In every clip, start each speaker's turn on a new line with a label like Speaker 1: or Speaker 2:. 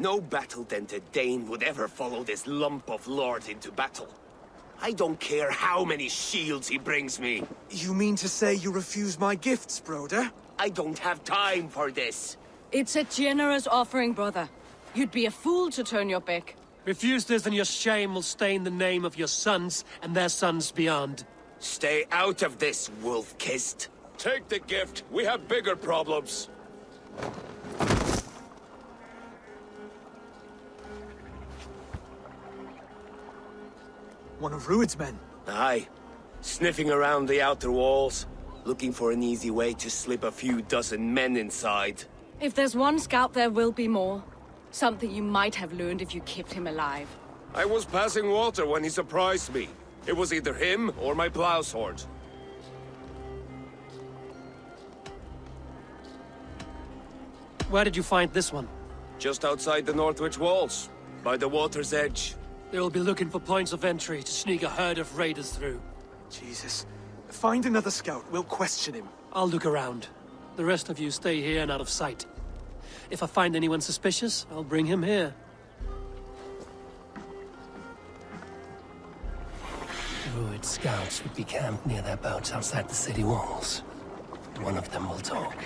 Speaker 1: No battle-dented Dane would ever follow this lump of lord into battle. I don't care how many shields he brings me.
Speaker 2: You mean to say you refuse my gifts, Broder?
Speaker 1: I don't have time for this.
Speaker 3: It's a generous offering, brother. You'd be a fool to turn your back.
Speaker 4: Refuse this and your shame will stain the name of your sons and their sons beyond.
Speaker 1: Stay out of this, wolf-kissed.
Speaker 5: Take the gift. We have bigger problems.
Speaker 2: One of Rued's men.
Speaker 1: Aye. Sniffing around the outer walls, looking for an easy way to slip a few dozen men inside.
Speaker 3: If there's one scout, there will be more. Something you might have learned if you kept him alive.
Speaker 5: I was passing water when he surprised me. It was either him or my plow sword.
Speaker 4: Where did you find this one?
Speaker 5: Just outside the Northwich walls, by the water's edge.
Speaker 4: They'll be looking for points of entry to sneak a herd of raiders through.
Speaker 2: Jesus. Find another scout, we'll question him.
Speaker 4: I'll look around. The rest of you stay here and out of sight. If I find anyone suspicious, I'll bring him here.
Speaker 6: Druid scouts would be camped near their boats outside the city walls. One of them will talk.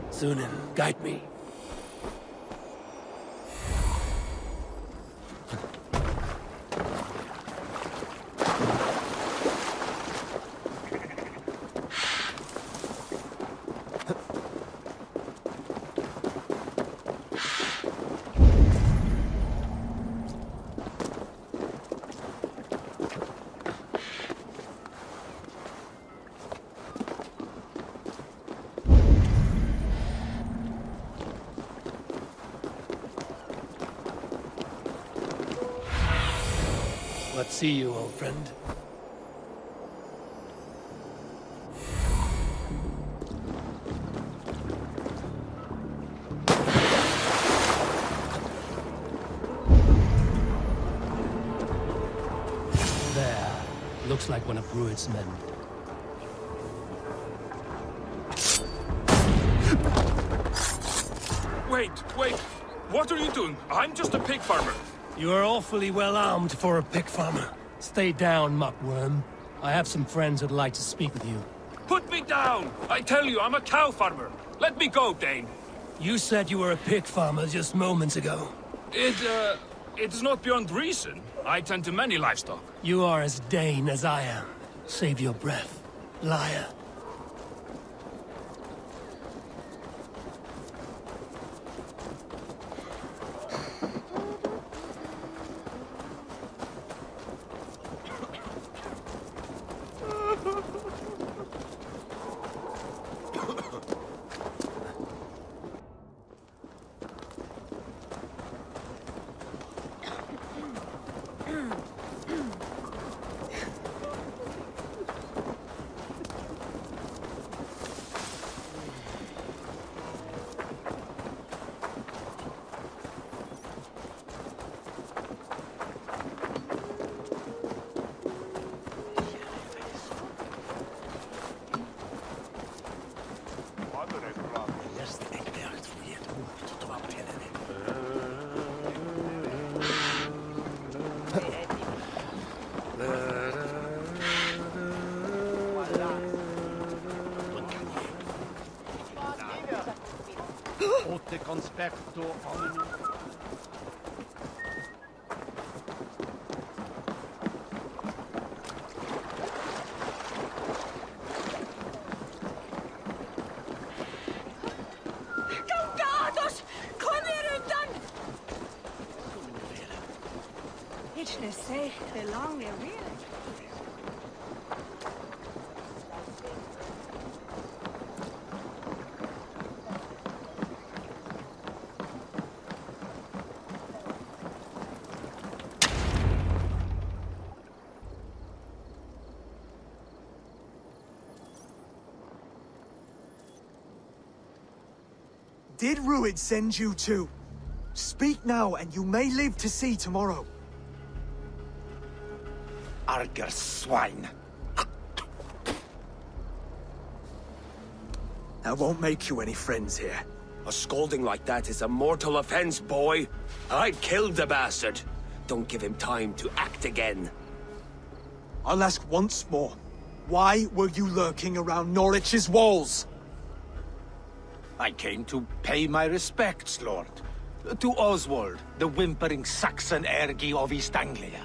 Speaker 6: Zunin, guide me. Let's see you, old friend. There. Looks like one of Rued's men.
Speaker 5: Wait! What are you doing? I'm just a pig farmer.
Speaker 6: You are awfully well armed for a pig farmer. Stay down, muckworm. I have some friends who'd like to speak with you.
Speaker 5: Put me down! I tell you, I'm a cow farmer. Let me go, Dane.
Speaker 6: You said you were a pig farmer just moments ago.
Speaker 5: It's not beyond reason. I tend to many livestock.
Speaker 6: You are as Dane as I am. Save your breath, liar.
Speaker 2: Did Rued send you too? Speak now, and you may live to see tomorrow.
Speaker 7: Arger swine.
Speaker 2: That won't make you any friends here.
Speaker 1: A scolding like that is a mortal offense, boy. I'd kill the bastard. Don't give him time to act again.
Speaker 2: I'll ask once more. Why were you lurking around Norwich's walls?
Speaker 7: I came to pay my respects, Lord. To Oswald, the whimpering Saxon ergi of East Anglia.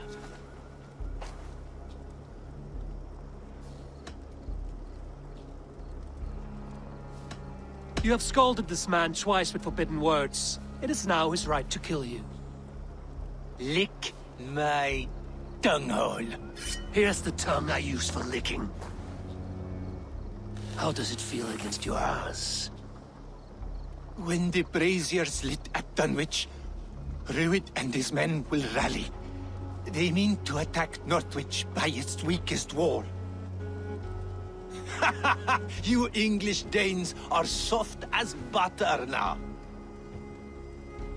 Speaker 4: You have scolded this man twice with forbidden words. It is now his right to kill you.
Speaker 7: Lick my dunghole.
Speaker 6: Here's the tongue I use for licking. How does it feel against your ass?
Speaker 7: When the braziers lit at Dunwich, Rued and his men will rally. They mean to attack Northwich by its weakest wall. You English Danes are soft as butter now.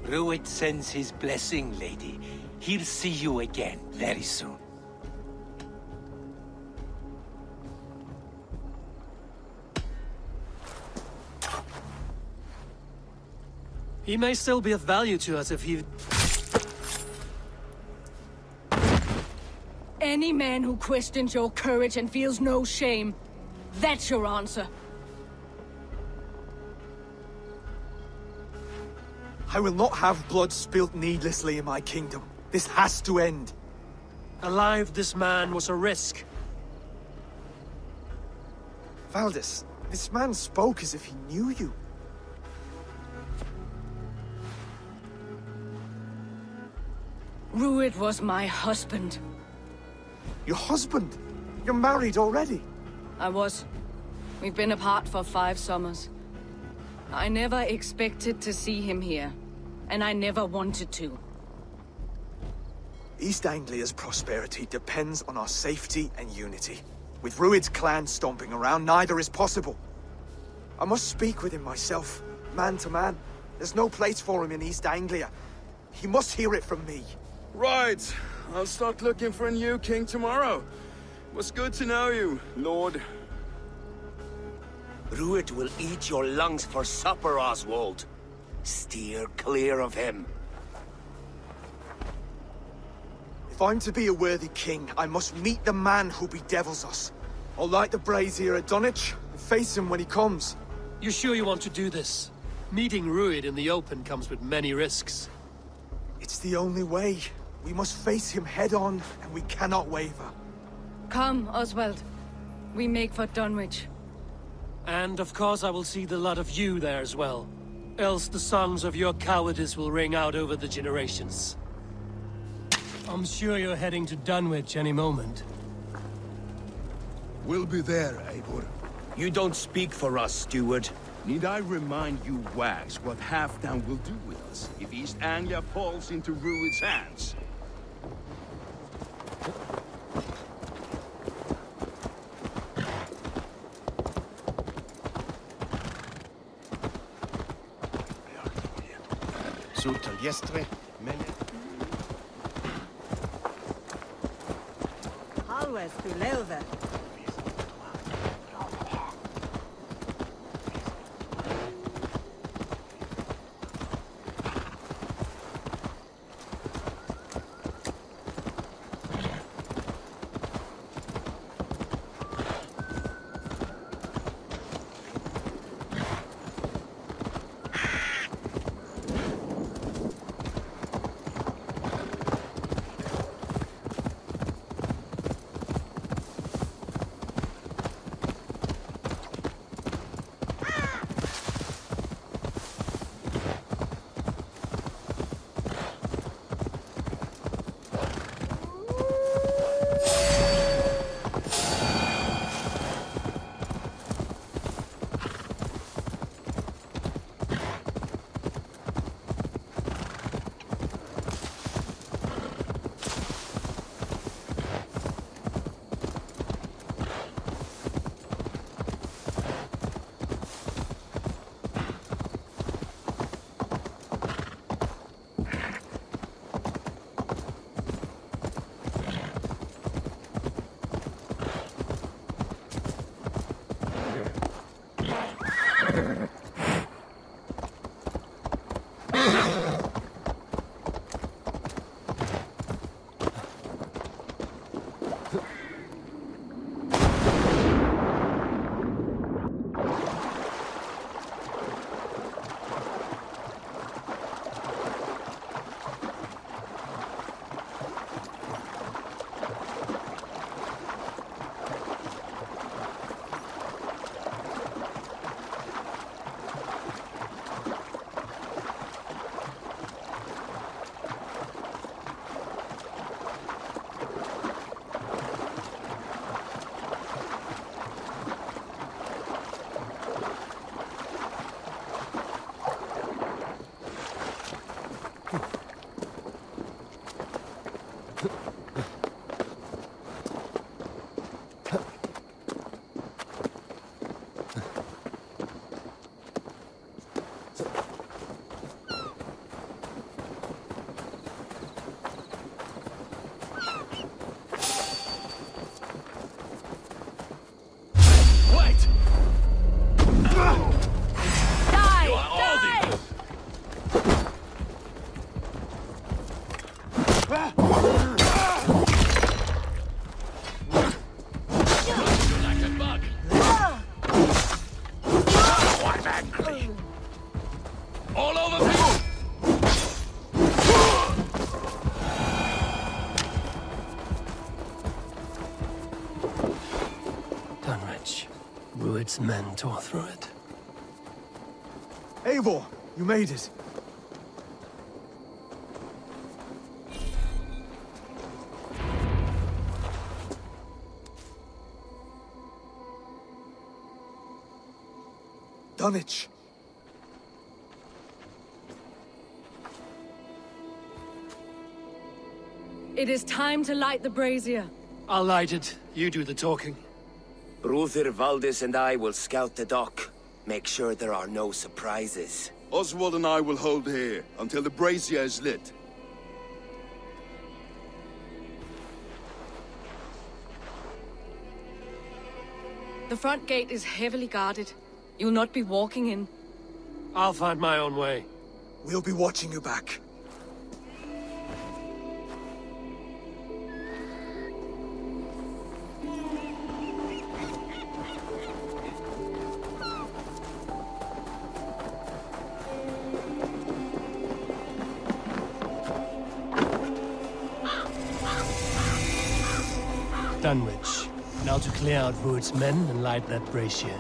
Speaker 7: Rued sends his blessing, lady. He'll see you again very soon.
Speaker 4: He may still be of value to us if he...
Speaker 3: Any man who questions your courage and feels no shame, that's your answer.
Speaker 2: I will not have blood spilt needlessly in my kingdom. This has to end.
Speaker 4: Alive, this man was a risk.
Speaker 2: Valdis, this man spoke as if he knew you.
Speaker 3: Rued was my husband.
Speaker 2: Your husband? You're married already?
Speaker 3: I was. We've been apart for 5 summers. I never expected to see him here, and I never wanted to.
Speaker 2: East Anglia's prosperity depends on our safety and unity. With Rued's clan stomping around, neither is possible. I must speak with him myself, man to man. There's no place for him in East Anglia. He must hear it from me.
Speaker 5: Right. I'll start looking for a new king tomorrow. It was good to know you, Lord.
Speaker 1: Rued will eat your lungs for supper, Oswald. Steer clear of him.
Speaker 2: If I'm to be a worthy king, I must meet the man who bedevils us. I'll light the brazier at Dunwich and face him when he comes.
Speaker 4: You sure you want to do this? Meeting Rued in the open comes with many risks.
Speaker 2: It's the only way. We must face him head-on, and we cannot waver.
Speaker 3: Come, Oswald. We make for Dunwich.
Speaker 4: And of course I will see the lot of you there as well. Else the songs of your cowardice will ring out over the generations.
Speaker 6: I'm sure you're heading to Dunwich any moment.
Speaker 8: We'll be there, Eivor.
Speaker 1: You don't speak for us, steward.
Speaker 8: Need I remind you wags what Halfdown will do with us if East Anglia falls into Rued's hands?
Speaker 7: Sutel jestre, mene.
Speaker 9: Always to Leuve.
Speaker 6: Rued's men tore through it.
Speaker 2: Eivor, you made it. Dunwich.
Speaker 3: It is time to light the brazier.
Speaker 6: I'll light it. You do the talking.
Speaker 1: Bruther, Valdis and I will scout the dock. Make sure there are no surprises.
Speaker 5: Oswald and I will hold here until the brazier is lit.
Speaker 3: The front gate is heavily guarded. You'll not be walking in.
Speaker 6: I'll find my own way.
Speaker 2: We'll be watching you back.
Speaker 6: Dunwich. Now to clear out Rued's men and light that brazier.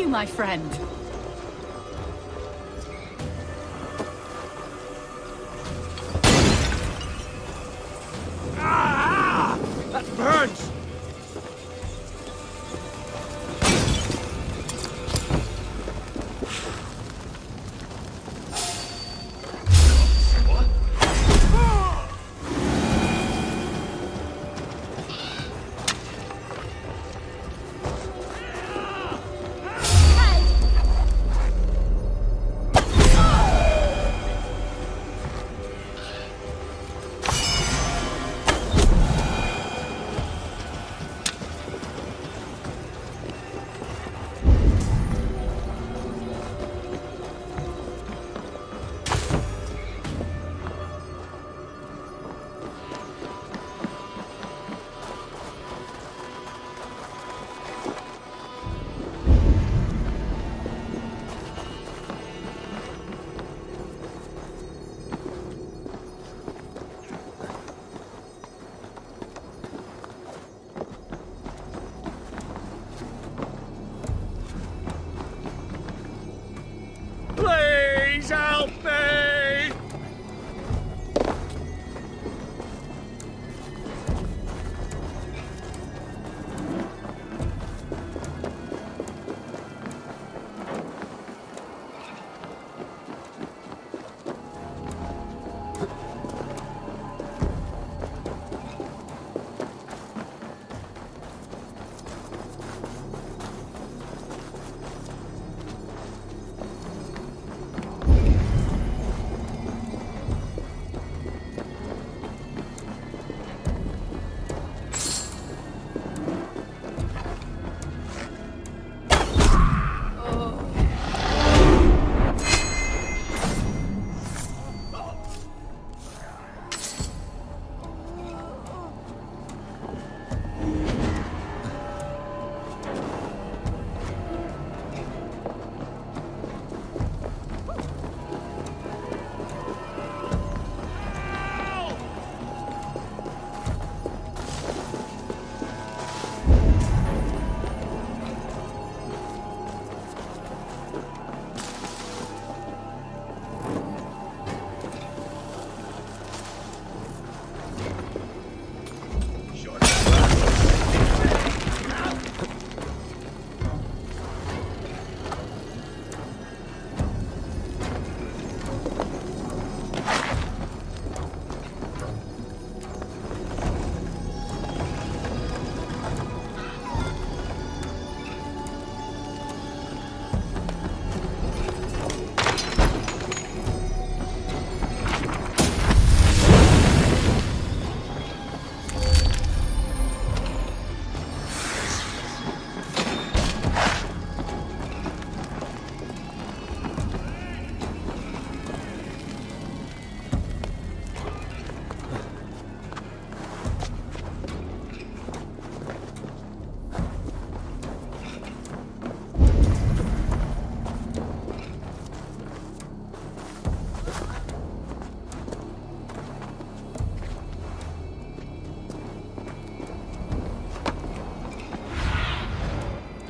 Speaker 3: My friend.
Speaker 2: Ah! That burns!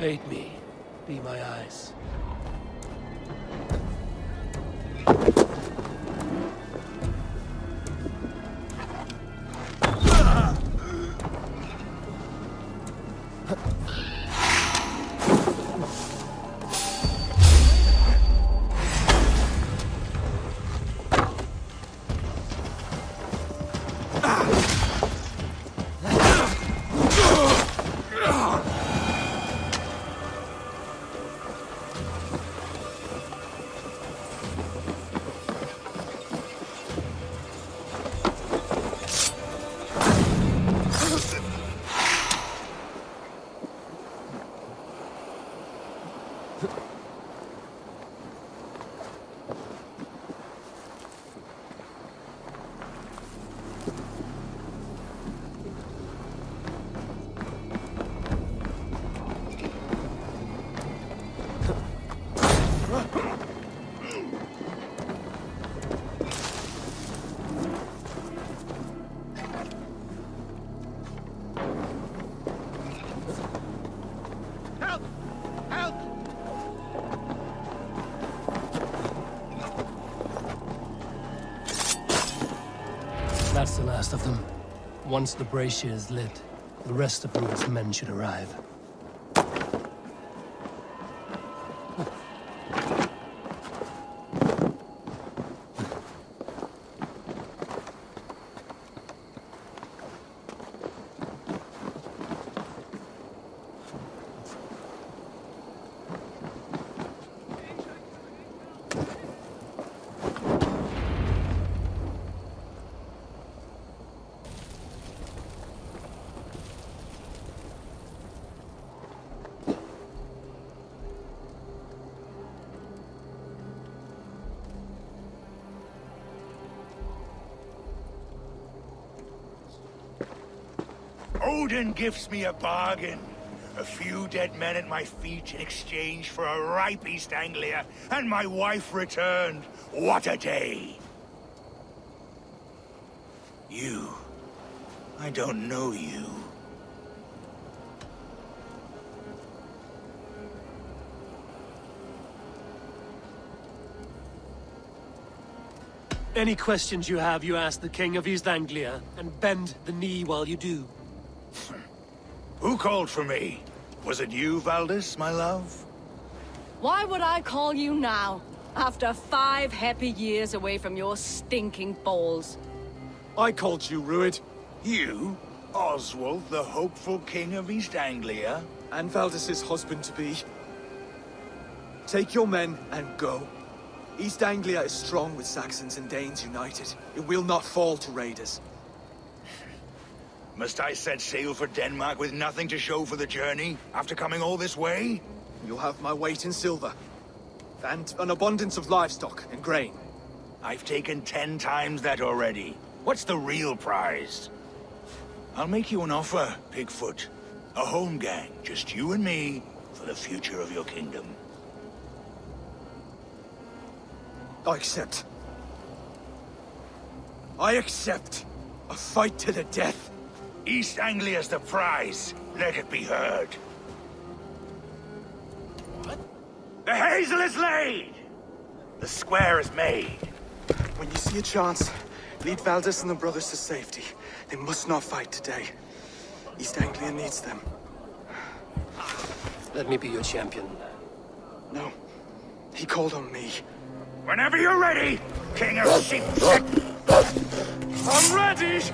Speaker 6: Bait me. Be my eyes. That's the last of them. Once the brazier is lit, the rest of Rued's men should arrive.
Speaker 9: Odin gives me a bargain. A few dead men at my feet in exchange for a ripe East Anglia, and my wife returned. What a day! You. I don't know you.
Speaker 6: Any questions you have, you ask the King of East Anglia, and bend the knee while you do.
Speaker 9: Who called for me? Was it you, Valdis, my love?
Speaker 3: Why would I call you now, after 5 happy years away from your stinking balls?
Speaker 2: I called you, Rued.
Speaker 9: You? Oswald, the hopeful King of East Anglia?
Speaker 2: And Valdis's husband-to-be. Take your men and go. East Anglia is strong with Saxons and Danes united. It will not fall to raiders.
Speaker 9: Must I set sail for Denmark with nothing to show for the journey, after coming all this way?
Speaker 2: You'll have my weight in silver. And an abundance of livestock and grain.
Speaker 9: I've taken 10 times that already. What's the real prize? I'll make you an offer, Pigfoot. A home gang, just you and me, for the future of your kingdom.
Speaker 2: I accept. I accept. A fight to the death.
Speaker 9: East Anglia's the prize. Let it be heard. What? The hazel is laid! The square is made.
Speaker 2: When you see a chance, lead Valdis and the brothers to safety. They must not fight today. East Anglia needs them.
Speaker 6: Let me be your champion.
Speaker 2: No. He called on me.
Speaker 9: Whenever you're ready, King of Sheep.
Speaker 2: I'm ready!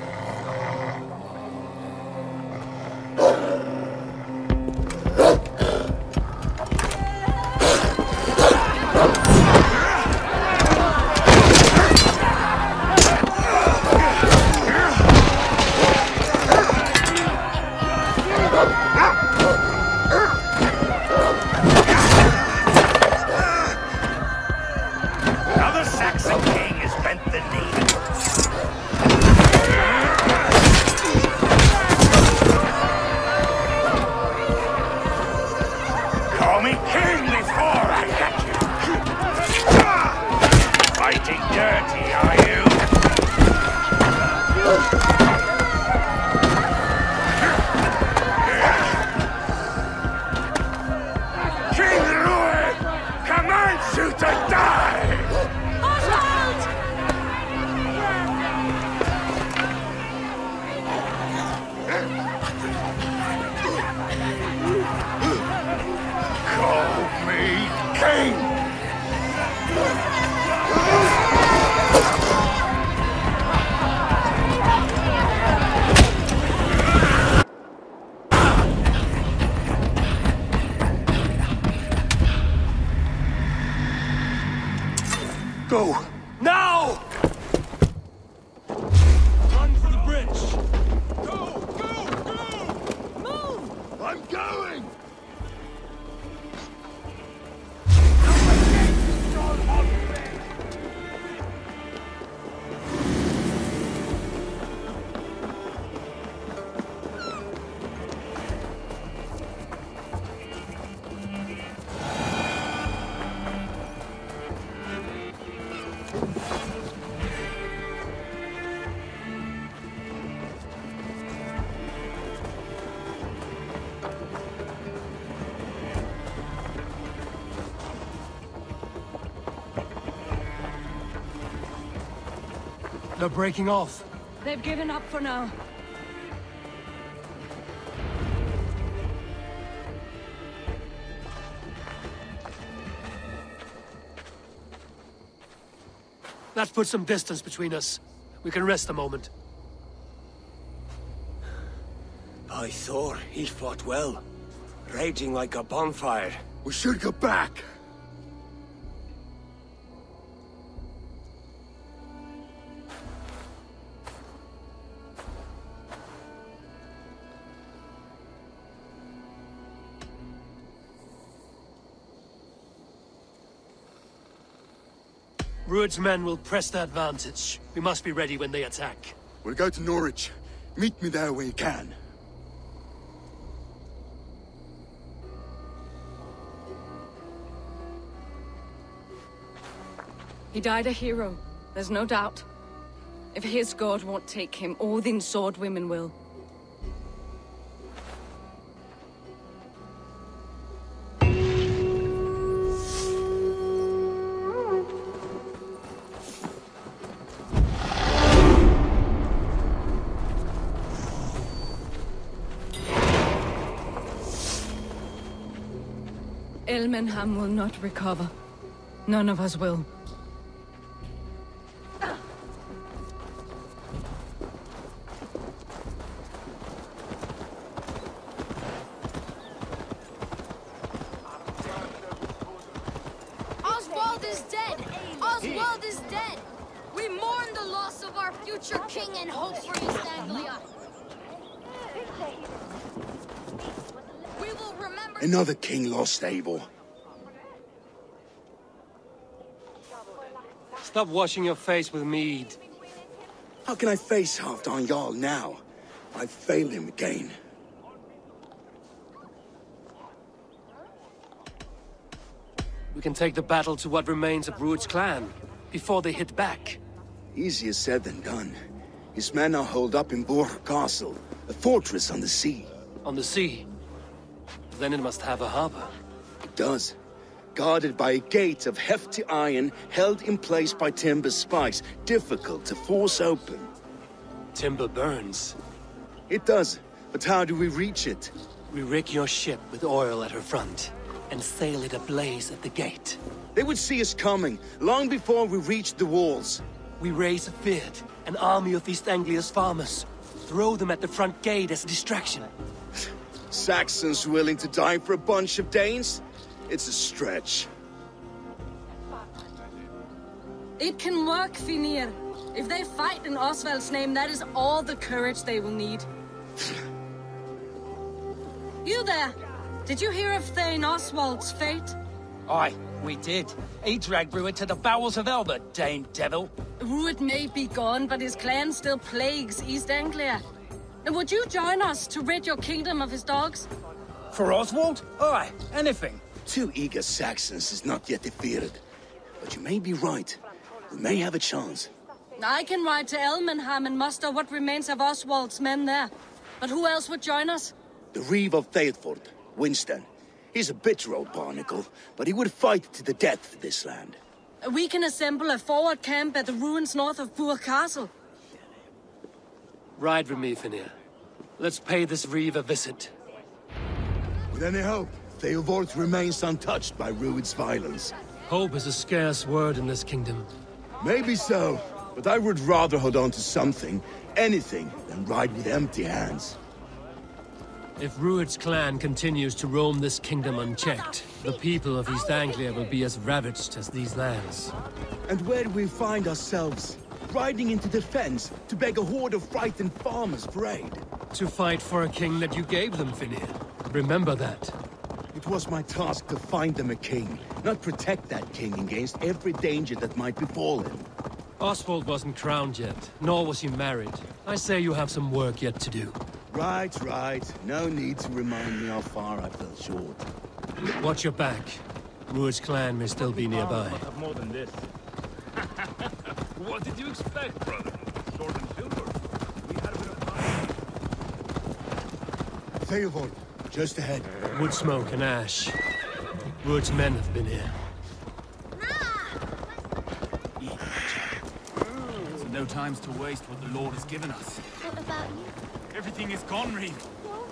Speaker 9: Now the Saxon king has bent the knee. Call me king!
Speaker 5: Go!
Speaker 4: Now! Run for the bridge!
Speaker 5: Go! Go! Go!
Speaker 3: Move!
Speaker 5: I'm going!
Speaker 4: They're breaking off.
Speaker 3: They've given up for now.
Speaker 4: That puts some distance between us. We can rest a moment.
Speaker 1: By Thor, he fought well. Raging like a bonfire.
Speaker 5: We should go back!
Speaker 4: Rued's men will press the advantage. We must be ready when they attack.
Speaker 5: We'll go to Norwich. Meet me there when you can.
Speaker 3: He died a hero, there's no doubt. If his god won't take him, Odin's sword women will. Elmenham will not recover. None of us will.
Speaker 10: Oswald is dead! Oswald is dead! We mourn the loss of our future king and hope for East Anglia. We will remember—
Speaker 5: Another king lost, Abel.
Speaker 4: Stop washing your face with mead.
Speaker 5: How can I face Halfdan Jarl now? I've failed him again.
Speaker 4: We can take the battle to what remains of Rued's clan, before they hit back.
Speaker 5: Easier said than done. His men are holed up in Borg Castle, a fortress on the sea.
Speaker 4: On the sea? Then it must have a harbor.
Speaker 5: It does. Guarded by a gate of hefty iron, held in place by timber spikes, difficult to force open.
Speaker 4: Timber burns.
Speaker 5: It does, but how do we reach it?
Speaker 4: We rig your ship with oil at her front, and sail it ablaze at the gate.
Speaker 5: They would see us coming, long before we reached the walls.
Speaker 4: We raise a Fyrd, an army of East Anglia's farmers. Throw them at the front gate as a distraction.
Speaker 5: Saxons willing to die for a bunch of Danes? It's a stretch.
Speaker 3: It can work, Finir. If they fight in Oswald's name, that is all the courage they will need. You there! Did you hear of Thane Oswald's fate?
Speaker 11: Aye, we did. He dragged Rued to the bowels of Elba, Dane Devil.
Speaker 3: Rued may be gone, but his clan still plagues East Anglia. And would you join us to rid your kingdom of his dogs?
Speaker 11: For Oswald? Aye, anything.
Speaker 5: 2 eager Saxons is not yet defeated. But you may be right. We may have a chance.
Speaker 3: I can ride to Elmenham and muster what remains of Oswald's men there. But who else would join us?
Speaker 5: The Reeve of Thetford, Winston. He's a bitter old barnacle, but he would fight to the death for this land.
Speaker 3: We can assemble a forward camp at the ruins north of Burg Castle.
Speaker 4: Ride with me, Finir. Let's pay this reeve a visit.
Speaker 5: With any hope, Theodort remains untouched by Rued's violence.
Speaker 4: Hope is a scarce word in this kingdom.
Speaker 5: Maybe so, but I would rather hold on to something, anything, than ride with empty hands.
Speaker 4: If Rued's clan continues to roam this kingdom unchecked, the people of East Anglia will be as ravaged as these lands.
Speaker 5: And where do we find ourselves? Riding into defense to beg a horde of frightened farmers for aid.
Speaker 4: To fight for a king that you gave them, Finnir. Remember that.
Speaker 5: It was my task to find them a king, not protect that king against every danger that might befall him.
Speaker 4: Oswald wasn't crowned yet, nor was he married. I say you have some work yet to do.
Speaker 5: Right, right. No need to remind me how far I fell short.
Speaker 4: Watch your back. Rued's clan may still be nearby.
Speaker 8: More than this. What did you expect, brother? Sword and silver. We had a bit of fun.
Speaker 5: Theodort, just ahead.
Speaker 4: Wood smoke and ash. Rued's men have been here.
Speaker 12: So no time's to waste what the Lord has given us.
Speaker 10: What about you?
Speaker 12: Everything is gone, Reeve.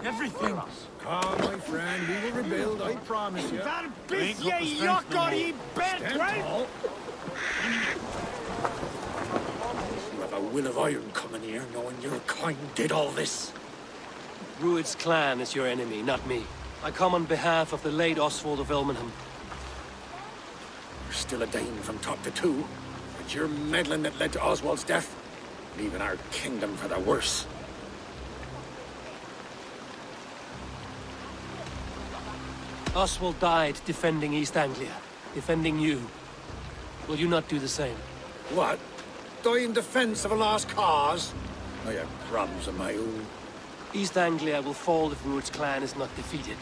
Speaker 12: Everything.
Speaker 9: Come, my friend, we will rebuild, I promise you.
Speaker 12: That bitch, you yuck,
Speaker 9: You have a will of iron coming here, knowing your kind did all this.
Speaker 4: Rued's clan is your enemy, not me. I come on behalf of the late Oswald of Ilmenham.
Speaker 9: You're still a Dane from top to two. It's your meddling that led to Oswald's death, leaving our kingdom for the worse.
Speaker 4: Oswald died defending East Anglia, defending you. Will you not do the same?
Speaker 9: What? Die in defense of a lost cause? I have problems of my own.
Speaker 4: East Anglia will fall if Rued's clan is not defeated.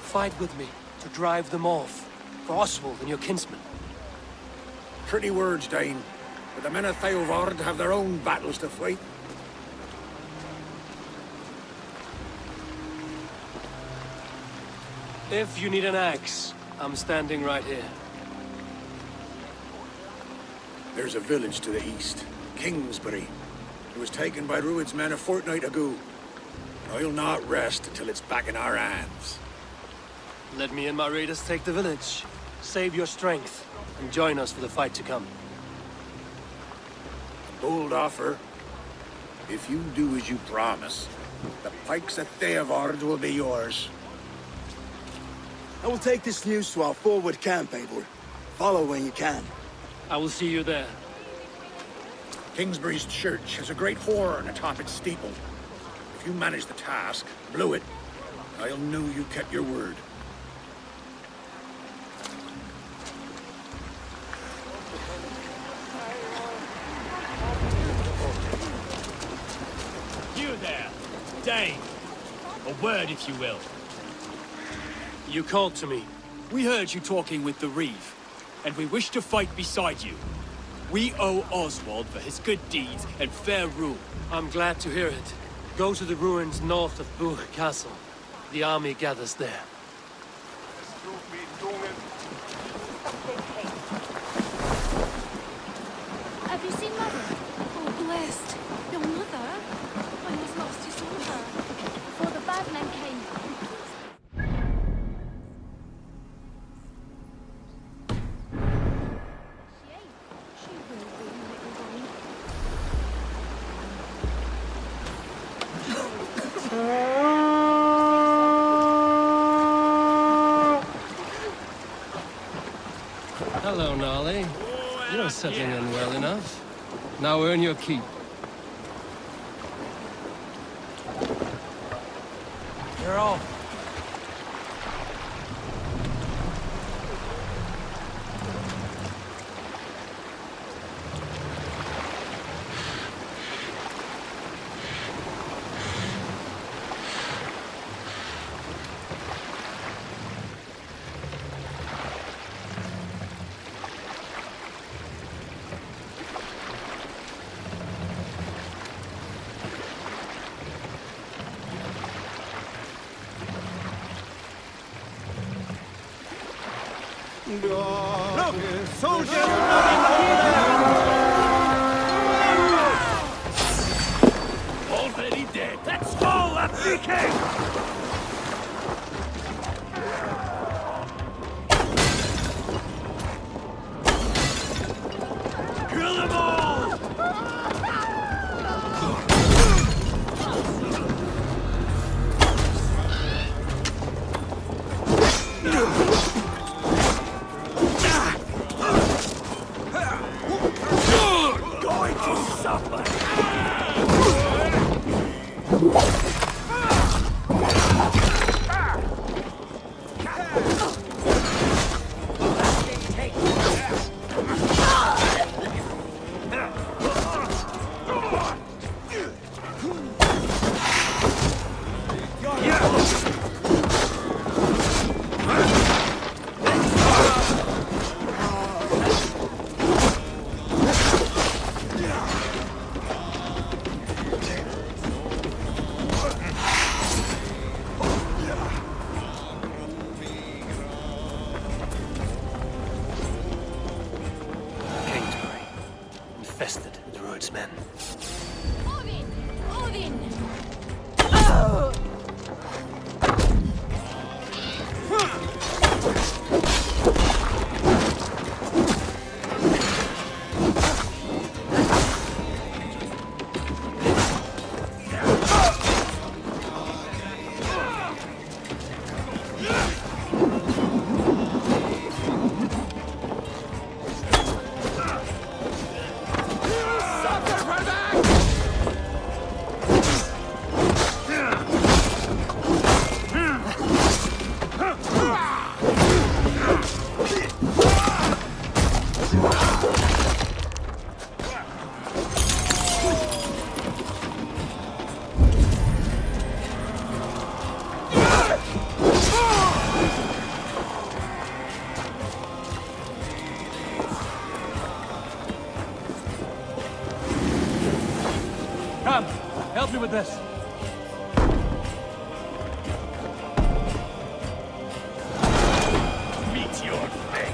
Speaker 4: Fight with me to drive them off, for Oswald and your kinsmen.
Speaker 9: Pretty words, Dane, but the men of Theodort have their own battles to fight.
Speaker 4: If you need an axe, I'm standing right here.
Speaker 9: There's a village to the east, Kingsbury. It was taken by Rued's men a fortnight ago. I'll not rest until it's back in our hands.
Speaker 4: Let me and my raiders take the village. Save your strength, and join us for the fight to come.
Speaker 9: A bold offer. If you do as you promise, the pikes at Theodort will be yours.
Speaker 5: I will take this news to our forward camp, Eivor. Follow when you can.
Speaker 4: I will see you there.
Speaker 9: Kingsbury's church has a great horn atop its steeple. If you manage the task, blew it, I'll know you kept your word.
Speaker 12: You there, Dane. A word, if you will.
Speaker 4: You called to me.
Speaker 12: We heard you talking with the Reeve, and we wish to fight beside you. We owe Oswald for his good deeds and fair rule.
Speaker 4: I'm glad to hear it. Go to the ruins north of Buch Castle. The army gathers there.
Speaker 10: Have you seen Mother? Oh, blessed. Your mother? I was lost you saw her. Before the bad men came. She will be, little Bonnie.
Speaker 4: Hello, Gnarly. You're settling in well enough. Now earn your keep.
Speaker 11: You're off.
Speaker 9: Look! Soldiers!
Speaker 12: Already dead. Let's go,
Speaker 6: Help me with this.
Speaker 9: Meet your fate.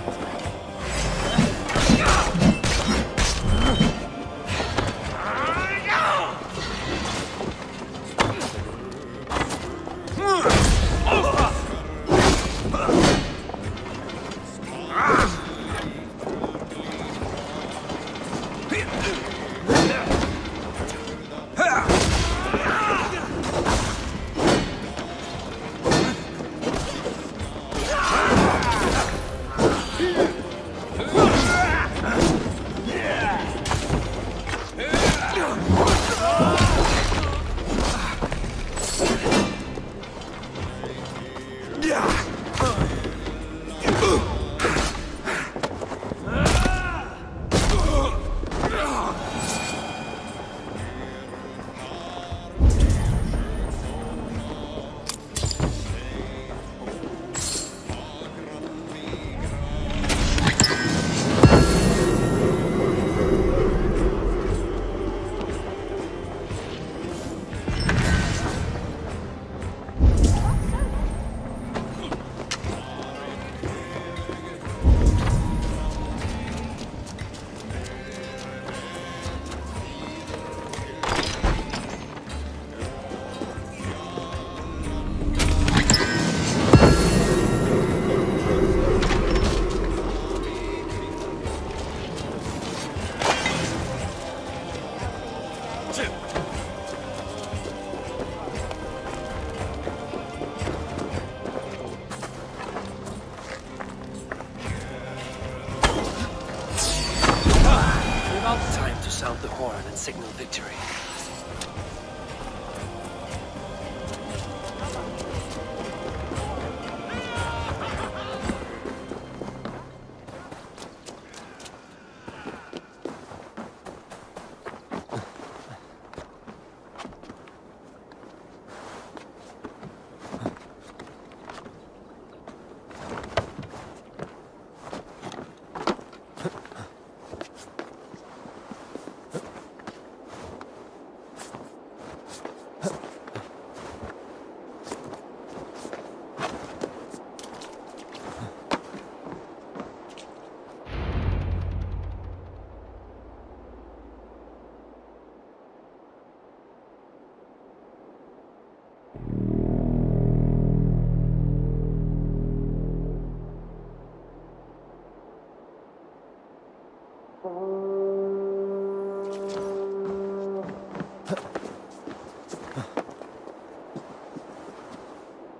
Speaker 4: Time to sound the horn and signal victory.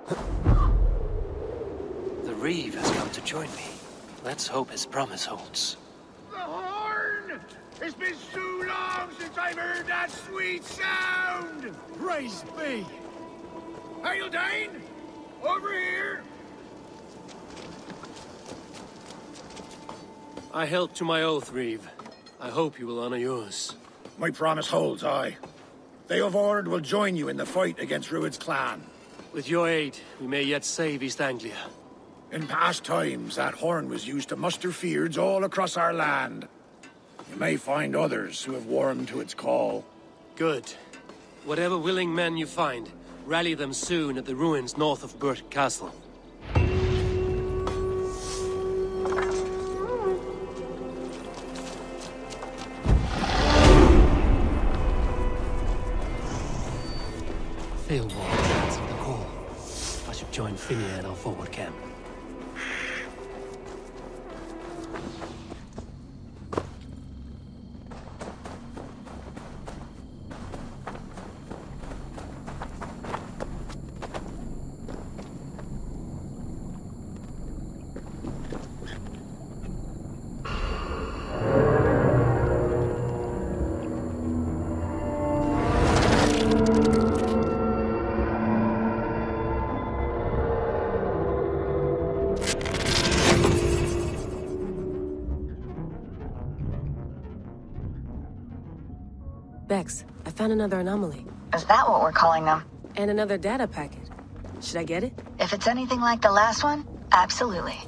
Speaker 4: The Reeve has come to join me. Let's hope his promise holds.
Speaker 9: The horn! It's been so long since I've heard that sweet sound!
Speaker 6: Praise be!
Speaker 9: Hail, Dane! Over here!
Speaker 4: I held to my oath, Reeve. I hope you will honor yours.
Speaker 9: My promise holds, aye. Theodord will join you in the fight against Rued's clan.
Speaker 4: With your aid, we may yet save East Anglia.
Speaker 9: In past times, that horn was used to muster fyrds all across our land. You may find others who have warmed to its call.
Speaker 4: Good. Whatever willing men you find, rally them soon at the ruins north of Burt Castle. Theodord answered the call. I should join Finia in our forward camp.
Speaker 13: Bex, I found another anomaly.
Speaker 14: Is that what we're calling them?
Speaker 13: And another data packet. Should I get it?
Speaker 14: If it's anything like the last one, absolutely.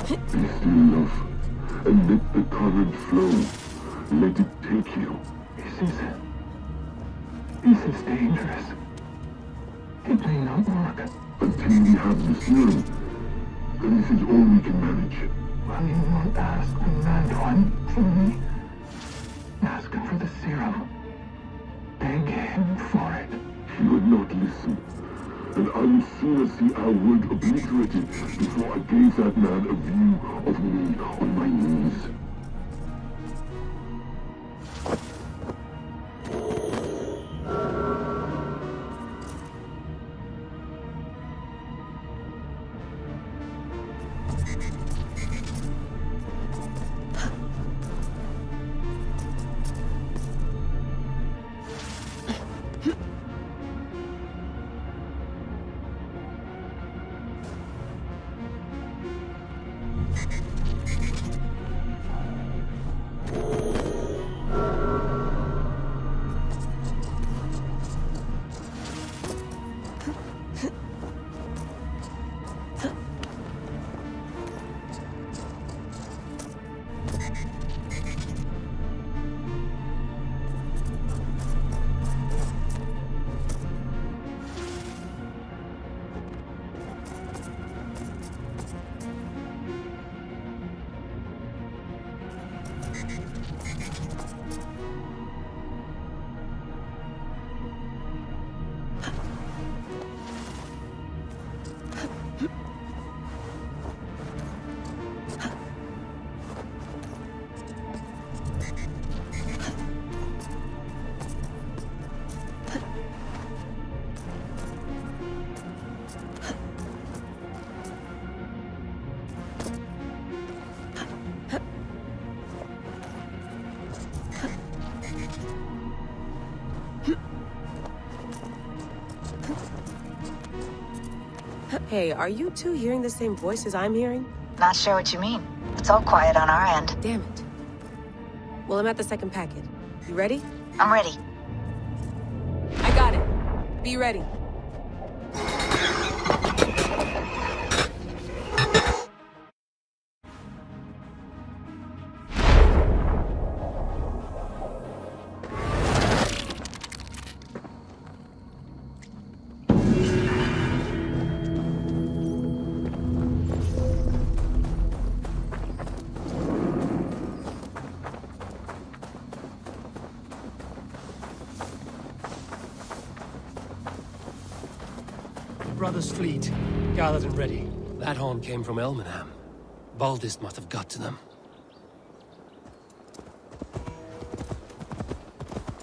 Speaker 15: Be still, love, and let the current flow. Let it take you.
Speaker 16: This is dangerous. It may not work.
Speaker 15: Until we have the serum, this is all we can manage.
Speaker 16: Will you not ask the mad one from me? Ask him for the serum. Beg him for it.
Speaker 15: He would not listen. And I would sooner see our word obliterated before I gave that man a view of me on my knees.
Speaker 13: Hey, are you two hearing the same voices I'm hearing?
Speaker 14: Not sure what you mean. It's all quiet on our end.
Speaker 13: Damn it. Well, I'm at the second packet. You ready?
Speaker 14: I'm ready.
Speaker 13: I got it. Be ready.
Speaker 4: Brothers' fleet, gathered and ready. That horn came from Elmenham. Baldist must have got to them.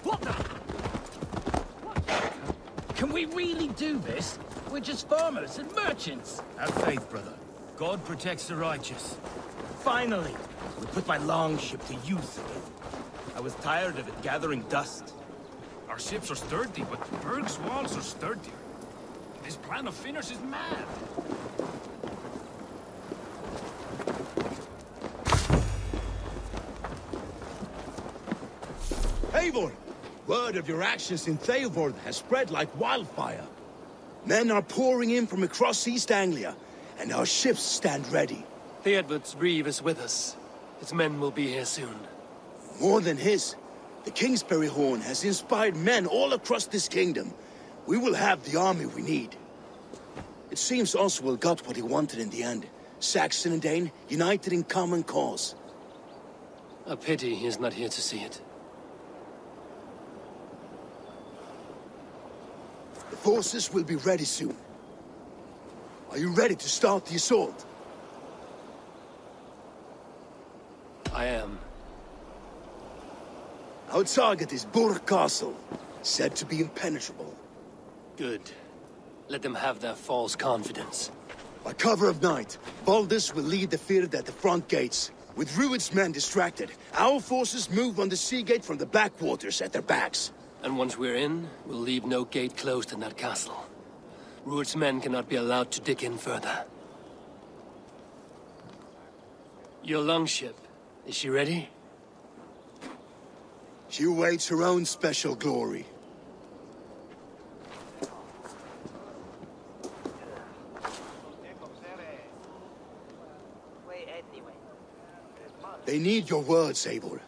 Speaker 11: What the? Can we really do this? We're just farmers and merchants.
Speaker 8: Have faith, brother. God protects the righteous.
Speaker 1: Finally, we put my longship to use again. I was tired of it gathering dust.
Speaker 17: Our ships are sturdy, but Berg's walls are sturdier. This plan of Finner's is mad.
Speaker 5: Eivor! Word of your actions in Theodord has spread like wildfire. Men are pouring in from across East Anglia, and our ships stand ready.
Speaker 4: Theodord's reeve is with us. His men will be here soon.
Speaker 5: More than his. The Kingsbury Horn has inspired men all across this kingdom. We will have the army we need. It seems Oswald got what he wanted in the end. Saxon and Dane united in common cause.
Speaker 4: A pity he is not here to see it.
Speaker 5: The forces will be ready soon. Are you ready to start the assault?
Speaker 4: I am.
Speaker 5: Our target is Burg Castle, said to be impenetrable.
Speaker 4: Good. Let them have their false confidence.
Speaker 5: By cover of night, Baldus will lead the Fird at the front gates. With Rued's men distracted, our forces move on the sea gate from the backwaters at their backs.
Speaker 4: And once we're in, we'll leave no gate closed in that castle. Rued's men cannot be allowed to dig in further. Your longship, is she ready?
Speaker 5: She awaits her own special glory. They need your word, Sabor.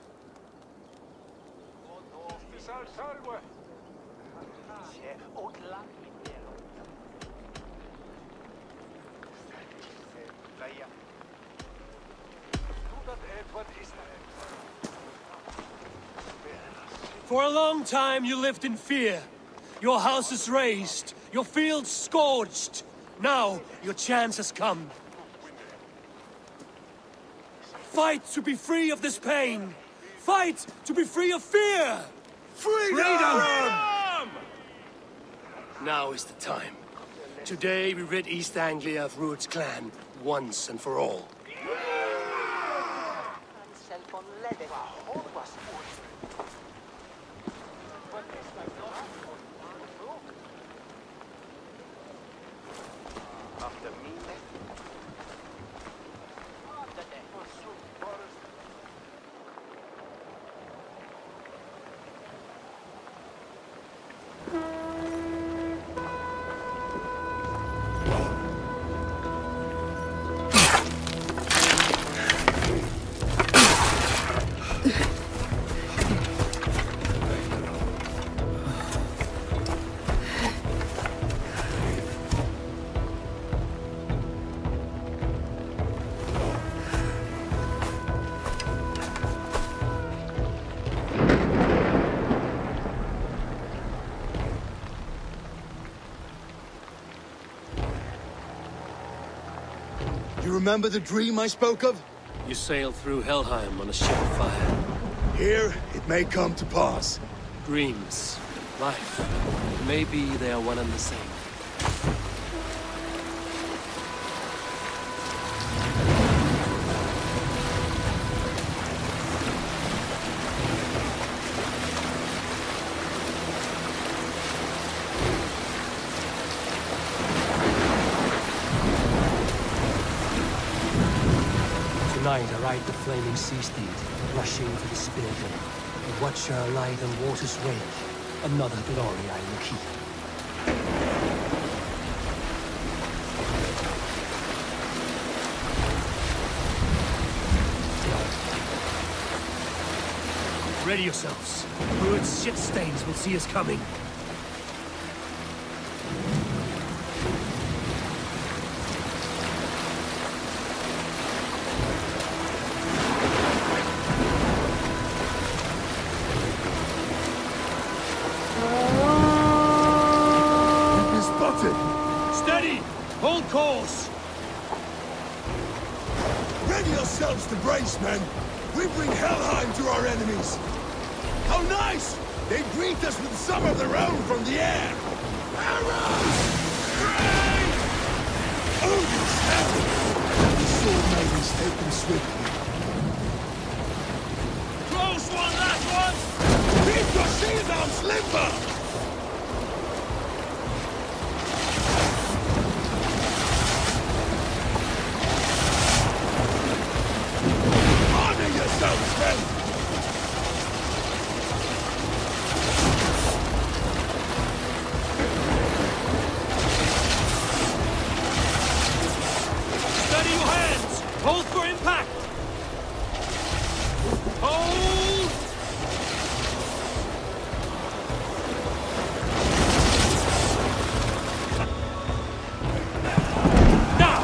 Speaker 6: For a long time you lived in fear. Your houses razed, your fields scorched. Now your chance has come. Fight to be free of this pain. Fight to be free of fear.
Speaker 9: Freedom!
Speaker 4: Now is the time. Today we rid East Anglia of Rued's clan, once and for all.
Speaker 5: You remember the dream I spoke of?
Speaker 4: You sailed through Helheim on a ship of fire.
Speaker 5: Here, it may come to pass.
Speaker 4: Dreams, life, maybe they are one and the same.
Speaker 6: Tonight I ride the flaming sea steed, rushing for the spear hill. A watcher light on water's wake, another glory I will keep.
Speaker 4: Ready yourselves. Rued's shit stains will see us coming.
Speaker 5: To brace, men. We bring Helheim to our enemies. How nice! They greet us with some of their own from the air. Arrows! Great! Odin's heaven! The sword maidens take them swiftly. Close one, last one! Keep your shield arms limber!
Speaker 6: Steady your hands! Hold for impact! Hold! Now!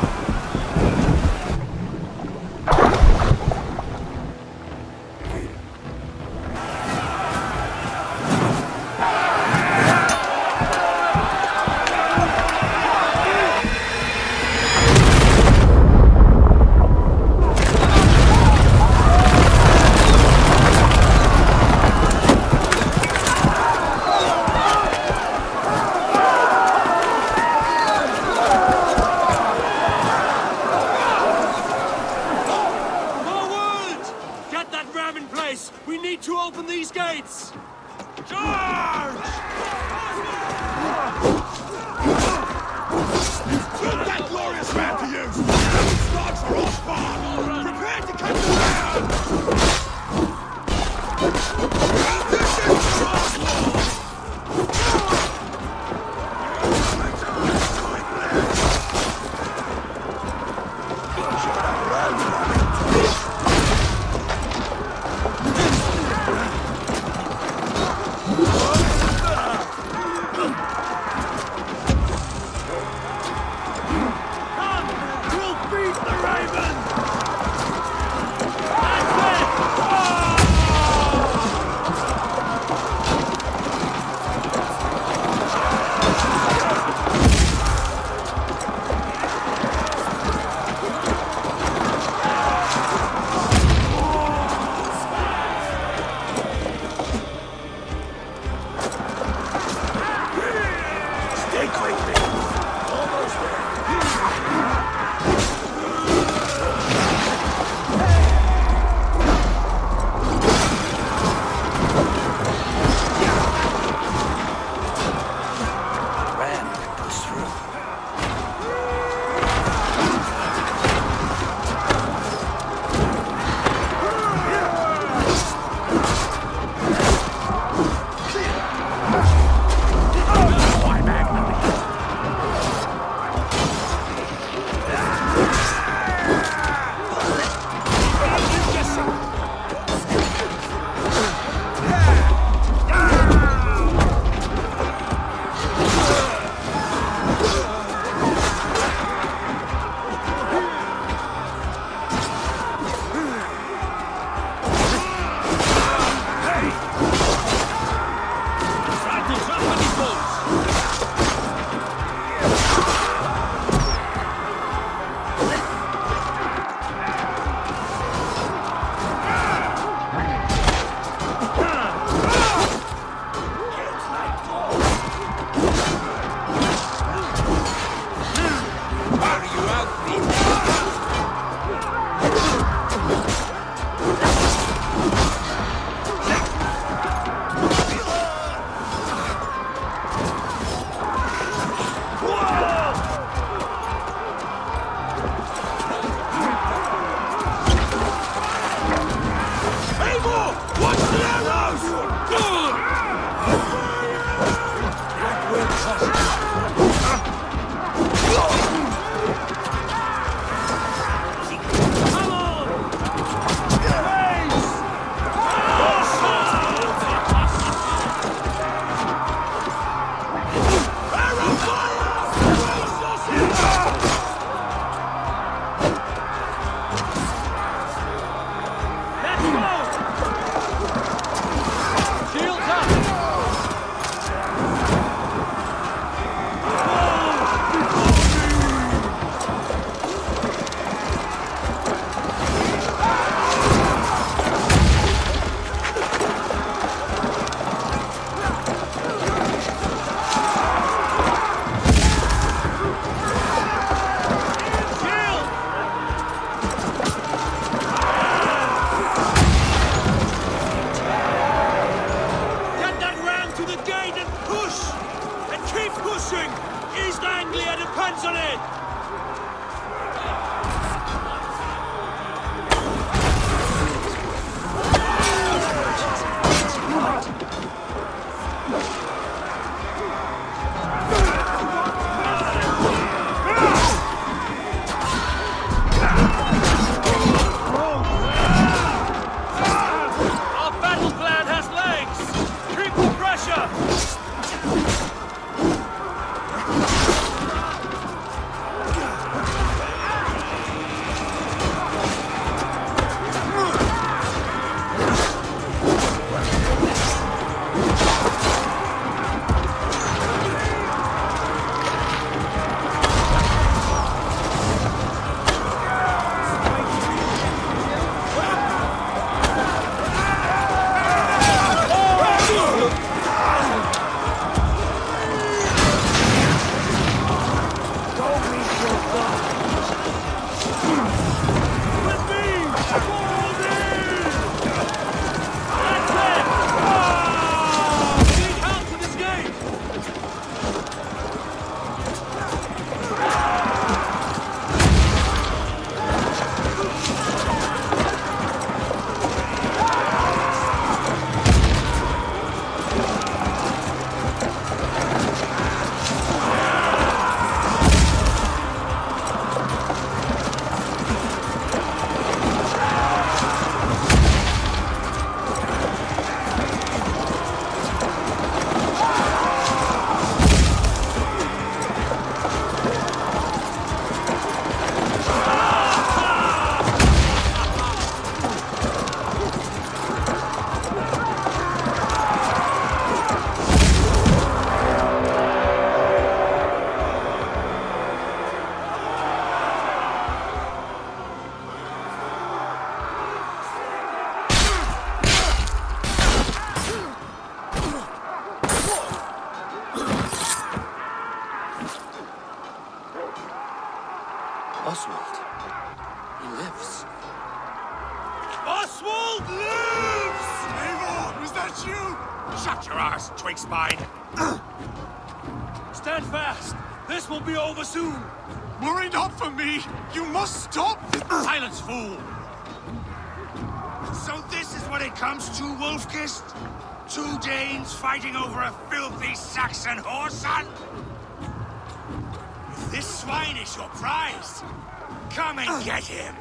Speaker 6: Oswald. He lives.
Speaker 9: Oswald lives! Eivor, was that you? Shut your ass, twig spine!
Speaker 6: Stand fast! This will be over soon!
Speaker 9: Worry not for me! You must stop!
Speaker 6: Silence, fool!
Speaker 9: So this is what it comes to, Wolfkist? 2 Danes fighting over a filthy Saxon whoreson? If this swine is your prize, come and get him!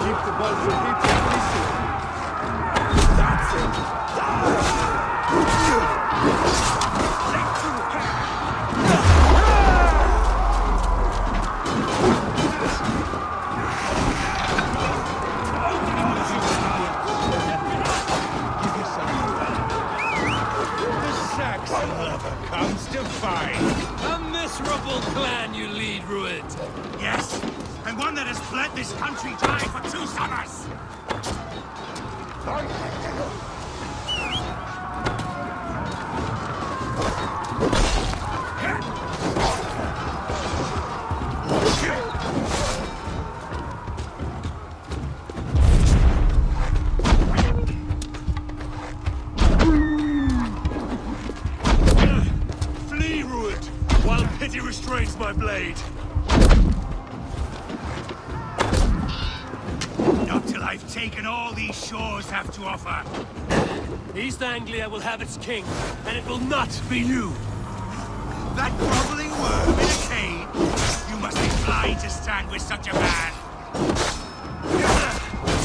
Speaker 2: Keep the ball from hitting easy. That's it!
Speaker 9: Comes to fight.
Speaker 6: A miserable clan you lead, Rued.
Speaker 9: Yes, and one that has bled this country dry for 2 summers.
Speaker 6: Flee, Ruud, while pity restrains my blade.
Speaker 9: Not till I've taken all these shores have to offer.
Speaker 6: East Anglia will have its king, and it will not be you.
Speaker 9: That groveling worm in a cage? You must be blind to stand with such a man.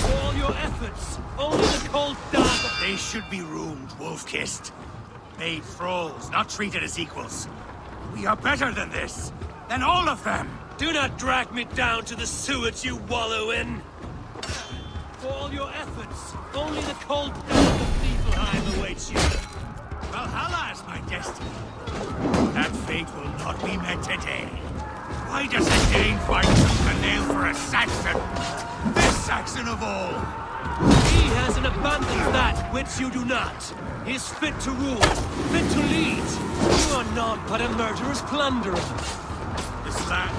Speaker 6: For all your efforts, only the cold dark of...
Speaker 9: They should be roomed, wolf-kissed. Made thralls, not treated as equals. We are better than this. Than all of them.
Speaker 6: Do not drag me down to the sewage you wallow in. For all your efforts, only the cold dark of Niflheim awaits you.
Speaker 9: Valhalla is my destiny. That fate will not be met today. Why does a Dane fight tooth and nail for a Saxon? This Saxon of all!
Speaker 6: He has an abundance that which you do not. He is fit to rule, fit to lead. You are not but a murderous plunderer.
Speaker 9: This land...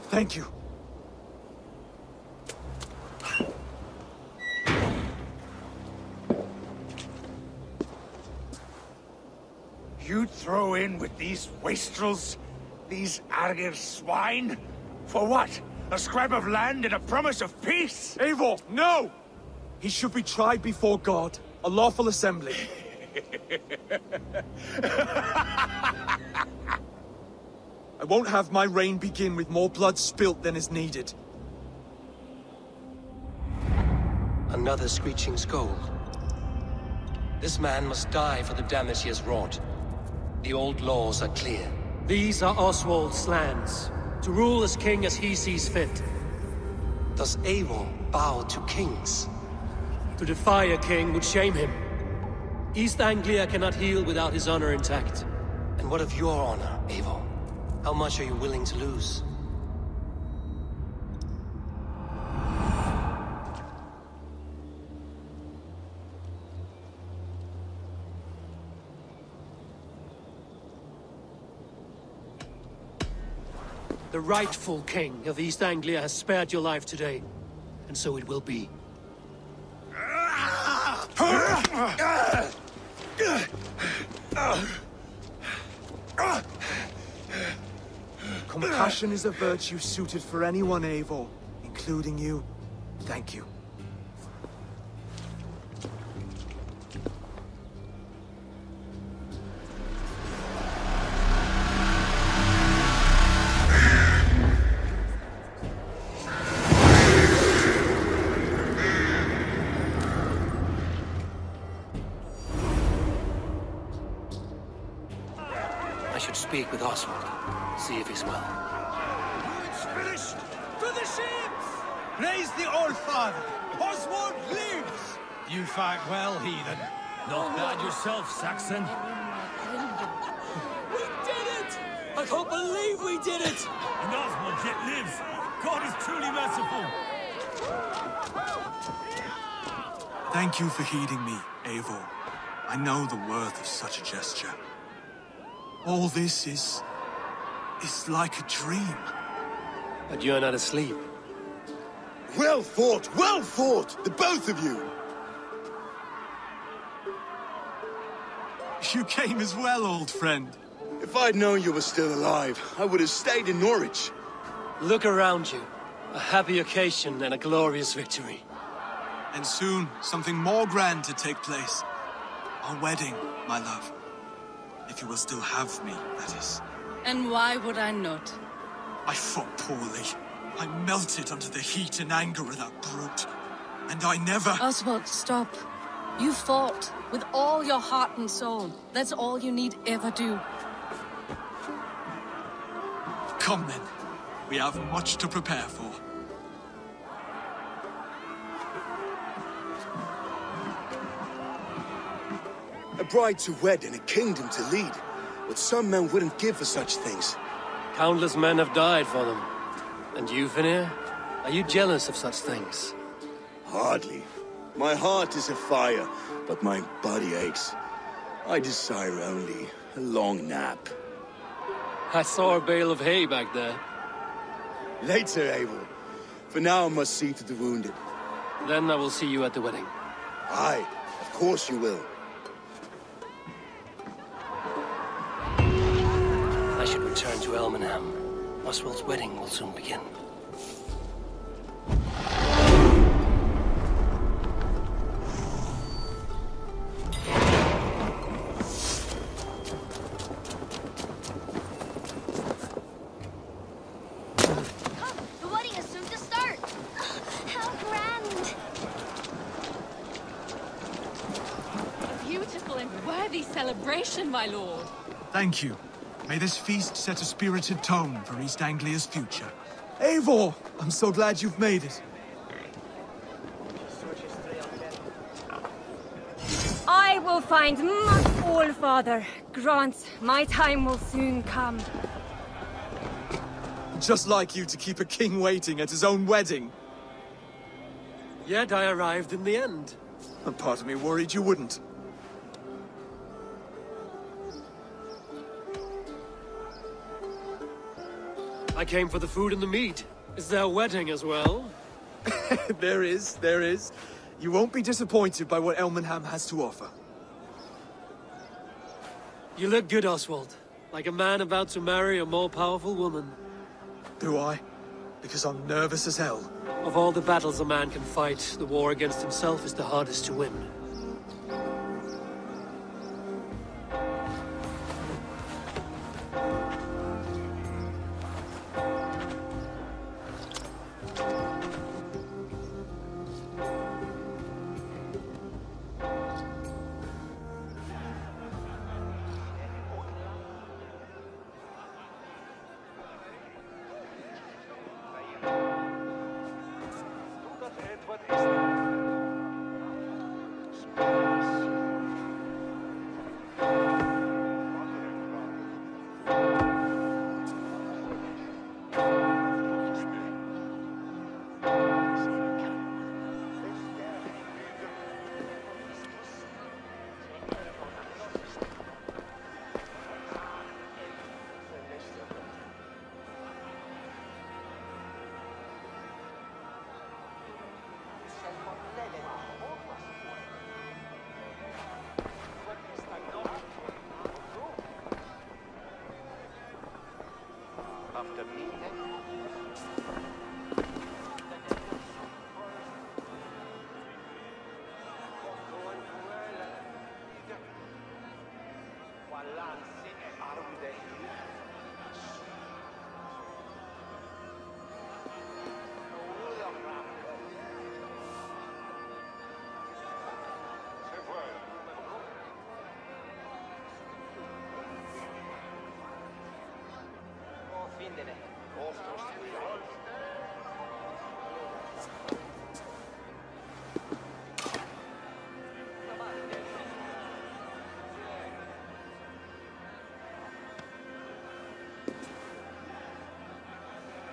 Speaker 2: Thank you.
Speaker 9: You'd throw in with these wastrels? These Argir swine? For what? A scrap of land and a promise of peace?
Speaker 2: Eivor, no! He should be tried before God, a lawful assembly. I won't have my reign begin with more blood spilt than is needed.
Speaker 18: Another screeching scold. This man must die for the damage he has wrought. The old laws are clear.
Speaker 4: These are Oswald's lands, to rule as king as he sees fit.
Speaker 18: Does Eivor bow to kings?
Speaker 4: To defy a king would shame him. East Anglia cannot heal without his honor intact.
Speaker 18: And what of your honor, Eivor? How much are you willing to lose?
Speaker 4: The rightful king of East Anglia has spared your life today, and so it will be.
Speaker 2: Compassion is a virtue suited for anyone, Eivor, including you. Thank you.
Speaker 18: I should speak with Oswald. See if he's well.
Speaker 9: It's finished! To the ships! Praise the All-Father! Oswald lives!
Speaker 12: You fight well, heathen. Not bad yourself, Saxon.
Speaker 6: We did it! I can't believe we did it!
Speaker 17: And Oswald yet lives. God is truly merciful.
Speaker 2: Thank you for heeding me, Eivor. I know the worth of such a gesture. All this is like a dream.
Speaker 18: But you're not asleep.
Speaker 5: Well fought, the both of you!
Speaker 2: You came as well, old friend.
Speaker 5: If I'd known you were still alive, I would have stayed in Norwich.
Speaker 18: Look around you. A happy occasion and a glorious victory.
Speaker 2: And soon, something more grand to take place. Our wedding, my love. If you will still have me, that is.
Speaker 3: And why would I not?
Speaker 2: I fought poorly. I melted under the heat and anger of that brute. And I never...
Speaker 3: Oswald, stop. You fought with all your heart and soul. That's all you need ever do.
Speaker 2: Come then. We have much to prepare for.
Speaker 5: bride to wed and a kingdom to lead. But some men wouldn't give for such things.
Speaker 4: Countless men have died for them. And you, Finir? Are you jealous of such things?
Speaker 5: Hardly. My heart is afire, but my body aches. I desire only a long nap.
Speaker 4: I saw a bale of hay back there.
Speaker 5: Later, Abel. For now, I must see to the wounded.
Speaker 4: Then I will see you at the wedding.
Speaker 5: Aye, of course you will.
Speaker 18: I should return to Elmenham. Oswald's wedding will soon begin.
Speaker 10: The wedding is soon to start! How grand!
Speaker 3: A beautiful and worthy celebration, my lord.
Speaker 2: Thank you. May this feast set a spirited tone for East Anglia's future. Eivor! I'm so glad you've made it.
Speaker 19: I will find my All-Father. Grant, my time will soon come.
Speaker 2: Just like you to keep a king waiting at his own wedding.
Speaker 4: Yet I arrived in the end.
Speaker 2: A part of me worried you wouldn't.
Speaker 4: I came for the food and the meat. Is there a wedding as well?
Speaker 2: There is. You won't be disappointed by what Elmenham has to offer.
Speaker 4: You look good, Oswald. Like a man about to marry a more powerful woman.
Speaker 2: Do I? Because I'm nervous as hell.
Speaker 4: Of all the battles a man can fight, the war against himself is the hardest to win.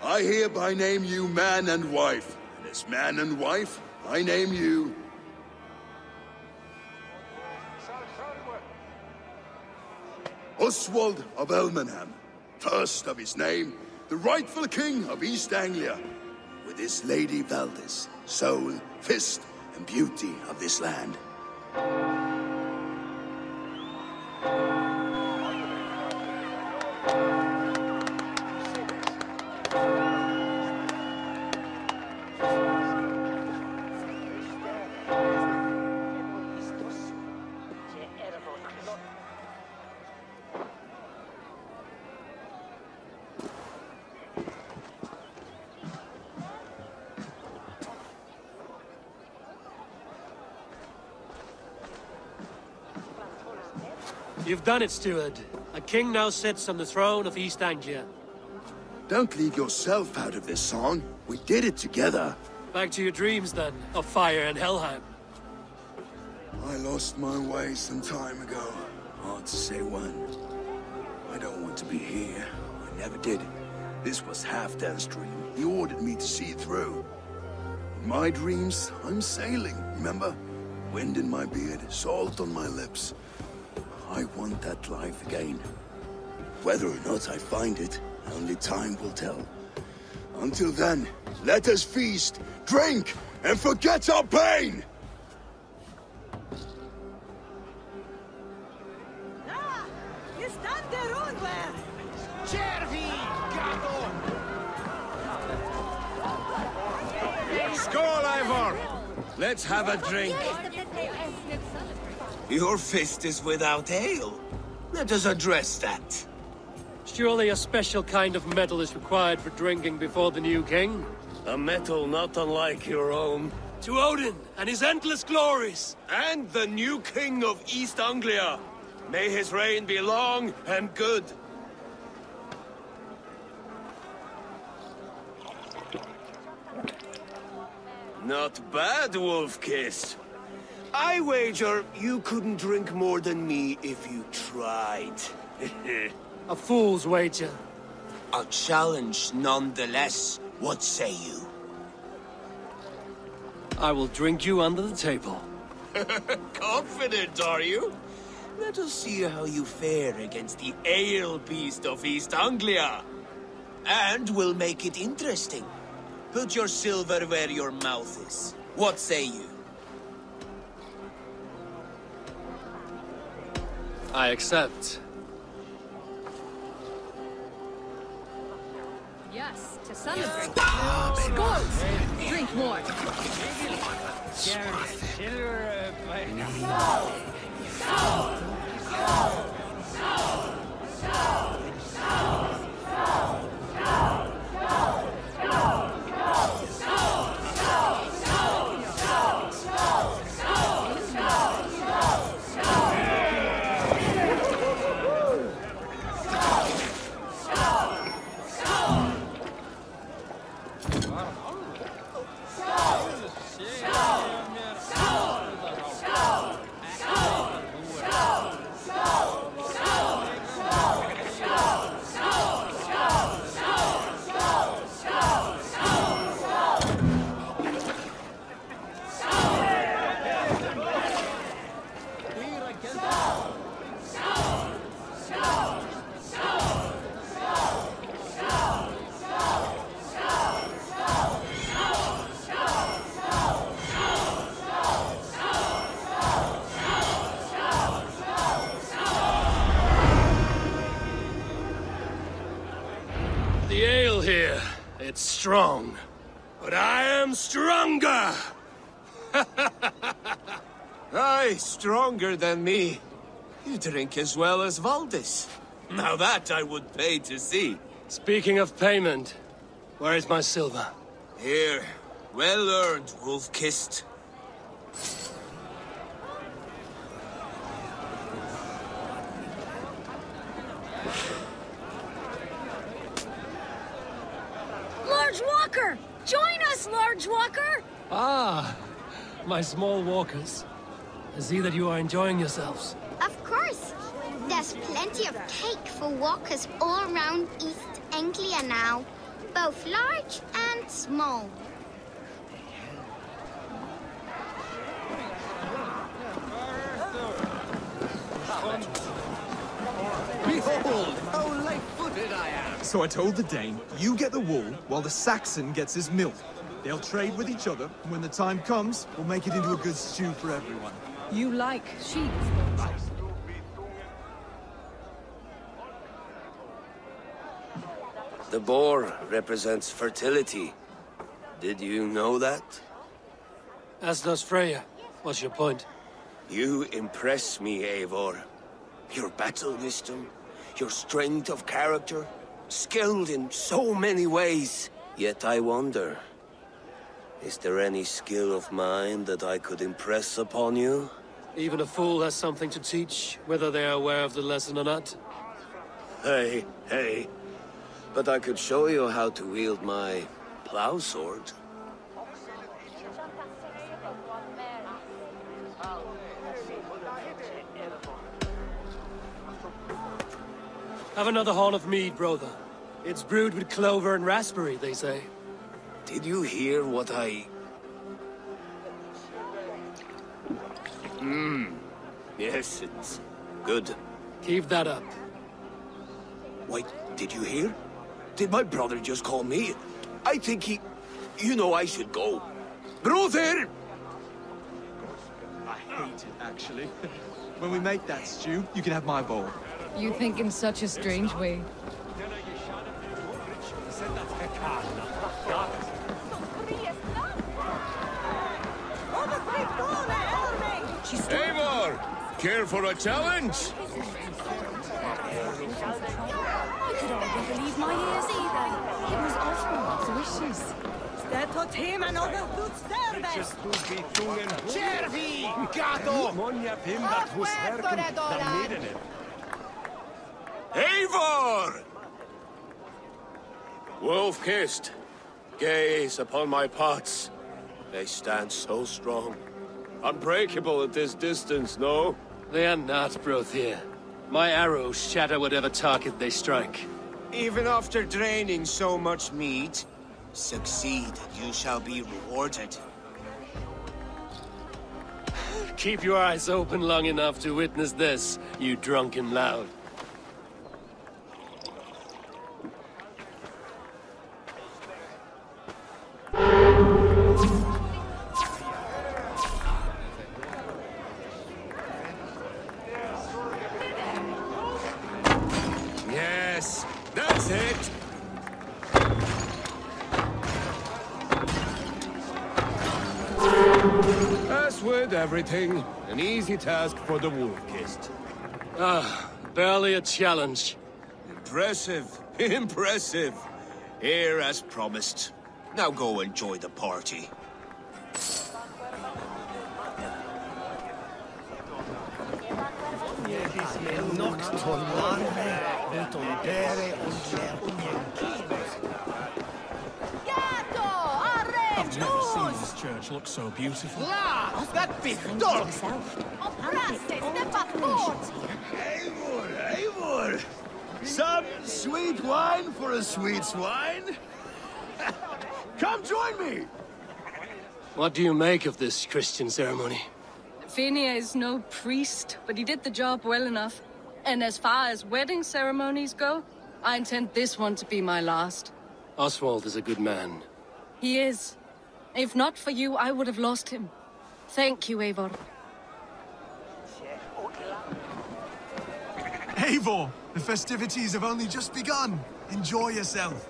Speaker 5: I hereby name you man and wife, and as man and wife, I name you... Oswald of Elmenham, first of his name, the rightful king of East Anglia, with his lady Valdis, soul, fist, and beauty of this land.
Speaker 4: You've done it, steward. A king now sits on the throne of East Anglia.
Speaker 5: Don't leave yourself out of this song. We did it together.
Speaker 4: Back to your dreams, then, of fire and Helheim.
Speaker 5: I lost my way some time ago. Hard to say when. I don't want to be here. I never did. This was Halfdan's dream. He ordered me to see it through. In my dreams, I'm sailing, remember? Wind in my beard, salt on my lips. I want that life again. Whether or not I find it, only time will tell. Until then, let us feast, drink, and forget our pain!
Speaker 1: Skål, Ivor! Let's have a drink. Your fist is without ale. Let us address that.
Speaker 4: Surely a special kind of metal is required for drinking before the new king?
Speaker 1: A metal not unlike your own.
Speaker 6: To Odin and his endless glories!
Speaker 1: And the new king of East Anglia. May his reign be long and good. Not bad, Wolf-Kiss. I wager you couldn't drink more than me if you tried.
Speaker 4: A fool's wager.
Speaker 1: A challenge nonetheless. What say you?
Speaker 4: I will drink you under the table.
Speaker 1: Confident, are you? Let us see how you fare against the ale beast of East Anglia. And we'll make it interesting. Put your silver where your mouth is. What say you?
Speaker 4: I accept.
Speaker 3: Yes, to celebrate. Skål! Drink more.
Speaker 6: The ale here, it's strong. But I am stronger!
Speaker 1: Aye, stronger than me. You drink as well as Valdis. Now that I would pay to see.
Speaker 4: Speaking of payment, where is my silver?
Speaker 1: Here. Well earned, Wolf-Kissed.
Speaker 10: Large Walker! Join us, Large Walker!
Speaker 4: Ah, my small walkers. I see that you are enjoying yourselves.
Speaker 20: Of course. There's plenty of cake for walkers all around East Anglia now. Both large and small.
Speaker 2: Behold, how light-footed I am! So I told the Dane, you get the wool, while the Saxon gets his milk. They'll trade with each other, and when the time comes, we'll make it into a good stew for everyone.
Speaker 3: You like sheep?
Speaker 1: The boar represents fertility. Did you know that?
Speaker 4: As does Freya. What's your point?
Speaker 1: You impress me, Eivor. Your battle wisdom, your strength of character, skilled in so many ways. Yet I wonder, is there any skill of mine that I could impress upon you?
Speaker 4: Even a fool has something to teach, whether they are aware of the lesson or not.
Speaker 1: Hey. But I could show you how to wield my plow sword.
Speaker 6: Have another horn of mead, brother. It's brewed with clover and raspberry, they say.
Speaker 1: Did you hear what I... Yes, it's good.
Speaker 6: Keep that up.
Speaker 1: Wait, did you hear? Did my brother just call me? I think he... You know I should go. Brother!
Speaker 2: I hate it, actually. When we make that stew, you can have my bowl.
Speaker 3: You think in such a strange way.
Speaker 8: Eivor! Care for a challenge?
Speaker 10: I could hardly believe my ears either. It was Oswald's wishes. Städtot him another good service. Cervi! Gato!
Speaker 1: Eivor! Wolf-kissed. Gaze upon my pots. They stand so strong. Unbreakable at this distance, no?
Speaker 4: They are not, Brothier. My arrows shatter whatever target they strike.
Speaker 1: Even after draining so much meat, succeed and you shall be rewarded.
Speaker 4: Keep your eyes open long enough to witness this, you drunken loud.
Speaker 8: Yes, that's it. As with everything, an easy task for the wolf-kissed.
Speaker 4: Barely a challenge.
Speaker 1: Impressive, impressive. Here as promised. Now go enjoy the party.
Speaker 17: I've never seen this church look so beautiful.
Speaker 5: That big dog! Eivor! Some sweet wine for a sweet swine? Come join me!
Speaker 4: What do you make of this Christian ceremony?
Speaker 3: Finia is no priest, but he did the job well enough. And as far as wedding ceremonies go, I intend this one to be my last.
Speaker 4: Oswald is a good man.
Speaker 3: He is. If not for you, I would have lost him. Thank you, Eivor.
Speaker 2: Eivor! The festivities have only just begun. Enjoy yourself.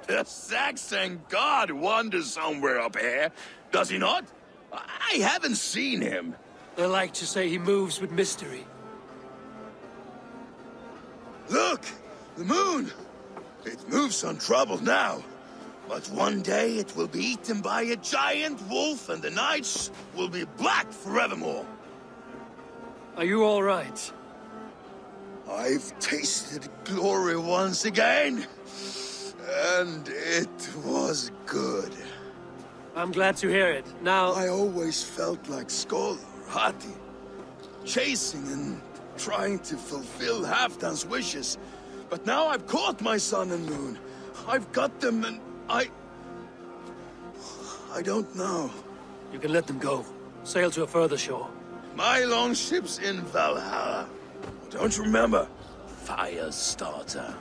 Speaker 9: The Saxon god wanders somewhere up here, does he not? I haven't seen him.
Speaker 6: They like to say he moves with mystery.
Speaker 5: Look! The moon! It moves untroubled now. But one day it will be eaten by a giant wolf and the nights will be black forevermore.
Speaker 6: Are you all right?
Speaker 5: I've tasted glory once again. And it was good.
Speaker 6: I'm glad to hear it. Now...
Speaker 5: I always felt like Skoll or Hati. Chasing and trying to fulfill Halfdan's wishes. But now I've caught my sun and moon. I've got them and I don't know.
Speaker 6: You can let them go. Sail to a further shore.
Speaker 5: My longship's in Valhalla. Don't you remember? Firestarter.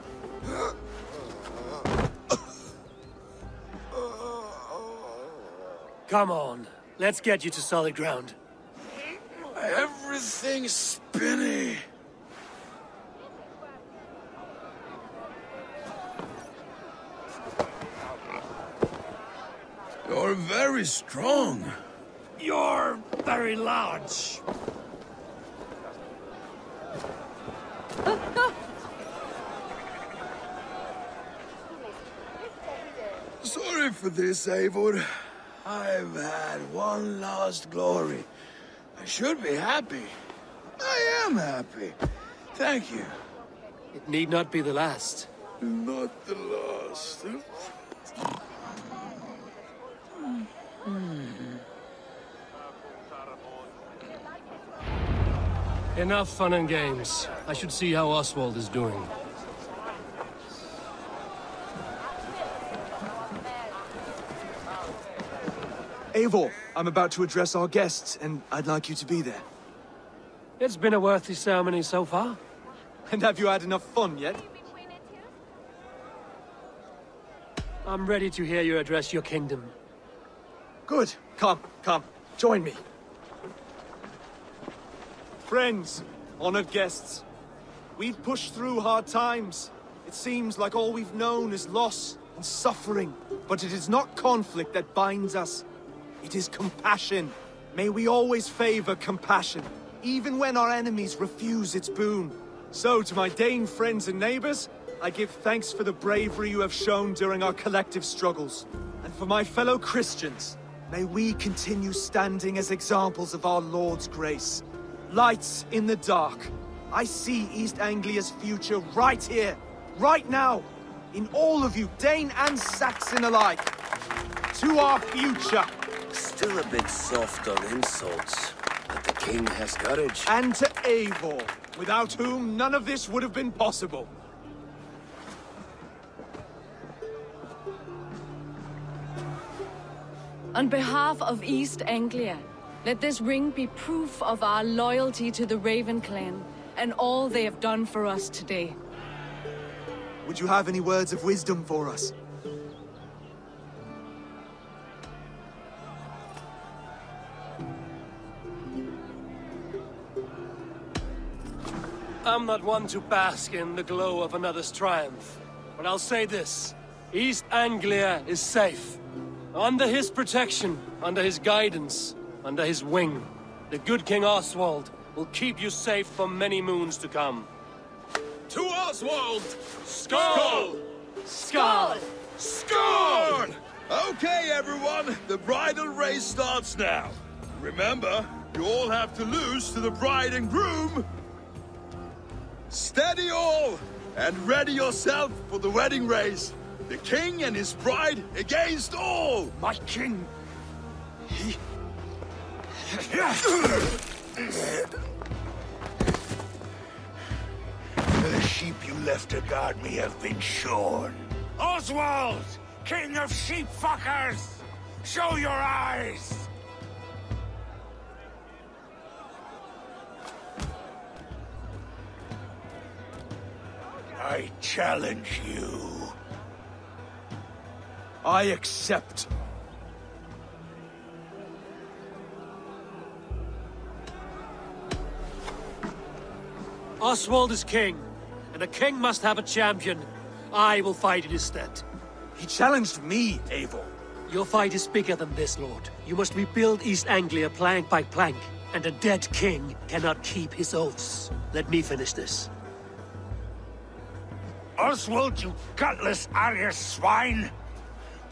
Speaker 6: Come on. Let's get you to solid ground.
Speaker 5: Everything's spinny. You're very strong.
Speaker 6: You're very large.
Speaker 5: Sorry for this, Eivor. I've had one last glory. I should be happy. I am happy. Thank you.
Speaker 4: It need not be the last.
Speaker 5: Not the last.
Speaker 4: Enough fun and games. I should see how Oswald is doing.
Speaker 2: Eivor, I'm about to address our guests, and I'd like you to be there.
Speaker 4: It's been a worthy ceremony so far.
Speaker 2: And have you had enough fun yet?
Speaker 4: I'm ready to hear you address your kingdom.
Speaker 2: Good. Come, join me. Friends, honored guests, we've pushed through hard times. It seems like all we've known is loss and suffering. But it is not conflict that binds us. It is compassion. May we always favor compassion, even when our enemies refuse its boon. So, to my Dane friends and neighbors, I give thanks for the bravery you have shown during our collective struggles. And for my fellow Christians, may we continue standing as examples of our Lord's grace. Lights in the dark. I see East Anglia's future right here, right now, in all of you, Dane and Saxon alike. To our future.
Speaker 1: Still a bit soft on insults, but the king has courage.
Speaker 2: And to Eivor, without whom none of this would have been possible.
Speaker 3: On behalf of East Anglia, let this ring be proof of our loyalty to the Raven clan and all they have done for us today.
Speaker 2: Would you have any words of wisdom for us?
Speaker 4: I'm not one to bask in the glow of another's triumph, but I'll say this. East Anglia is safe. Under his protection, under his guidance, under his wing, the good King Oswald will keep you safe for many moons to come.
Speaker 8: To Oswald!
Speaker 4: Skull!
Speaker 3: Skull!
Speaker 8: Skull! Okay, everyone, the bridal race starts now. Remember, you all have to lose to the bride and groom. Steady all, and ready yourself for the wedding race. The king and his bride against all!
Speaker 9: My king... he... The sheep you left to guard me have been shorn. Oswald! King of sheep fuckers! Show your eyes! I challenge you.
Speaker 2: I accept.
Speaker 4: Oswald is king, and a king must have a champion. I will fight in his stead.
Speaker 2: He challenged me, Eivor.
Speaker 4: Your fight is bigger than this, Lord. You must rebuild East Anglia plank by plank, and a dead king cannot keep his oaths. Let me finish this.
Speaker 9: Oswald, you gutless Arya swine!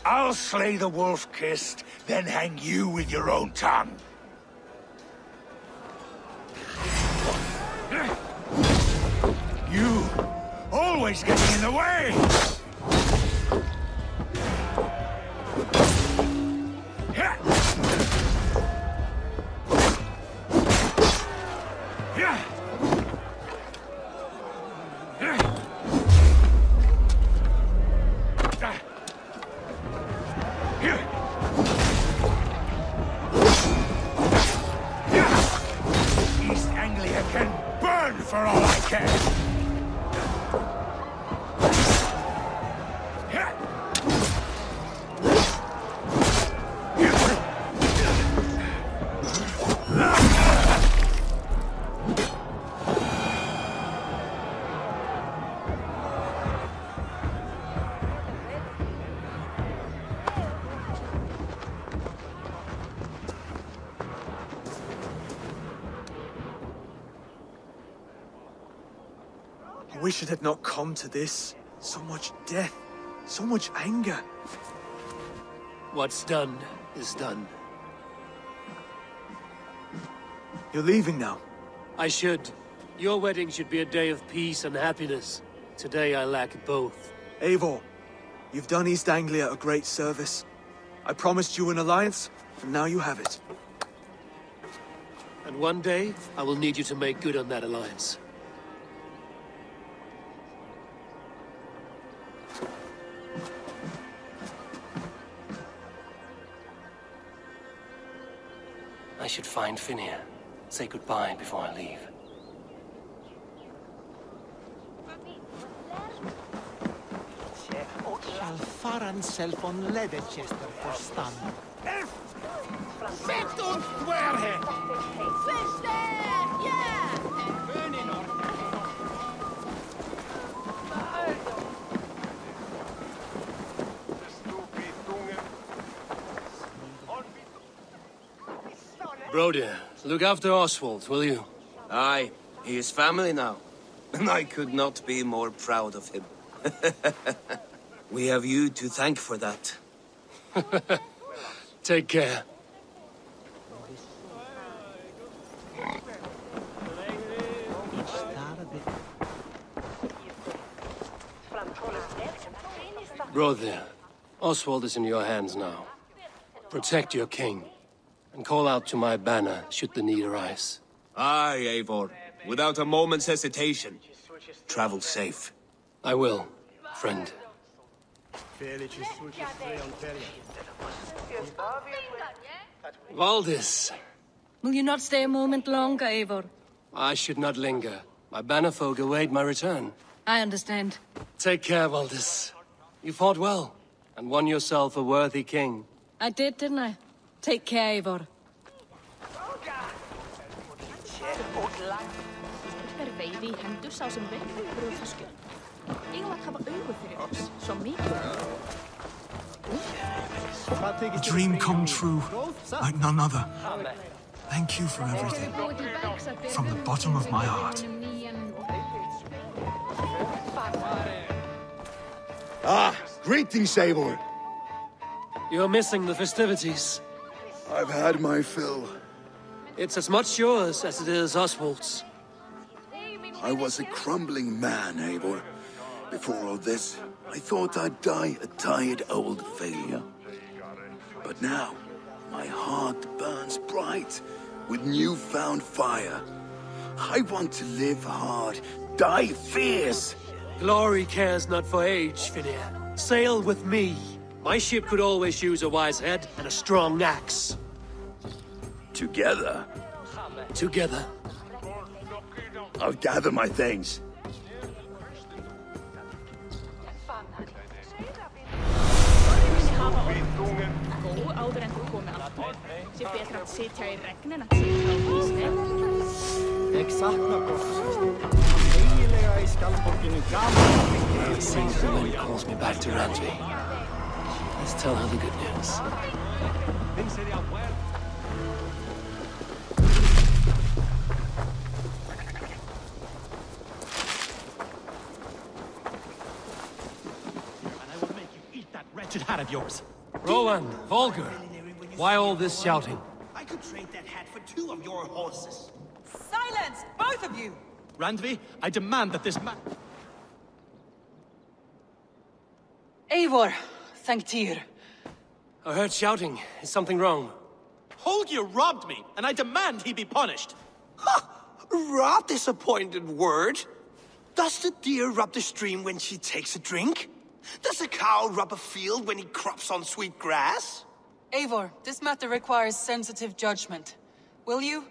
Speaker 9: I'll slay the wolf-kissed, then hang you with your own tongue. You always getting in the way! East Anglia can burn for all I care!
Speaker 2: I wish it had not come to this. So much death, so much anger.
Speaker 4: What's done is done.
Speaker 2: You're leaving now.
Speaker 4: I should. Your wedding should be a day of peace and happiness. Today I lack both.
Speaker 2: Eivor, you've done East Anglia a great service. I promised you an alliance, and now you have it.
Speaker 4: And one day, I will need you to make good on that alliance.
Speaker 18: I should find Finnir. Say goodbye before I leave.
Speaker 7: Shall Faran self on Leatherchester for stun. Set on Squarehead!
Speaker 10: Fish there! Yeah!
Speaker 4: Brody, look after Oswald, will you?
Speaker 1: Aye, he is family now. And I could not be more proud of him. We have you to thank for that.
Speaker 4: Take care. Brother, Oswald is in your hands now. Protect your king, and call out to my banner should the need arise.
Speaker 1: Aye, Eivor. Without a moment's hesitation. Travel safe.
Speaker 4: I will, friend. Valdis.
Speaker 3: Will you not stay a moment longer, Eivor?
Speaker 4: I should not linger. My banner folk await my return.
Speaker 3: I understand.
Speaker 4: Take care, Valdis. You fought well, and won yourself a worthy king.
Speaker 3: I did, didn't I? Take care, Eivor.
Speaker 2: A dream come true, like none other. Thank you for everything. From the bottom of my heart.
Speaker 5: Ah, greetings, Eivor.
Speaker 4: You're missing the festivities.
Speaker 5: I've had my fill.
Speaker 4: It's as much yours as it is Oswald's.
Speaker 5: I was a crumbling man, Eivor. Before all this, I thought I'd die a tired old failure. But now, my heart burns bright with newfound fire. I want to live hard, die fierce.
Speaker 4: Glory cares not for age, Finnir. Sail with me. My ship could always use a wise head and a strong axe.
Speaker 5: Together?
Speaker 4: Together.
Speaker 5: I'll gather my things.
Speaker 4: Somebody calls me back to Randvi. Let's tell her the good news.
Speaker 7: Hat of yours.
Speaker 4: Rowan, Volker, why all this shouting?
Speaker 7: I could trade that hat for 2 of your horses.
Speaker 10: Silence, both of you!
Speaker 7: Randvi, I demand that this man...
Speaker 3: Eivor, thank Tyr.
Speaker 4: I heard shouting. Is something wrong?
Speaker 7: Holger robbed me, and I demand he be punished.
Speaker 21: Rot disappointed word. Does the deer rub the stream when she takes a drink? Does a cow rub a field when he crops on sweet grass?
Speaker 10: Eivor, this matter requires sensitive judgment. Will you?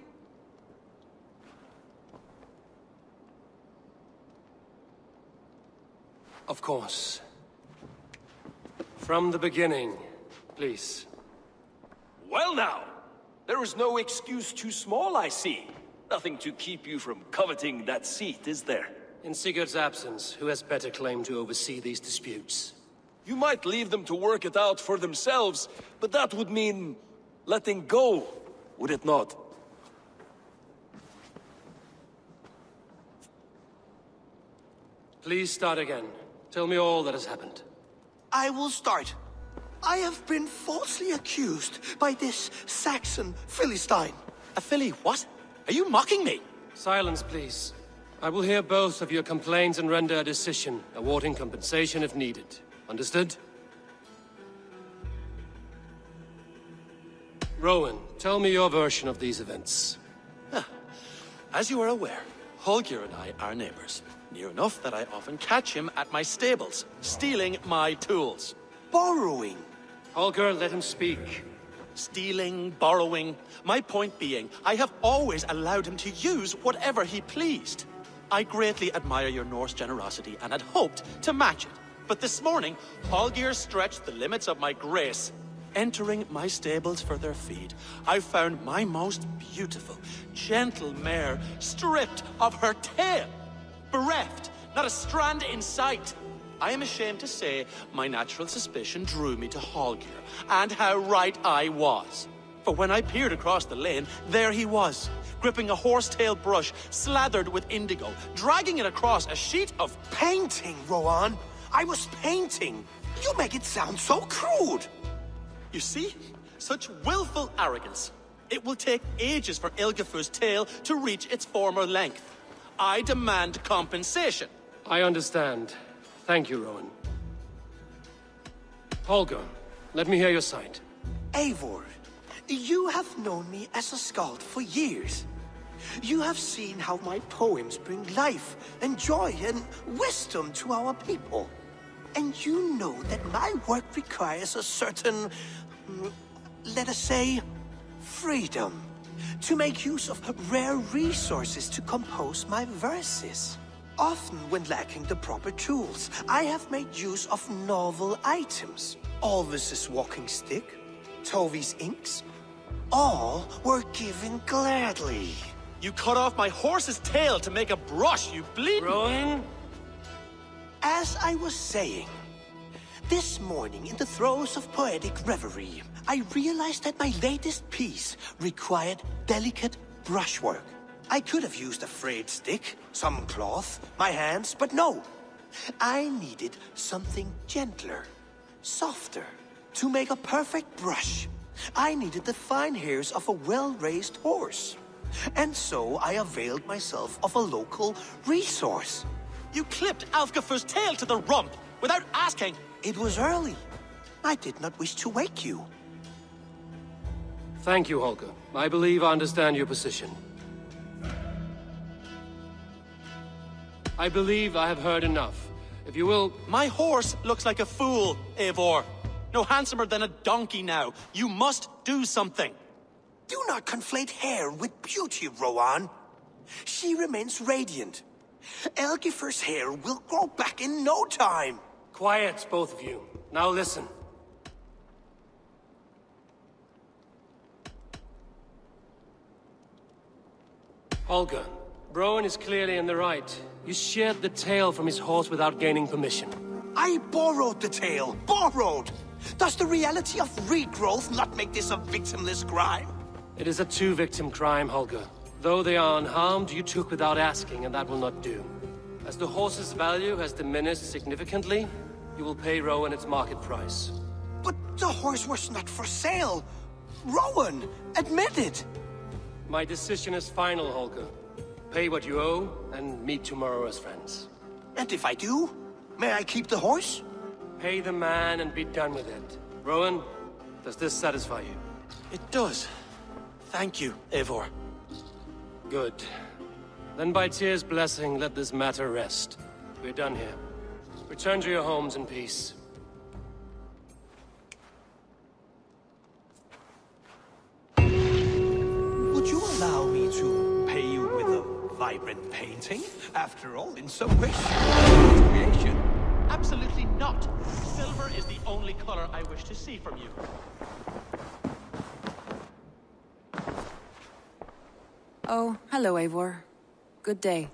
Speaker 4: Of course. From the beginning, please.
Speaker 22: Well now, there is no excuse too small, I see. Nothing to keep you from coveting that seat, is there?
Speaker 4: In Sigurd's absence, who has better claim to oversee these disputes?
Speaker 22: You might leave them to work it out for themselves, but that would mean letting go, would it not?
Speaker 4: Please start again. Tell me all that has happened.
Speaker 21: I will start. I have been falsely accused by this Saxon Philistine.
Speaker 7: A Philly what? Are you mocking me?
Speaker 4: Silence, please. I will hear both of your complaints and render a decision, awarding compensation if needed. Understood? Rowan, tell me your version of these events.
Speaker 15: As you are aware, Holger and I are neighbors. Near enough that I often catch him at my stables, stealing my tools. Borrowing.
Speaker 4: Holger, let him speak.
Speaker 15: Stealing, borrowing. My point being, I have always allowed him to use whatever he pleased. I greatly admire your Norse generosity and had hoped to match it. But this morning, Holger stretched the limits of my grace. Entering my stables for their feed, I found my most beautiful, gentle mare stripped of her tail. Bereft, not a strand in sight. I am ashamed to say my natural suspicion drew me to Holger, and how right I was. For when I peered across the lane, there he was, gripping a horsetail brush slathered with indigo, dragging it across a sheet of
Speaker 21: Painting, Rowan. I was painting. You make it sound so crude.
Speaker 15: You see? Such willful arrogance. It will take ages for Ilgafur's tail to reach its former length. I demand compensation.
Speaker 4: I understand. Thank you, Rowan. Holger, let me hear your side.
Speaker 21: Eivor, you have known me as a skald for years. You have seen how my poems bring life and joy and wisdom to our people. And you know that my work requires a certain, let us say, freedom to make use of rare resources to compose my verses. Often when lacking the proper tools, I have made use of novel items. Alvis's walking stick, Tovi's inks, all were given gladly.
Speaker 15: You cut off my horse's tail to make a brush, you bleeding...
Speaker 4: Rowan?
Speaker 21: As I was saying, this morning in the throes of poetic reverie, I realized that my latest piece required delicate brushwork. I could have used a frayed stick, some cloth, my hands, but no. I needed something gentler, softer. To make a perfect brush, I needed the fine hairs of a well-raised horse. And so I availed myself of a local resource.
Speaker 15: You clipped Alfgafur's tail to the rump without asking.
Speaker 21: It was early. I did not wish to wake you.
Speaker 4: Thank you, Holger. I believe I understand your position. I believe I have heard enough. If you will...
Speaker 15: My horse looks like a fool, Eivor. No handsomer than a donkey now. You must do something.
Speaker 21: Do not conflate hair with beauty, Rowan. She remains radiant. Elgifur's hair will grow back in no time.
Speaker 4: Quiet, both of you. Now listen. Holger, Rowan is clearly in the right. You sheared the tail from his horse without gaining permission.
Speaker 21: I borrowed the tail. Borrowed! Does the reality of regrowth not make this a victimless crime?
Speaker 4: It is a two-victim crime, Holger. Though they are unharmed, you took without asking, and that will not do. As the horse's value has diminished significantly, you will pay Rowan its market price.
Speaker 21: But the horse was not for sale. Rowan, admit it.
Speaker 4: My decision is final, Holger. Pay what you owe, and meet tomorrow as friends.
Speaker 21: And if I do, may I keep the horse?
Speaker 4: Pay the man and be done with it. Rowan, does this satisfy you?
Speaker 15: It does. Thank you, Eivor.
Speaker 4: Good. Then by Tyr's blessing, let this matter rest. We're done here. Return to your homes in peace.
Speaker 21: Would you allow me to pay you with a vibrant painting? After all, in some ways, creation.
Speaker 15: Absolutely not. Silver is the only color I wish to see from you.
Speaker 3: Oh, hello, Eivor. Good day.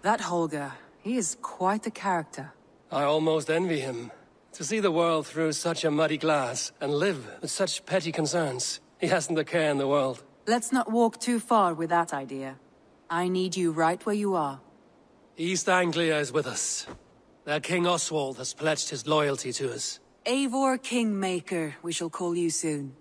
Speaker 3: That Holger, he is quite a character.
Speaker 4: I almost envy him. To see the world through such a muddy glass, and live with such petty concerns. He hasn't a care in the world.
Speaker 3: Let's not walk too far with that idea. I need you right where you are.
Speaker 4: East Anglia is with us. Their King Oswald has pledged his loyalty to us.
Speaker 3: Eivor Kingmaker, we shall call you soon.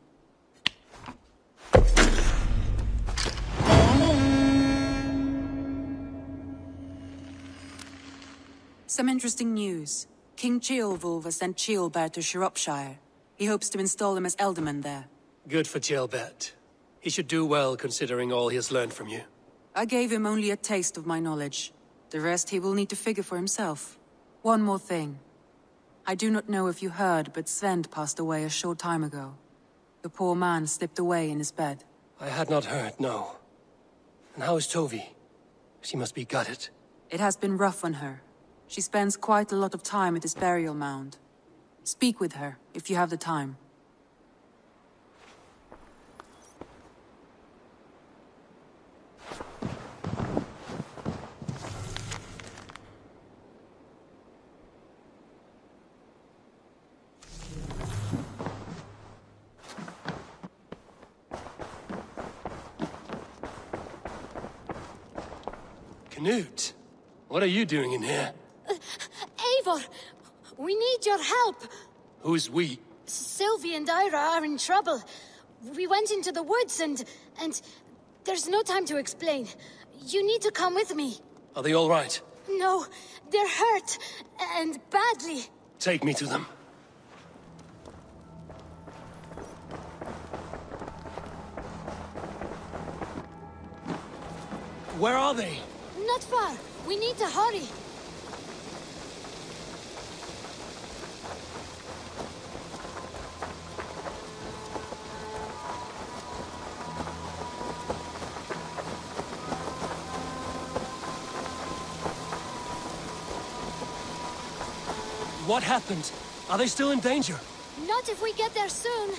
Speaker 14: Some interesting news. King Ceolwulf has sent Ceolbert to Shropshire. He hopes to install him as Elderman there.
Speaker 4: Good for Ceolbert. He should do well considering all he has learned from you.
Speaker 14: I gave him only a taste of my knowledge. The rest he will need to figure for himself. One more thing. I do not know if you heard, but Sven passed away a short time ago. The poor man slipped away in his bed.
Speaker 4: I had not heard, no. And how is Tovi? She must be gutted.
Speaker 14: It has been rough on her. She spends quite a lot of time at his burial mound. Speak with her, if you have the time.
Speaker 4: Knut, what are you doing in here?
Speaker 16: Eivor, we need your help.
Speaker 4: Who's we?
Speaker 16: Sylvie and Ira are in trouble. We went into the woods and there's no time to explain. You need to come with me.
Speaker 4: Are they all right?
Speaker 16: No, they're hurt, and badly.
Speaker 4: Take me to them. Where are they?
Speaker 16: Not far. We need to hurry.
Speaker 4: What happened? Are they still in danger?
Speaker 16: Not if we get there soon.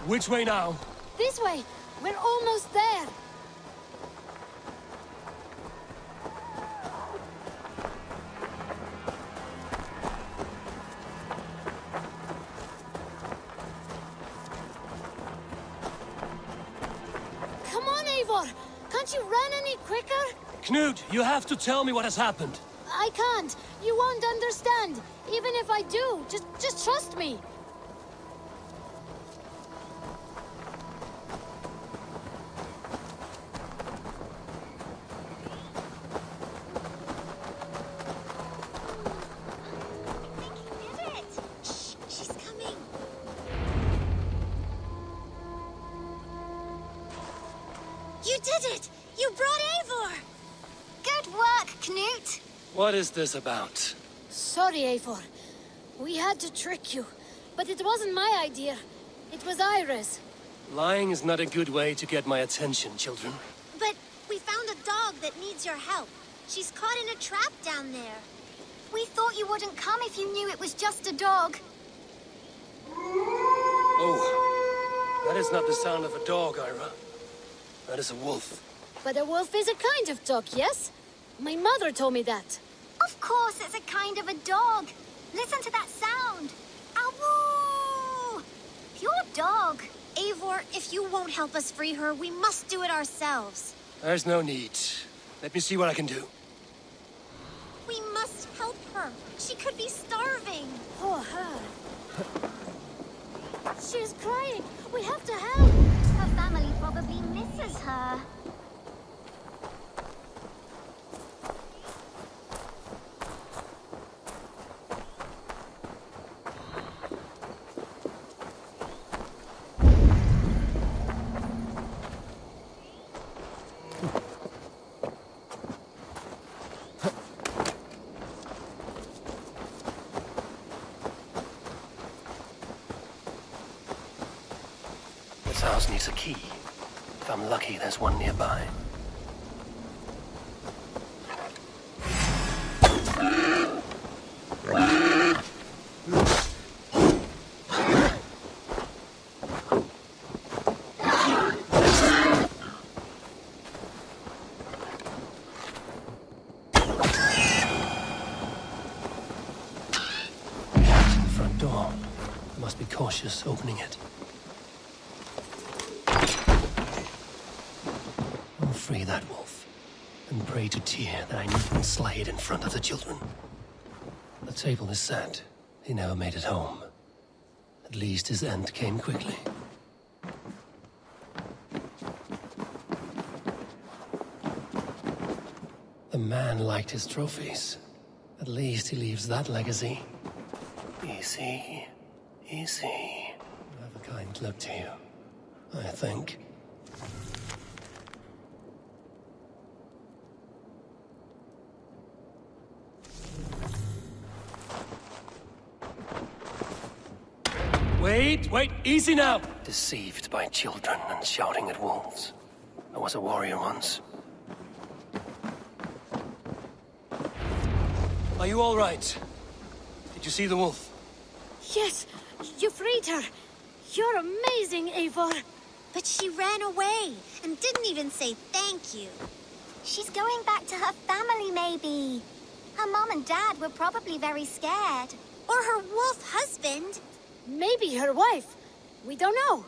Speaker 4: Which way now?
Speaker 16: This way. We're almost there. Come on, Eivor. Can't you run any quicker?
Speaker 4: Knut, you have to tell me what has happened.
Speaker 16: I can't. You won't understand. Even if I do, just trust me.
Speaker 4: What is this about?
Speaker 16: Sorry, Eivor. We had to trick you. But it wasn't my idea. It was Ira's.
Speaker 4: Lying is not a good way to get my attention, children.
Speaker 23: But we found a dog that needs your help. She's caught in a trap down there. We thought you wouldn't come if you knew it was just a dog.
Speaker 4: Oh, that is not the sound of a dog, Ira. That is a wolf.
Speaker 16: But a wolf is a kind of dog, yes? My mother told me that.
Speaker 23: Of course it's a kind of a dog. Listen to that sound. Awoo! Pure dog. Eivor, if you won't help us free her, we must do it ourselves.
Speaker 4: There's no need. Let me see what I can do.
Speaker 23: We must help her. She could be starving.
Speaker 16: Poor her. She's crying. We have to help.
Speaker 23: Her family probably misses her.
Speaker 4: This house needs a key. If I'm lucky, there's one nearby. Front door. I must be cautious opening it.
Speaker 18: free that wolf, and pray to Tyr that I needn't slay it in front of the children. The table is set. He never made it home. At least his end came quickly. The man liked his trophies. At least he leaves that legacy. Easy. Easy. I have a kind look to you, I think.
Speaker 4: Wait, easy now!
Speaker 18: Deceived by children and shouting at wolves. I was a warrior once.
Speaker 4: Are you all right? Did you see the wolf?
Speaker 16: Yes, you freed her. You're amazing, Eivor.
Speaker 23: But she ran away and didn't even say thank you. She's going back to her family, maybe. Her mom and dad were probably very scared. Or her wolf husband.
Speaker 16: Maybe her wife. We don't know.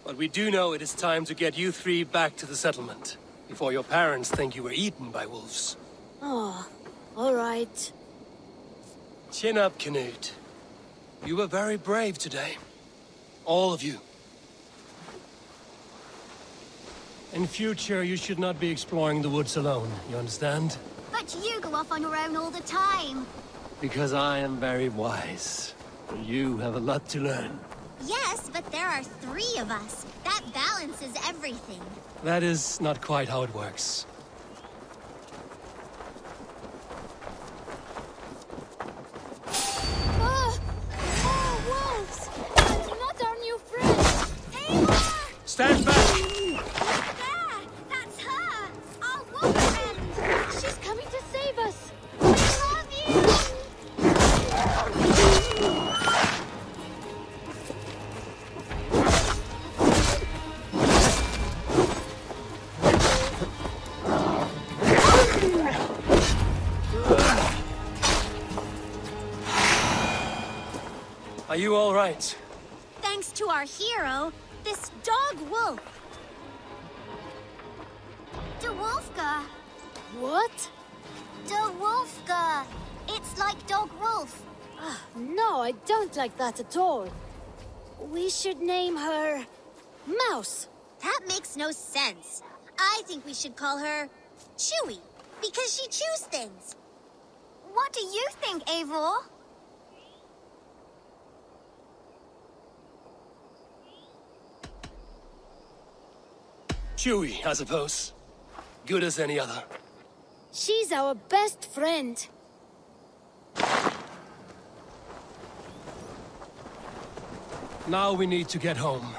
Speaker 4: But we do know it is time to get you three back to the settlement, before your parents think you were eaten by wolves.
Speaker 16: Oh, all right.
Speaker 4: Chin up, Canute. You were very brave today. All of you. In future, you should not be exploring the woods alone, you understand?
Speaker 23: But you go off on your own all the time.
Speaker 4: Because I am very wise. You have a lot to learn.
Speaker 23: Yes, but there are 3 of us. That balances everything.
Speaker 4: That is not quite how it works.
Speaker 16: Wolves! That's not our new friend!
Speaker 4: Stand back!
Speaker 23: There! That's her! Our wolf friend!
Speaker 16: She's coming to save us!
Speaker 23: We love you!
Speaker 4: Are you all right?
Speaker 23: Thanks to our hero, this dog wolf. De Wolfga.
Speaker 16: What?
Speaker 23: De Wolfga. It's like dog wolf.
Speaker 16: No, I don't like that at all. We should name her... Mouse.
Speaker 23: That makes no sense. I think we should call her Chewy, because she chews things. What do you think, Eivor?
Speaker 4: Chewy, I suppose. Good as any other.
Speaker 16: She's our best friend.
Speaker 4: Now we need to get home.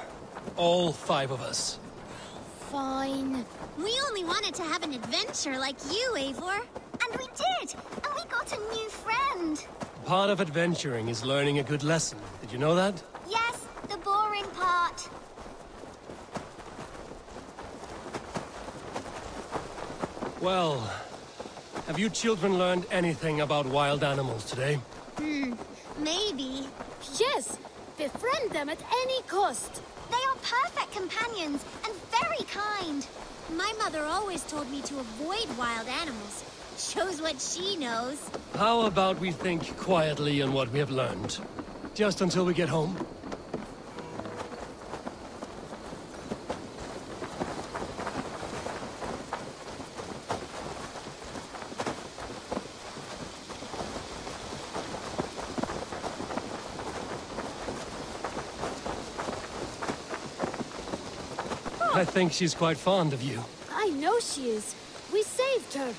Speaker 4: All 5 of us.
Speaker 16: Fine.
Speaker 23: We only wanted to have an adventure like you, Eivor. And we did! And we got a new friend!
Speaker 4: Part of adventuring is learning a good lesson. Did you know that?
Speaker 23: Yes, the boring part.
Speaker 4: Well, have you children learned anything about wild animals today?
Speaker 23: Maybe.
Speaker 16: Yes, befriend them at any cost.
Speaker 23: They are perfect companions and very kind. My mother always told me to avoid wild animals. Shows what she knows.
Speaker 4: How about we think quietly on what we have learned? Just until we get home? I think she's quite fond of you.
Speaker 16: I know she is. We saved her.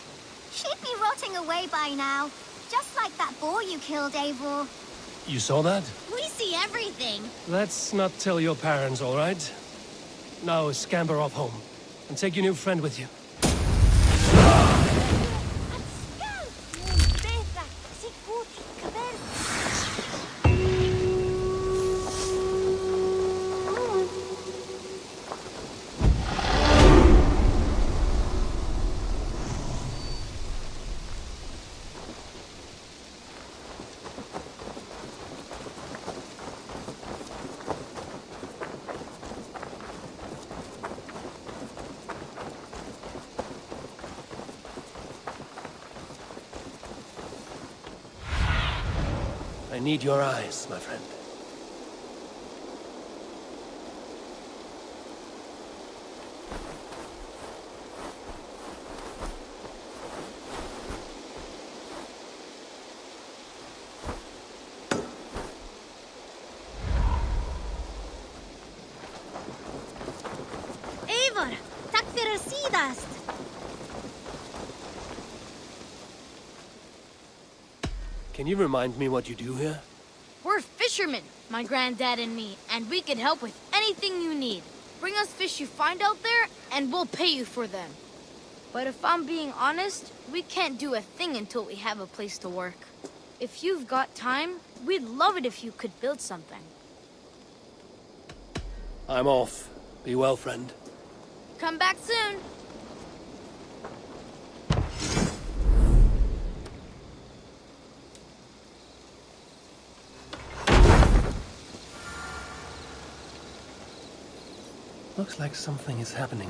Speaker 23: She'd be rotting away by now. Just like that boar you killed, Eivor.
Speaker 4: You saw that?
Speaker 23: We see everything.
Speaker 4: Let's not tell your parents, all right? Now scamper off home. And take your new friend with you.
Speaker 18: need your eyes, my friend.
Speaker 23: Eivor, tack för sidast.
Speaker 18: Can you remind me what you do here?
Speaker 11: We're fishermen, my granddad and me, and we can help with anything you need. Bring us fish you find out there, and we'll pay you for them. But if I'm being honest, we can't do a thing until we have a place to work. If you've got time, we'd love it if you could build something.
Speaker 18: I'm off. Be well, friend.
Speaker 11: Come back soon.
Speaker 18: Looks like something is happening.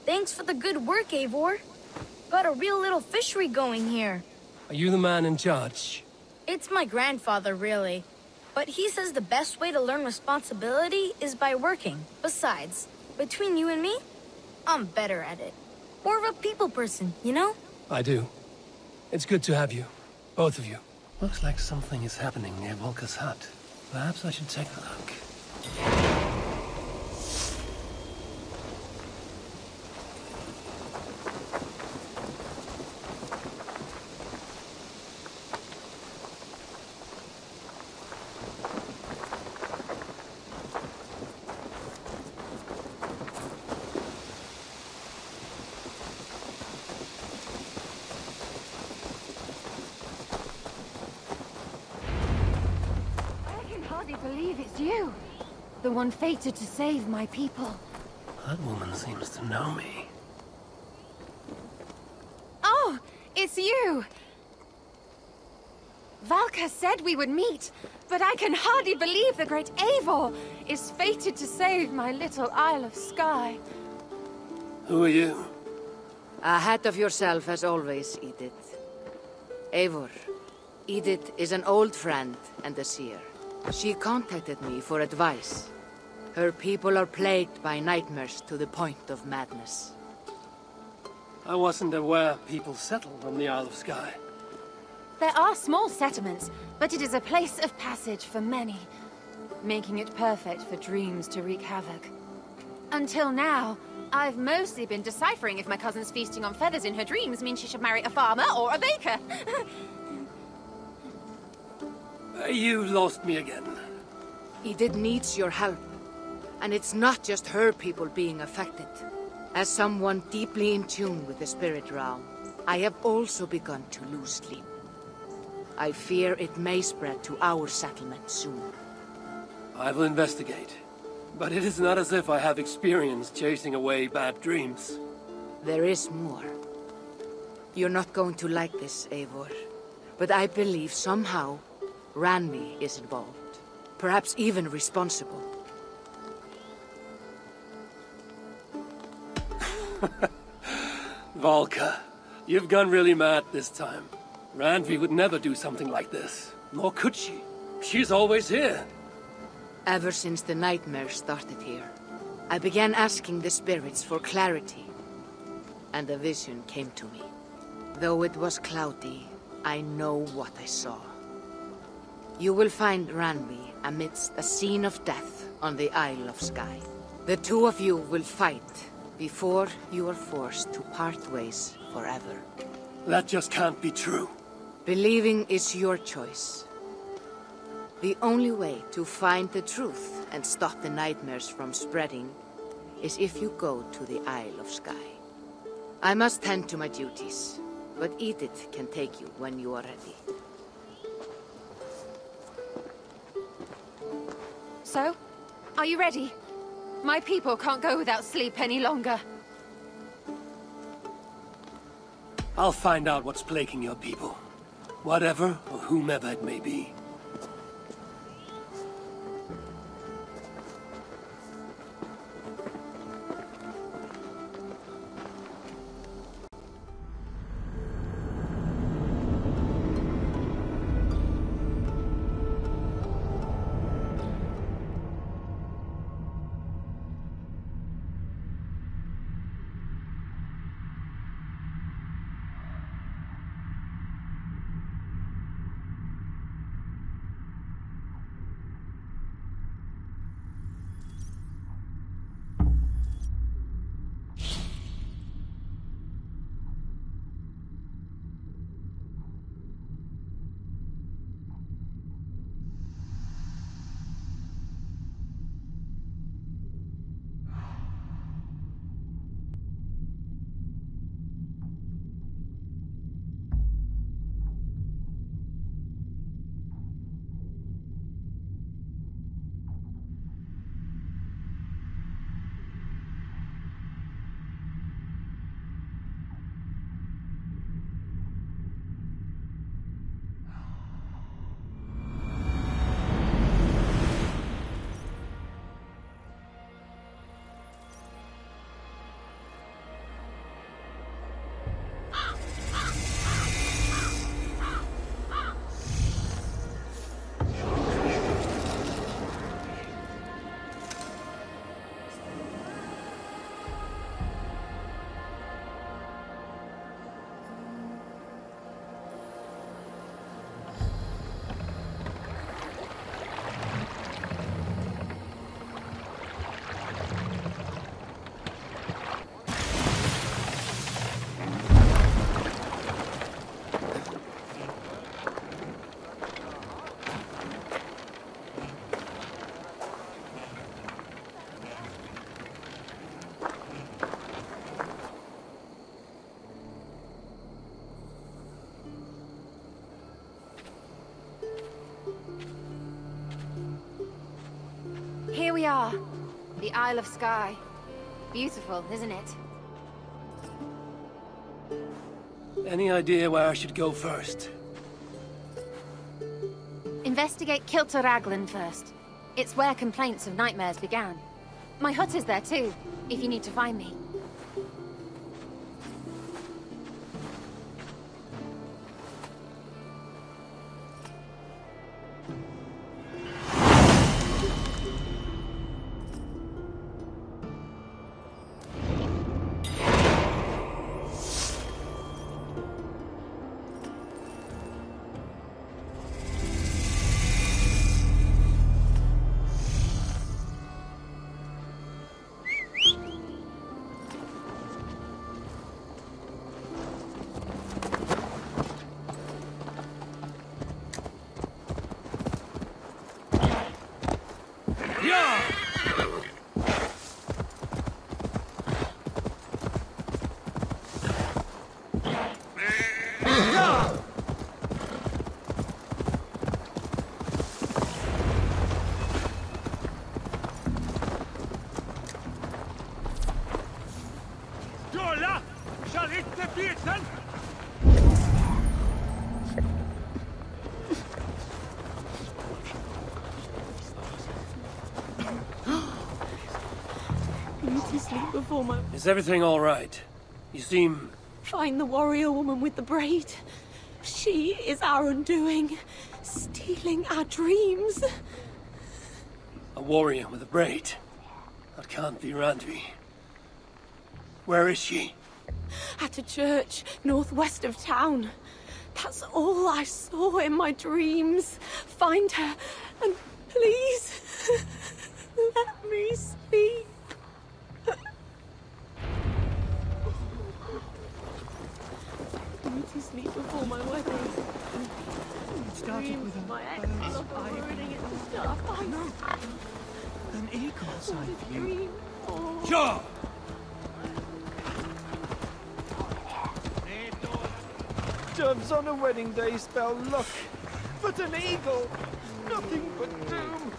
Speaker 11: Thanks for the good work, Eivor. Got a real little fishery going here.
Speaker 18: Are you the man in charge?
Speaker 11: It's my grandfather, really. But he says the best way to learn responsibility is by working. Besides, between you and me, I'm better at it. More of a people person, you know?
Speaker 18: I do. It's good to have you. Both of you. Looks like something is happening near Volker's hut. Perhaps I should take a look.
Speaker 19: Believe it's you. The one fated to save my people.
Speaker 18: That woman seems to know me.
Speaker 19: Oh, it's you! Valka said we would meet, but I can hardly believe the great Eivor is fated to save my little Isle of Skye.
Speaker 18: Who are you?
Speaker 12: Ahead of yourself as always, Edith. Eivor. Edith is an old friend and a seer. She contacted me for advice. Her people are plagued by nightmares to the point of madness.
Speaker 18: I wasn't aware people settled on the Isle of Skye.
Speaker 19: There are small settlements, but it is a place of passage for many, making it perfect for dreams to wreak havoc. Until now, I've mostly been deciphering if my cousin's feasting on feathers in her dreams means she should marry a farmer or a baker.
Speaker 18: You lost me again.
Speaker 12: Edith needs your help. And it's not just her people being affected. As someone deeply in tune with the spirit realm, I have also begun to lose sleep. I fear it may spread to our settlement soon.
Speaker 18: I will investigate. But it is not as if I have experience chasing away bad dreams.
Speaker 12: There is more. You're not going to like this, Eivor. But I believe somehow Randvi is involved. Perhaps even responsible.
Speaker 18: Valka, you've gone really mad this time. Randvi would never do something like this. Nor could she. She's always here.
Speaker 12: Ever since the nightmares started here, I began asking the spirits for clarity. And a vision came to me. Though it was cloudy, I know what I saw. You will find Randvi amidst a scene of death on the Isle of Skye. The two of you will fight before you are forced to part ways forever.
Speaker 18: That just can't be true.
Speaker 12: Believing is your choice. The only way to find the truth and stop the nightmares from spreading is if you go to the Isle of Skye. I must tend to my duties, but Edith can take you when you are ready.
Speaker 19: So, are you ready? My people can't go without sleep any longer.
Speaker 4: I'll find out what's plaguing your people. Whatever or whomever it may be.
Speaker 19: Here we are. The Isle of Skye. Beautiful, isn't it?
Speaker 4: Any idea where I should go first?
Speaker 19: Investigate Kilter Raglan first. It's where complaints of nightmares began. My hut is there too, if you need to find me.
Speaker 4: Is everything all right? You seem...
Speaker 10: Find the warrior woman with the braid. She is our undoing, stealing our dreams.
Speaker 4: A warrior with a braid? That can't be Randvi. Where is she?
Speaker 10: At a church northwest of town. That's all I saw in my dreams. Find her, and please, let me speak. I need to sleep before my wedding.
Speaker 7: It started with
Speaker 10: my ex ruining it and stuff. I know.
Speaker 7: An eagle sign for you.
Speaker 4: Sure!
Speaker 13: Doves on a wedding day spell luck, but an eagle, nothing but doom,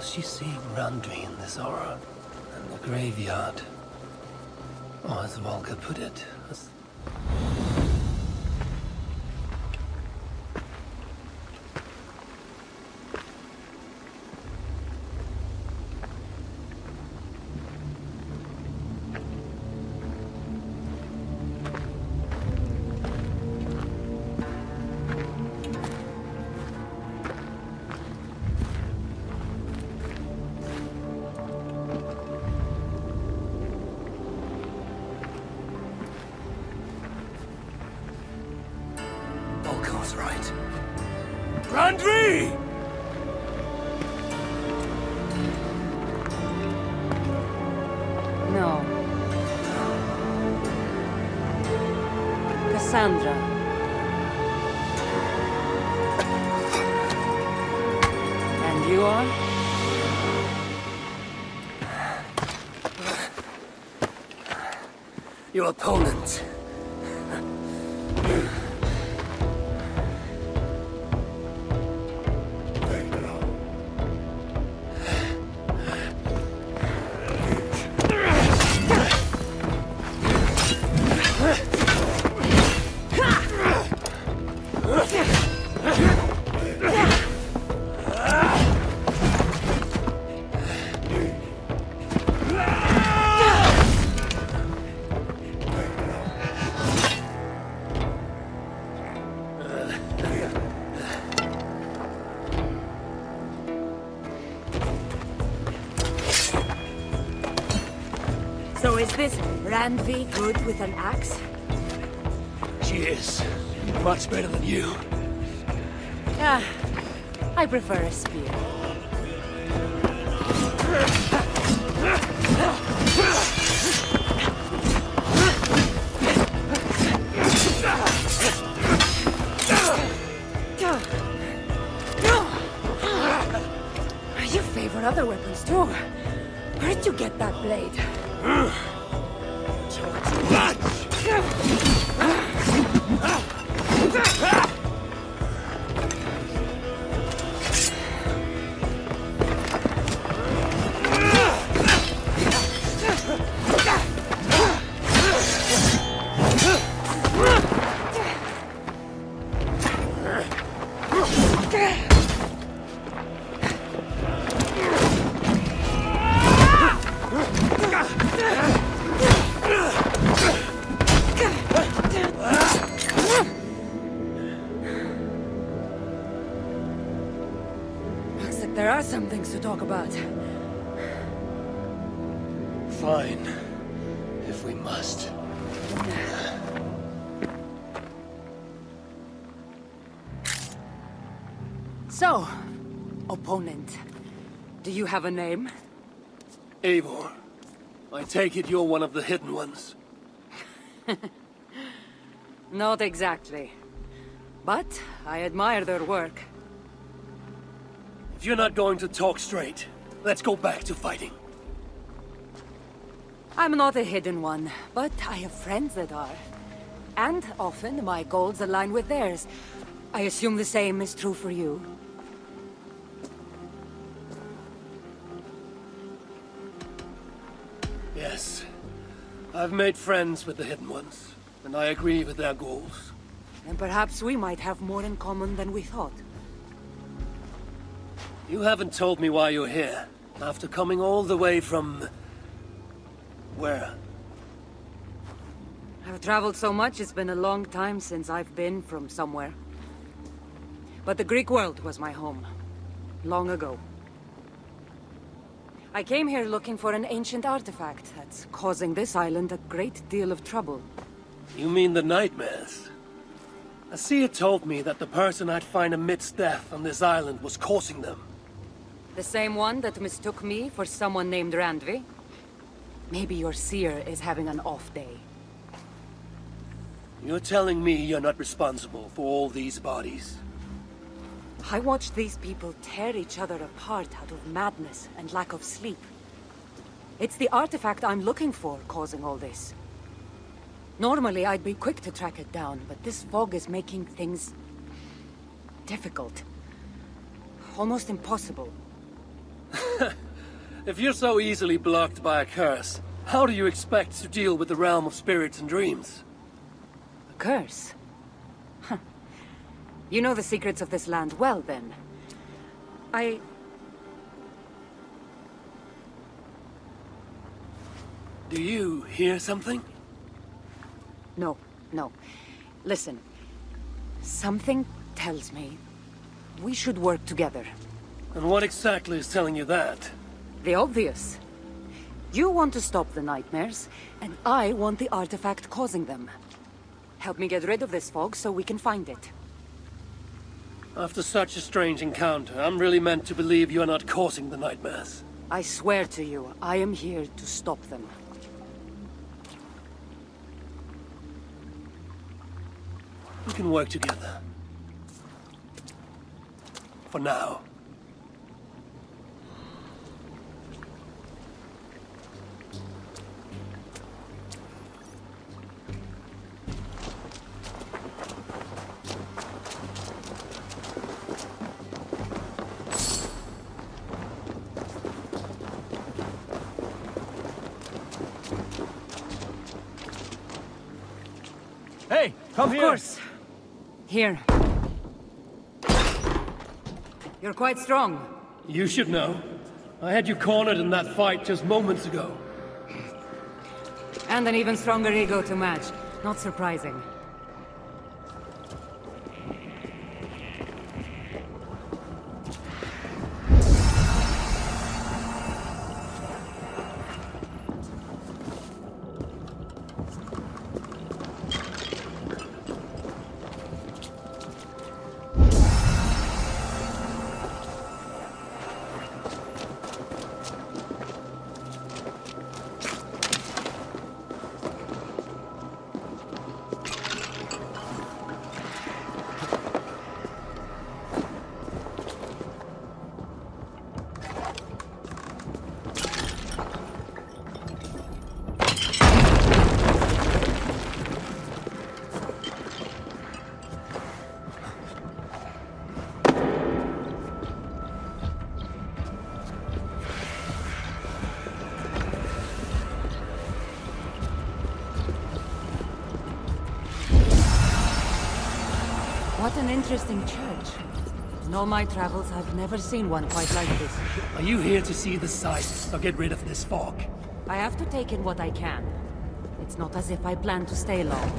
Speaker 18: Was she seeing Randvi in this aura? And the graveyard? Or as Volker put it,
Speaker 3: And you are?
Speaker 18: your opponent.
Speaker 12: So is this Randvi good with an axe?
Speaker 18: She is. Much better than you.
Speaker 12: Ah, I prefer a spear. You favor other weapons too. Where did you get that blade? There are some things to talk about.
Speaker 18: Fine. If we must.
Speaker 12: So, opponent, do you have a name?
Speaker 18: Eivor, I take it you're one of the hidden ones.
Speaker 12: Not exactly. But I admire their work.
Speaker 18: If you're not going to talk straight, let's go back to fighting.
Speaker 12: I'm not a hidden one, but I have friends that are. And often my goals align with theirs. I assume the same is true for you.
Speaker 18: Yes. I've made friends with the hidden ones, and I agree with their goals.
Speaker 12: And perhaps we might have more in common than we thought.
Speaker 18: You haven't told me why you're here, after coming all the way from... where?
Speaker 12: I've traveled so much, it's been a long time since I've been from somewhere. But the Greek world was my home. Long ago. I came here looking for an ancient artifact that's causing this island a great deal of trouble.
Speaker 4: You mean the nightmares? Ezia told me that the person I'd find amidst death on this island was causing them.
Speaker 12: The same one that mistook me for someone named Randvi? Maybe your seer is having an off day.
Speaker 4: You're telling me you're not responsible for all these bodies?
Speaker 12: I watched these people tear each other apart out of madness and lack of sleep. It's the artifact I'm looking for causing all this. Normally I'd be quick to track it down, but this fog is making things difficult. Almost impossible.
Speaker 4: If you're so easily blocked by a curse, how do you expect to deal with the realm of spirits and dreams?
Speaker 12: A curse? Huh. You know the secrets of this land well, then.
Speaker 4: Do you hear something?
Speaker 12: No. Listen. Something tells me we should work together.
Speaker 4: And what exactly is telling you that?
Speaker 12: The obvious. You want to stop the nightmares, and I want the artifact causing them. Help me get rid of this fog so we can find it.
Speaker 4: After such a strange encounter, I'm really meant to believe you are not causing the nightmares.
Speaker 12: I swear to you, I am here to stop them.
Speaker 4: We can work together. For now.
Speaker 13: Hey, come here!
Speaker 12: Of course. Here. You're quite strong.
Speaker 4: You should know. I had you cornered in that fight just moments ago.
Speaker 12: And an even stronger ego to match. Not surprising. What an interesting church. In all my travels, I've never seen one quite like this.
Speaker 4: Are you here to see the sights or get rid of this fog?
Speaker 12: I have to take in what I can. It's not as if I plan to stay long.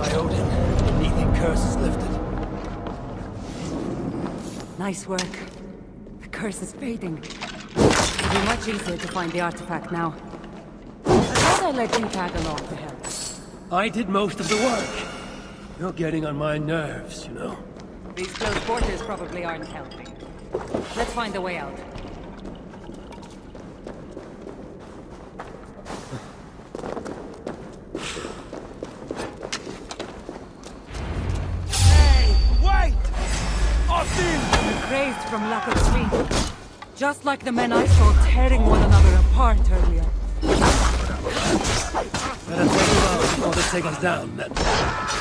Speaker 18: By Odin, the Nethi curse is lifted.
Speaker 14: Nice work. The curse is fading. It'll be much easier to find the artifact now. I thought I'd let you tag along to help.
Speaker 18: I did most of the work. You're getting on my nerves, you know.
Speaker 14: These close quarters probably aren't helping. Let's find a way out.
Speaker 21: Hey, wait!
Speaker 14: You're crazed from lack of sleep. Just like the men I saw tearing one another apart earlier.
Speaker 18: Better take them out before they take us down, then.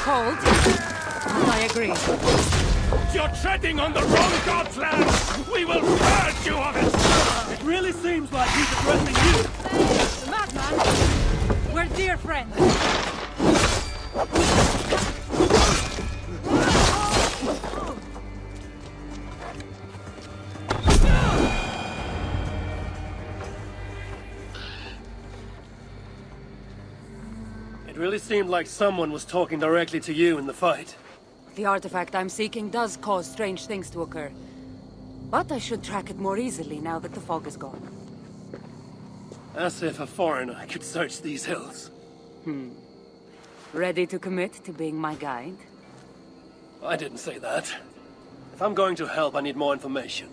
Speaker 14: Cold? I agree.
Speaker 8: You're treading on the wrong god's land! We will purge you of it!
Speaker 18: It really seems like he's addressing you!
Speaker 14: Hey, madman! We're dear friends!
Speaker 18: It really seemed like someone was talking directly to you in the fight.
Speaker 14: The artifact I'm seeking does cause strange things to occur. But I should track it more easily now that the fog is gone.
Speaker 18: As if a foreigner could search these hills.
Speaker 14: Ready to commit to being my guide?
Speaker 18: I didn't say that. If I'm going to help, I need more information.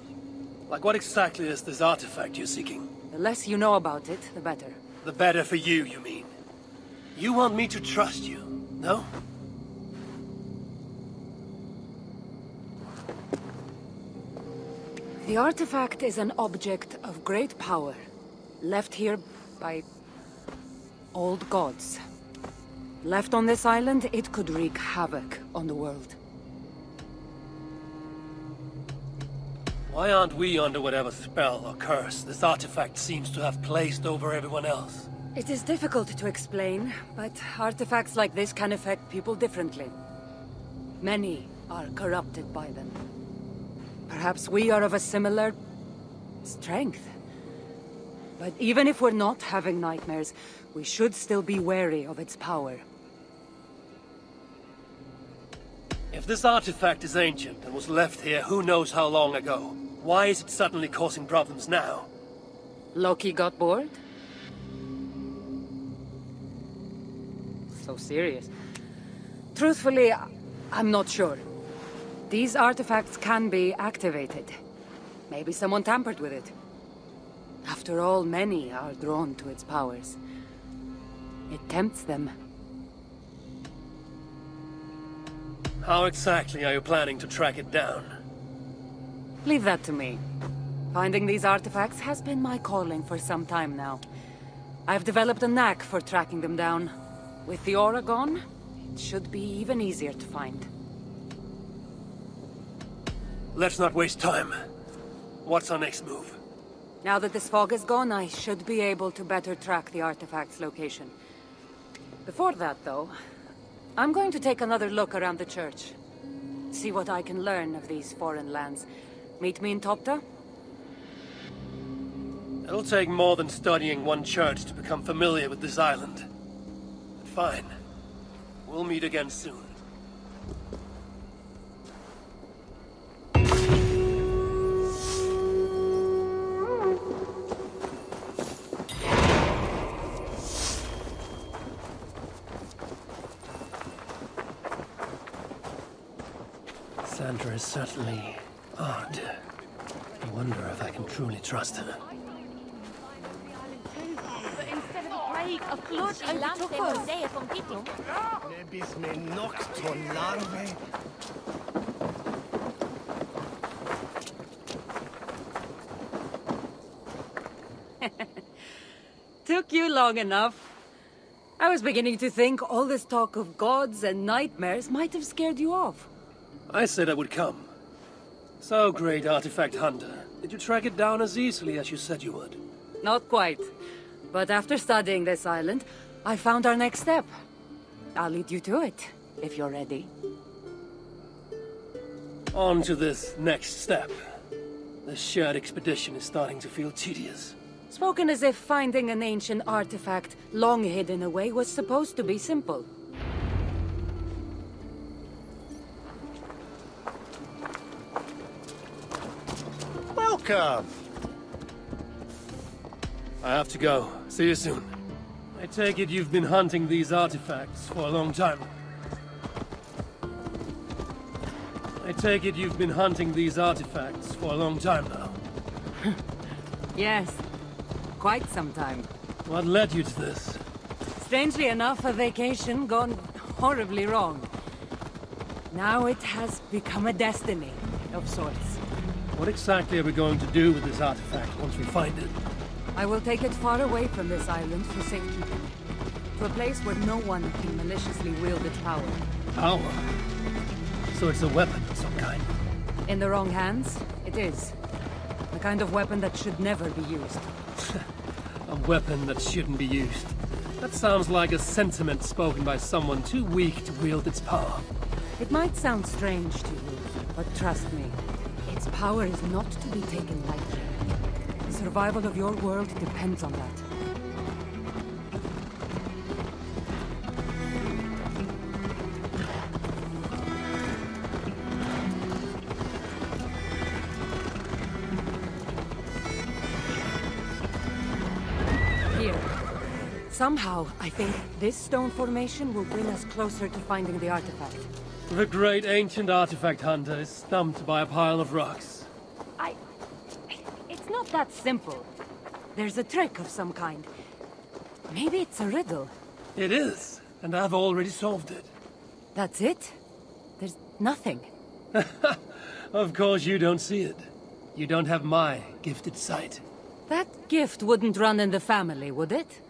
Speaker 18: Like what exactly is this artifact you're seeking?
Speaker 14: The less you know about it, the better.
Speaker 18: The better for you, you mean? You want me to trust you, no?
Speaker 14: The artifact is an object of great power, left here by old gods. Left on this island, it could wreak havoc on the world.
Speaker 18: Why aren't we under whatever spell or curse this artifact seems to have placed over everyone else?
Speaker 14: It is difficult to explain, but artifacts like this can affect people differently. Many are corrupted by them. Perhaps we are of a similar strength. But even if we're not having nightmares, we should still be wary of its power.
Speaker 18: If this artifact is ancient and was left here who knows how long ago, why is it suddenly causing problems now?
Speaker 14: Loki got bored? So serious. Truthfully, I'm not sure. These artifacts can be activated. Maybe someone tampered with it. After all, many are drawn to its powers. It tempts them.
Speaker 18: How exactly are you planning to track it down?
Speaker 14: Leave that to me. Finding these artifacts has been my calling for some time now. I've developed a knack for tracking them down. With the aura gone, it should be even easier to find.
Speaker 18: Let's not waste time. What's our next move?
Speaker 14: Now that this fog is gone, I should be able to better track the artifact's location. Before that, though, I'm going to take another look around the church. See what I can learn of these foreign lands. Meet me in Topta?
Speaker 18: It'll take more than studying one church to become familiar with this island. But fine. We'll meet again soon. Sandra is certainly odd. I wonder if I can truly trust her.
Speaker 19: But instead of a plague, a flood overtook us.
Speaker 14: Took you long enough. I was beginning to think all this talk of gods and nightmares might have scared you off.
Speaker 18: I said I would come. So, great artifact hunter, did you track it down as easily as you said you would?
Speaker 14: Not quite. But after studying this island, I found our next step. I'll lead you to it, if you're ready.
Speaker 18: On to this next step. This shared expedition is starting to feel tedious.
Speaker 14: Spoken as if finding an ancient artifact long hidden away was supposed to be simple.
Speaker 7: Welcome.
Speaker 4: I have to go. See you soon. I take it you've been hunting these artifacts for a long time. Now.
Speaker 3: Yes. Quite some time.
Speaker 4: What led you to this?
Speaker 3: Strangely enough, a vacation gone horribly wrong. Now it has become a destiny, of sorts.
Speaker 4: What exactly are we going to do with this artifact once we find it?
Speaker 3: I will take it far away from this island for safekeeping. To a place where no one can maliciously wield its power.
Speaker 4: Power? So it's a weapon of some kind?
Speaker 3: In the wrong hands, it is. The kind of weapon that should never be used.
Speaker 4: A weapon that shouldn't be used. That sounds like a sentiment spoken by someone too weak to wield its power.
Speaker 3: It might sound strange to you, but trust me, its power is not to be taken lightly. The survival of your world depends on that. Somehow, I think this stone formation will bring us closer to finding the artifact.
Speaker 4: The great ancient artifact hunter is stumped by a pile of rocks.
Speaker 3: It's not that simple. There's a trick of some kind. Maybe it's a riddle.
Speaker 4: It is, and I've already solved it.
Speaker 3: That's it? There's nothing.
Speaker 4: Of course you don't see it. You don't have my gifted sight.
Speaker 3: That gift wouldn't run in the family, would it?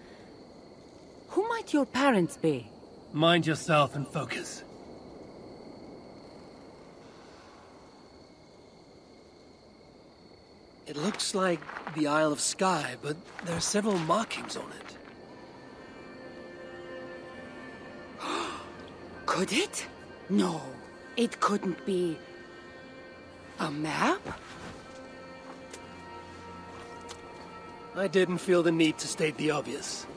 Speaker 3: Who might your parents be?
Speaker 4: Mind yourself and focus. It looks like the Isle of Skye, but there are several markings on it.
Speaker 3: Could it? No, it couldn't be. A map?
Speaker 4: I didn't feel the need to state the obvious.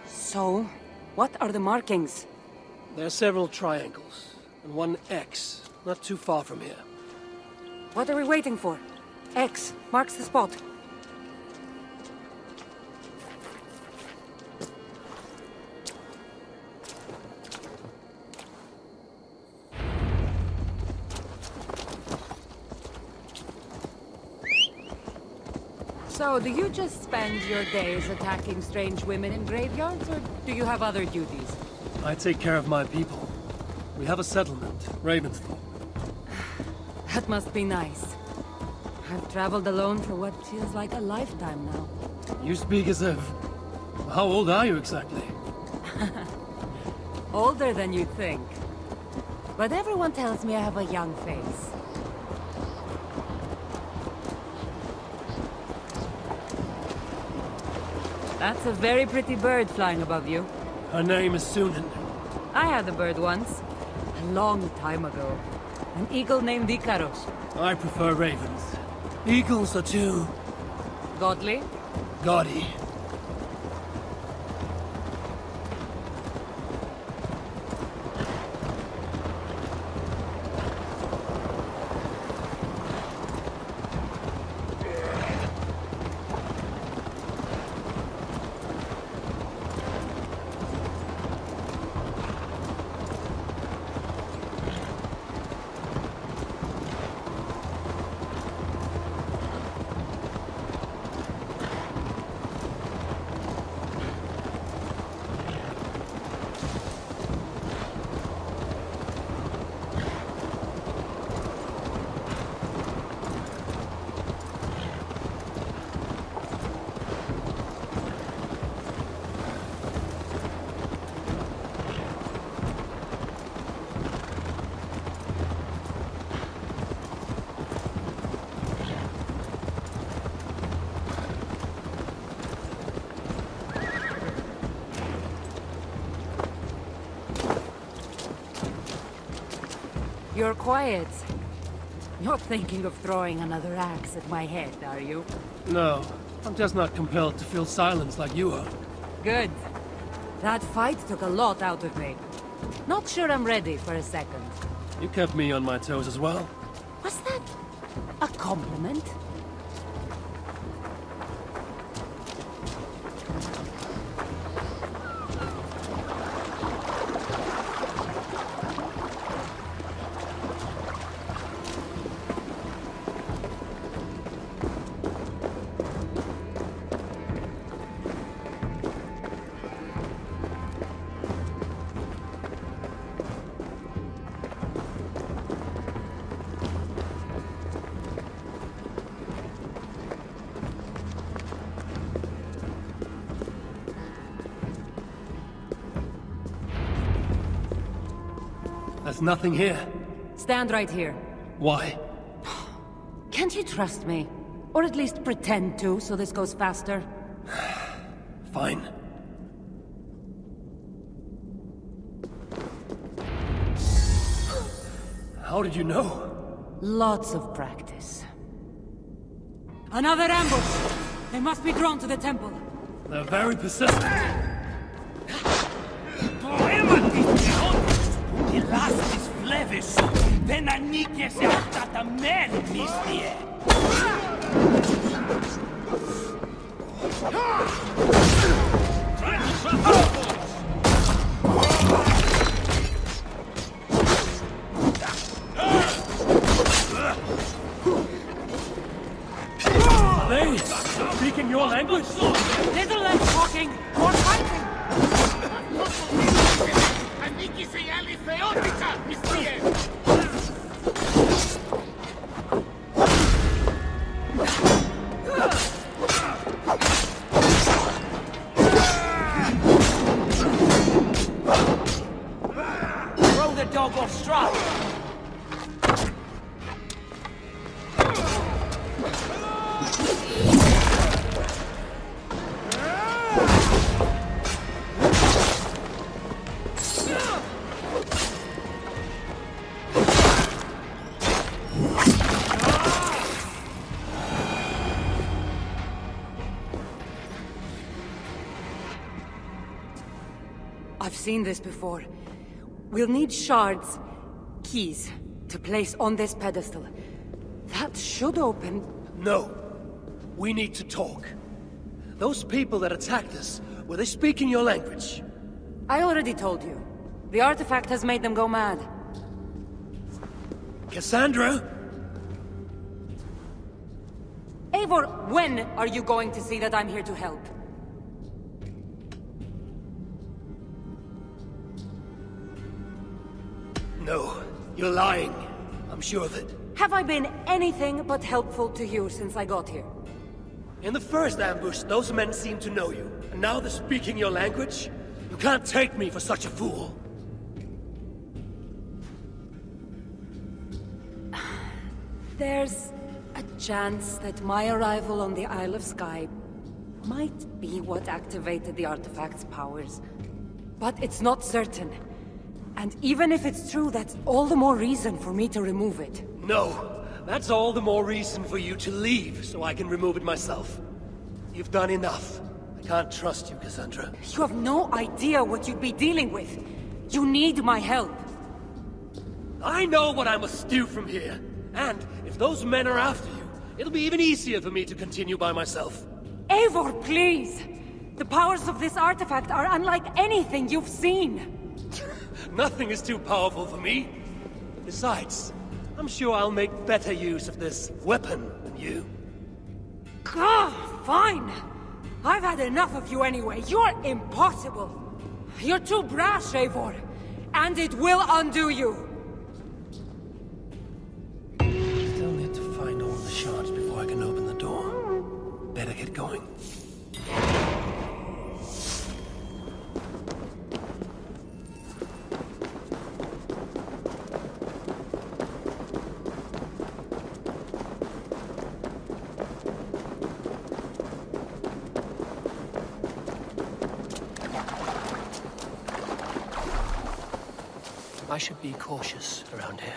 Speaker 3: So, what are the markings?
Speaker 4: There are several triangles, and one X, not too far from here.
Speaker 3: What are we waiting for? X marks the spot. So, do you just spend your days attacking strange women in graveyards, or do you have other duties?
Speaker 4: I take care of my people. We have a settlement, Ravensthorpe.
Speaker 3: That must be nice. I've traveled alone for what feels like a lifetime now.
Speaker 4: You speak as if... How old are you exactly?
Speaker 3: Older than you'd think. But everyone tells me I have a young face. That's a very pretty bird flying above you.
Speaker 4: Her name is Sunan.
Speaker 3: I had a bird once. A long time ago. An eagle named Ikaros.
Speaker 4: I prefer ravens. Eagles are too...
Speaker 3: Godly?
Speaker 4: Gaudy.
Speaker 3: You're quiet. Not thinking of throwing another axe at my head, are you?
Speaker 4: No, I'm just not compelled to feel silence like you are.
Speaker 3: Good. That fight took a lot out of me. Not sure I'm ready for a second.
Speaker 4: You kept me on my toes as well.
Speaker 3: Was that a compliment?
Speaker 18: There's nothing here.
Speaker 3: Stand right here.
Speaker 18: Why?
Speaker 3: Can't you trust me? Or at least pretend to, so this goes faster?
Speaker 18: Fine. How did you know?
Speaker 3: Lots of practice. Another ambush! They must be drawn to the temple.
Speaker 18: They're very persistent.
Speaker 6: Elastis flevis, venanique se stata mermistie.
Speaker 18: Are they speaking your language?
Speaker 3: Little less talking, more fighting!
Speaker 6: Throw the dog or strike.
Speaker 3: I've seen this before. We'll need shards, keys, to place on this pedestal. That should open...
Speaker 18: No. We need to talk. Those people that attacked us, were they speaking your language?
Speaker 3: I already told you. The artifact has made them go mad.
Speaker 18: Cassandra?
Speaker 3: Eivor, when are you going to see that I'm here to help?
Speaker 18: No, you're lying. I'm sure of it.
Speaker 3: Have I been anything but helpful to you since I got here?
Speaker 18: In the first ambush, those men seemed to know you. And now they're speaking your language? You can't take me for such a fool.
Speaker 3: There's a chance that my arrival on the Isle of Skye might be what activated the artifact's powers. But it's not certain. And even if it's true, that's all the more reason for me to remove it.
Speaker 18: No, that's all the more reason for you to leave, so I can remove it myself. You've done enough. I can't trust you, Cassandra.
Speaker 3: You have no idea what you'd be dealing with. You need my help.
Speaker 18: I know what I must do from here. And if those men are after you, it'll be even easier for me to continue by myself.
Speaker 3: Eivor, please! The powers of this artifact are unlike anything you've seen.
Speaker 18: Nothing is too powerful for me. Besides, I'm sure I'll make better use of this weapon than you.
Speaker 3: Fine! I've had enough of you anyway. You're impossible. You're too brash, Eivor. And it will undo you.
Speaker 18: Still need to find all the shards before I can open the door. Better get going. I should be cautious around here.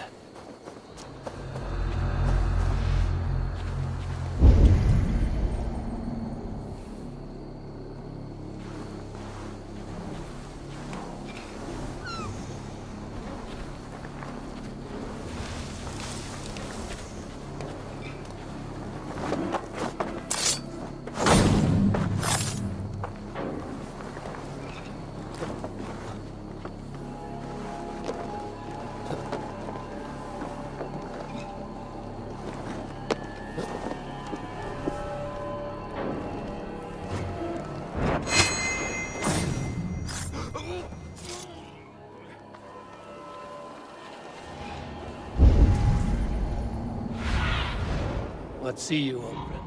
Speaker 18: but see you, old friend.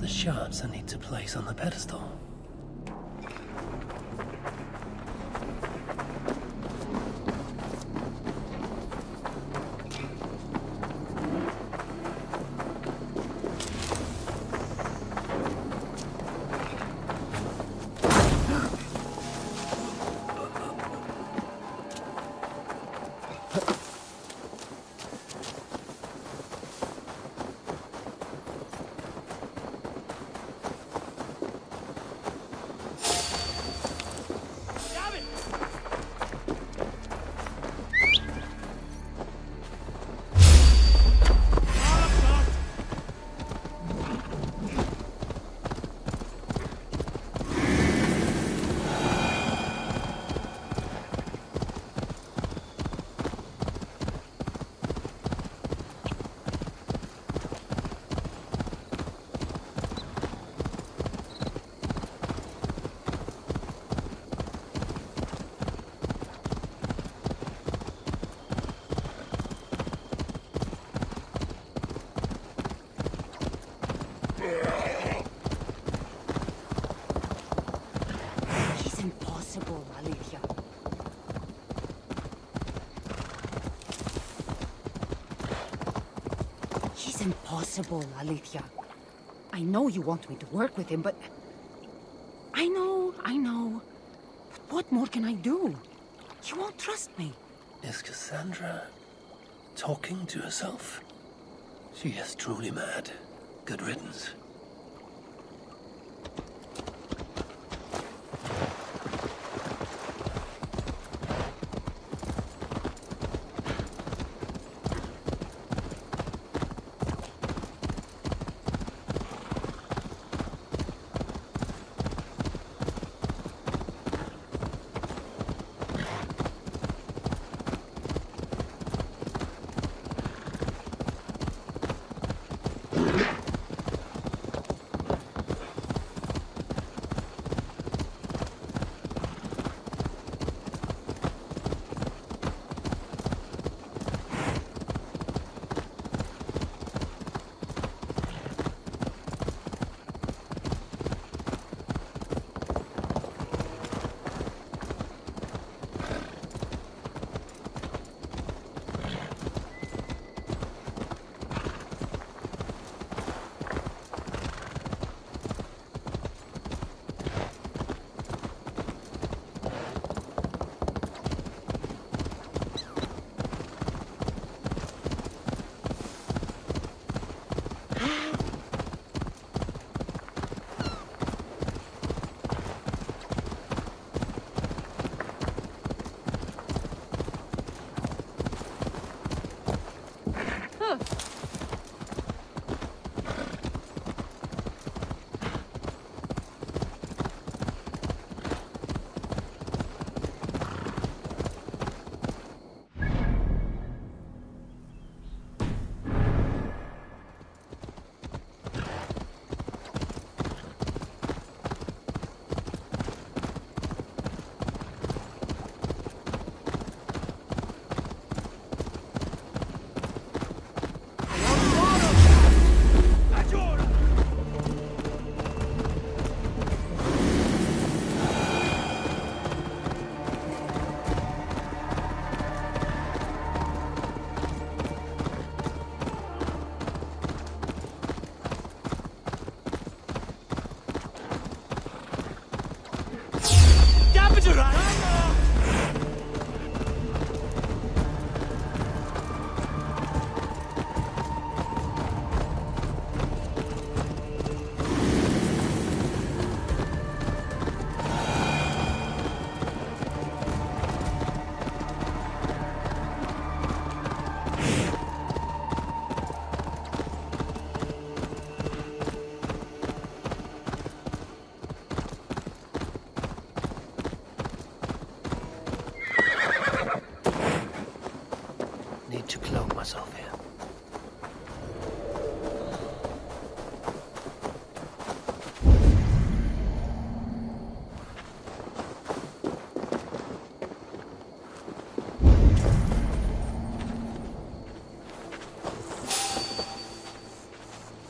Speaker 18: Shards I need to place on the pedestal.
Speaker 3: impossible, Alethea. I know you want me to work with him, but... I know. But what more can I do? You won't trust me.
Speaker 18: Is Cassandra talking to herself? She is truly mad. Good riddance.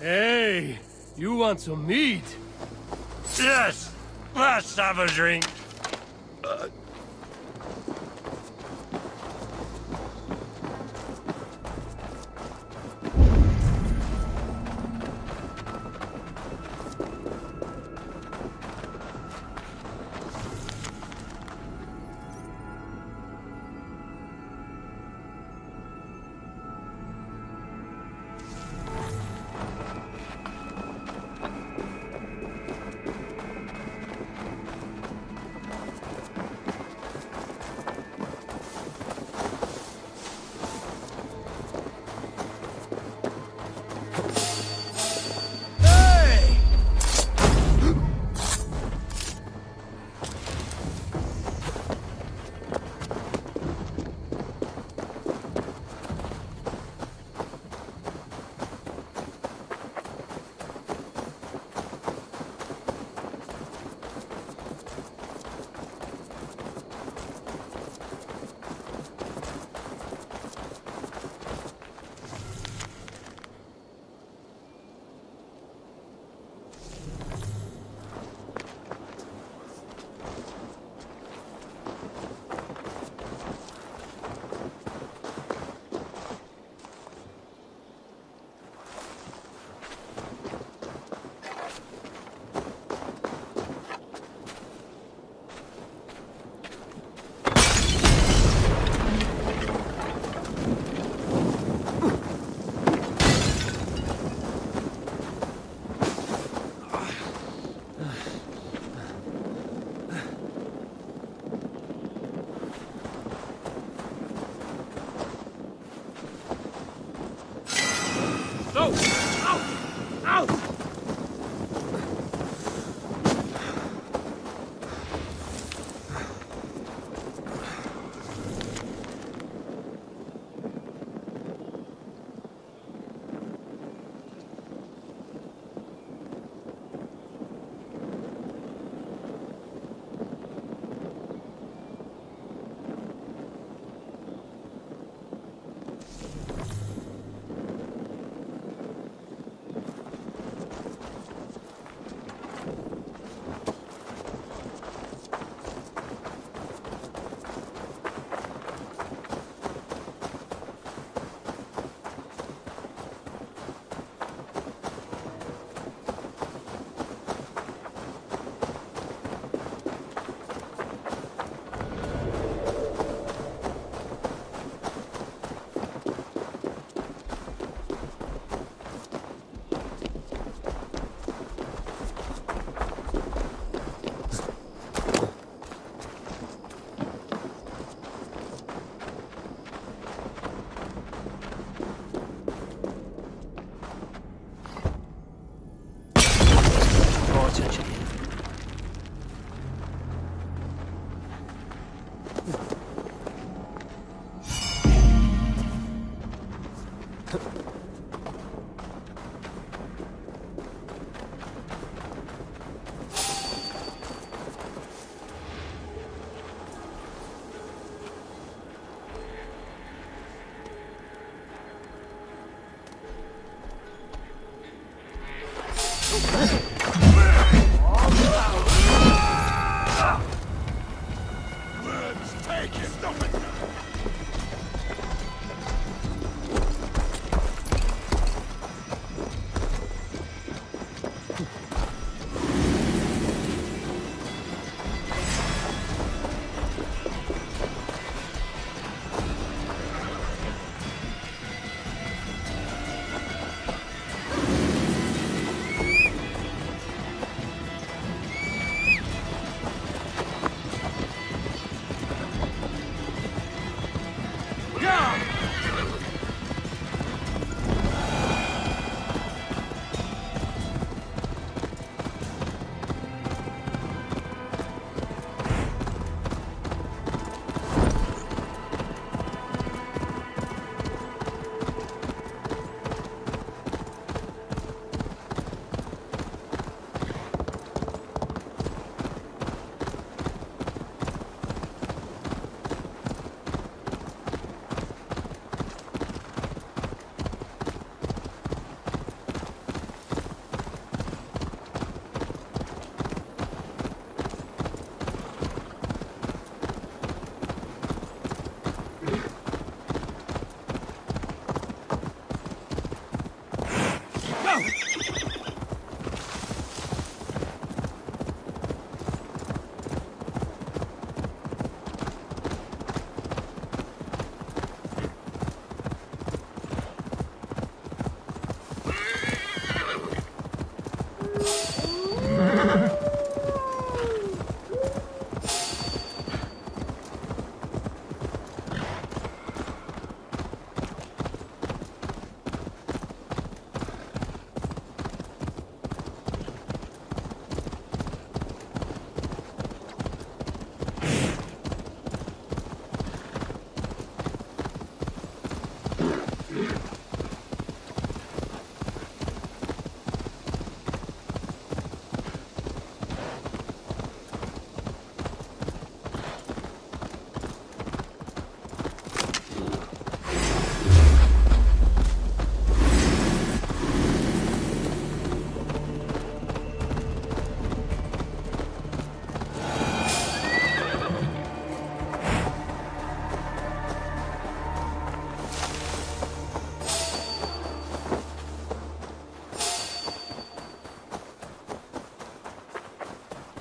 Speaker 4: Hey, you want some meat?
Speaker 9: Yes, let's have a drink.
Speaker 4: No! Ow! Ow!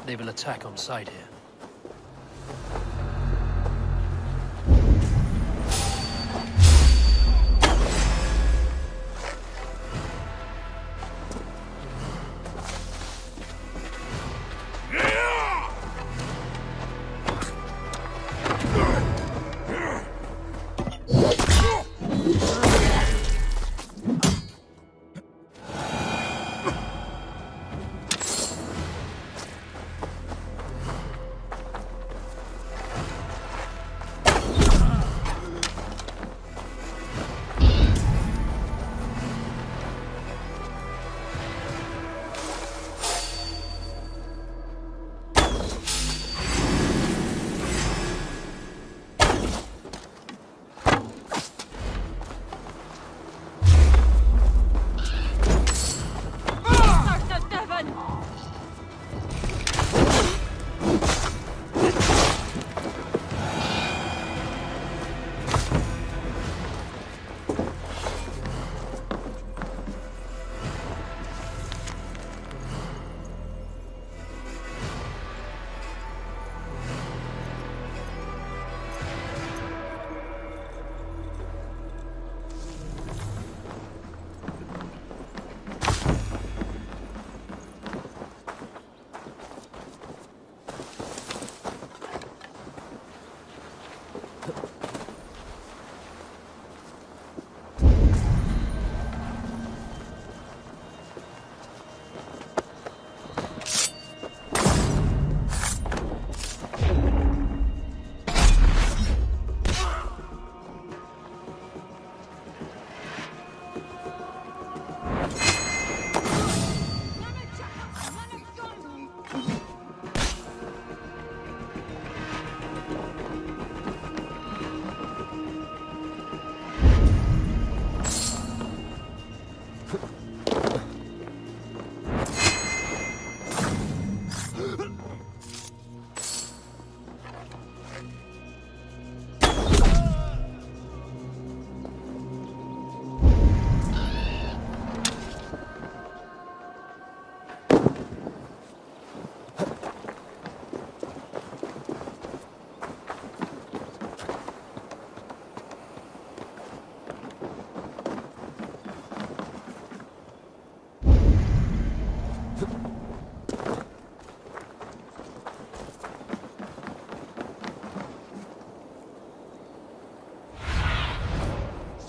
Speaker 18: They will attack on sight here.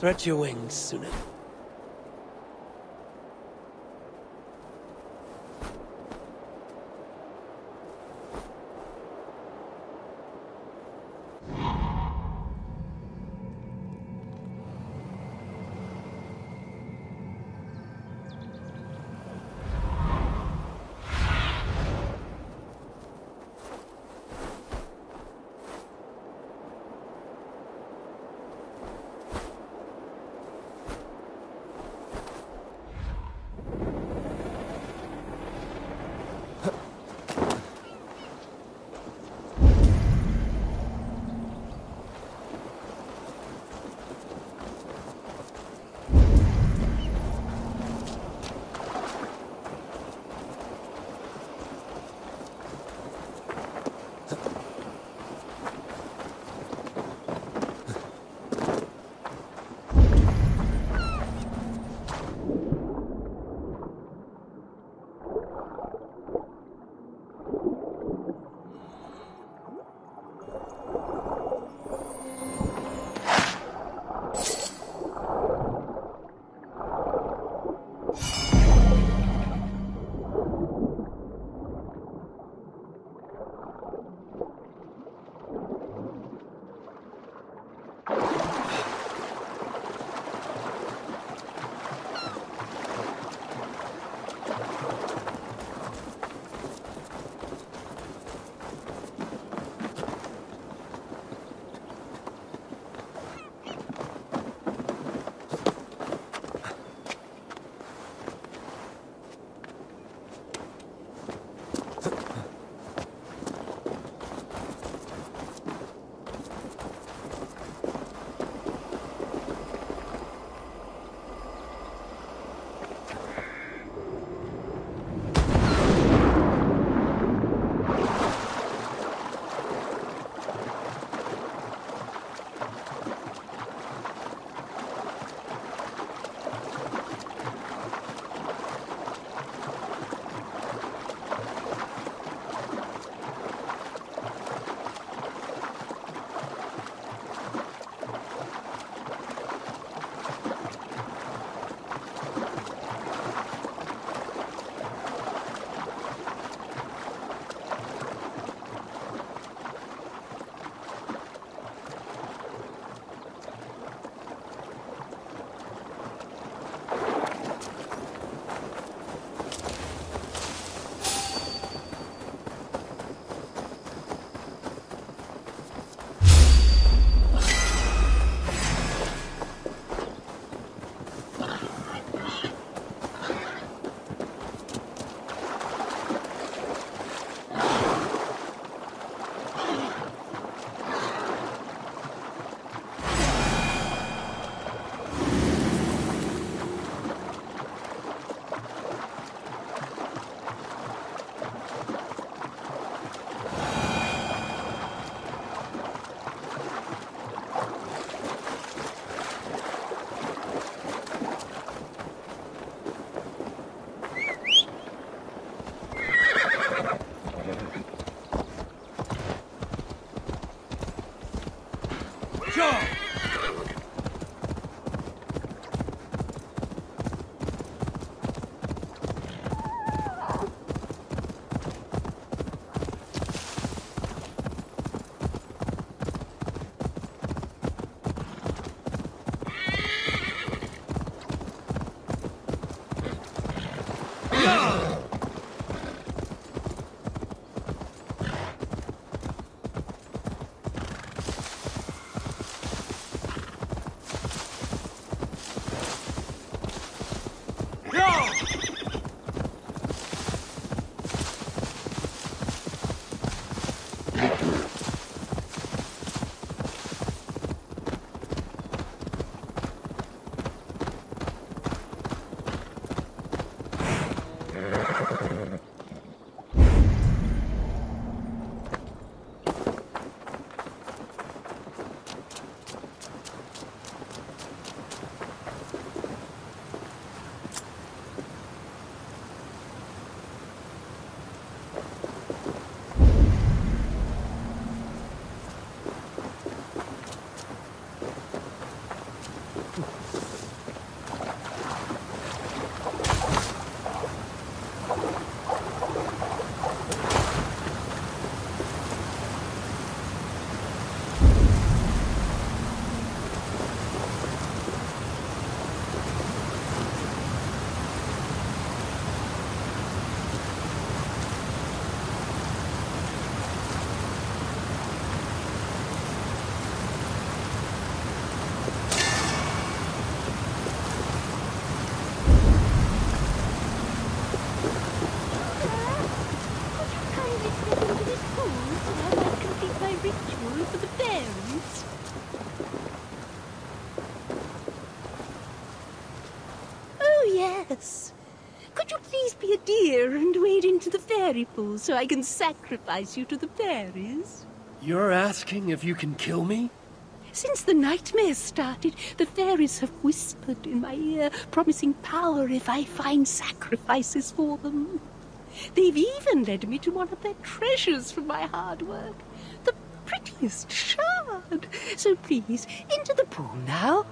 Speaker 18: Stretch your wings, Suna.
Speaker 1: Yes. Could you please be a dear and wade into the fairy pool so I can sacrifice you to the fairies?
Speaker 4: You're asking if you can kill me?
Speaker 1: Since the nightmares started, the fairies have whispered in my ear, promising power if I find sacrifices for them. They've even led me to one of their treasures from my hard work. The prettiest shard. So please, into the pool now.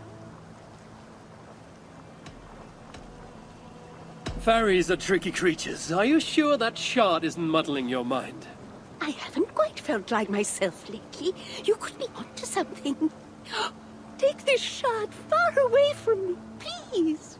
Speaker 4: Fairies are tricky creatures. Are you sure that shard isn't muddling your mind?
Speaker 1: I haven't quite felt like myself lately. You could be onto something. Take this shard far away from me, please.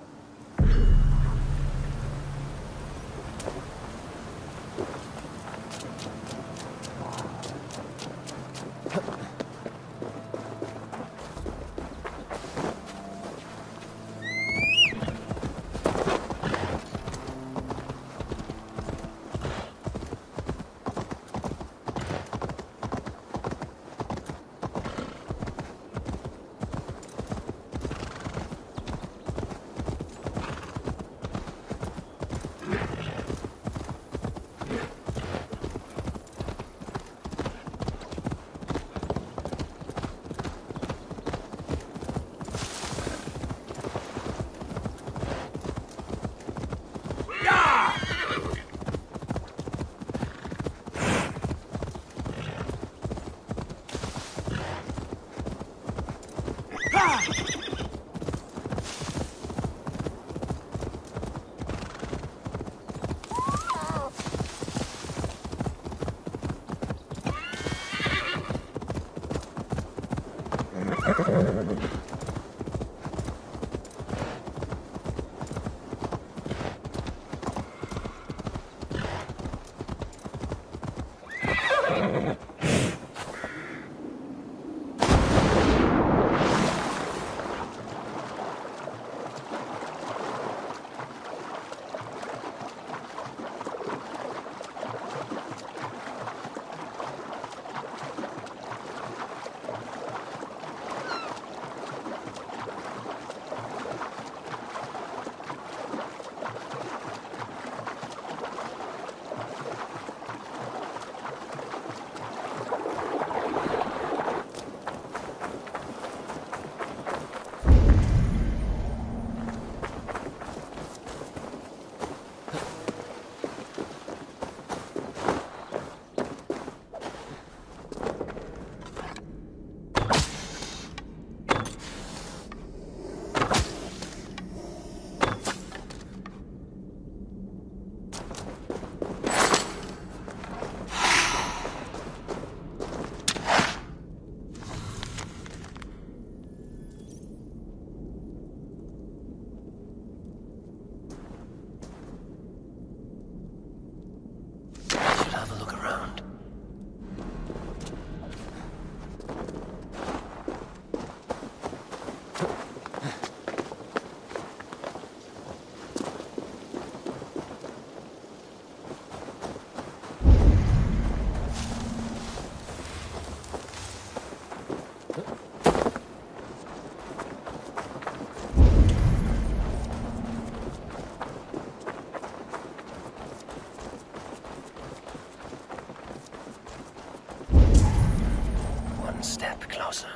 Speaker 18: Step closer.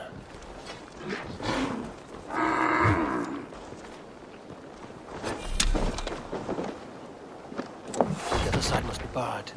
Speaker 18: The other side must be barred.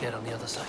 Speaker 18: get on the other side.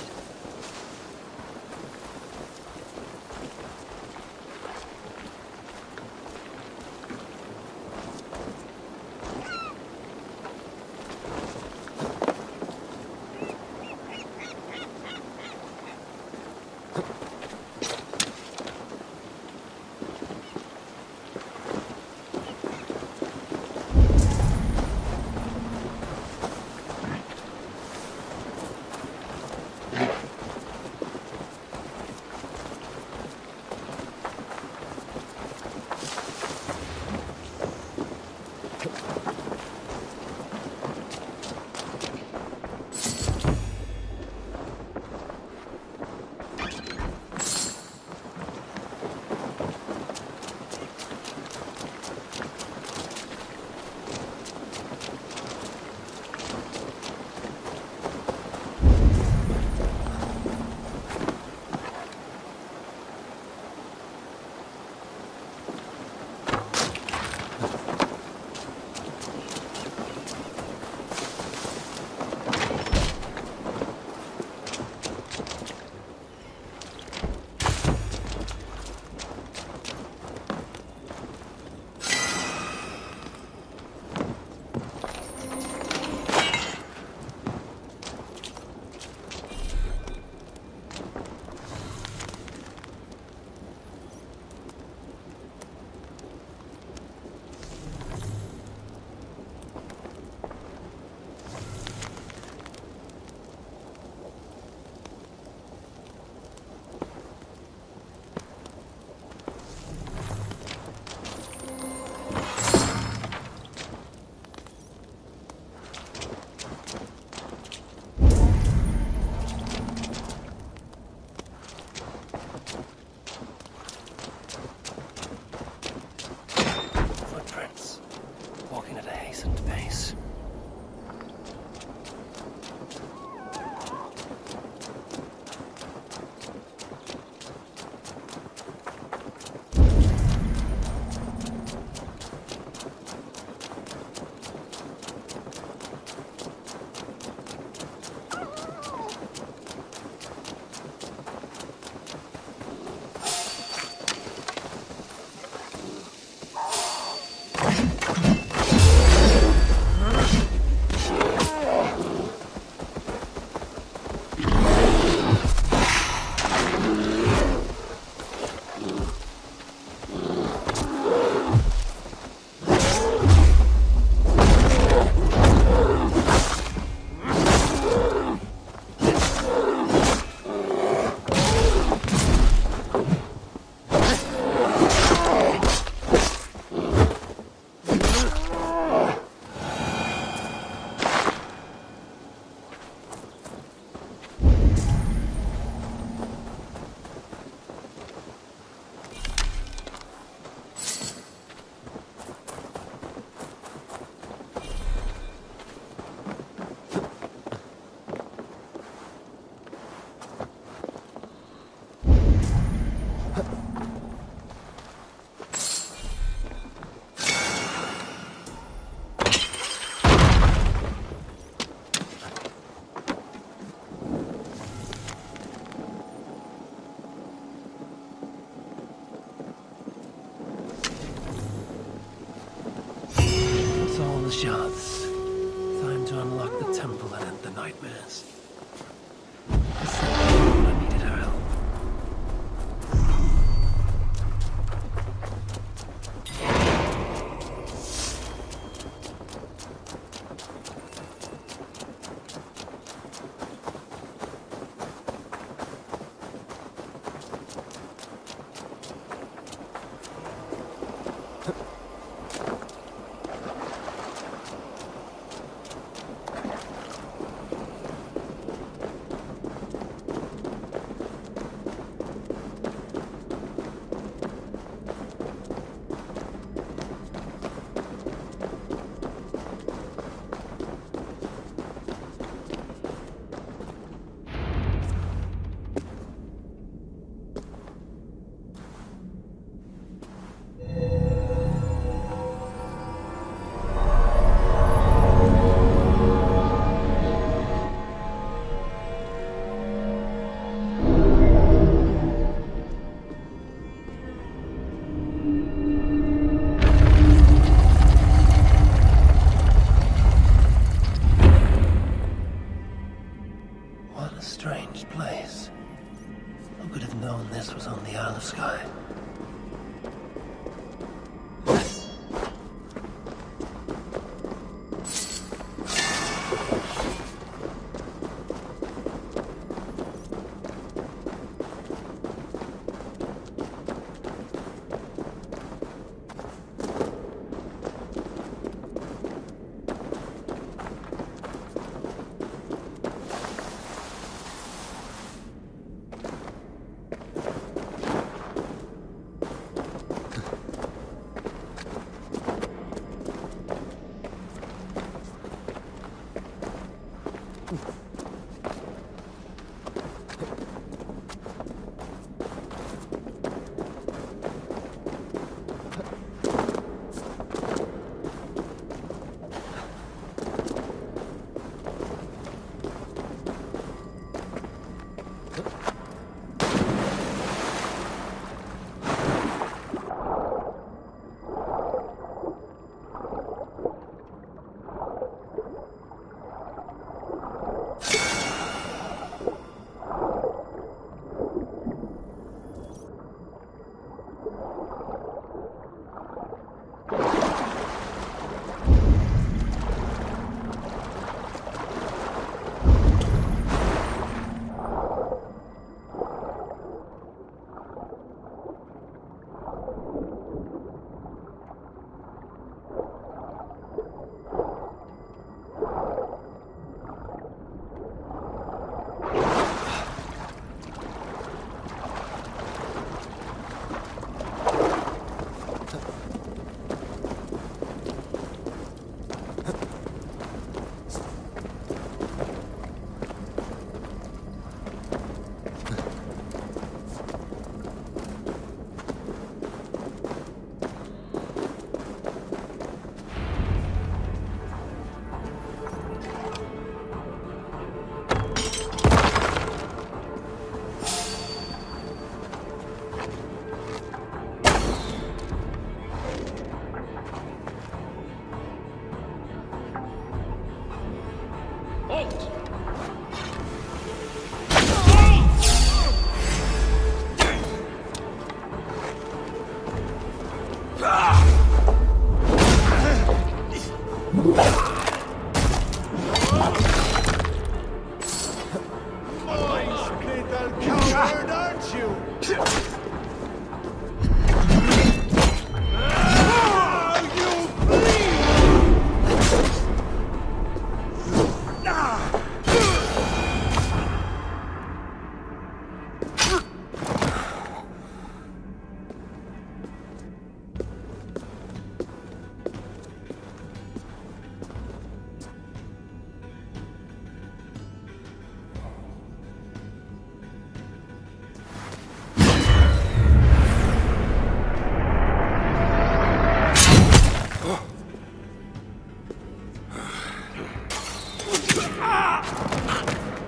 Speaker 18: Shards. Time to unlock the temple and end the nightmares. I needed her help. strange place. Who could have known this was on the Isle of Skye?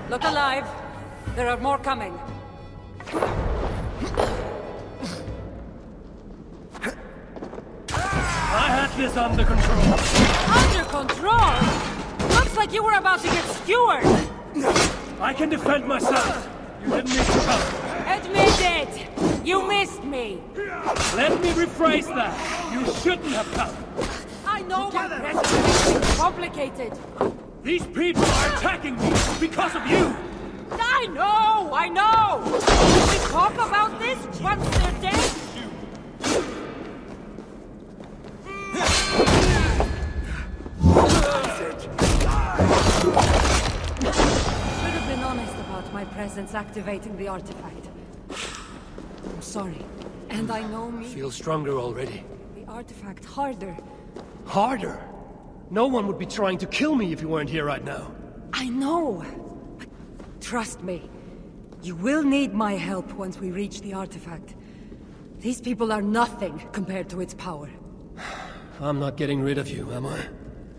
Speaker 3: Look alive. There are more coming.
Speaker 4: I had this under control.
Speaker 3: Under control? Looks like you were about to get skewered.
Speaker 4: I can defend myself. You didn't need to come.
Speaker 3: Admit it. You missed me.
Speaker 4: Let me rephrase that. You shouldn't have come.
Speaker 3: I know my presence is complicated.
Speaker 4: These people are attacking me because of you!
Speaker 3: I know! Should we talk about this once they're dead? Should have been honest about my presence activating the artifact. I'm sorry. And I know me...
Speaker 4: Feel stronger already.
Speaker 3: The artifact harder.
Speaker 4: Harder? No one would be trying to kill me if you weren't here right now.
Speaker 3: I know. But trust me. You will need my help once we reach the artifact. These people are nothing compared to its power.
Speaker 4: I'm not getting rid of you, am I?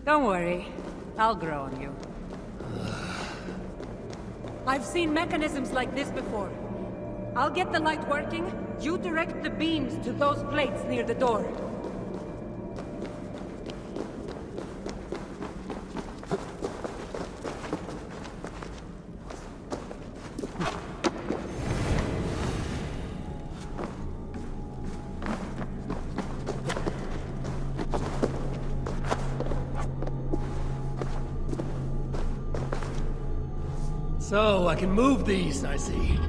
Speaker 3: Don't worry. I'll grow on you. I've seen mechanisms like this before. I'll get the light working. You direct the beams to those plates near the door.
Speaker 18: So, I can move these, I see.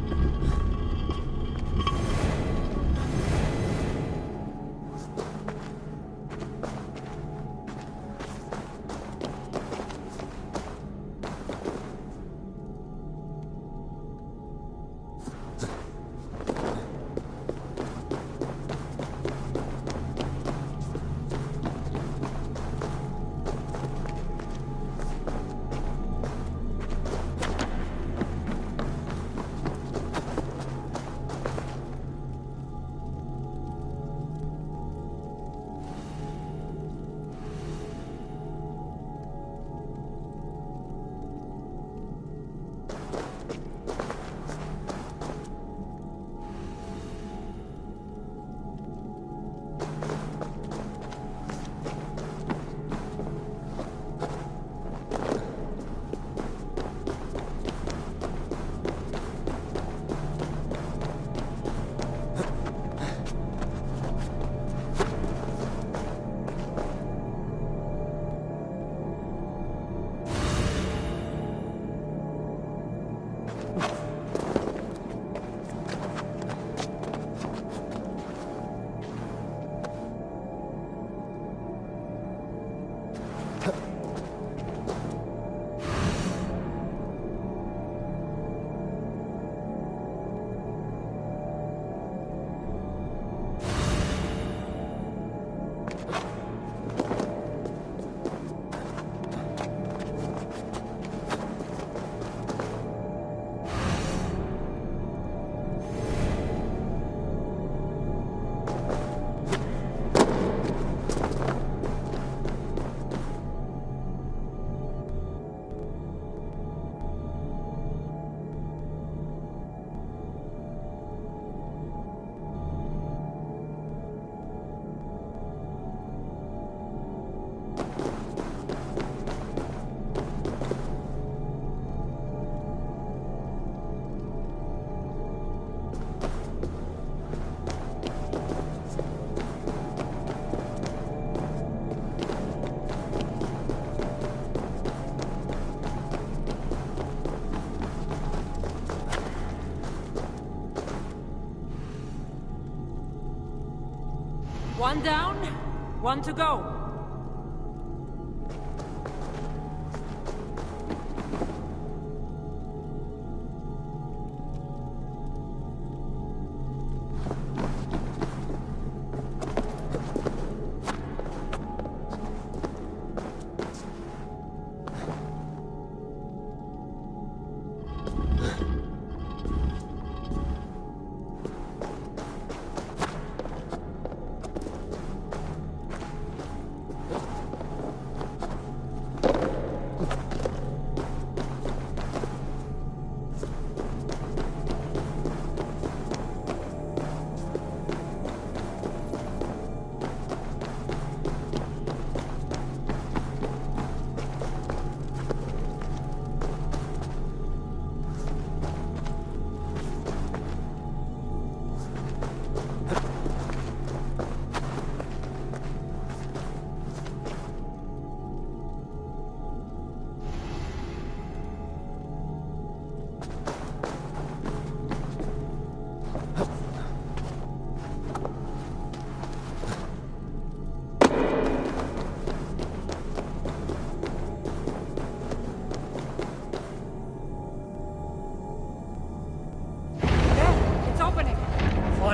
Speaker 3: One down, one to go.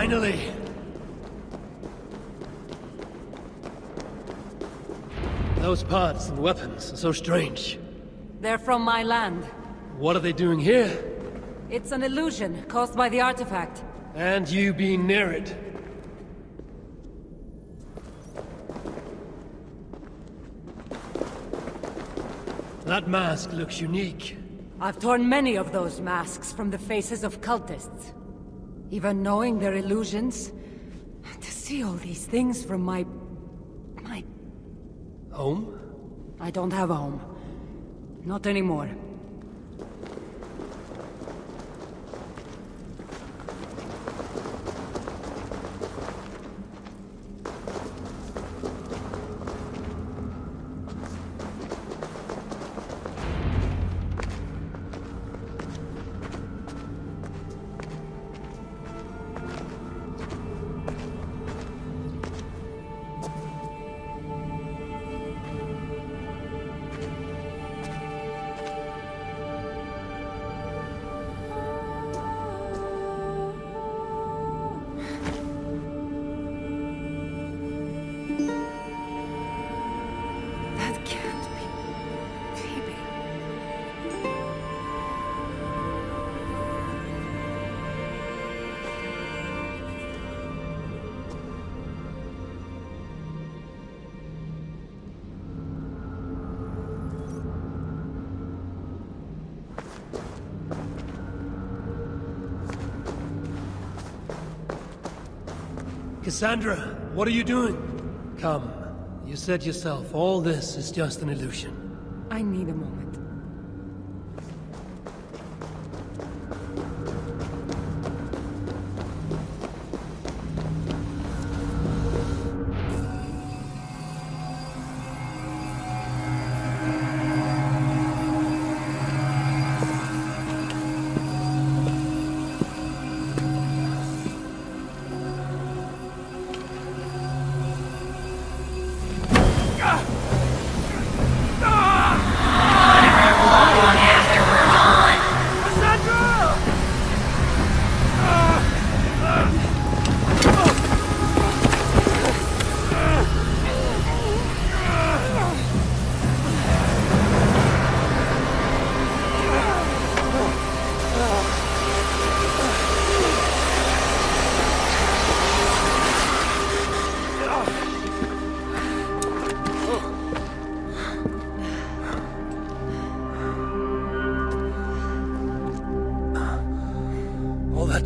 Speaker 18: Finally! Those parts and weapons are so strange.
Speaker 3: They're from my land.
Speaker 18: What are they doing here?
Speaker 3: It's an illusion caused by the artifact.
Speaker 18: And you being near it. That mask looks unique.
Speaker 3: I've torn many of those masks from the faces of cultists. Even knowing they're illusions, to see all these things from my...
Speaker 18: Home?
Speaker 3: I don't have a home. Not anymore.
Speaker 18: Cassandra, what are you doing? Come. You said yourself, all this is just an illusion.
Speaker 3: I need a moment.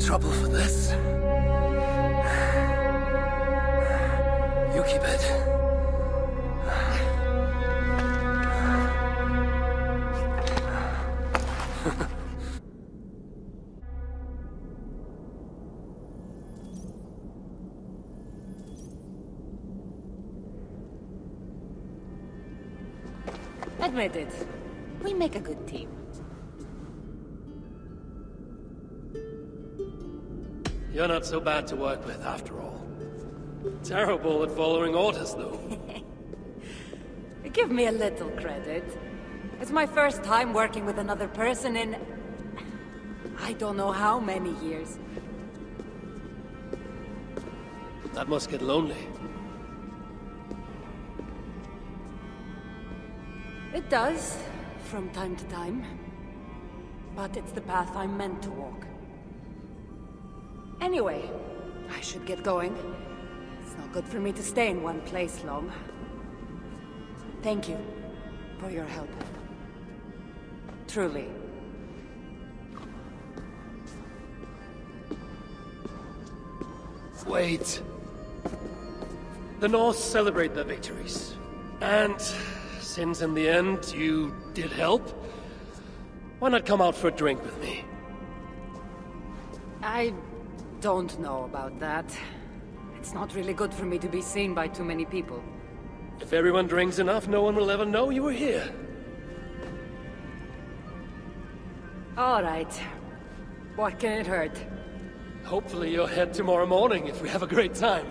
Speaker 18: Trouble for this. You keep it.
Speaker 3: Admit it. We make a good team.
Speaker 18: You're not so bad to work with, after all. Terrible at following orders, though.
Speaker 3: Give me a little credit. It's my first time working with another person in... I don't know how many years.
Speaker 18: That must get lonely.
Speaker 3: It does, from time to time. But it's the path I'm meant to walk. Anyway, I should get going. It's not good for me to stay in one place long. Thank you for your help. Truly.
Speaker 18: Wait. The Norse celebrate their victories. And since in the end you did help, why not come out for a drink with me?
Speaker 3: I don't know about that. It's not really good for me to be seen by too many people.
Speaker 18: If everyone drinks enough, no one will ever know you were here.
Speaker 3: All right. What can it hurt?
Speaker 18: Hopefully you'll head tomorrow morning if we have a great time.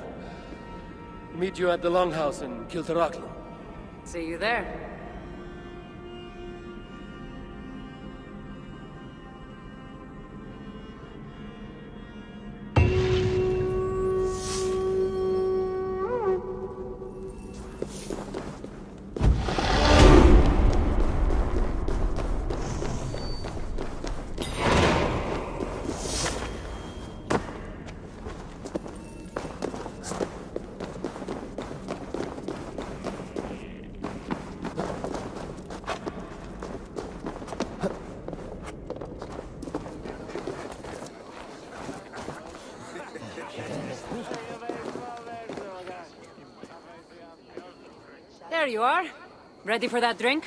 Speaker 18: Meet you at the Longhouse in Kiltarachlan.
Speaker 3: See you there. There you are. Ready for that drink?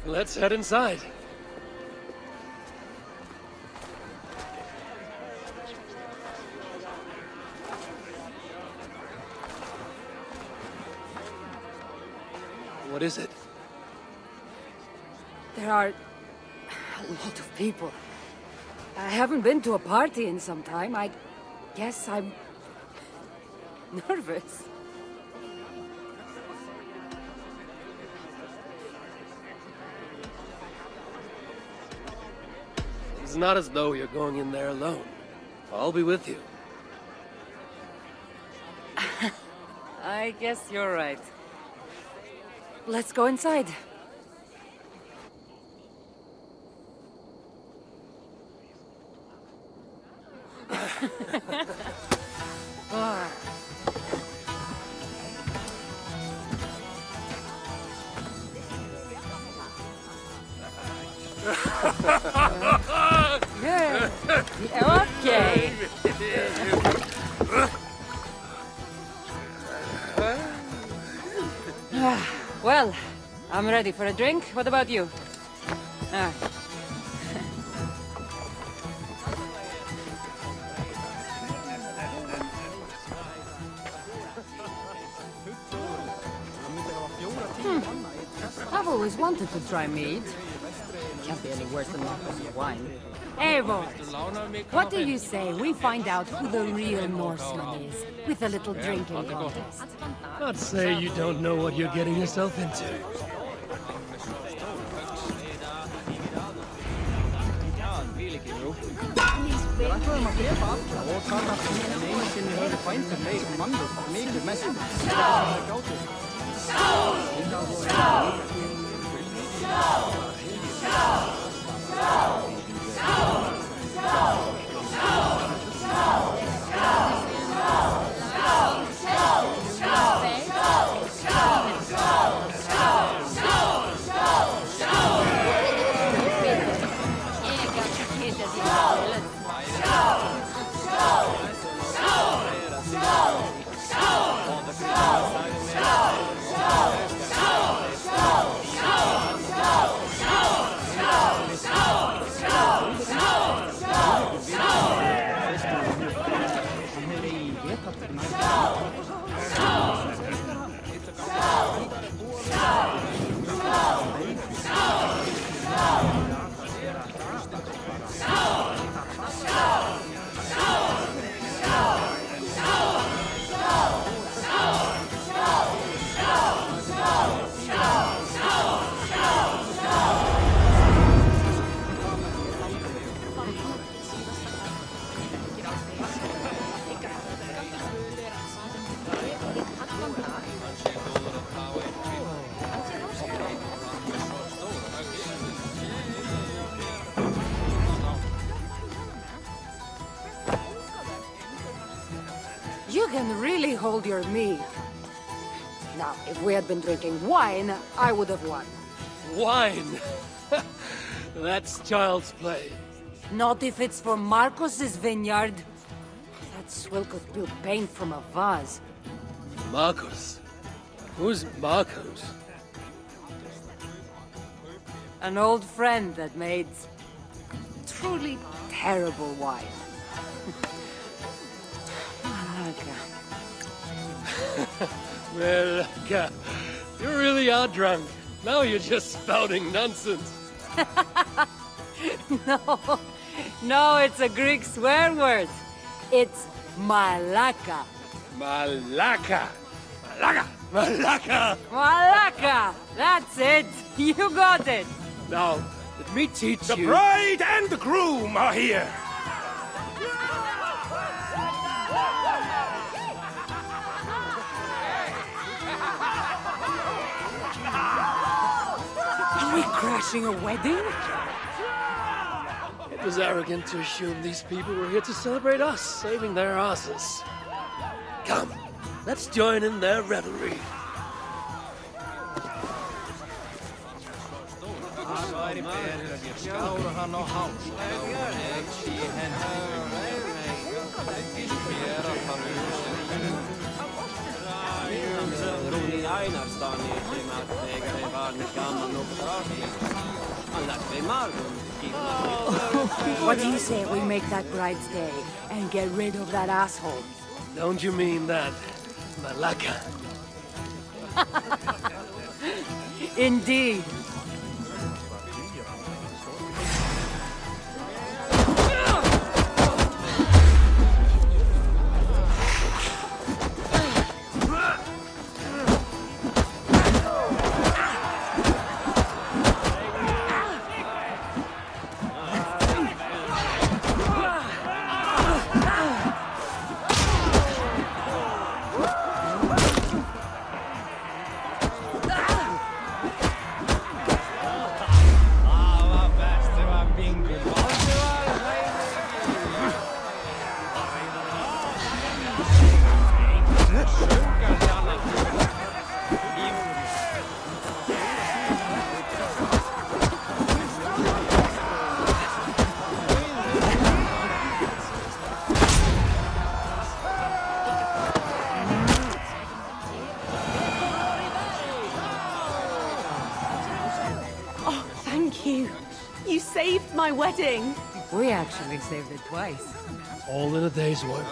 Speaker 18: Let's head inside. What is it?
Speaker 3: There are a lot of people. I haven't been to a party in some time. I guess I'm nervous.
Speaker 18: It's not as though you're going in there alone. I'll be with you.
Speaker 3: I guess you're right. Let's go inside. Okay. Well, I'm ready for a drink. What about you? I've always wanted to try mead. Can't be any worse than a glass of wine. Hey, boys. What do you say we find out who the real Norseman is with a little drinking contest?
Speaker 18: I'd say you don't know what you're getting yourself into.
Speaker 3: You can really hold your mead. Now, if we had been drinking wine, I would have won.
Speaker 4: Wine? That's child's play.
Speaker 3: Not if it's for Marcos's vineyard. That swill could spill paint from a vase.
Speaker 4: Marcos? Who's Marcos?
Speaker 3: An old friend that made truly terrible wine.
Speaker 4: Malaka. You really are drunk. Now you're just spouting nonsense.
Speaker 3: No, it's a Greek swear word. It's malaka.
Speaker 4: Malaka. Malaka. Malaka.
Speaker 3: Malaka. That's it. You got it.
Speaker 4: Now, let me teach you.
Speaker 6: The bride and the groom are here.
Speaker 3: Are we crashing a wedding?
Speaker 4: It was arrogant to assume these people were here to celebrate us saving their asses. Come, let's join in their revelry.
Speaker 3: What do you say we make that bride's day and get rid of that asshole?
Speaker 4: Don't you mean that, Malaka?
Speaker 3: Indeed.
Speaker 10: Thank you. You saved my wedding.
Speaker 3: We actually saved it twice.
Speaker 18: All in a day's work.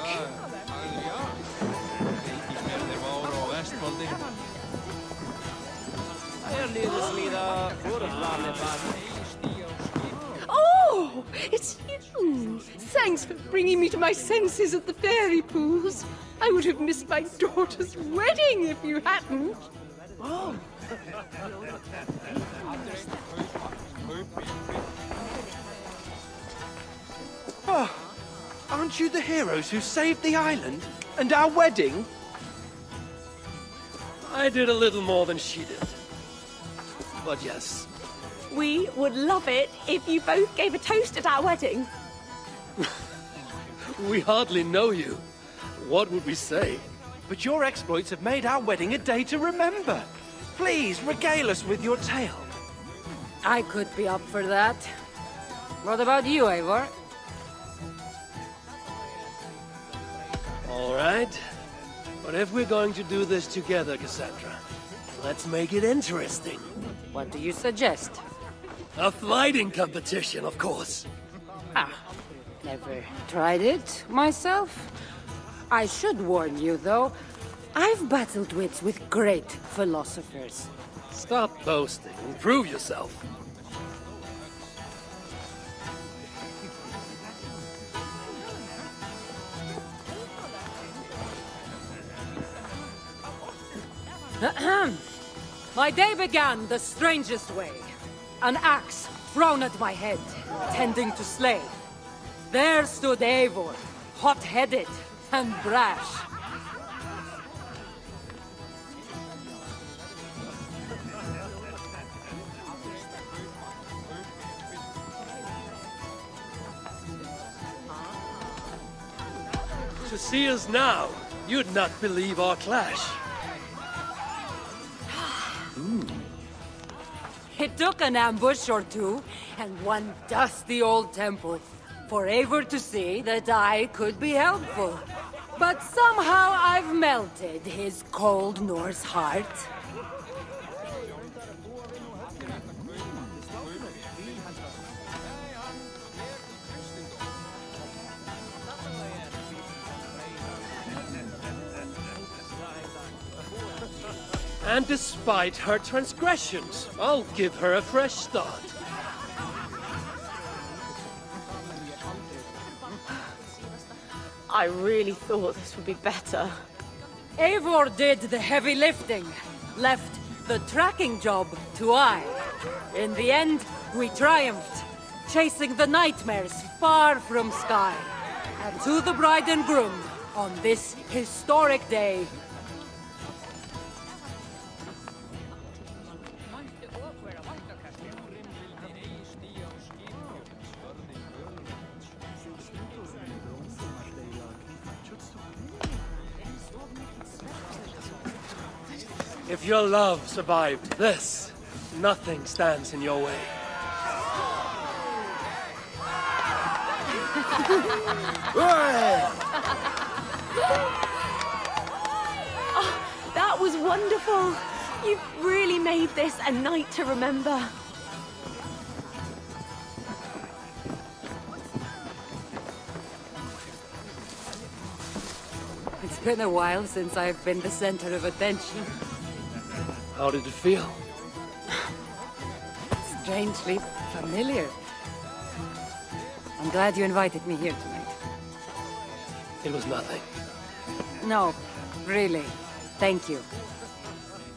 Speaker 1: Oh, it's you. Thanks for bringing me to my senses at the fairy pools. I would have missed my daughter's wedding if you hadn't. Oh.
Speaker 13: Oh, aren't you the heroes who saved the island and our wedding?
Speaker 4: I did a little more than she did. But yes.
Speaker 10: We would love it if you both gave a toast at our wedding.
Speaker 4: We hardly know you. What would we say?
Speaker 13: But your exploits have made our wedding a day to remember. Please, regale us with your tale.
Speaker 3: I could be up for that. What about you, Eivor?
Speaker 4: All right. But if we're going to do this together, Cassandra, let's make it interesting.
Speaker 3: What do you suggest?
Speaker 4: A fighting competition, of course.
Speaker 3: Never tried it myself. I should warn you, though. I've battled wits with great philosophers.
Speaker 4: Stop boasting and prove yourself.
Speaker 3: My day began the strangest way. An axe thrown at my head, tending to slay. There stood Eivor, hot-headed and brash.
Speaker 4: To see us now, you'd not believe our clash.
Speaker 3: It took an ambush or two, and one dusty old temple, for Eivor to see that I could be helpful. But somehow I've melted his cold Norse heart.
Speaker 4: And despite her transgressions, I'll give her a fresh start.
Speaker 10: I really thought this would be better.
Speaker 3: Eivor did the heavy lifting, left the tracking job to I. In the end, we triumphed, chasing the nightmares far from Sky. And to the bride and groom, on this historic day,
Speaker 4: If your love survived this, nothing stands in your way.
Speaker 10: Oh, that was wonderful. You've really made this a night to remember.
Speaker 3: it's been a while since I've been the center of attention.
Speaker 4: How did it feel?
Speaker 3: Strangely familiar. I'm glad you invited me here tonight.
Speaker 4: It was nothing.
Speaker 3: No, really. Thank you.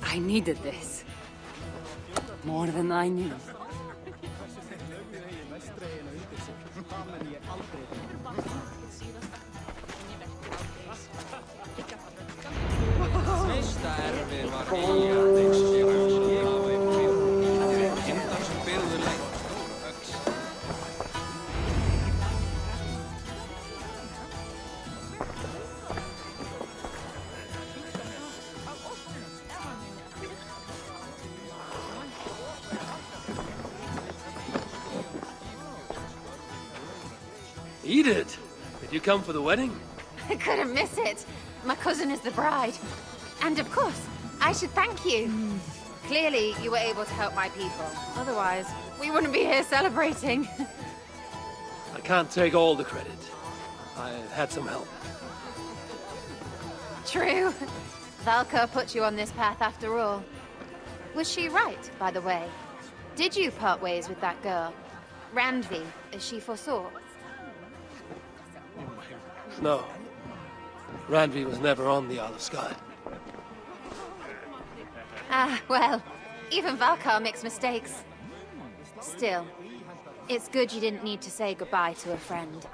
Speaker 3: I needed this. More than I knew.
Speaker 4: Edith, did you come for the wedding?
Speaker 19: I couldn't miss it. My cousin is the bride. And of course, I should thank you. Clearly, you were able to help my people. Otherwise, we wouldn't be here celebrating.
Speaker 4: I can't take all the credit. I had some help.
Speaker 19: True. Valka put you on this path after all. Was she right, by the way? Did you part ways with that girl? Randvi, as she foresaw?
Speaker 4: No. Randvi was never on the Isle of Skye.
Speaker 19: Ah, well, even Valkar makes mistakes. Still, it's good you didn't need to say goodbye to a friend.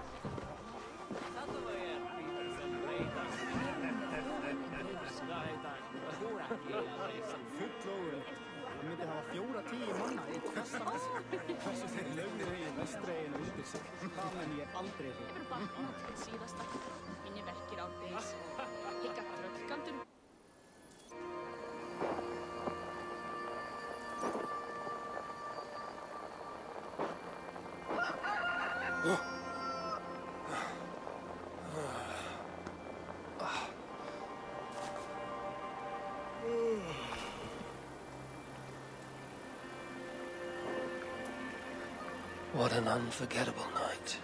Speaker 18: What an unforgettable night.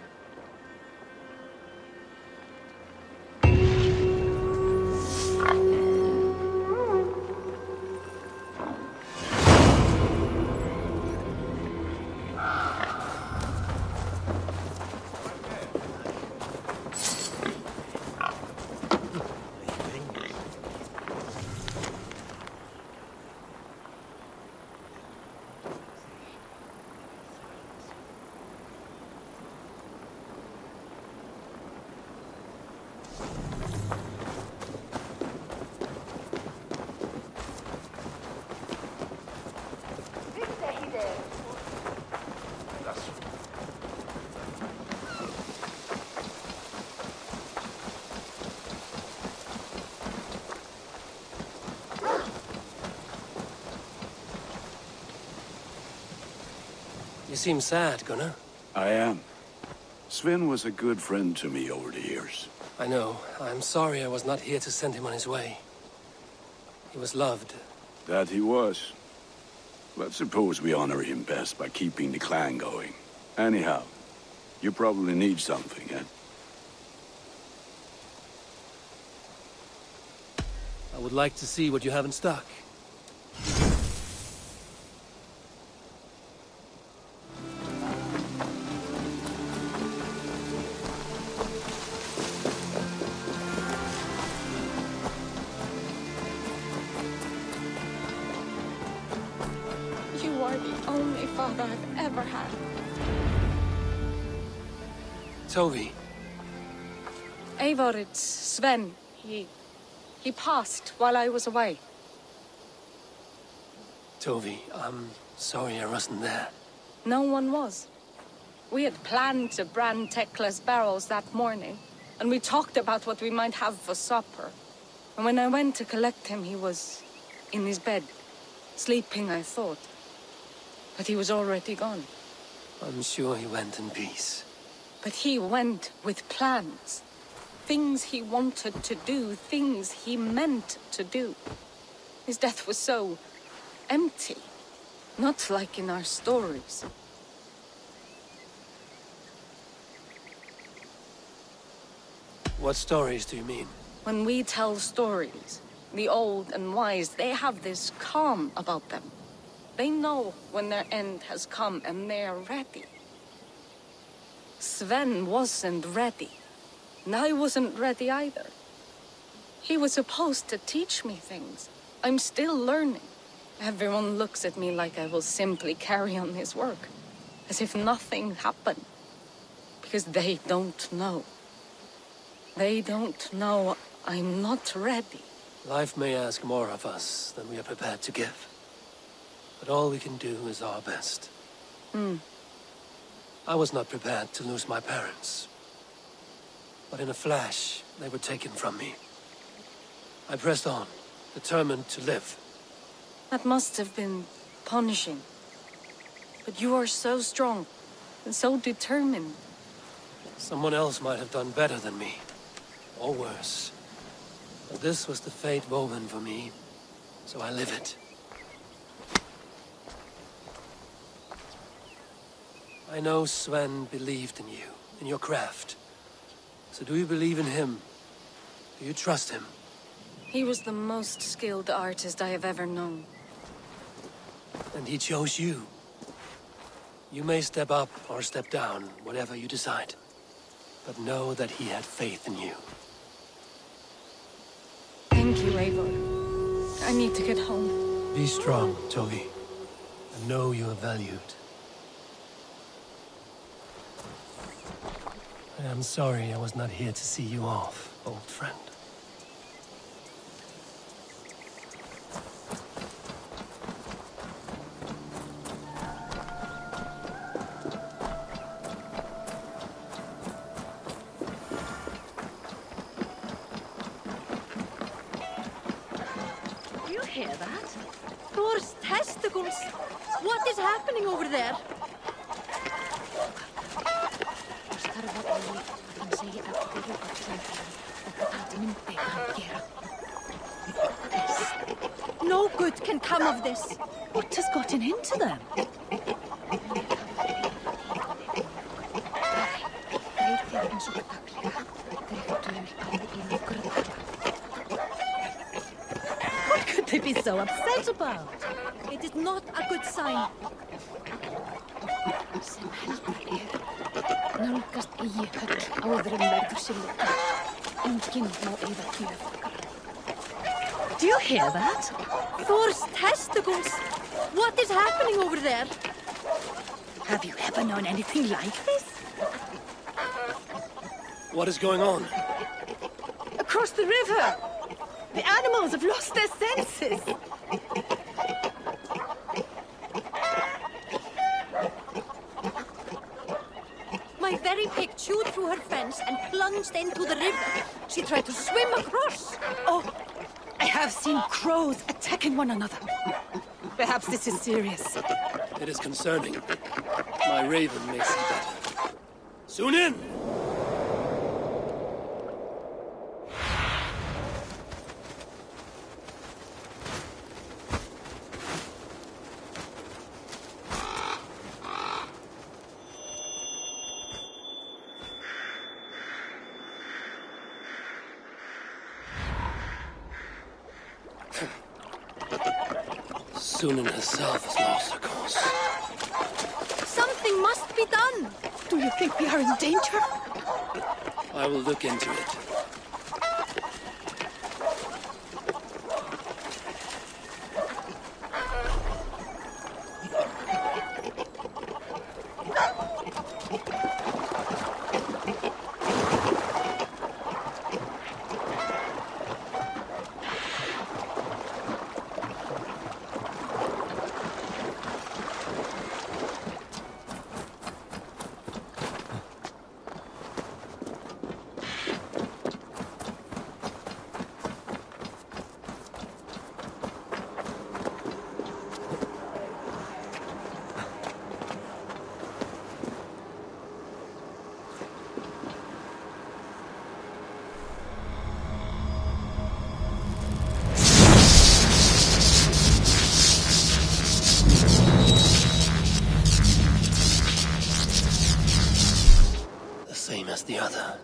Speaker 4: You seem sad, Gunnar.
Speaker 2: I am. Sven was a good friend to me over the years.
Speaker 4: I know. I'm sorry I was not here to send him on his way. He was loved.
Speaker 2: That he was. Let's suppose we honor him best by keeping the clan going. Anyhow, you probably need something, eh?
Speaker 4: I would like to see what you have in stock.
Speaker 10: You are the only father I've ever had.
Speaker 4: Tovi.
Speaker 10: Eivor, it's Sven. He passed while I was away.
Speaker 4: Tovi, I'm sorry I wasn't there.
Speaker 10: No one was. We had planned to brand Tekla's barrels that morning, and we talked about what we might have for supper. And when I went to collect him, he was in his bed, sleeping, I thought. But he was already gone.
Speaker 4: I'm sure he went in peace.
Speaker 10: But he went with plans. Things he wanted to do, things he meant to do. His death was so empty, not like in our stories.
Speaker 4: What stories do you mean?
Speaker 10: When we tell stories, the old and wise, they have this calm about them. They know when their end has come and they are ready. Sven wasn't ready. And I wasn't ready either. He was supposed to teach me things. I'm still learning. Everyone looks at me like I will simply carry on his work. As if nothing happened. Because they don't know. They don't know I'm not ready.
Speaker 4: Life may ask more of us than we are prepared to give. But all we can do is our best. I was not prepared to lose my parents. But in a flash, they were taken from me. I pressed on, determined to live.
Speaker 10: That must have been punishing. But you are so strong, and so determined.
Speaker 4: Someone else might have done better than me. Or worse. But this was the fate woven for me, so I live it. I know Sven believed in you, in your craft. So do you believe in him? Do you trust him?
Speaker 10: He was the most skilled artist I have ever known.
Speaker 4: And he chose you. You may step up or step down, whatever you decide. But know that he had faith in you.
Speaker 10: Thank you, Eivor. I need to get home.
Speaker 18: Be strong, Togi. And know you are valued. I am sorry I was not here to see you off, old friend.
Speaker 1: Do you hear that? Thor's testicles! What is happening over there? No good can come of this. What has gotten into them? What could they be so upset about? It is not a good sign.
Speaker 10: Nálgast eigi höll áður en verður sér lokið. Enginn má eyða tíma.
Speaker 1: Do you hear that? Thor's testicles! What is happening over there? Have you ever known anything like this?
Speaker 4: What is going on?
Speaker 1: Across the river! The animals have lost their senses! My very pig chewed through her fence and plunged into the river. She tried to swim across. Oh, I have seen crows attacking one another. Perhaps this is serious.
Speaker 4: It is concerning. My raven may see better. Soon in! Sunan herself has lost her course.
Speaker 1: Something must be done. Do you think we are in danger?
Speaker 4: I will look into it. The other.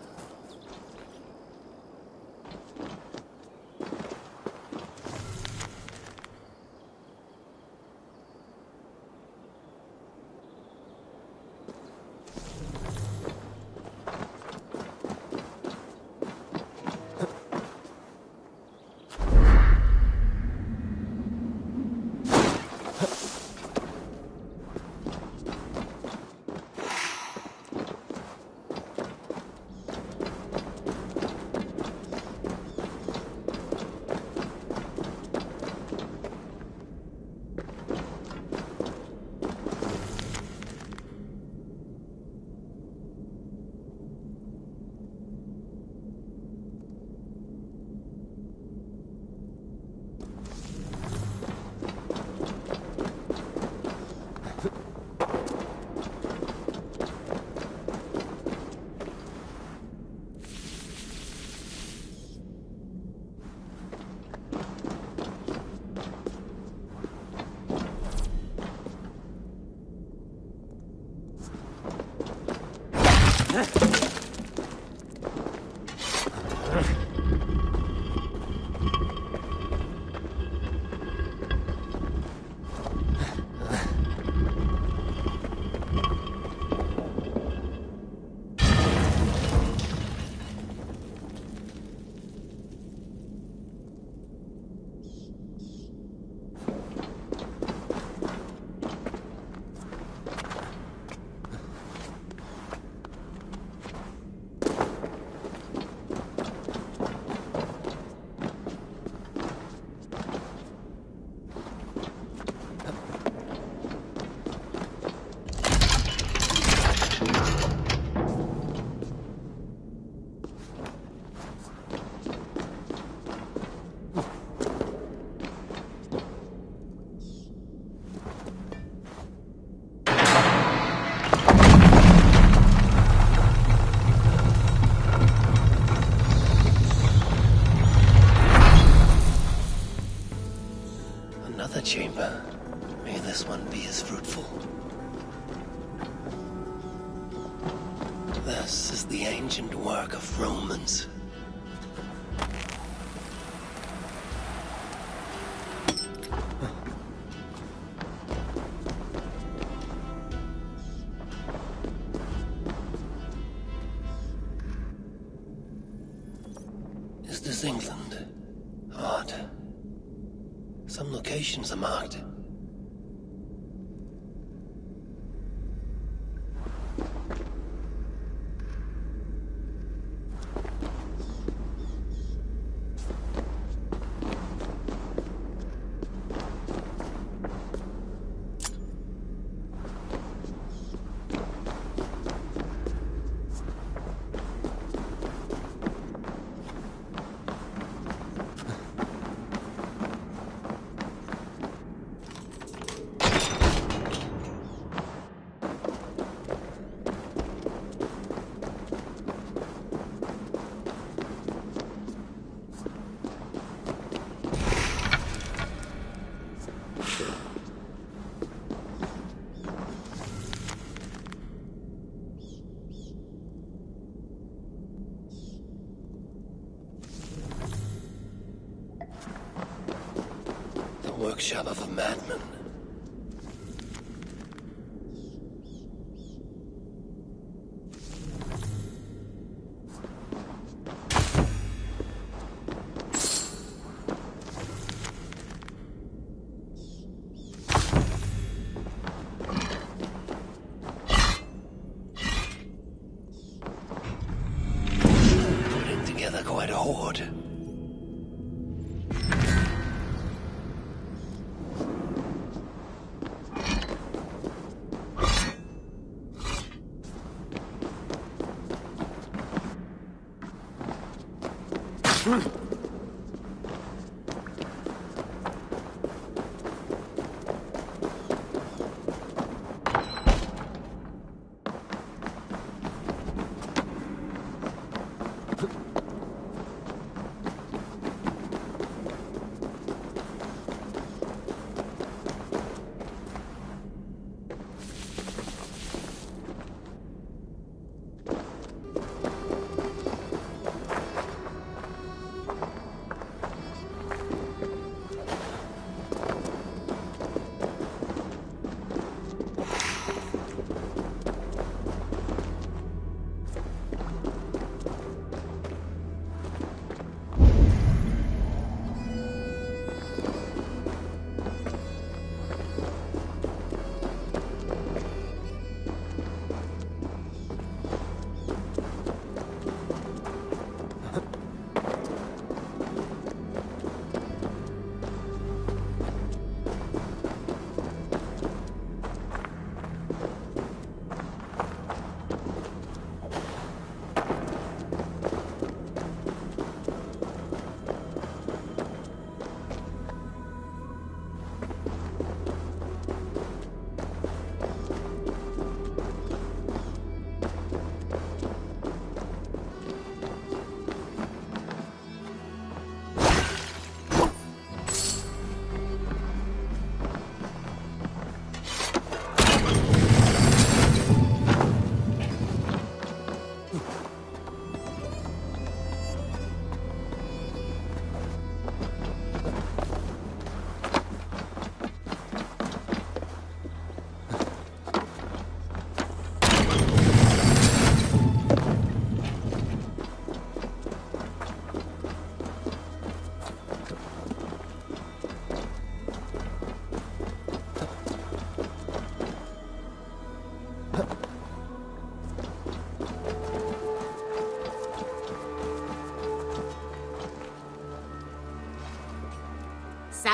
Speaker 18: Chamber. May this one be as fruitful. This is the ancient work of Romans. Is this England? Odd. Some locations are marked. Workshop of a madman. Putting together quite a horde.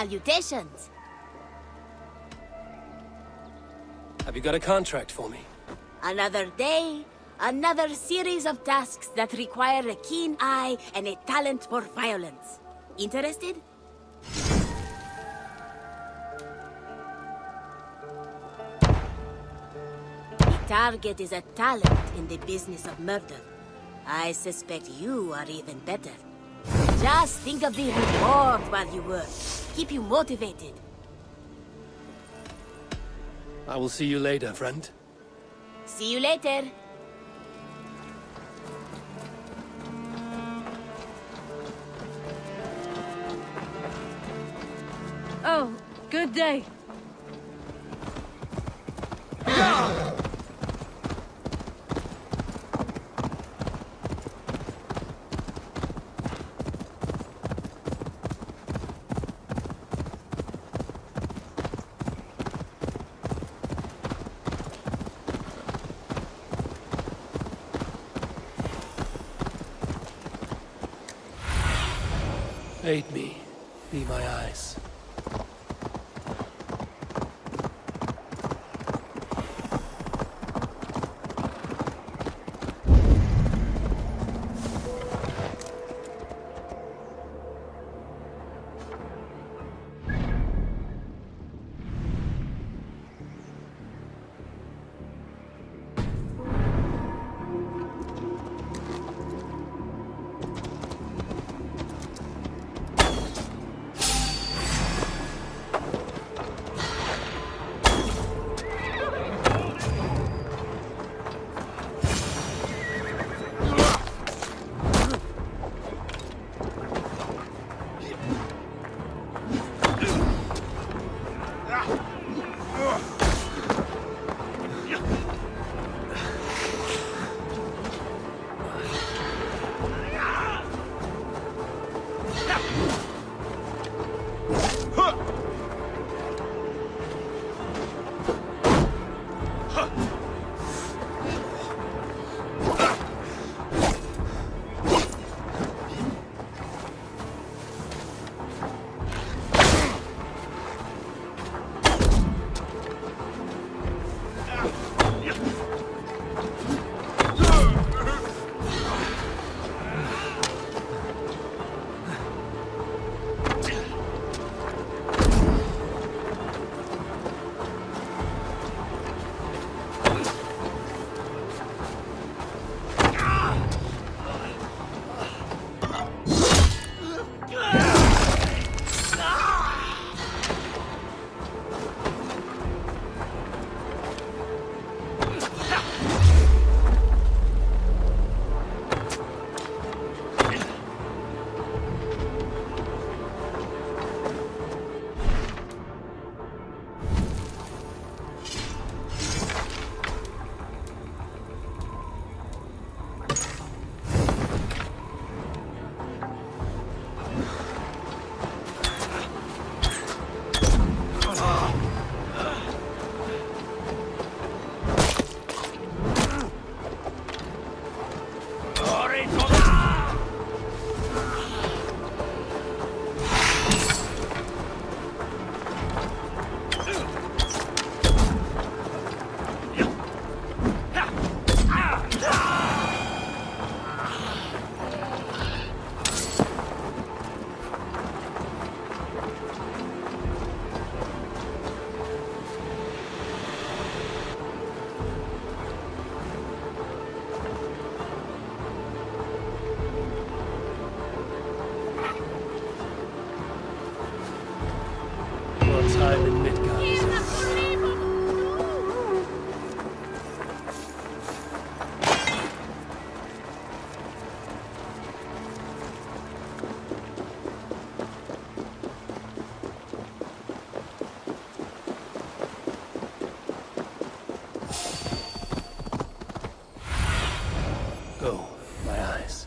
Speaker 5: Salutations.
Speaker 4: Have you got a contract for me?
Speaker 5: Another day, another series of tasks that require a keen eye and a talent for violence. Interested? The target is a talent in the business of murder. I suspect you are even better. Just think of the reward while you work. Keep you motivated.
Speaker 4: I will see you later, friend.
Speaker 5: See you later.
Speaker 3: Oh, good day.
Speaker 4: Aid me. Be my eyes. Time in Midgard. Go, my eyes.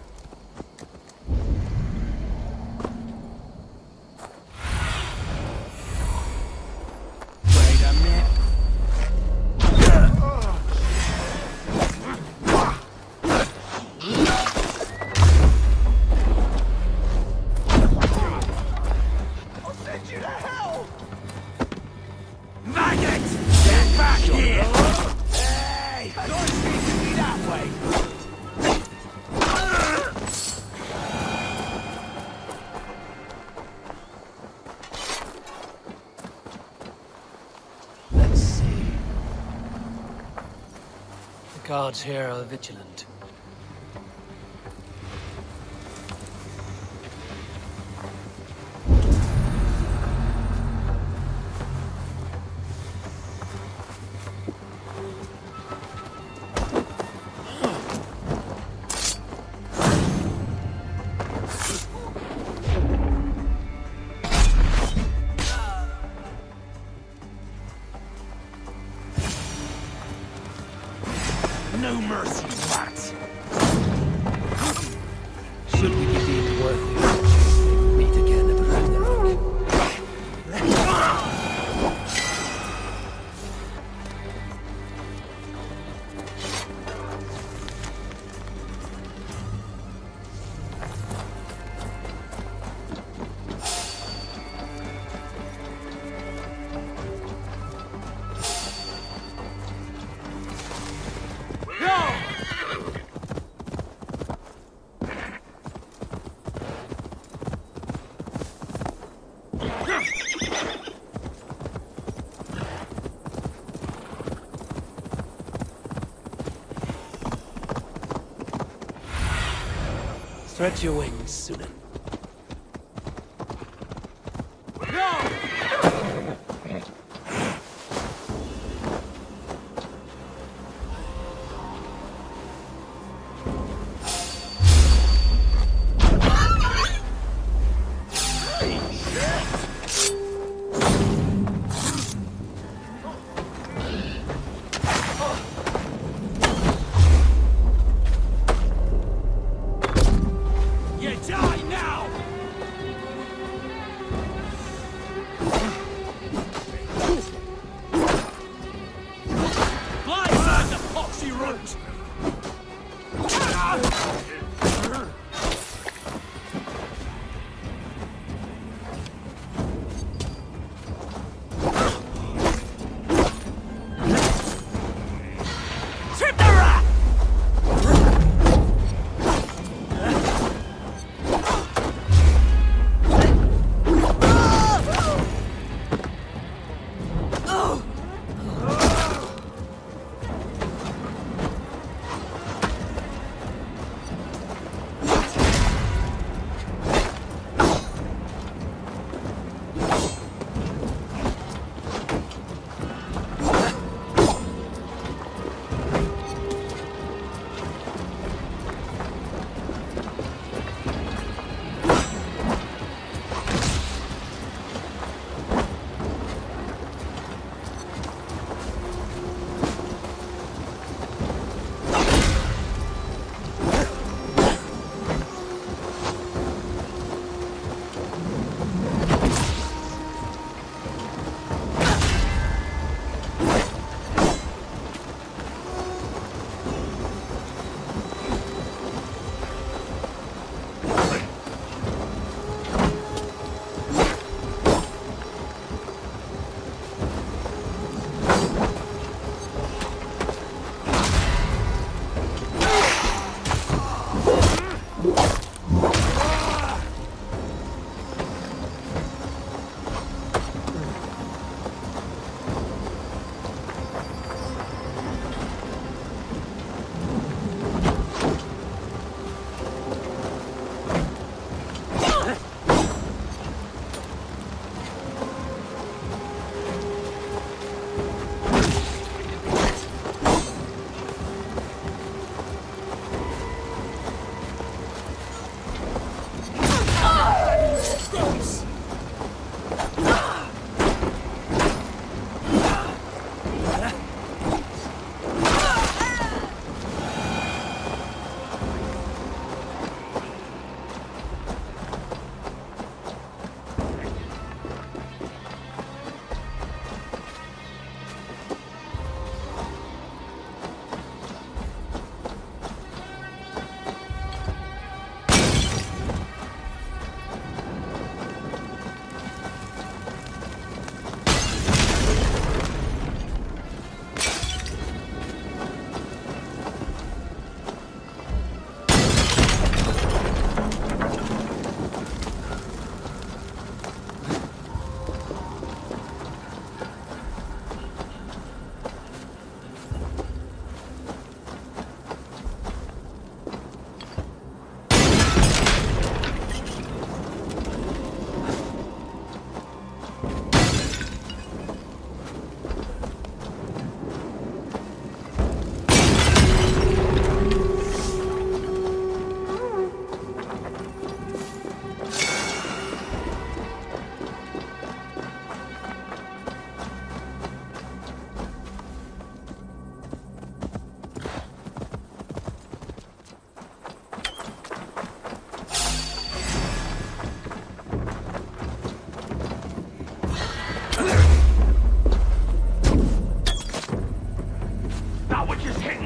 Speaker 21: I'll send you to hell!
Speaker 18: Guards here are vigilant.
Speaker 6: No mercy, rats!
Speaker 18: Should we be deemed worthy, we will meet again at Ragnarok. Stretch your wings, Sunan.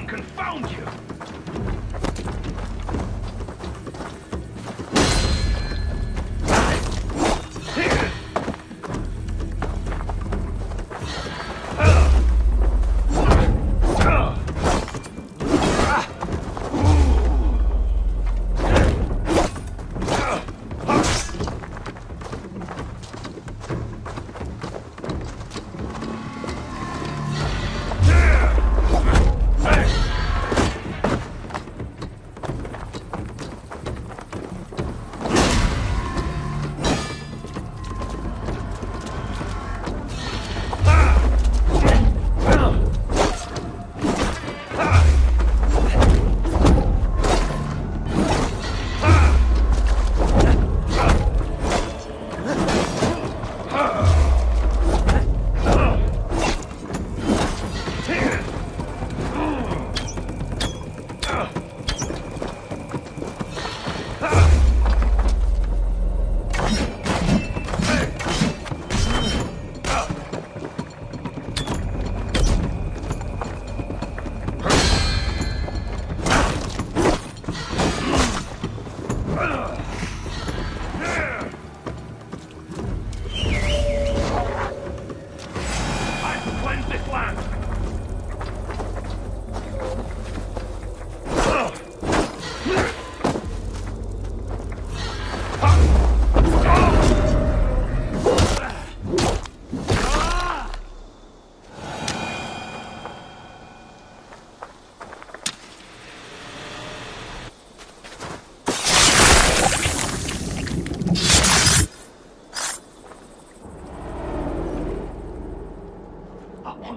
Speaker 6: confound you!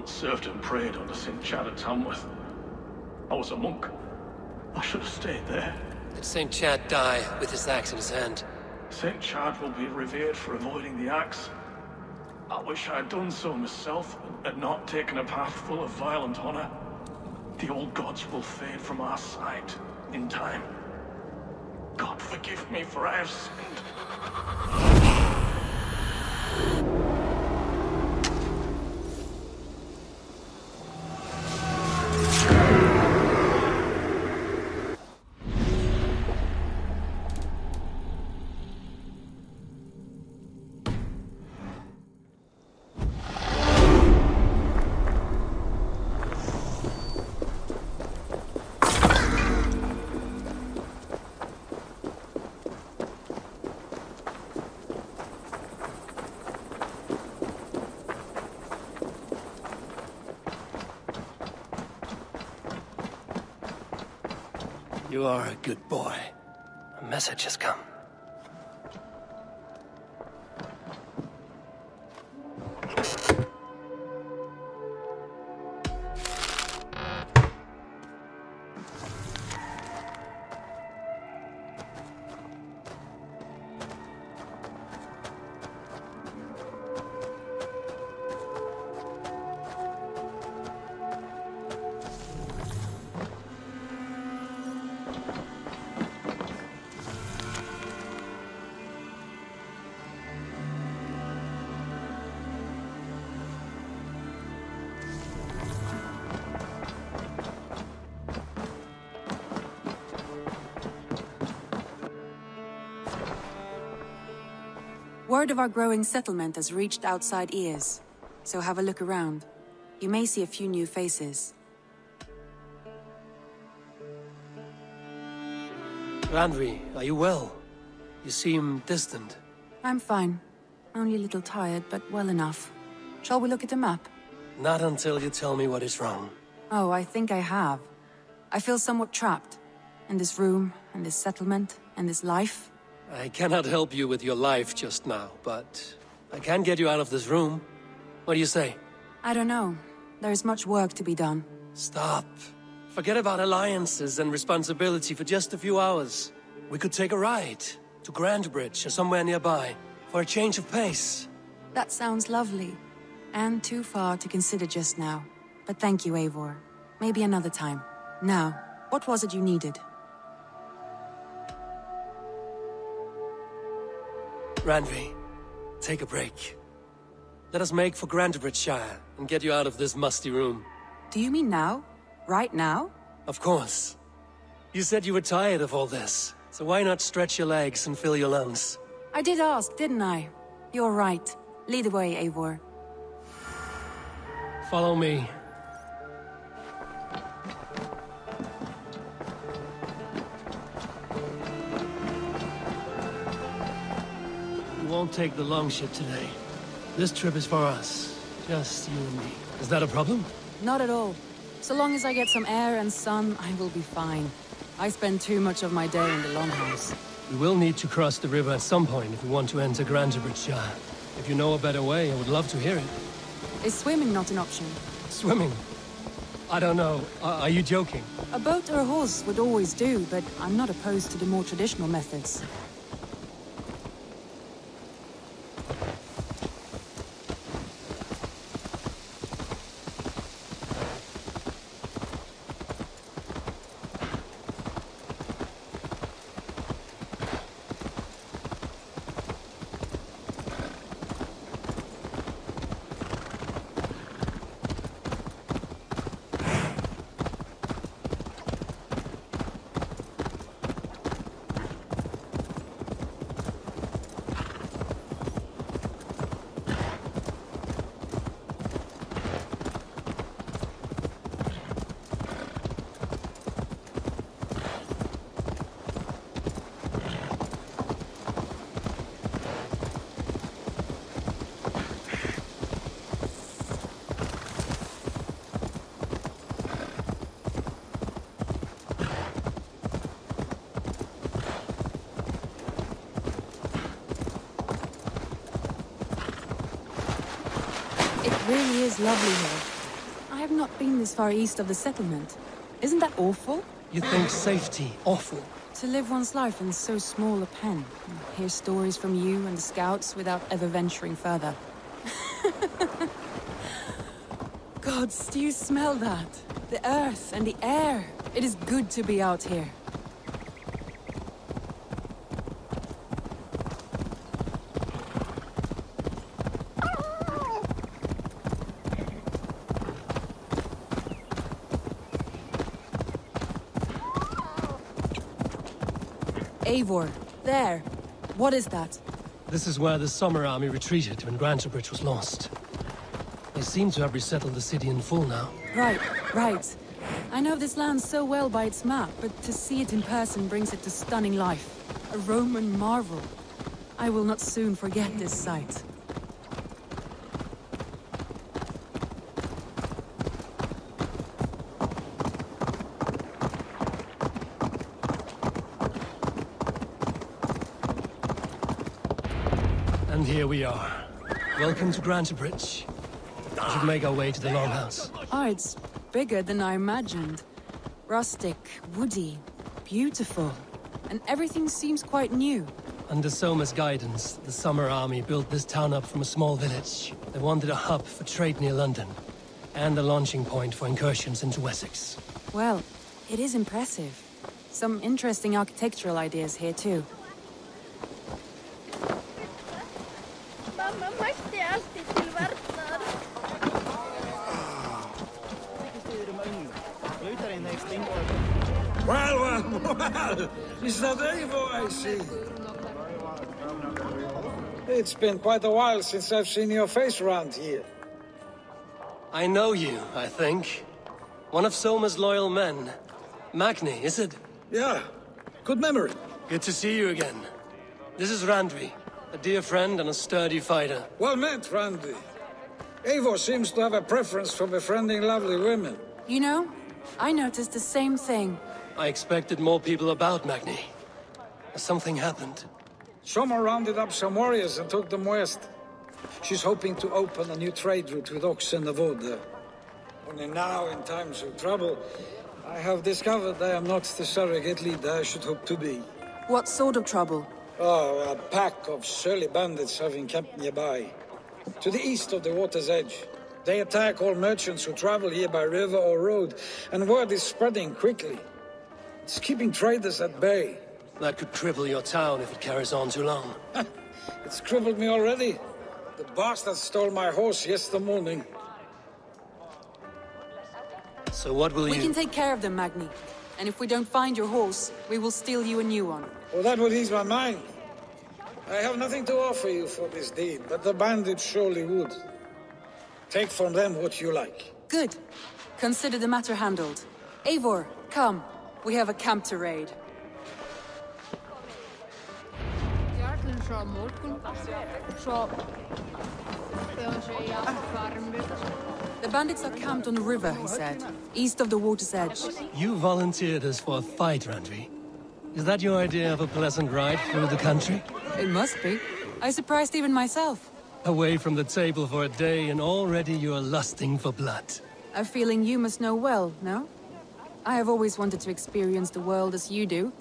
Speaker 6: Served and prayed under St. Chad at Tamworth. I was a monk. I should have stayed there.
Speaker 4: Did St. Chad die with his axe in his hand?
Speaker 6: St. Chad will be revered for avoiding the axe. I wish I had done so myself, and not taken a path full of violent honor. The old gods will fade from our sight in time. God forgive me, for I have sinned.
Speaker 4: You are a good boy.
Speaker 18: A message has come.
Speaker 14: Word of our growing settlement has reached outside ears, so have a look around. You may see a few new faces.
Speaker 4: Randvi, are you well? You seem distant.
Speaker 14: I'm fine. Only a little tired, but well enough. Shall we look at the map?
Speaker 4: Not until you tell me what is wrong.
Speaker 14: Oh, I think I have. I feel somewhat trapped. In this room, and this settlement, and this life.
Speaker 4: I cannot help you with your life just now, but I can get you out of this room. What do you say?
Speaker 14: I don't know. There is much work to be done.
Speaker 4: Stop. Forget about alliances and responsibility for just a few hours. We could take a ride to Grandbridge or somewhere nearby for a change of pace.
Speaker 14: That sounds lovely. And too far to consider just now. But thank you, Eivor. Maybe another time. Now, what was it you needed?
Speaker 4: Randvi, take a break. Let us make for Grandbridgeshire and get you out of this musty room.
Speaker 14: Do you mean now? Right now?
Speaker 4: Of course. You said you were tired of all this, so why not stretch your legs and fill your lungs?
Speaker 14: I did ask, didn't I? You're right. Lead the way, Eivor.
Speaker 4: Follow me. We won't take the longship today. This trip is for us. Just you and me. Is that a problem?
Speaker 14: Not at all. So long as I get some air and sun, I will be fine. I spend too much of my day in the longhouse.
Speaker 4: We will need to cross the river at some point if we want to enter Grantebridgeshire. If you know a better way, I would love to hear it.
Speaker 14: Is swimming not an option?
Speaker 4: Swimming? I don't know. Are you joking?
Speaker 14: A boat or a horse would always do, but I'm not opposed to the more traditional methods. It really is lovely here. I have not been this far east of the settlement. Isn't that awful?
Speaker 4: You think safety awful?
Speaker 14: To live one's life in so small a pen, and hear stories from you and the scouts without ever venturing further. Gods, do you smell that? The earth and the air. It is good to be out here. Eivor, there. What is that?
Speaker 4: This is where the Summer Army retreated when Grantebridge was lost. They seem to have resettled the city in full now.
Speaker 14: Right. I know this land so well by its map, but to see it in person brings it to stunning life. A Roman marvel. I will not soon forget this sight.
Speaker 4: And here we are. Welcome to Grantebridge. We should make our way to the Longhouse.
Speaker 14: Oh, it's bigger than I imagined. Rustic, woody, beautiful. And everything seems quite new.
Speaker 4: Under Soma's guidance, the Summer Army built this town up from a small village. They wanted a hub for trade near London, and a launching point for incursions into Wessex.
Speaker 14: Well, it is impressive. Some interesting architectural ideas here too.
Speaker 17: Well, is that Eivor I see? It's been quite a while since I've seen your face around here.
Speaker 4: I know you, I think. One of Soma's loyal men. Magni, is it?
Speaker 17: Yeah, good memory.
Speaker 4: Good to see you again. This is Randvi, a dear friend and a sturdy fighter.
Speaker 17: Well met, Randvi. Eivor seems to have a preference for befriending lovely women.
Speaker 14: You know, I noticed the same thing.
Speaker 4: I expected more people about Magni. Something happened.
Speaker 17: Soma rounded up some warriors and took them west. She's hoping to open a new trade route with oxen and wood there. Only now, in times of trouble, I have discovered I am not the surrogate leader I should hope to be.
Speaker 14: What sort of trouble?
Speaker 17: Oh, a pack of surly bandits have encamped nearby. To the east of the water's edge. They attack all merchants who travel here by river or road, and word is spreading quickly. It's keeping traders at bay.
Speaker 4: That could cripple your town if it carries on too long.
Speaker 17: It's crippled me already. The bastard stole my horse yesterday morning.
Speaker 18: So what will
Speaker 14: We
Speaker 18: you...
Speaker 14: can take care of them, Magni. And if we don't find your horse, we will steal you a new one.
Speaker 17: Well, that would ease my mind. I have nothing to offer you for this deed, but the bandits surely would. Take from them what you like.
Speaker 14: Good. Consider the matter handled. Eivor, come. We have a camp to raid. The bandits are camped on the river, he said, east of the water's edge.
Speaker 18: You volunteered us for a fight, Randvi. Is that your idea of a pleasant ride through the country?
Speaker 14: It must be. I surprised even myself.
Speaker 18: Away from the table for a day and already you are lusting for blood.
Speaker 14: A feeling you must know well, no? I have always wanted to experience the world as you do,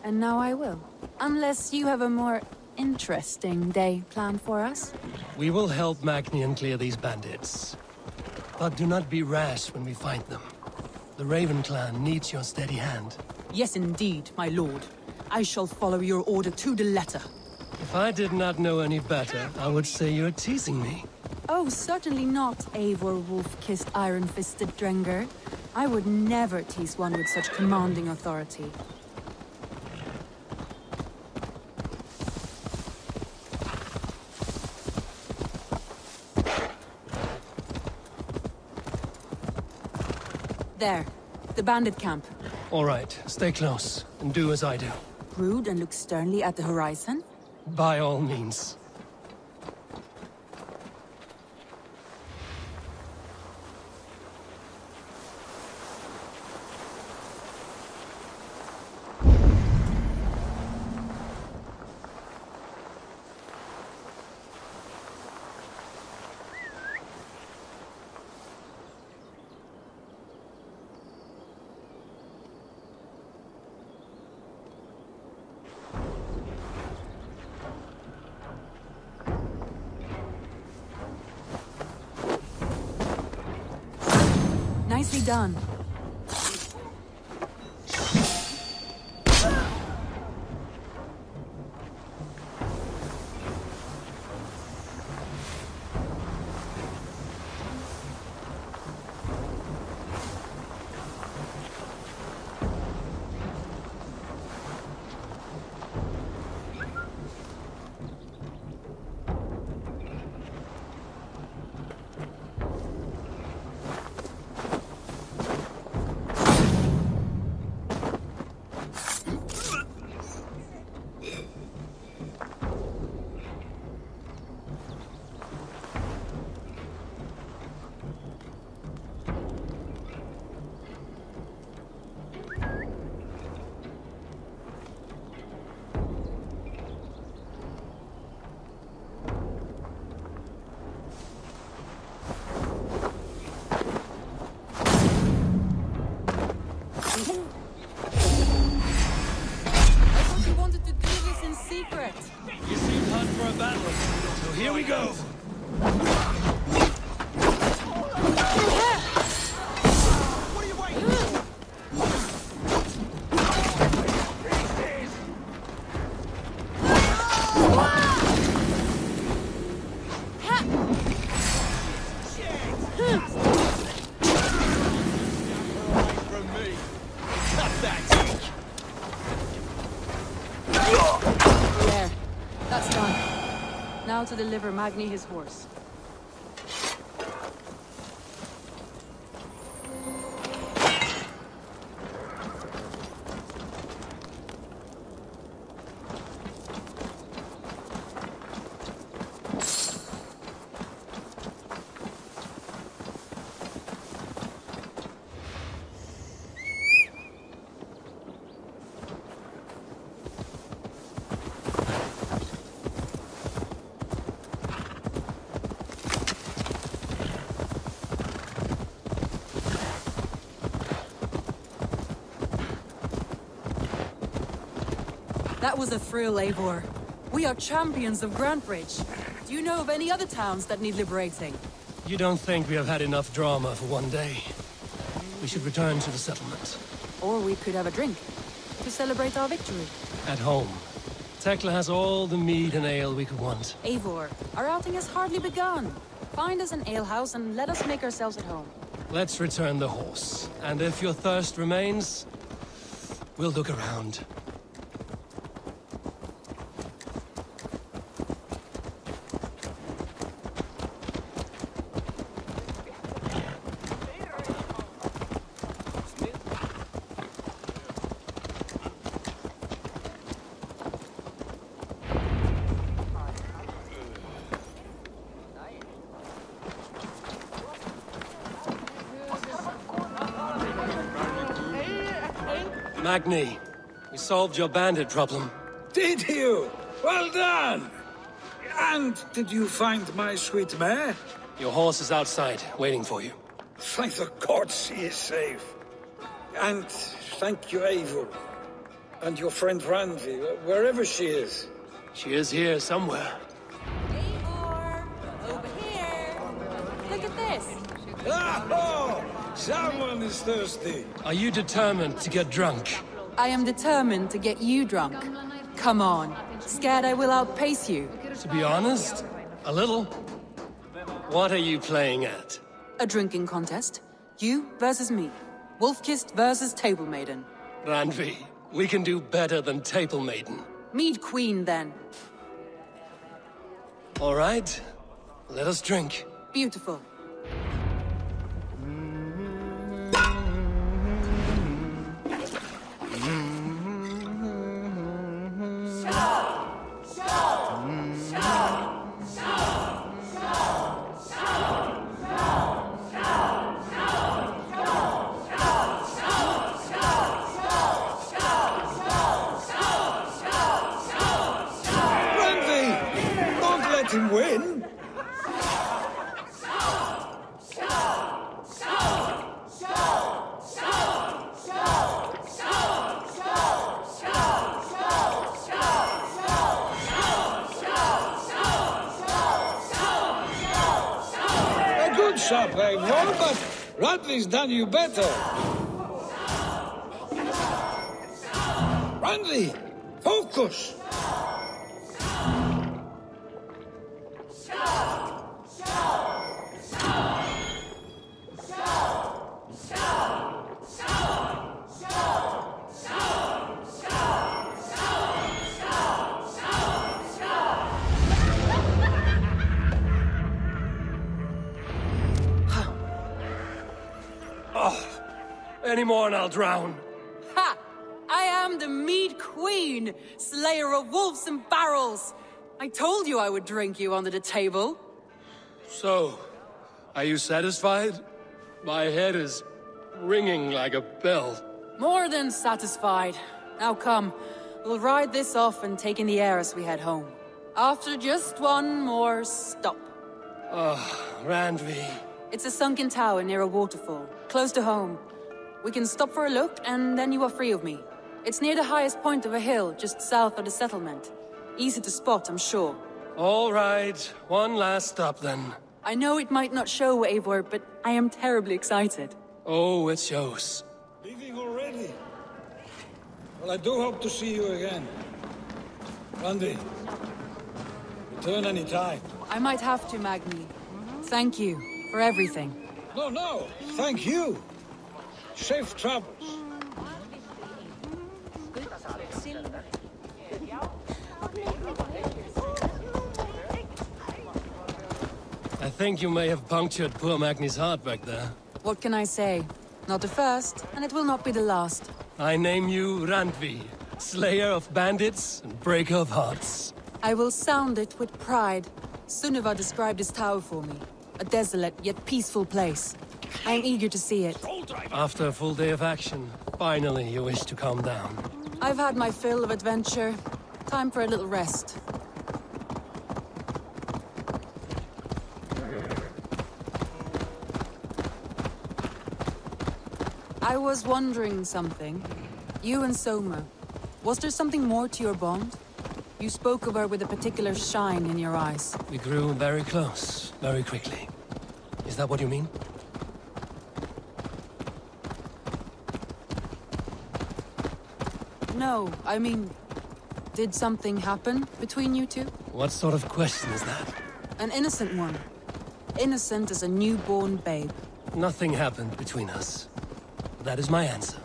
Speaker 14: and now I will. Unless you have a more interesting day planned for us?
Speaker 18: We will help Magnian clear these bandits. But do not be rash when we fight them. The Raven clan needs your steady hand.
Speaker 14: Yes, indeed, my lord. I shall follow your order to the letter.
Speaker 18: If I did not know any better, I would say you're teasing me.
Speaker 14: Oh, certainly not, Eivor wolf-kissed iron-fisted Drenger. I would never tease one with such commanding authority. There, the bandit camp.
Speaker 18: All right, stay close, and do as I do.
Speaker 14: Brood and look sternly at the horizon?
Speaker 18: By all means.
Speaker 14: Nicely done. To deliver Magni his horse. That was a thrill, Eivor. We are champions of Grantbridge. Do you know of any other towns that need liberating?
Speaker 18: You don't think we have had enough drama for one day? We should return to the settlement.
Speaker 14: Or we could have a drink, to celebrate our victory.
Speaker 18: At home. Tekla has all the mead and ale we could want.
Speaker 14: Eivor, our outing has hardly begun. Find us an alehouse and let us make ourselves at home.
Speaker 4: Let's return the horse. And if your thirst remains, we'll look around. Magni, we solved your bandit problem.
Speaker 17: Did you? Well done! And did you find my sweet mare?
Speaker 4: Your horse is outside, waiting for you.
Speaker 17: Thank the gods she is safe. And thank you, Eivor. And your friend Randvi, wherever she is.
Speaker 4: She is here somewhere.
Speaker 10: Eivor! Over here! Look at this!
Speaker 17: Oh! Someone is thirsty.
Speaker 4: Are you determined to get drunk?
Speaker 14: I am determined to get you drunk. Come on. Scared I will outpace you?
Speaker 4: To be honest, a little. What are you playing at?
Speaker 14: A drinking contest. You versus me. Wolf-kissed versus Table Maiden.
Speaker 4: Randvi, we can do better than Table Maiden.
Speaker 14: Mead Queen, then.
Speaker 4: All right. Let us drink.
Speaker 14: Beautiful.
Speaker 17: Him win? A good shot, Eivor, but Randvi's done you better. Randvi, focus!
Speaker 4: Any more and I'll drown.
Speaker 14: Ha! I am the Mead Queen, slayer of wolves and barrels. I told you I would drink you under the table.
Speaker 4: So, are you satisfied? My head is ringing like a bell.
Speaker 14: More than satisfied. Now come, we'll ride this off and take in the air as we head home. After just one more stop.
Speaker 4: Randvi.
Speaker 14: It's a sunken tower near a waterfall, close to home. We can stop for a look, and then you are free of me. It's near the highest point of a hill, just south of the settlement. Easy to spot, I'm sure.
Speaker 4: All right, one last stop then.
Speaker 14: I know it might not show, Eivor, but I am terribly excited.
Speaker 4: Oh, it shows.
Speaker 17: Leaving already? Well, I do hope to see you again. Randvi, return any time.
Speaker 14: I might have to, Magni. Thank you for everything.
Speaker 17: No, thank you. Safe travels.
Speaker 4: I think you may have punctured poor Magni's heart back there.
Speaker 14: What can I say? Not the first, and it will not be the last.
Speaker 4: I name you Randvi, slayer of bandits and breaker of hearts.
Speaker 14: I will sound it with pride. Sunniva described this tower for me. A desolate yet peaceful place. I am eager to see it.
Speaker 4: After a full day of action, finally you wish to calm down.
Speaker 14: I've had my fill of adventure. Time for a little rest. I was wondering something. You and Soma. Was there something more to your bond? You spoke of her with a particular shine in your eyes.
Speaker 4: We grew very close, very quickly. Is that what you mean?
Speaker 14: No, I mean... Did something happen between you two?
Speaker 4: What sort of question is that?
Speaker 14: An innocent one. Innocent as a newborn babe.
Speaker 18: Nothing happened between us. That is my answer.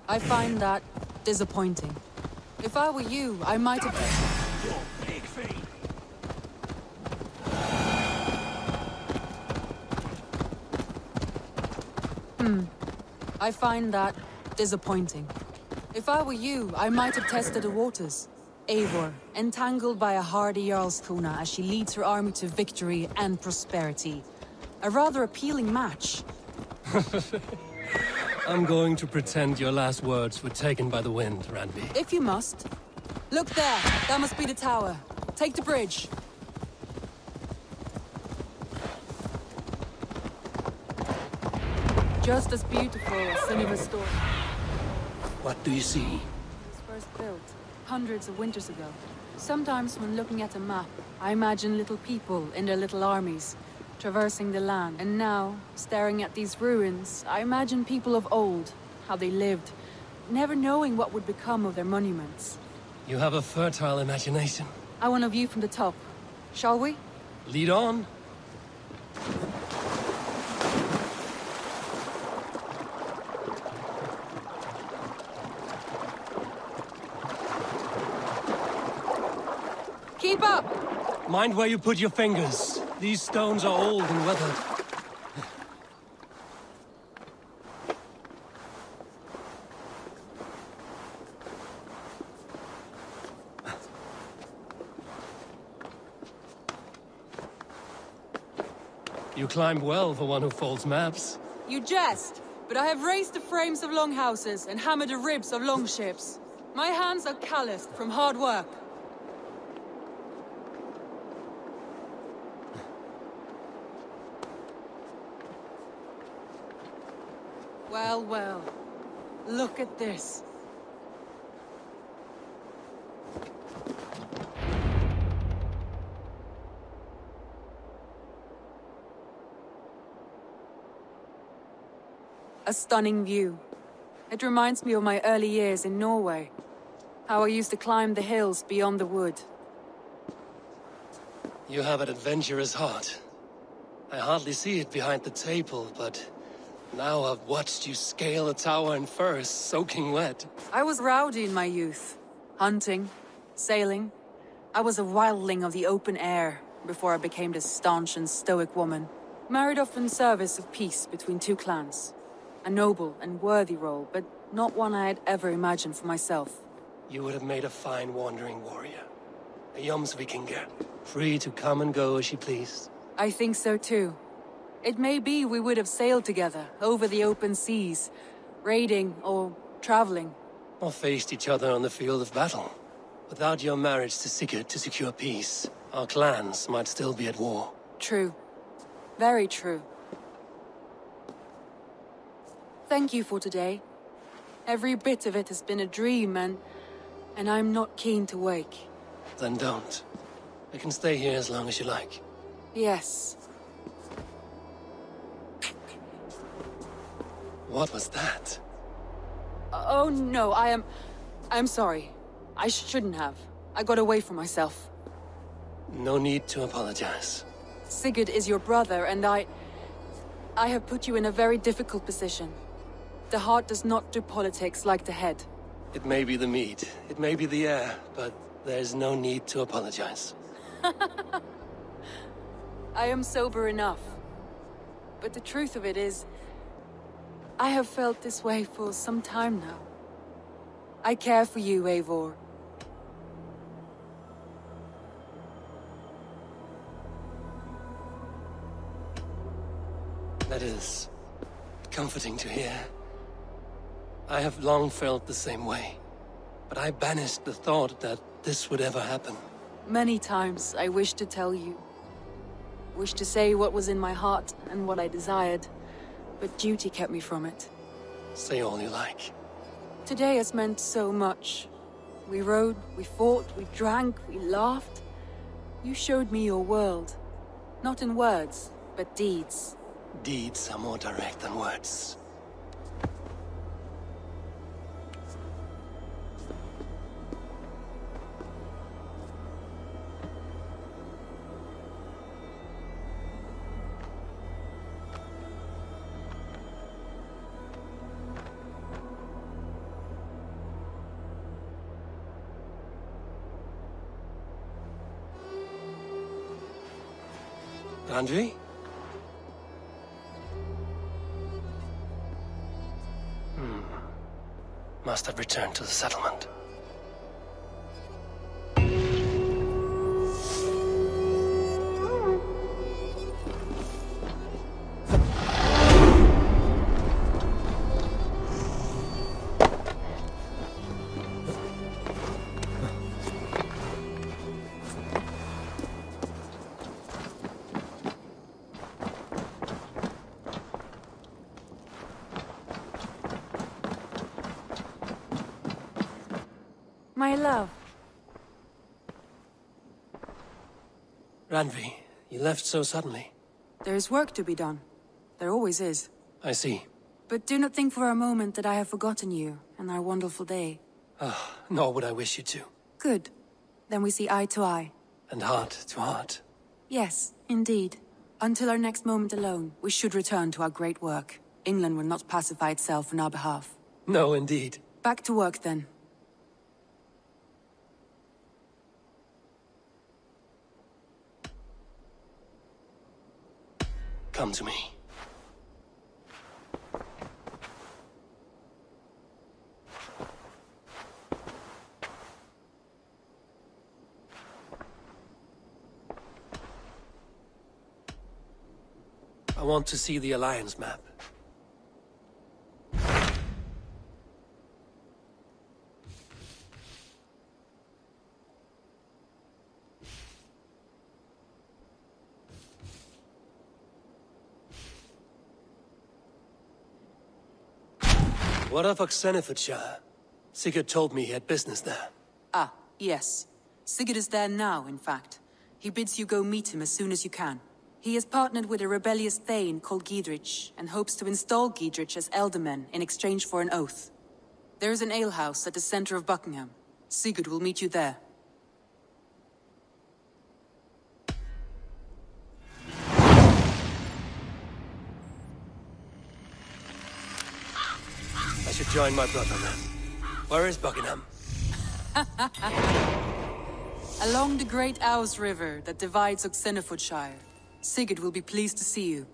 Speaker 14: I find that disappointing. If I were you, I might have...
Speaker 8: Your big feet.
Speaker 14: I find that disappointing. If I were you, I might have tested the waters. Eivor, entangled by a hardy Jarlskona as she leads her army to victory and prosperity. A rather appealing match.
Speaker 18: I'm going to pretend your last words were taken by the wind, Randby.
Speaker 14: If you must. Look there, that must be the tower. Take the bridge. Just as beautiful as Cinema's story.
Speaker 18: What do you see?
Speaker 14: It was first built hundreds of winters ago. Sometimes when looking at a map, I imagine little people in their little armies, traversing the land. And now, staring at these ruins, I imagine people of old, how they lived, never knowing what would become of their monuments.
Speaker 18: You have a fertile imagination.
Speaker 14: I want a view from the top. Shall we?
Speaker 18: Lead on.
Speaker 14: Keep up!
Speaker 18: Mind where you put your fingers. These stones are old and weathered. You climb well for one who folds maps.
Speaker 14: You jest, but I have raised the frames of longhouses and hammered the ribs of longships. My hands are calloused from hard work. Well, well. Look at this. A stunning view. It reminds me of my early years in Norway. How I used to climb the hills beyond the wood.
Speaker 18: You have an adventurous heart. I hardly see it behind the table, but now I've watched you scale a tower in furs, soaking wet.
Speaker 14: I was rowdy in my youth. Hunting, sailing. I was a wildling of the open air before I became this staunch and stoic woman. Married off in service of peace between two clans. A noble and worthy role, but not one I had ever imagined for myself.
Speaker 18: You would have made a fine wandering warrior. A Jomsvikinger, free to come and go as she pleased.
Speaker 14: I think so too. It may be we would have sailed together, over the open seas, raiding or traveling.
Speaker 18: Or faced each other on the field of battle. Without your marriage to Sigurd to secure peace, our clans might still be at war.
Speaker 14: True. Very true. Thank you for today. Every bit of it has been a dream, and I'm not keen to wake.
Speaker 18: Then don't. I can stay here as long as you like.
Speaker 14: Yes.
Speaker 18: What was that?
Speaker 14: Oh no, I'm sorry. I shouldn't have. I got away from myself.
Speaker 18: No need to apologize.
Speaker 14: Sigurd is your brother, and I have put you in a very difficult position. The heart does not do politics like the head.
Speaker 18: It may be the meat, it may be the air, but there's no need to apologize.
Speaker 14: I am sober enough. But the truth of it is, I have felt this way for some time now. I care for you, Eivor.
Speaker 18: That is comforting to hear. I have long felt the same way, but I banished the thought that this would ever happen.
Speaker 14: Many times I wished to tell you. Wished to say what was in my heart and what I desired, but duty kept me from it.
Speaker 18: Say all you like.
Speaker 14: Today has meant so much. We rode, we fought, we drank, we laughed. You showed me your world. Not in words, but deeds.
Speaker 18: Deeds are more direct than words. Randvi? Must have returned to the settlement.
Speaker 14: My love.
Speaker 18: Randvi, you left so suddenly.
Speaker 14: There is work to be done. There always is.
Speaker 18: I see.
Speaker 14: But do not think for a moment that I have forgotten you and our wonderful day.
Speaker 18: Nor would I wish you to.
Speaker 14: Good. Then we see eye to eye.
Speaker 18: And heart to heart.
Speaker 14: Yes, indeed. Until our next moment alone, we should return to our great work. England will not pacify itself on our behalf.
Speaker 18: No, indeed.
Speaker 14: Back to work, then.
Speaker 18: Come to me. I want to see the Alliance map. What of Oxenfordshire? Sigurd told me he had business there.
Speaker 14: Ah, yes. Sigurd is there now, in fact. He bids you go meet him as soon as you can. He has partnered with a rebellious thane called Giedrich, and hopes to install Giedrich as elderman in exchange for an oath. There is an alehouse at the center of Buckingham. Sigurd will meet you there.
Speaker 18: I should join my brother then. Where is Buckingham?
Speaker 14: Along the great Ouse River that divides Oxenfordshire. Sigurd will be pleased to see you.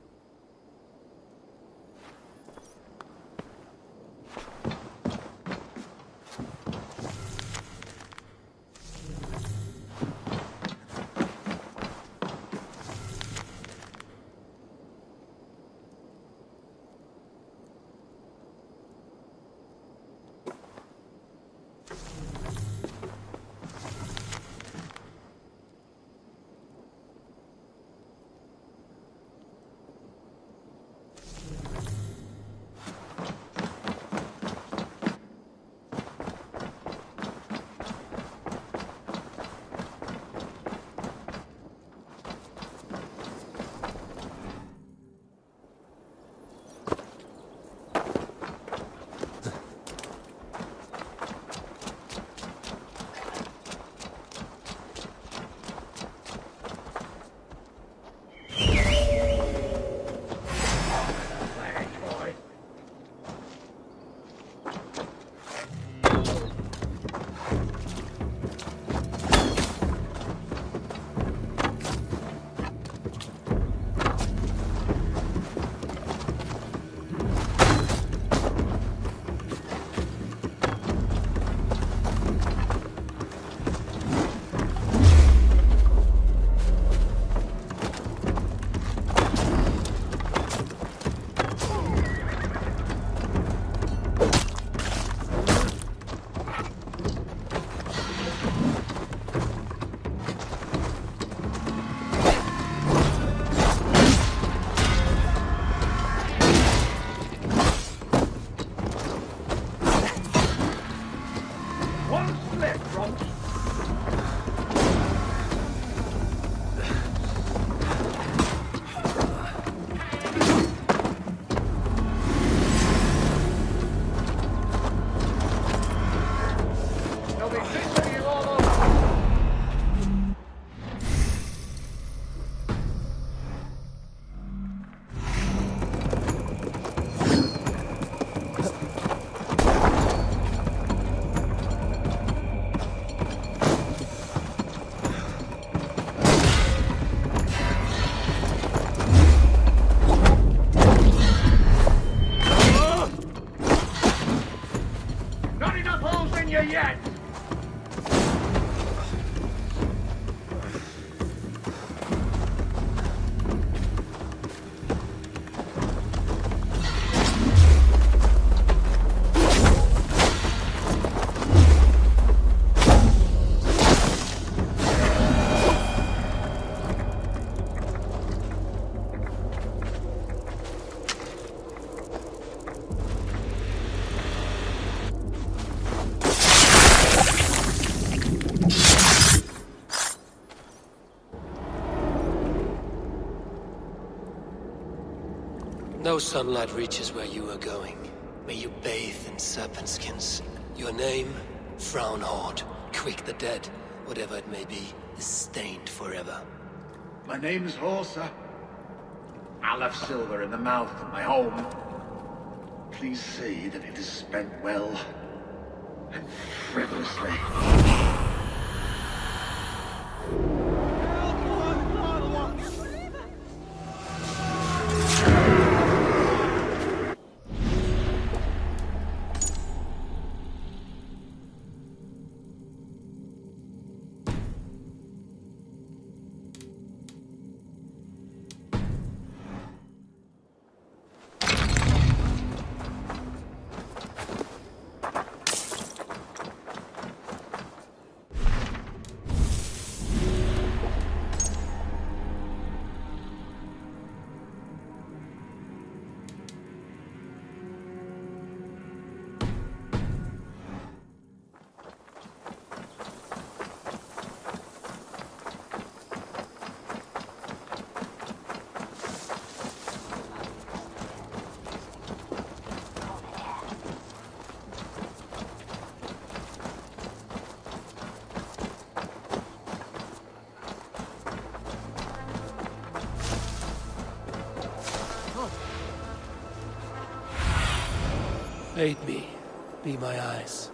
Speaker 9: you yet!
Speaker 18: No sunlight reaches where you are going. May you bathe in serpent skins. Your name? Frownhorde. Quick the dead. Whatever it may be, is stained forever.
Speaker 9: My name's Horsa. I left silver in the mouth of my home. Please see that it is spent well and frivolously.
Speaker 18: Aid me. Be my eyes.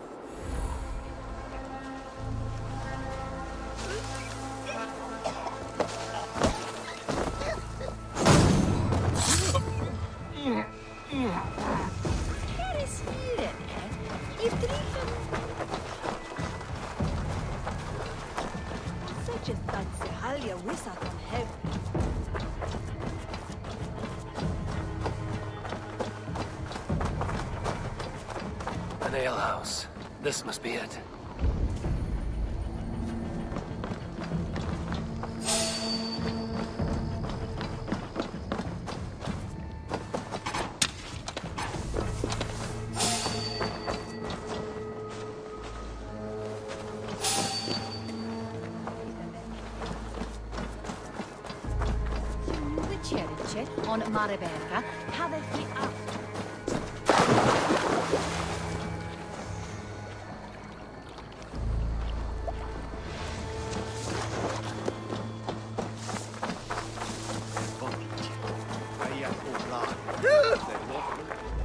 Speaker 18: An alehouse. This must be it.
Speaker 15: On Maribera, have he up.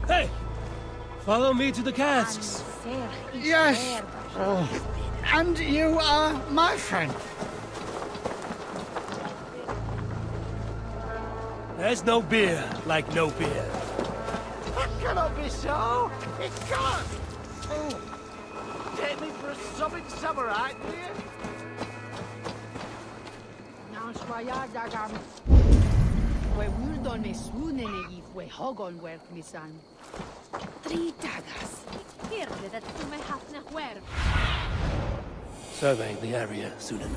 Speaker 4: Hey! Follow me to the casks.
Speaker 17: Yes. And you are my friend.
Speaker 4: There's no beer like no beer.
Speaker 9: That cannot be so! It can't! Oh. Take me for a sobbing samurai, do you?
Speaker 15: We would on a swoon in a if we hog on work, my son. 3 daggers. Here, that you may have not wear.
Speaker 18: Surveying the area, Sunan.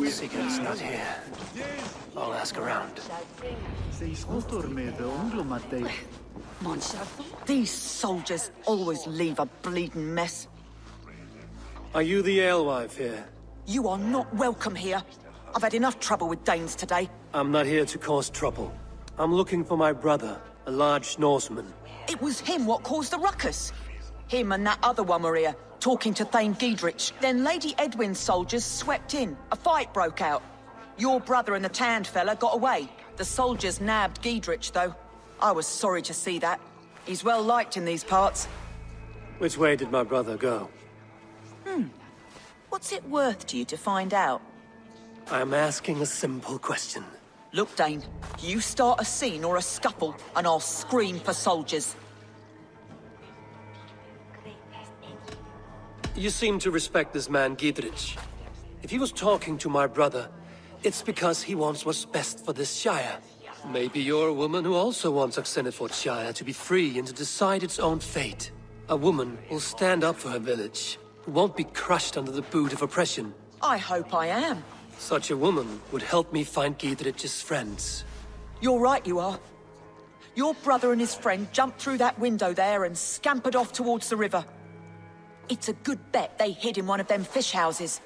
Speaker 18: Secret's not here. I'll ask around.
Speaker 20: These soldiers always leave a bleeding mess.
Speaker 4: Are you the alewife here?
Speaker 20: You are not welcome here. I've had enough trouble with Danes today.
Speaker 4: I'm not here to cause trouble. I'm looking for my brother, a large Norseman.
Speaker 20: It was him what caused the ruckus. Him and that other one were here, talking to Thane Giedrich. Then Lady Edwin's soldiers swept in. A fight broke out. Your brother and the tanned fella got away. The soldiers nabbed Giedrich, though. I was sorry to see that. He's well liked in these parts.
Speaker 4: Which way did my brother go?
Speaker 20: What's it worth to you to find out?
Speaker 4: I'm asking a simple question.
Speaker 20: Look, Dane, you start a scene or a scuffle, and I'll scream for soldiers.
Speaker 4: You seem to respect this man, Giedrich. If he was talking to my brother, it's because he wants what's best for this Shire. Maybe you're a woman who also wants Oxenford Shire to be free and to decide its own fate. A woman who'll stand up for her village, who won't be crushed under the boot of oppression.
Speaker 20: I hope I am.
Speaker 4: Such a woman would help me find Giedrich's friends.
Speaker 20: You're right, you are. Your brother and his friend jumped through that window there and scampered off towards the river. It's a good bet they hid in one of them fish houses.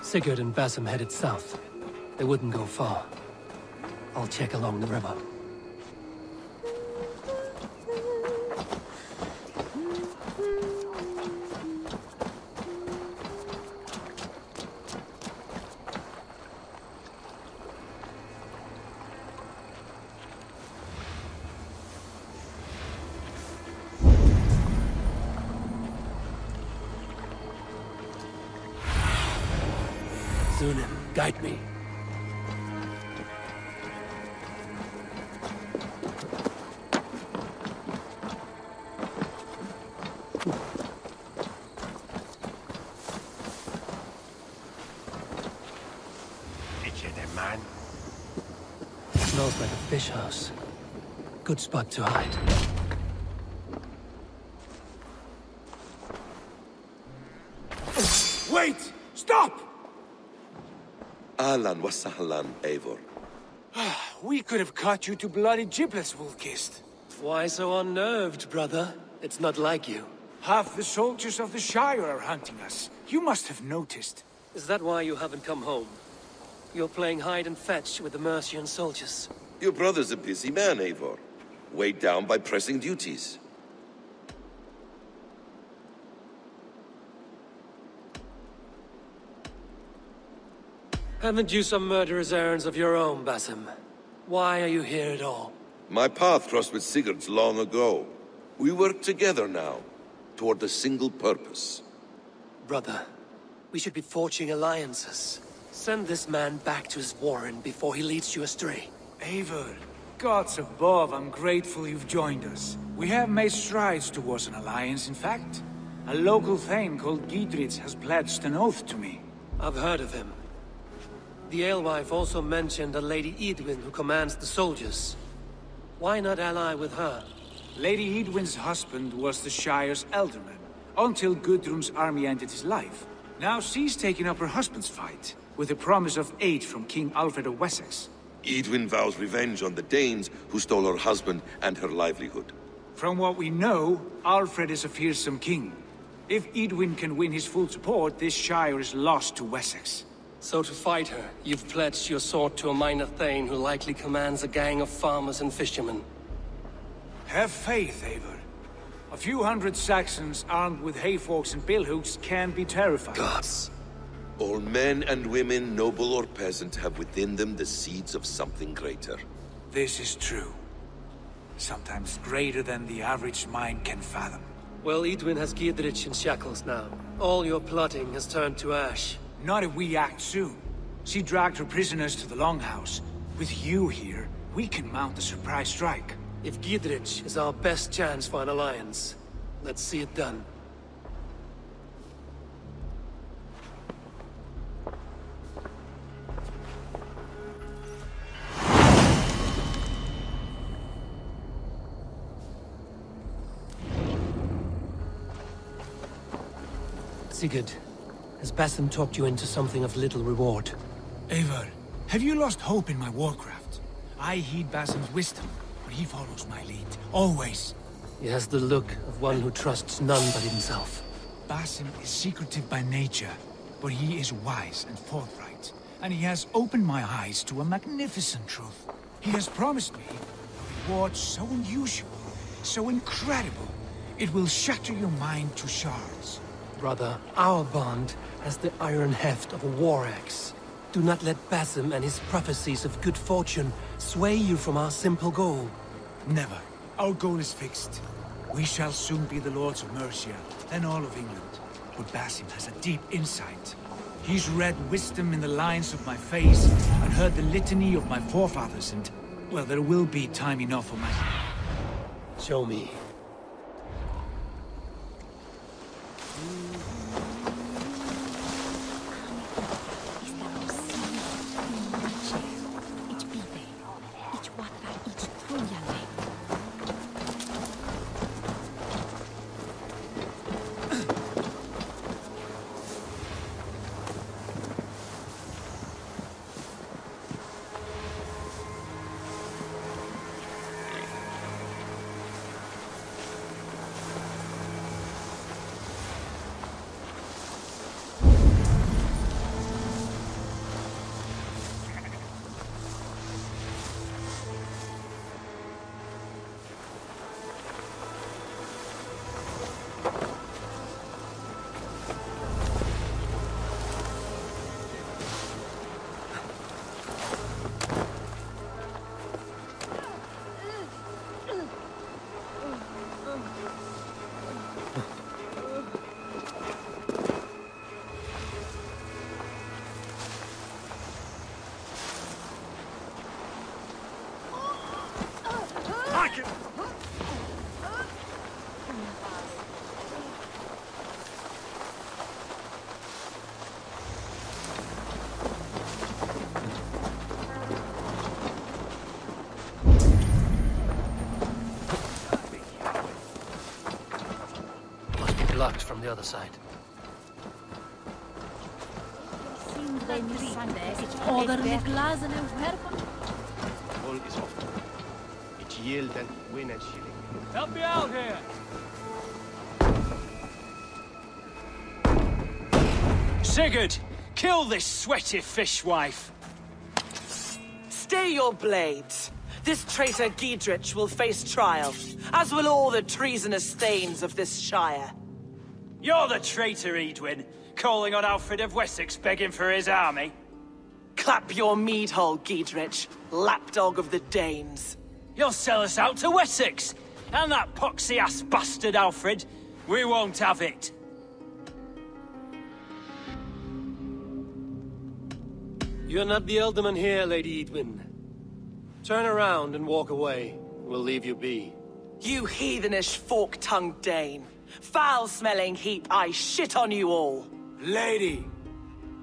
Speaker 18: Sigurd and Basim headed south. They wouldn't go far. I'll check along the river. Zunin, guide me. Smells like a fish house. Good spot to hide.
Speaker 17: Wait! Stop!
Speaker 16: Ahlan wa sahlan, Eivor.
Speaker 17: We could have cut you to bloody giblets, Wolf-Kissed.
Speaker 4: Why so unnerved, brother? It's not like you.
Speaker 17: Half the soldiers of the Shire are hunting us. You must have noticed.
Speaker 4: Is that why you haven't come home? You're playing hide and fetch with the Mercian soldiers.
Speaker 16: Your brother's a busy man, Eivor. Weighed down by pressing duties.
Speaker 4: Haven't you some murderous errands of your own, Basim? Why are you here at all?
Speaker 16: My path crossed with Sigurd's long ago. We work together now, toward a single purpose.
Speaker 4: Brother, we should be forging alliances. Send this man back to his warren before he leads you astray.
Speaker 17: Eivor, gods above, I'm grateful you've joined us. We have made strides towards an alliance, in fact. A local thane called Giedrich has pledged an oath to me.
Speaker 4: I've heard of him. The alewife also mentioned a Lady Edwin who commands the soldiers. Why not ally with her?
Speaker 17: Lady Edwin's husband was the Shire's elderman, until Gudrun's army ended his life. Now she's taking up her husband's fight, with the promise of aid from King Alfred of Wessex.
Speaker 16: Edwin vows revenge on the Danes who stole her husband and her livelihood.
Speaker 17: From what we know, Alfred is a fearsome king. If Edwin can win his full support, this Shire is lost to Wessex.
Speaker 4: So to fight her, you've pledged your sword to a minor thane who likely commands a gang of farmers and fishermen.
Speaker 17: Have faith, Eivor. A few hundred Saxons armed with hayforks and billhooks can be terrifying.
Speaker 16: Gods. All men and women, noble or peasant, have within them the seeds of something greater.
Speaker 17: This is true. Sometimes greater than the average mind can fathom.
Speaker 4: Well, Edwin has Giedrich in shackles now. All your plotting has turned to ash.
Speaker 17: Not if we act soon. She dragged her prisoners to the Longhouse. With you here, we can mount a surprise strike.
Speaker 4: If Giedrich is our best chance for an alliance, let's see it done.
Speaker 18: Sigurd, has Basim talked you into something of little reward?
Speaker 17: Eivor, have you lost hope in my warcraft? I heed Basim's wisdom.
Speaker 7: He follows my lead, always.
Speaker 18: He has the look of one who trusts none but himself.
Speaker 7: Basim is secretive by nature, but he is wise and forthright. And he has opened my eyes to a magnificent truth. He has promised me a reward so unusual, so incredible, it will shatter your mind to shards.
Speaker 18: Brother, our bond has the iron heft of a war axe. Do not let Basim and his prophecies of good fortune sway you from our simple goal.
Speaker 7: Never. Our goal is fixed. We shall soon be the lords of Mercia, and all of England. But Basim has a deep insight. He's read wisdom in the lines of my face, and heard the litany of my forefathers, and... well, there will be time enough for my...
Speaker 18: Show me. Blocked from the other side.
Speaker 4: Help me out here! Sigurd! Kill this sweaty fishwife!
Speaker 20: Stay your blades. This traitor Giedrich will face trial, as will all the treasonous thanes of this shire.
Speaker 4: You're the traitor, Edwin, calling on Alfred of Wessex begging for his army.
Speaker 20: Clap your mead hole, Giedrich, lapdog of the Danes.
Speaker 4: You'll sell us out to Wessex, and that poxy-ass bastard Alfred. We won't have it.
Speaker 13: You're not the Elderman here, Lady Edwin. Turn around and walk away. We'll leave you be.
Speaker 20: You heathenish fork-tongued Dane. Foul-smelling heap, I shit on you all.
Speaker 7: Lady,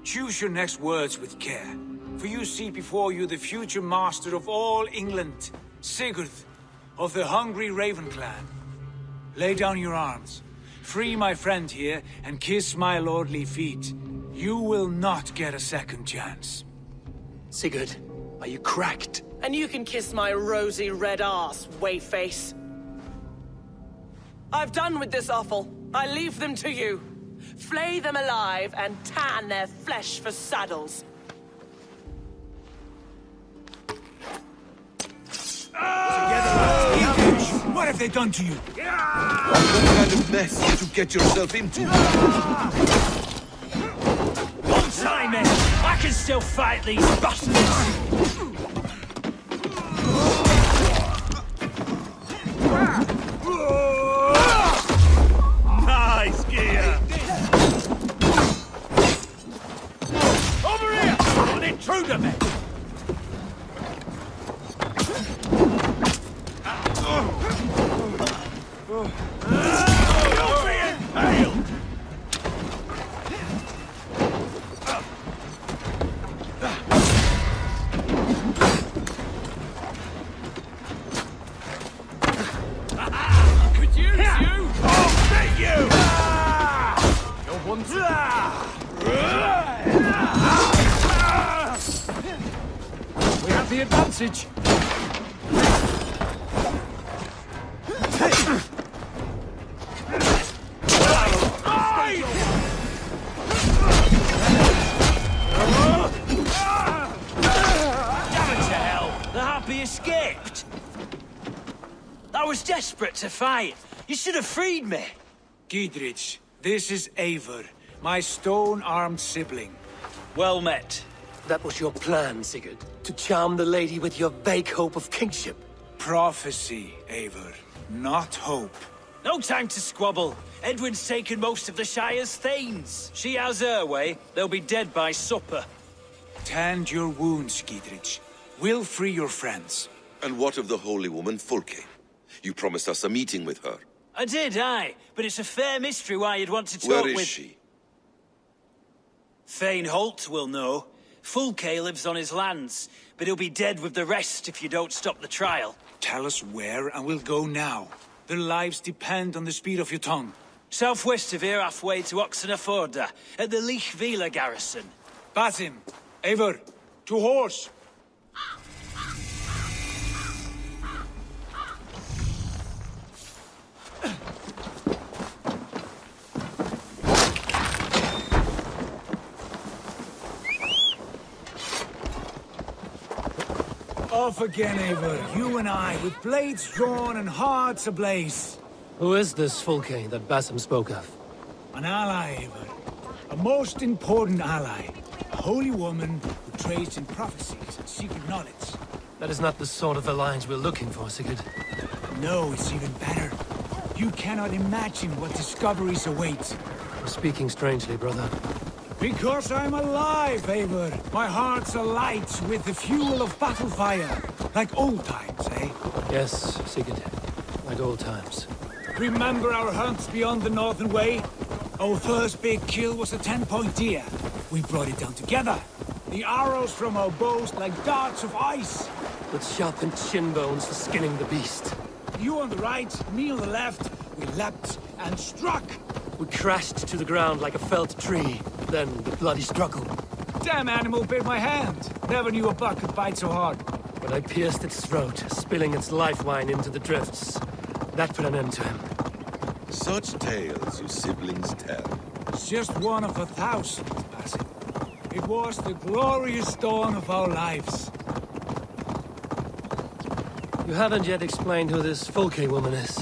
Speaker 7: choose your next words with care. For you see before you the future master of all England, Sigurd, of the hungry Raven clan. Lay down your arms. Free my friend here, and kiss my lordly feet. You will not get a second chance.
Speaker 18: Sigurd, are you cracked?
Speaker 20: And you can kiss my rosy red ass, wayface. I've done with this offal. I leave them to you. Flay them alive and tan their flesh for saddles.
Speaker 7: What have they done to you?
Speaker 16: What kind of mess did you get yourself into?
Speaker 4: One time, then! I can still fight these bastards! Nice gear! Over here! An intruder, man! You'll be impaled! Could use you! I'll get you! You're one We have the advantage.
Speaker 7: was desperate to fight. You should have freed me. Gidrich, this is Eivor, my stone-armed sibling. Well met.
Speaker 13: That was your plan, Sigurd. To charm the lady with your vague hope of kingship.
Speaker 7: Prophecy, Eivor, not hope. No time to squabble. Edwin's taken most of the Shire's thanes. She has her way. They'll be dead by supper. Tend your wounds, Gidrich. We'll free your friends.
Speaker 16: And what of the holy woman Fulke? You promised us a meeting with her.
Speaker 7: I did, aye. But it's a fair mystery why you'd want to talk with...
Speaker 16: Where is she?
Speaker 7: Thane Holt will know. Fulke lives on his lands, but he'll be dead with the rest if you don't stop the trial. Tell us where, and we'll go now. Their lives depend on the speed of your tongue. Southwest of here, halfway to Oxenaforda, at the Lichvila garrison. Basim, Eivor, to horse! Off again, Eivor. You and I, with blades drawn and hearts ablaze.
Speaker 13: Who is this Fulke that Basim spoke of?
Speaker 7: An ally, Eivor. A most important ally. A holy woman who trades in prophecies and secret knowledge.
Speaker 13: That is not the sort of alliance we're looking for, Sigurd.
Speaker 7: No, it's even better. You cannot imagine what discoveries await.
Speaker 13: You're speaking strangely, brother.
Speaker 7: Because I'm alive, Eivor. My heart's alight with the fuel of battle fire. Like old times, eh?
Speaker 13: Yes, Sigurd. Like old times.
Speaker 7: Remember our hunts beyond the Northern Way? Our first big kill was a 10-point deer. We brought it down together. The arrows from our bows like darts of ice.
Speaker 13: With sharpened shin bones for skinning the beast.
Speaker 7: You on the right, me on the left. We leapt and struck.
Speaker 13: We crashed to the ground like a felled tree. Then the bloody struggle.
Speaker 7: Damn animal bit my hand. Never knew a buck could bite so hard.
Speaker 13: But I pierced its throat, spilling its life wine into the drifts. That put an end to him.
Speaker 16: Such tales you siblings tell.
Speaker 7: It's just one of 1,000, Basim. It was the glorious dawn of our lives.
Speaker 13: You haven't yet explained who this Fulke woman is.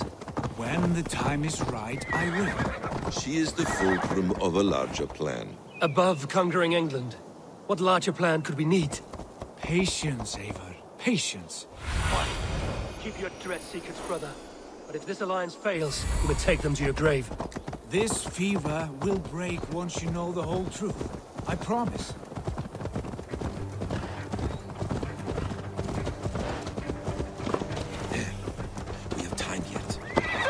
Speaker 7: When the time is right, I will.
Speaker 16: She is the fulcrum of a larger plan.
Speaker 13: Above conquering England, what larger plan could we need?
Speaker 7: Patience, Eivor. Patience.
Speaker 13: Keep your dread secrets, brother. But if this alliance fails, you will take them to your grave.
Speaker 7: This fever will break once you know the whole truth. I promise.
Speaker 16: There. We have time yet.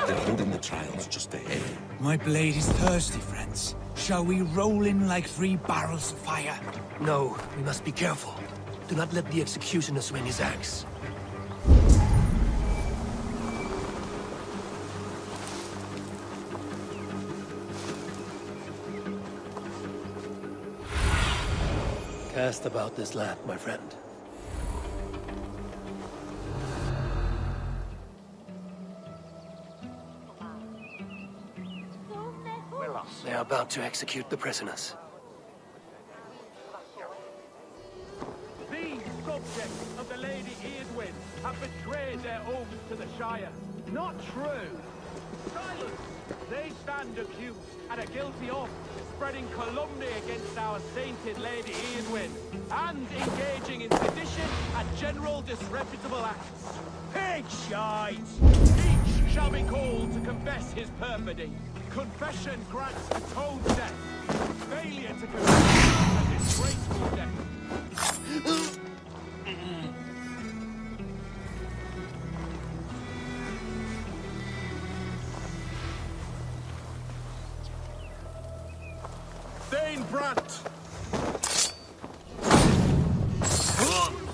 Speaker 16: They're holding the trials just ahead.
Speaker 7: My blade is thirsty, friends. Shall we roll in like 3 barrels of fire?
Speaker 13: No, we must be careful. Do not let the executioner swing his axe. Cast about this land, my friend. They are about to execute the prisoners.
Speaker 11: These subjects of the Lady Eadwyn have betrayed their oaths to the Shire. Not true. Silence! They stand accused and are guilty of spreading calumny against our sainted Lady Eadwyn and engaging in sedition and general disreputable acts. Pig shite! Each shall be called to confess his perfidy. Confession grants atones death. Failure to confess a disgraceful death. Thane Brandt!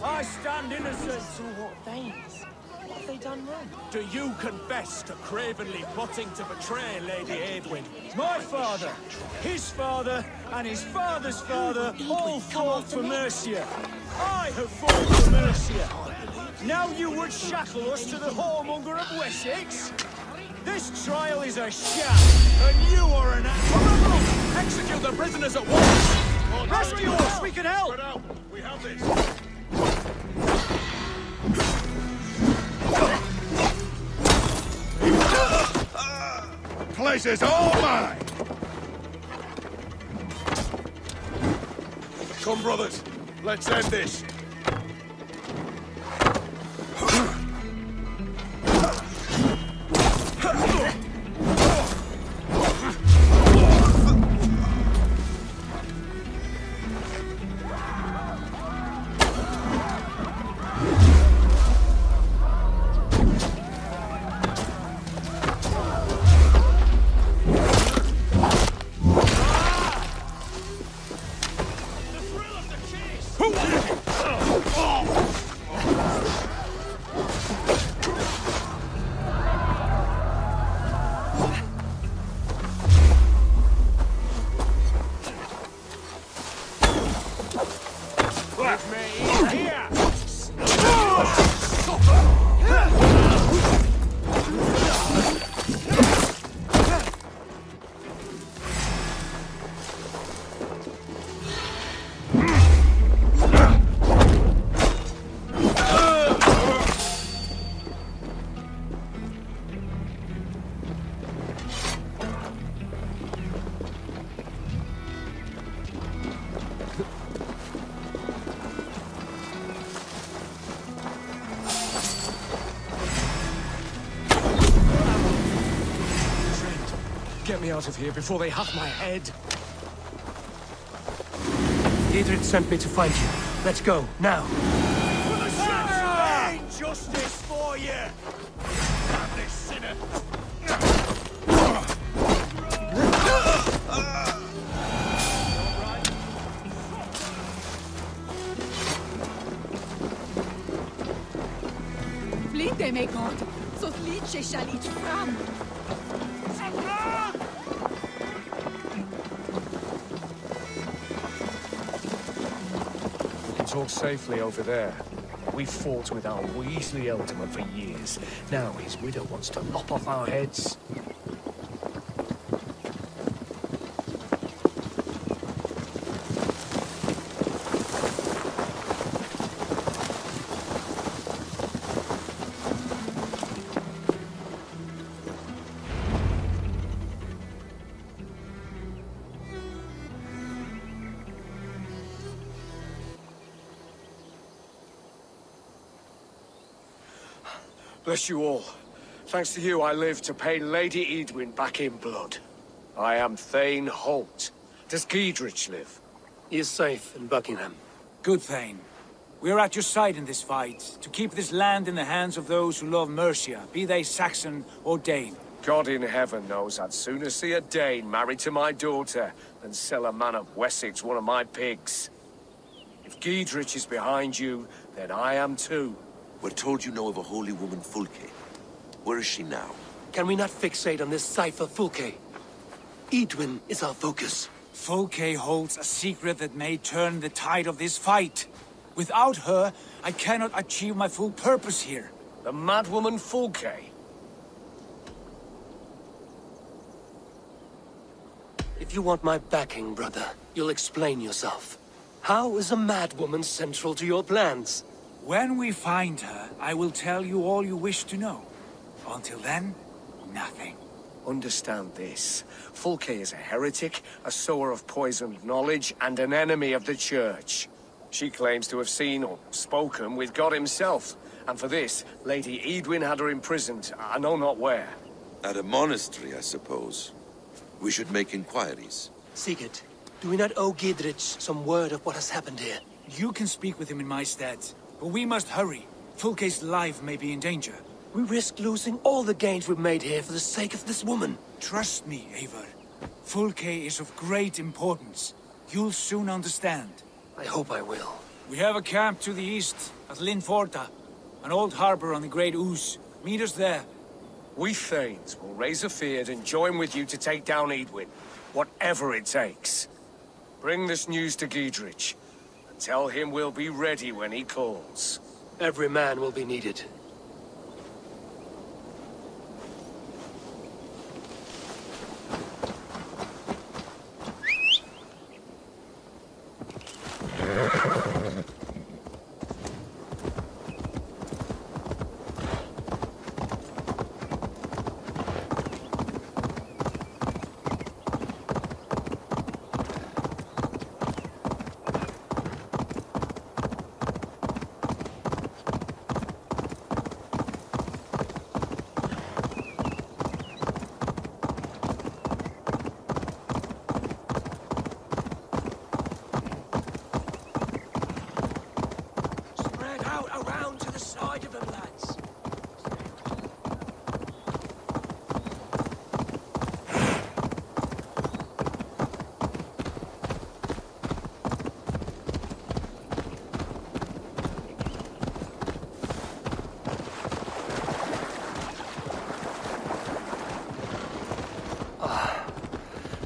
Speaker 7: I stand innocent.
Speaker 11: So what, Thanes? What have they done wrong? Do you confess to cravenly plotting to betray Lady Eadwyn?
Speaker 7: My father, his father, and his father's father all fought for Mercia. I have fought for Mercia. Now you would shackle us to the whoremonger of Wessex? This trial is a sham, and you are an animal.
Speaker 11: Execute the prisoners at once!
Speaker 7: Rescue us! We can help!
Speaker 11: We have this!
Speaker 8: pleasure's all mine! Come, brothers. Let's end this.
Speaker 4: Get me out of here before they hack my head. Idrit sent me to find you. Let's go, now.
Speaker 8: Ain't justice for you! Damn this sinner!
Speaker 15: Blinde mig God, så liče šalić fram.
Speaker 4: Talk safely over there. We fought with our Weasley Alderman for years. Now his widow wants to lop off our heads. Bless you all. Thanks to you, I live to pay Lady Edwin back in blood. I am Thane Holt. Does Giedrich live?
Speaker 13: He is safe in Buckingham.
Speaker 7: Good, Thane. We are at your side in this fight, to keep this land in the hands of those who love Mercia, be they Saxon or Dane.
Speaker 4: God in heaven knows I'd sooner see a Dane married to my daughter than sell a man of Wessex one of my pigs. If Giedrich is behind you, then I am too.
Speaker 16: We're told you know of a holy woman, Fulke. Where is she now?
Speaker 13: Can we not fixate on this cipher, Fulke? Edwin is our focus.
Speaker 7: Fulke holds a secret that may turn the tide of this fight. Without her, I cannot achieve my full purpose here.
Speaker 4: The madwoman Fulke?
Speaker 13: If you want my backing, brother, you'll explain yourself. How is a madwoman central to your plans?
Speaker 7: When we find her, I will tell you all you wish to know. Until then, nothing.
Speaker 4: Understand this. Fulke is a heretic, a sower of poisoned knowledge, and an enemy of the Church. She claims to have seen or spoken with God himself. And for this, Lady Edwin had her imprisoned, I know not where.
Speaker 16: At a monastery, I suppose. We should make inquiries.
Speaker 13: Sigurd, do we not owe Giedrich some word of what has happened here?
Speaker 7: You can speak with him in my stead. But we must hurry. Fulke's life may be in danger.
Speaker 13: We risk losing all the gains we've made here for the sake of this woman.
Speaker 7: Trust me, Eivor. Fulke is of great importance. You'll soon understand.
Speaker 13: I hope I will.
Speaker 7: We have a camp to the east, at Linforta. An old harbor on the Great Ouse. Meet us there.
Speaker 4: We Thanes will raise a feard and join with you to take down Edwin. Whatever it takes. Bring this news to Giedrich. Tell him we'll be ready when he calls.
Speaker 13: Every man will be needed.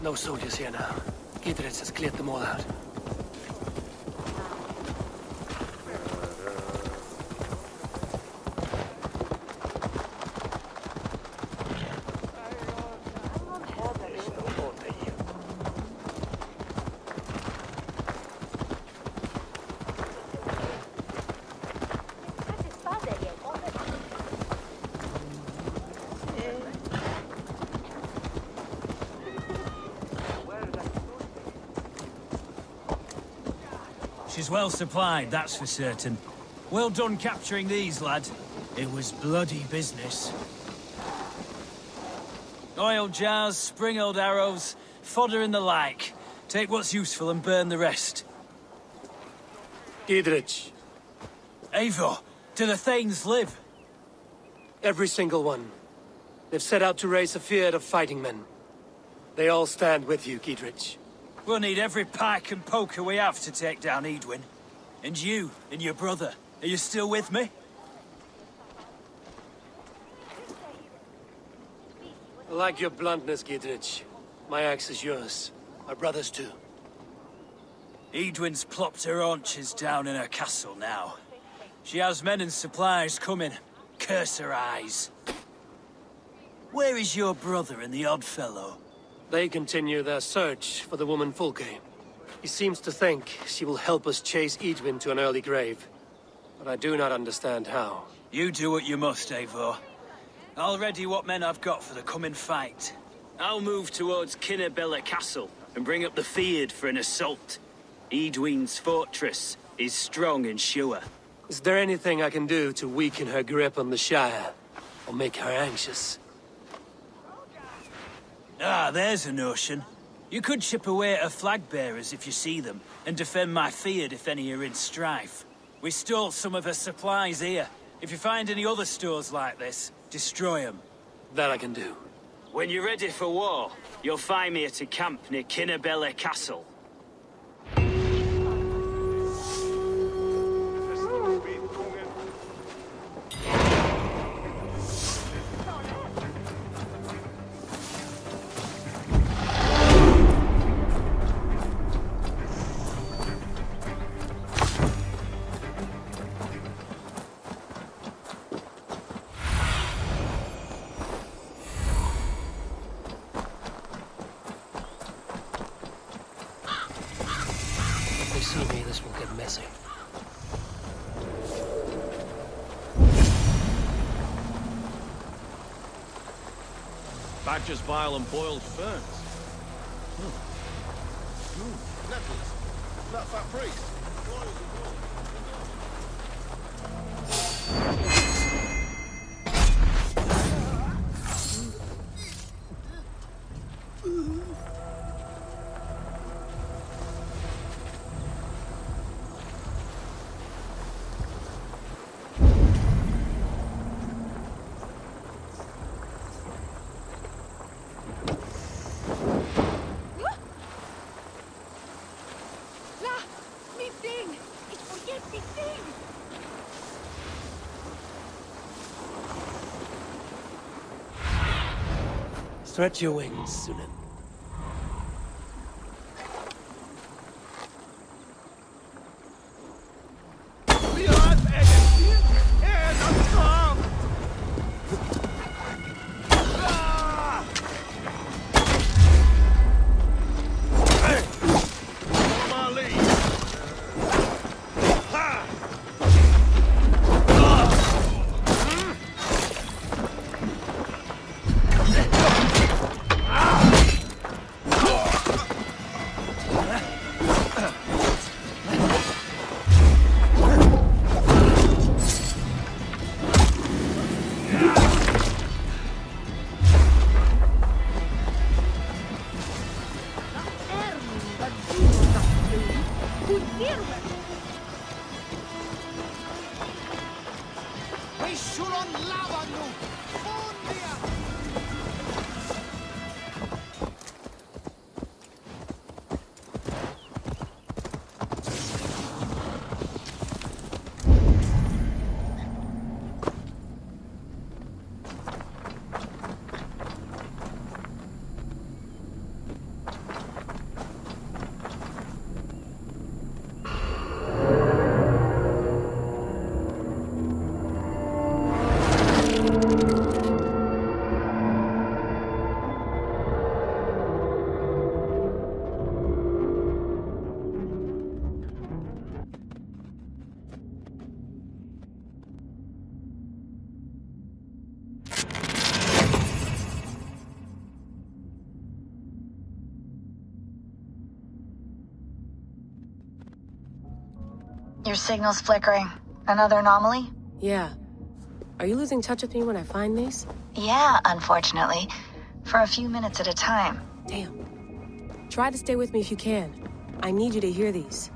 Speaker 13: No soldiers here now. Gidritz has cleared them all out.
Speaker 12: She's well supplied, that's for certain. Well done capturing these, lad. It was bloody business. Oil jars, spring-oiled arrows, fodder and the like. Take what's useful and burn the rest.
Speaker 13: Gidritz.
Speaker 12: Eivor, do the Thanes live?
Speaker 13: Every single one. They've set out to raise a fear of fighting men. They all stand with you, Gidritz.
Speaker 12: We'll need every pike and poker we have to take down Edwin. And you, and your brother, are you still with me?
Speaker 13: I like your bluntness, Gidritz. My axe is yours. My brother's too.
Speaker 12: Edwin's plopped her haunches down in her castle now. She has men and supplies coming. Curse her eyes. Where is your brother and the odd fellow?
Speaker 13: They continue their search for the woman Fulke. He seems to think she will help us chase Edwin to an early grave. But I do not understand how.
Speaker 12: You do what you must, Eivor. I'll ready what men I've got for the coming fight. I'll move towards Kinnabella Castle and bring up the Fyrd for an assault. Edwin's fortress is strong and sure.
Speaker 13: Is there anything I can do to weaken her grip on the Shire? Or make her anxious?
Speaker 12: Ah, there's a notion. You could chip away at her flag-bearers if you see them, and defend my Fyrd if any are in strife. We stole some of her supplies here. If you find any other stores like this, destroy them.
Speaker 13: That I can do.
Speaker 12: When you're ready for war, you'll find me at a camp near Kinnabella Castle.
Speaker 11: Badger's bile and boiled ferns.
Speaker 8: Nettles. That fat priest.
Speaker 13: Stretch your wings, Sunan.
Speaker 19: Your signal's flickering. Another anomaly?
Speaker 10: Yeah. Are you losing touch with me when I find these?
Speaker 19: Yeah, unfortunately. For a few minutes at a time.
Speaker 10: Damn. Try to stay with me if you can. I need you to hear these.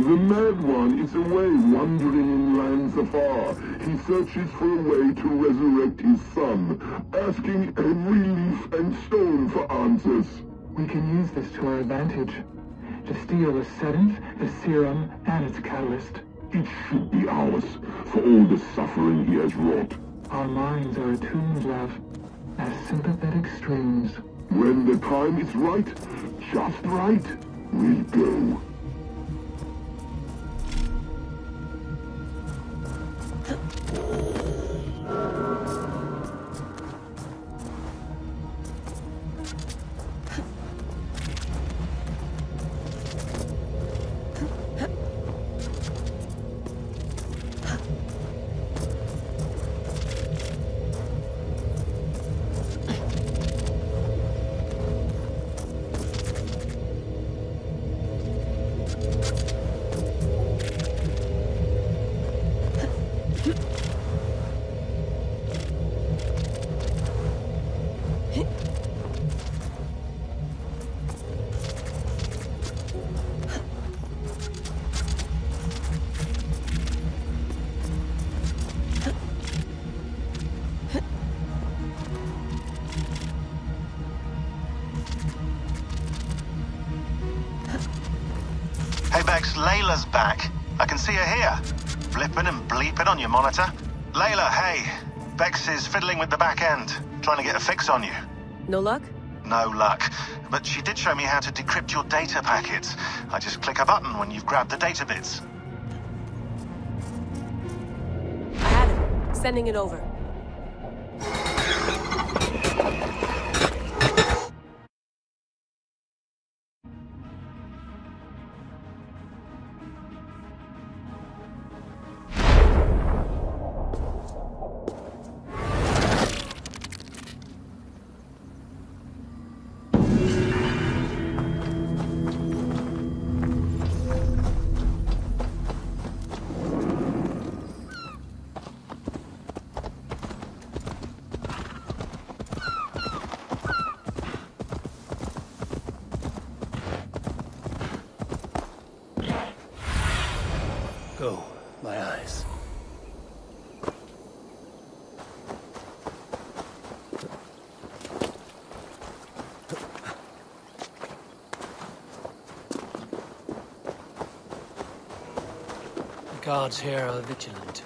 Speaker 22: The Mad One is away wandering in lands afar. He searches for a way to resurrect his son, asking every leaf and stone for answers.
Speaker 23: We can use this to our advantage. To steal the seventh, the serum, and its catalyst.
Speaker 22: It should be ours, for all the suffering he has wrought.
Speaker 23: Our minds are attuned, love, as sympathetic strings.
Speaker 22: When the time is right, just right, we'll go.
Speaker 1: Bex, Layla's back. I can see her here, blipping and bleeping on your monitor. Layla, hey. Bex is fiddling with the back end, trying to get a fix on you.
Speaker 2: No luck?
Speaker 1: No luck. But she did show me how to decrypt your data packets. I just click a button when you've grabbed the data bits.
Speaker 2: I have it. Sending it over.
Speaker 18: Go, my eyes. The guards here are vigilant.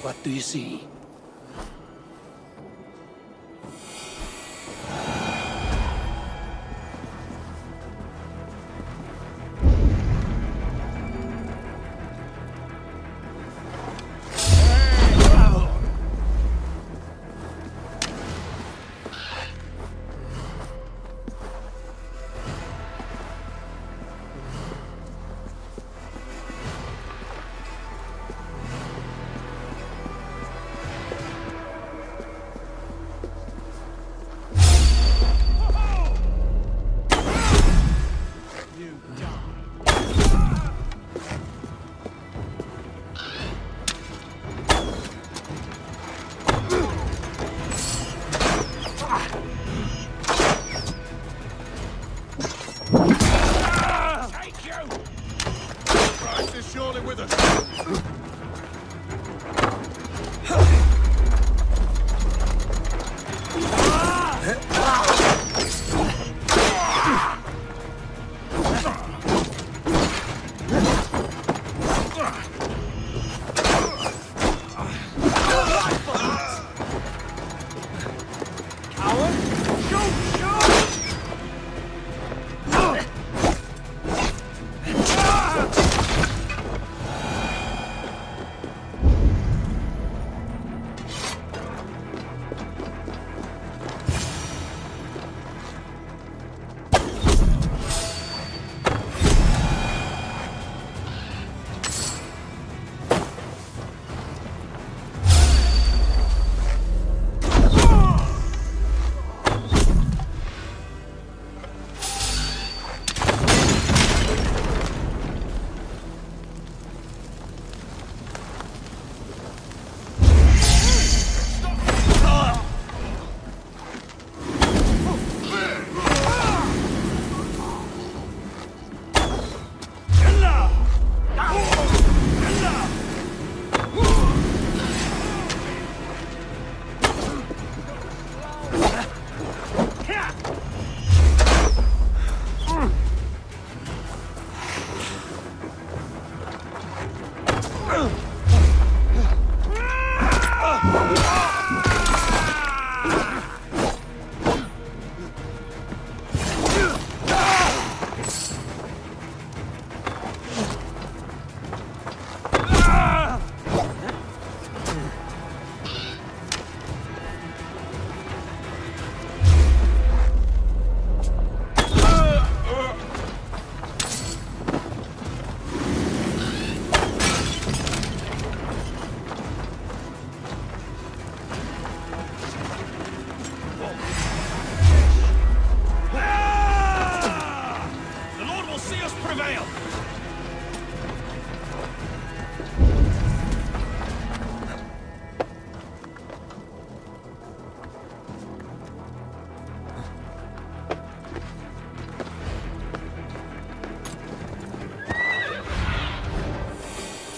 Speaker 18: What do you see?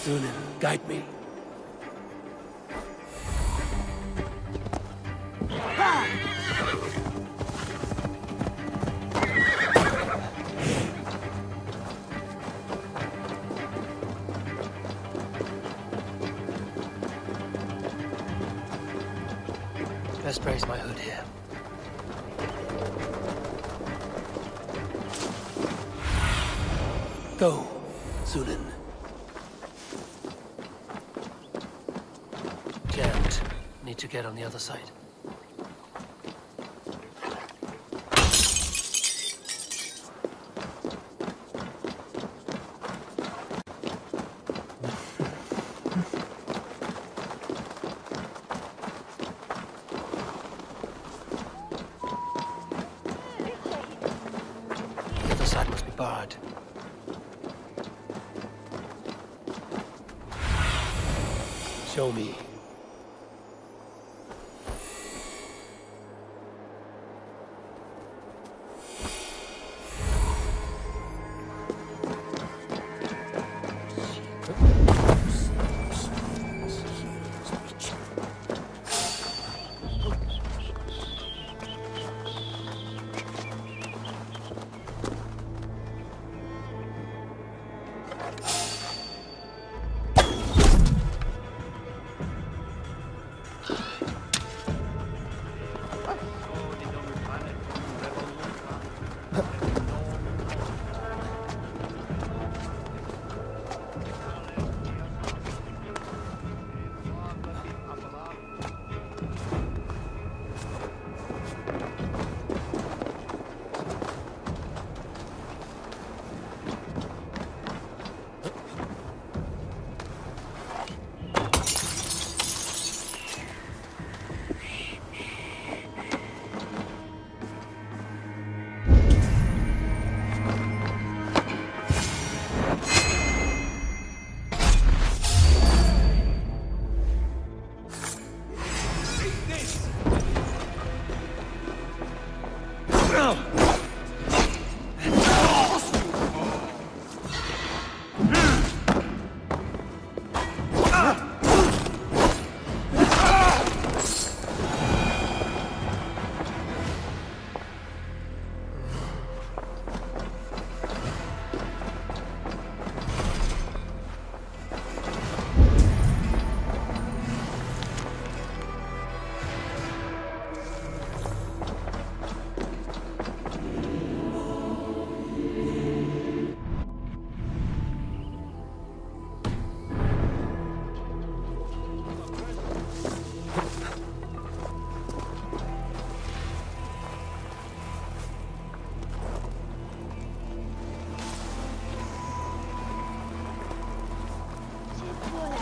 Speaker 18: Sunan, guide me. Best brace my hood here. Go, Sunan. Jammed. Need to get on the other side. The other side must be barred. Show me.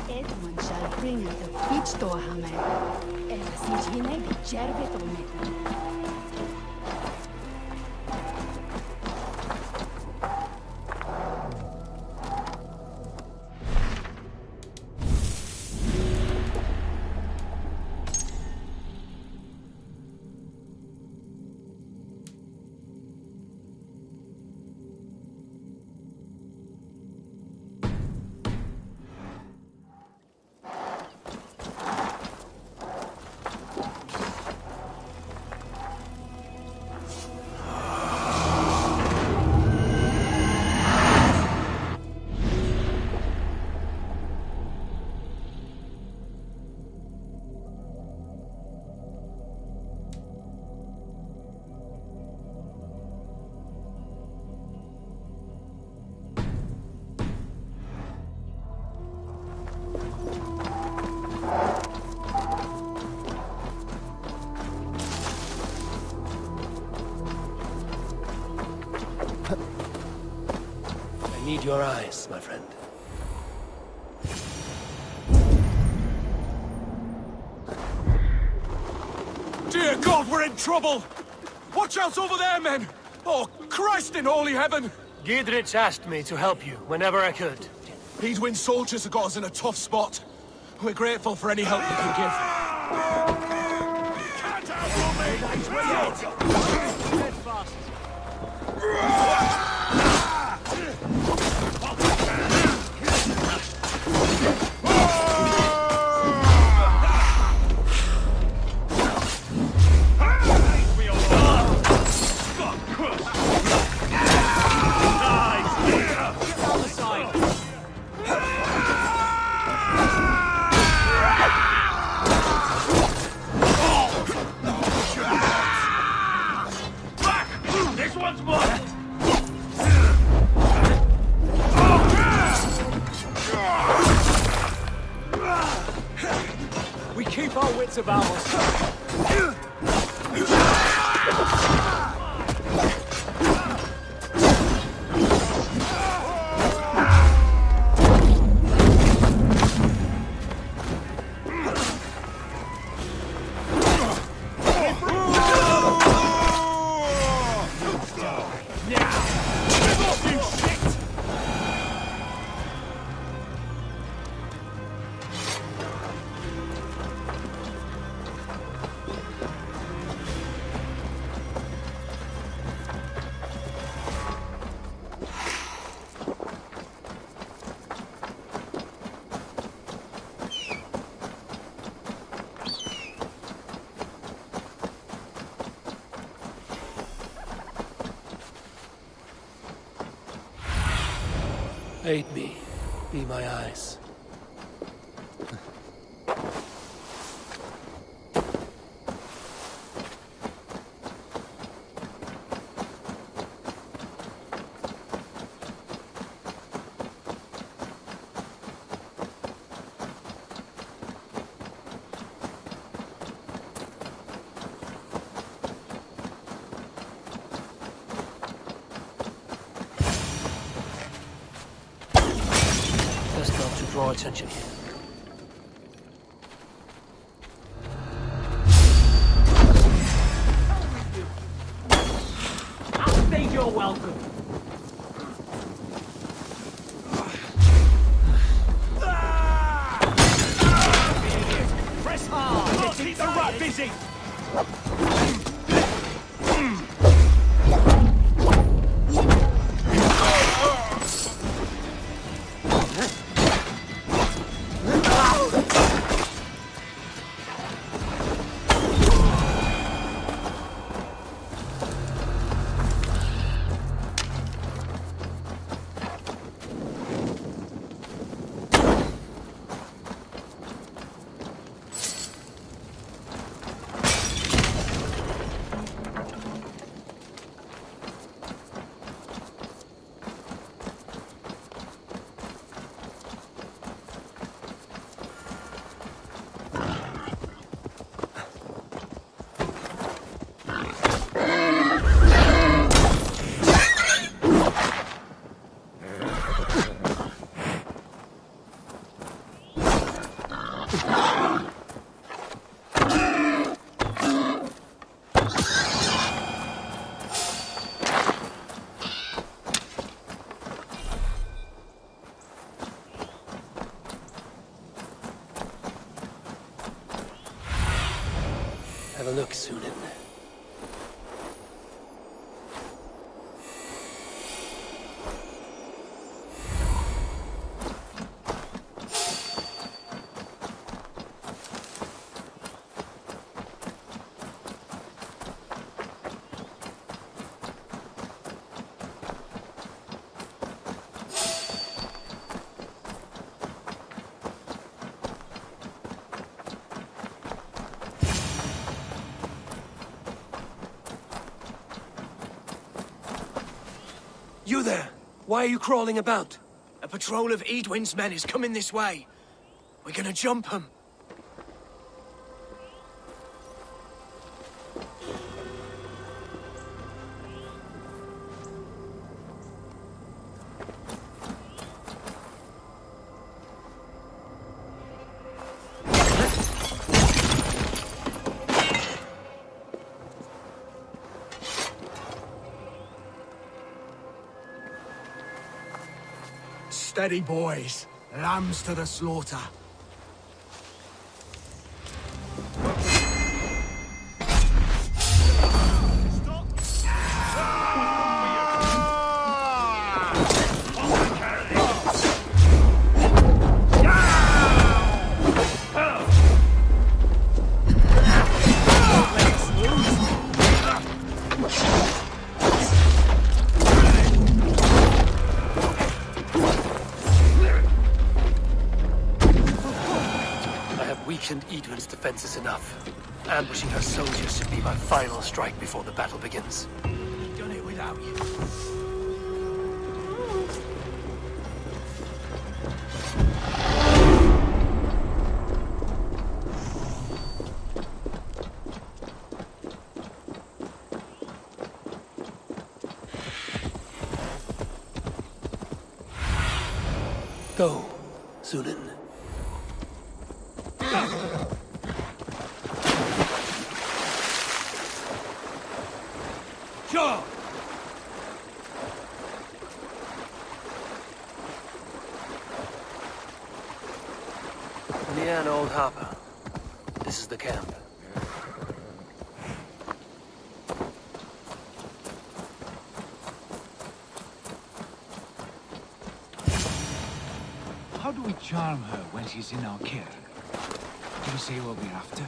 Speaker 15: Edmund shall bring us a pitch to Hammer, and a Sijine be Jervet on it.
Speaker 18: I need your eyes, my friend.
Speaker 3: Dear God, we're in trouble! Watch out over there, men! Oh, Christ in holy heaven!
Speaker 18: Giedrich asked me to help you whenever I could.
Speaker 3: These Wind soldiers have got us in a tough spot. We're grateful for any help you can give. Can't outrun me!
Speaker 11: We keep our wits about us.
Speaker 18: Aid me. Be my eyes. Draw attention here.
Speaker 11: I'll say you're welcome. Press hard. Let's keep the rat busy.
Speaker 18: Have a look, Sunan.
Speaker 11: You there! Why are you crawling about? A patrol of Edwin's men is coming this way. We're gonna jump them. Steady, boys. Lambs to the slaughter.
Speaker 18: Edwin's defenses enough. Ambushing her soldiers should be my final strike before the battle begins.
Speaker 11: You've done it with
Speaker 7: without you.
Speaker 18: Go, Sunan.
Speaker 7: Sure.
Speaker 18: Near an old harbor. This is the camp.
Speaker 7: How do we charm her when she's in our care? Do we say what we're after?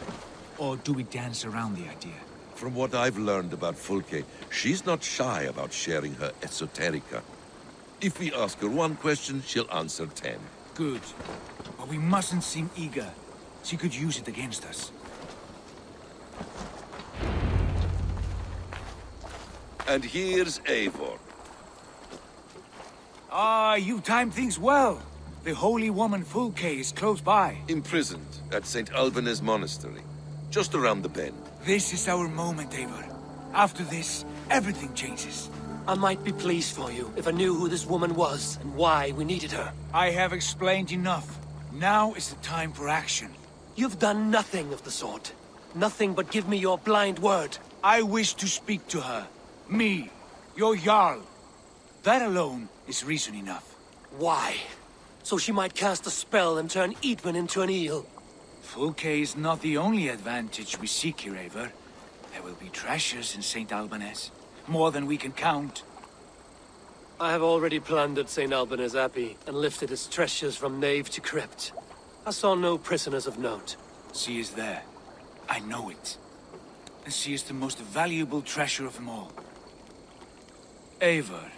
Speaker 7: Or do we dance around the idea?
Speaker 16: From what I've learned about Fulke, she's not shy about sharing her esoterica. If we ask her one question, she'll answer 10.
Speaker 7: Good. But we mustn't seem eager. She could use it against us.
Speaker 16: And here's Eivor.
Speaker 7: Ah, you timed things well. The holy woman Fulke is close by.
Speaker 16: Imprisoned at St. Alban's Monastery, just around the bend.
Speaker 7: This is our moment, Eivor. After this, everything changes.
Speaker 18: I might be pleased for you if I knew who this woman was and why we needed her.
Speaker 7: I have explained enough. Now is the time for action.
Speaker 18: You've done nothing of the sort. Nothing but give me your blind word.
Speaker 7: I wish to speak to her. Me, your Jarl. That alone is reason enough.
Speaker 18: Why? So she might cast a spell and turn Eadwin into an eel.
Speaker 7: Fulke is not the only advantage we seek here, Eivor. There will be treasures in St. Alban's. More than we can count.
Speaker 18: I have already plundered St. Alban's Abbey and lifted its treasures from nave to crypt. I saw no prisoners of note.
Speaker 7: She is there. I know it. And she is the most valuable treasure of them all. Eivor,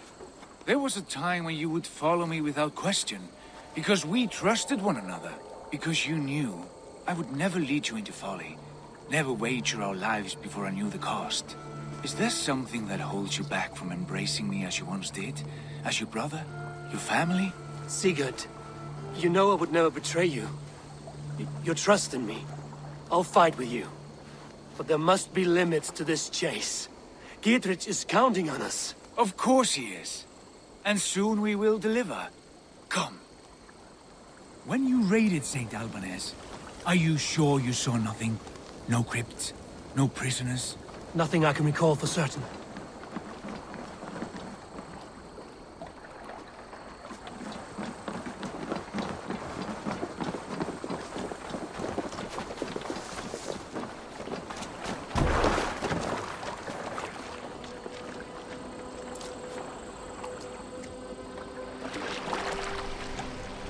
Speaker 7: there was a time when you would follow me without question. Because we trusted one another. Because you knew I would never lead you into folly. Never wager our lives before I knew the cost. Is there something that holds you back from embracing me as you once did? As your brother? Your family?
Speaker 18: Sigurd, you know I would never betray you. Your trust in me. I'll fight with you. But there must be limits to this chase. Dietrich is counting on us.
Speaker 7: Of course he is. And soon we will deliver. Come. When you raided St. Alban's, are you sure you saw nothing? No crypts? No prisoners?
Speaker 18: Nothing I can recall for certain.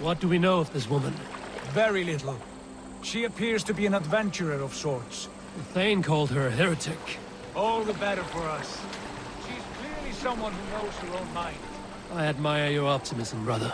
Speaker 18: What do we know of this woman?
Speaker 7: Very little. She appears to be an adventurer of sorts.
Speaker 18: The Thane called her a heretic.
Speaker 7: All the better for us. She's clearly someone who knows her own mind.
Speaker 18: I admire your optimism, brother.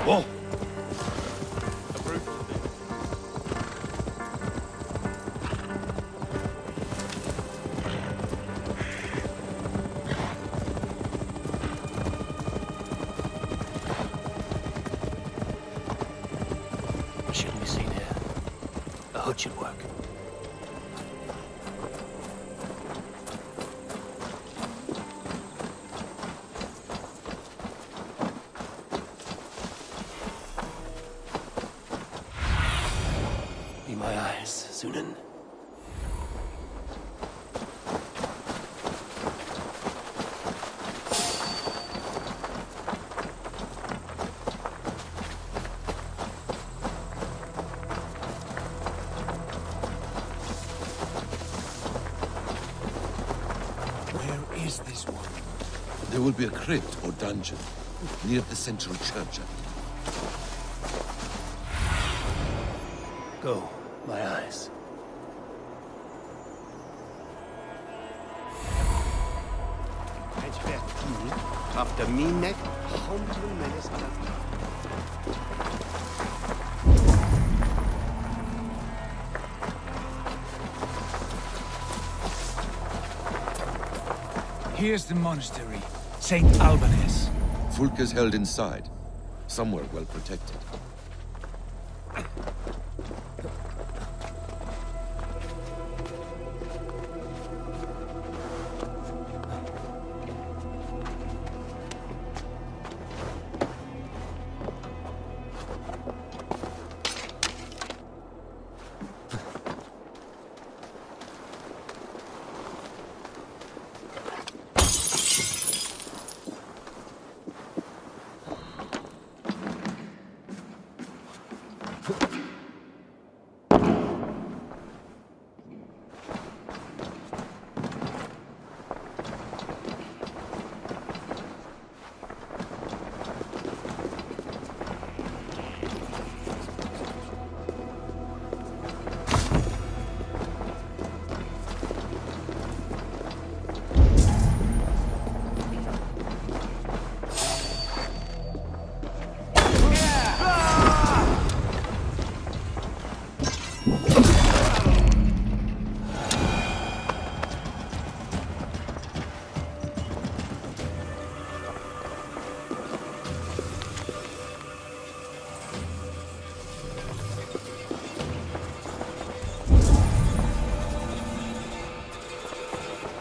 Speaker 16: Whoa!
Speaker 18: Shouldn't be seen here. A hood should work. Be my eyes, Sunan.
Speaker 7: is this one?
Speaker 16: There will be a crypt or dungeon near the central church.
Speaker 18: Go, my eyes.
Speaker 5: After me neck, humble minister.
Speaker 7: Here's the monastery, St. Albanus.
Speaker 16: Fulke's held inside, somewhere well protected.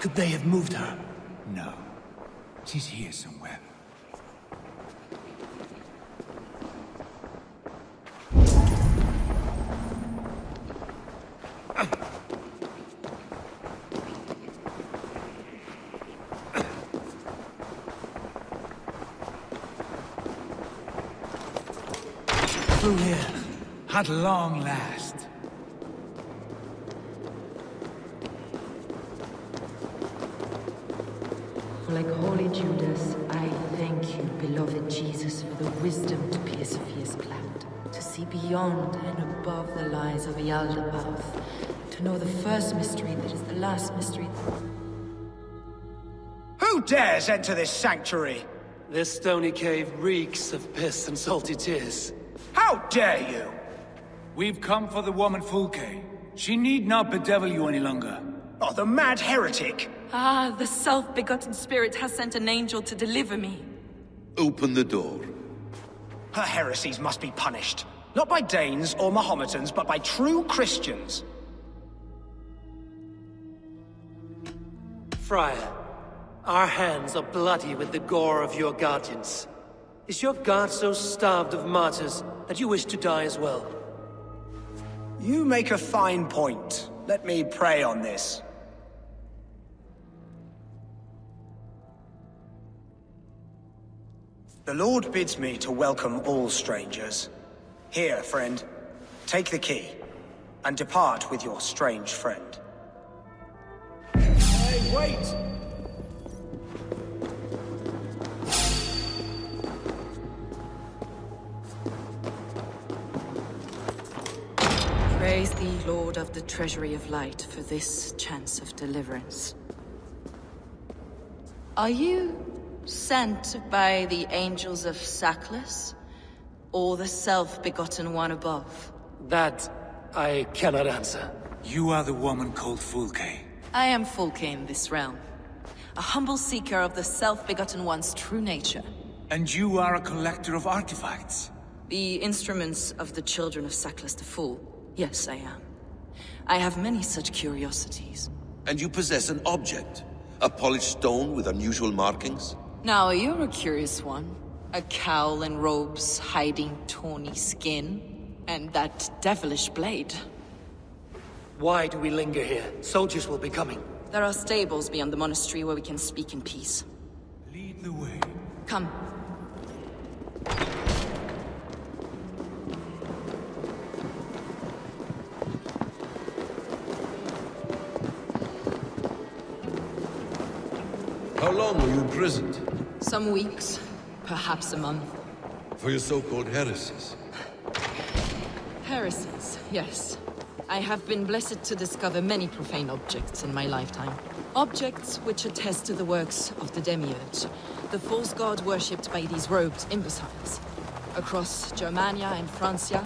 Speaker 18: Could they have moved her?
Speaker 7: No. She's here somewhere.
Speaker 18: Through here.
Speaker 7: At long last.
Speaker 6: Like holy Judas, I thank you, beloved Jesus, for the wisdom to pierce Fear's planned, to see beyond and above the lies of the elder path, to know the first mystery that is the last mystery.
Speaker 21: Who dares enter this sanctuary?
Speaker 13: This stony cave reeks of piss and salty tears.
Speaker 21: How dare you?
Speaker 7: We've come for the woman Fulke. She need not bedevil you any longer.
Speaker 21: Oh, the mad heretic!
Speaker 10: Ah, the self-begotten spirit has sent an angel to deliver me.
Speaker 16: Open the door.
Speaker 21: Her heresies must be punished. Not by Danes or Mahometans, but by true Christians.
Speaker 13: Friar, our hands are bloody with the gore of your guardians. Is your God so starved of martyrs that you wish to die as well?
Speaker 21: You make a fine point. Let me pray on this. The Lord bids me to welcome all strangers. Here, friend, take the key, and depart with your strange friend. Hey, wait!
Speaker 6: Praise thee, Lord of the Treasury of Light, for this chance of deliverance. Are you sent by the angels of Saklas, or the self-begotten one above?
Speaker 13: That I cannot answer.
Speaker 7: You are the woman called Fulke.
Speaker 6: I am Fulke in this realm, a humble seeker of the self-begotten one's true nature.
Speaker 7: And you are a collector of artifacts?
Speaker 6: The instruments of the children of Saklas the Fool. Yes, I am. I have many such curiosities.
Speaker 16: And you possess an object? A polished stone with unusual markings?
Speaker 6: Now, you're a curious one. A cowl and robes hiding tawny skin. And that devilish blade.
Speaker 13: Why do we linger here? Soldiers will be coming.
Speaker 6: There are stables beyond the monastery where we can speak in peace.
Speaker 7: Lead the way.
Speaker 6: Come.
Speaker 16: How long were you imprisoned?
Speaker 6: Some weeks, perhaps a month.
Speaker 16: For your so-called heresies?
Speaker 6: Heresies, yes. I have been blessed to discover many profane objects in my lifetime. Objects which attest to the works of the demiurge, the false god worshipped by these robed imbeciles. Across Germania and Francia,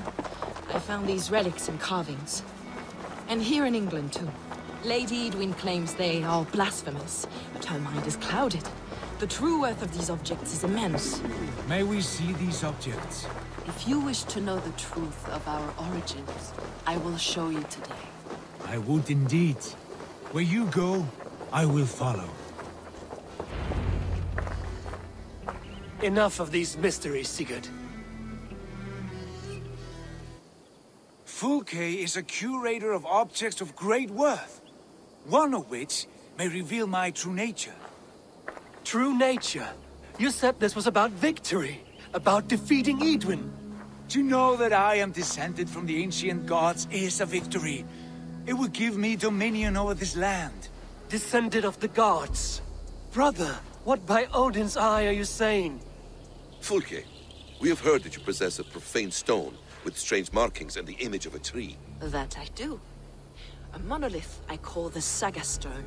Speaker 6: I found these relics and carvings. And here in England, too. Lady Edwin claims they are blasphemous, but her mind is clouded. The true worth of these objects is immense.
Speaker 7: May we see these objects?
Speaker 9: If you wish to know the truth of our origins, I will show you today.
Speaker 7: I would indeed. Where you go, I will follow.
Speaker 4: Enough of these mysteries, Sigurd.
Speaker 7: Fulke is a curator of objects of great worth, one of which may reveal my true nature.
Speaker 4: True nature? You said this was about victory, about defeating Edwin.
Speaker 7: To know that I am descended from the ancient gods is a victory. It would give me dominion over this land.
Speaker 4: Descended of the gods? Brother, what by Odin's eye are you saying?
Speaker 16: Fulke, we have heard that you possess a profane stone with strange markings and the image of a tree.
Speaker 6: That I do. A monolith I call the Saga Stone,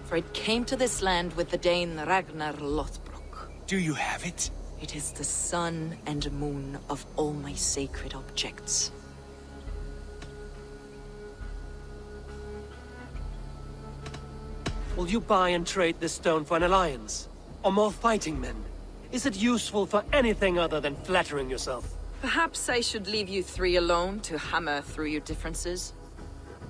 Speaker 6: for it came to this land with the Dane Ragnar Lothbrok.
Speaker 7: Do you have it?
Speaker 6: It is the sun and moon of all my sacred objects.
Speaker 4: Will you buy and trade this stone for an alliance? Or more fighting men? Is it useful for anything other than flattering yourself?
Speaker 6: Perhaps I should leave you three alone to hammer through your differences?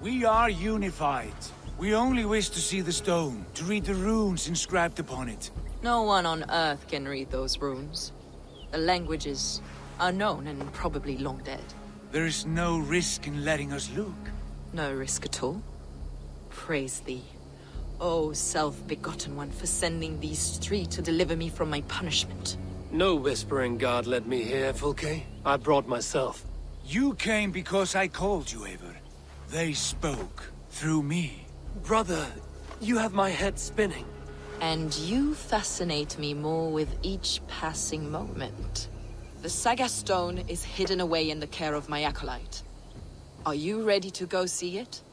Speaker 7: We are unified. We only wish to see the stone, to read the runes inscribed upon it.
Speaker 6: No one on Earth can read those runes. The languages are known and probably long dead.
Speaker 7: There is no risk in letting us look.
Speaker 6: No risk at all. Praise thee, O self-begotten one, for sending these three to deliver me from my punishment.
Speaker 4: No whispering god led me here, Fulke. I brought myself.
Speaker 7: You came because I called you, Eivor. They spoke through me.
Speaker 4: Brother, you have my head spinning.
Speaker 6: And you fascinate me more with each passing moment. The Saga Stone is hidden away in the care of my acolyte. Are you ready to go see it?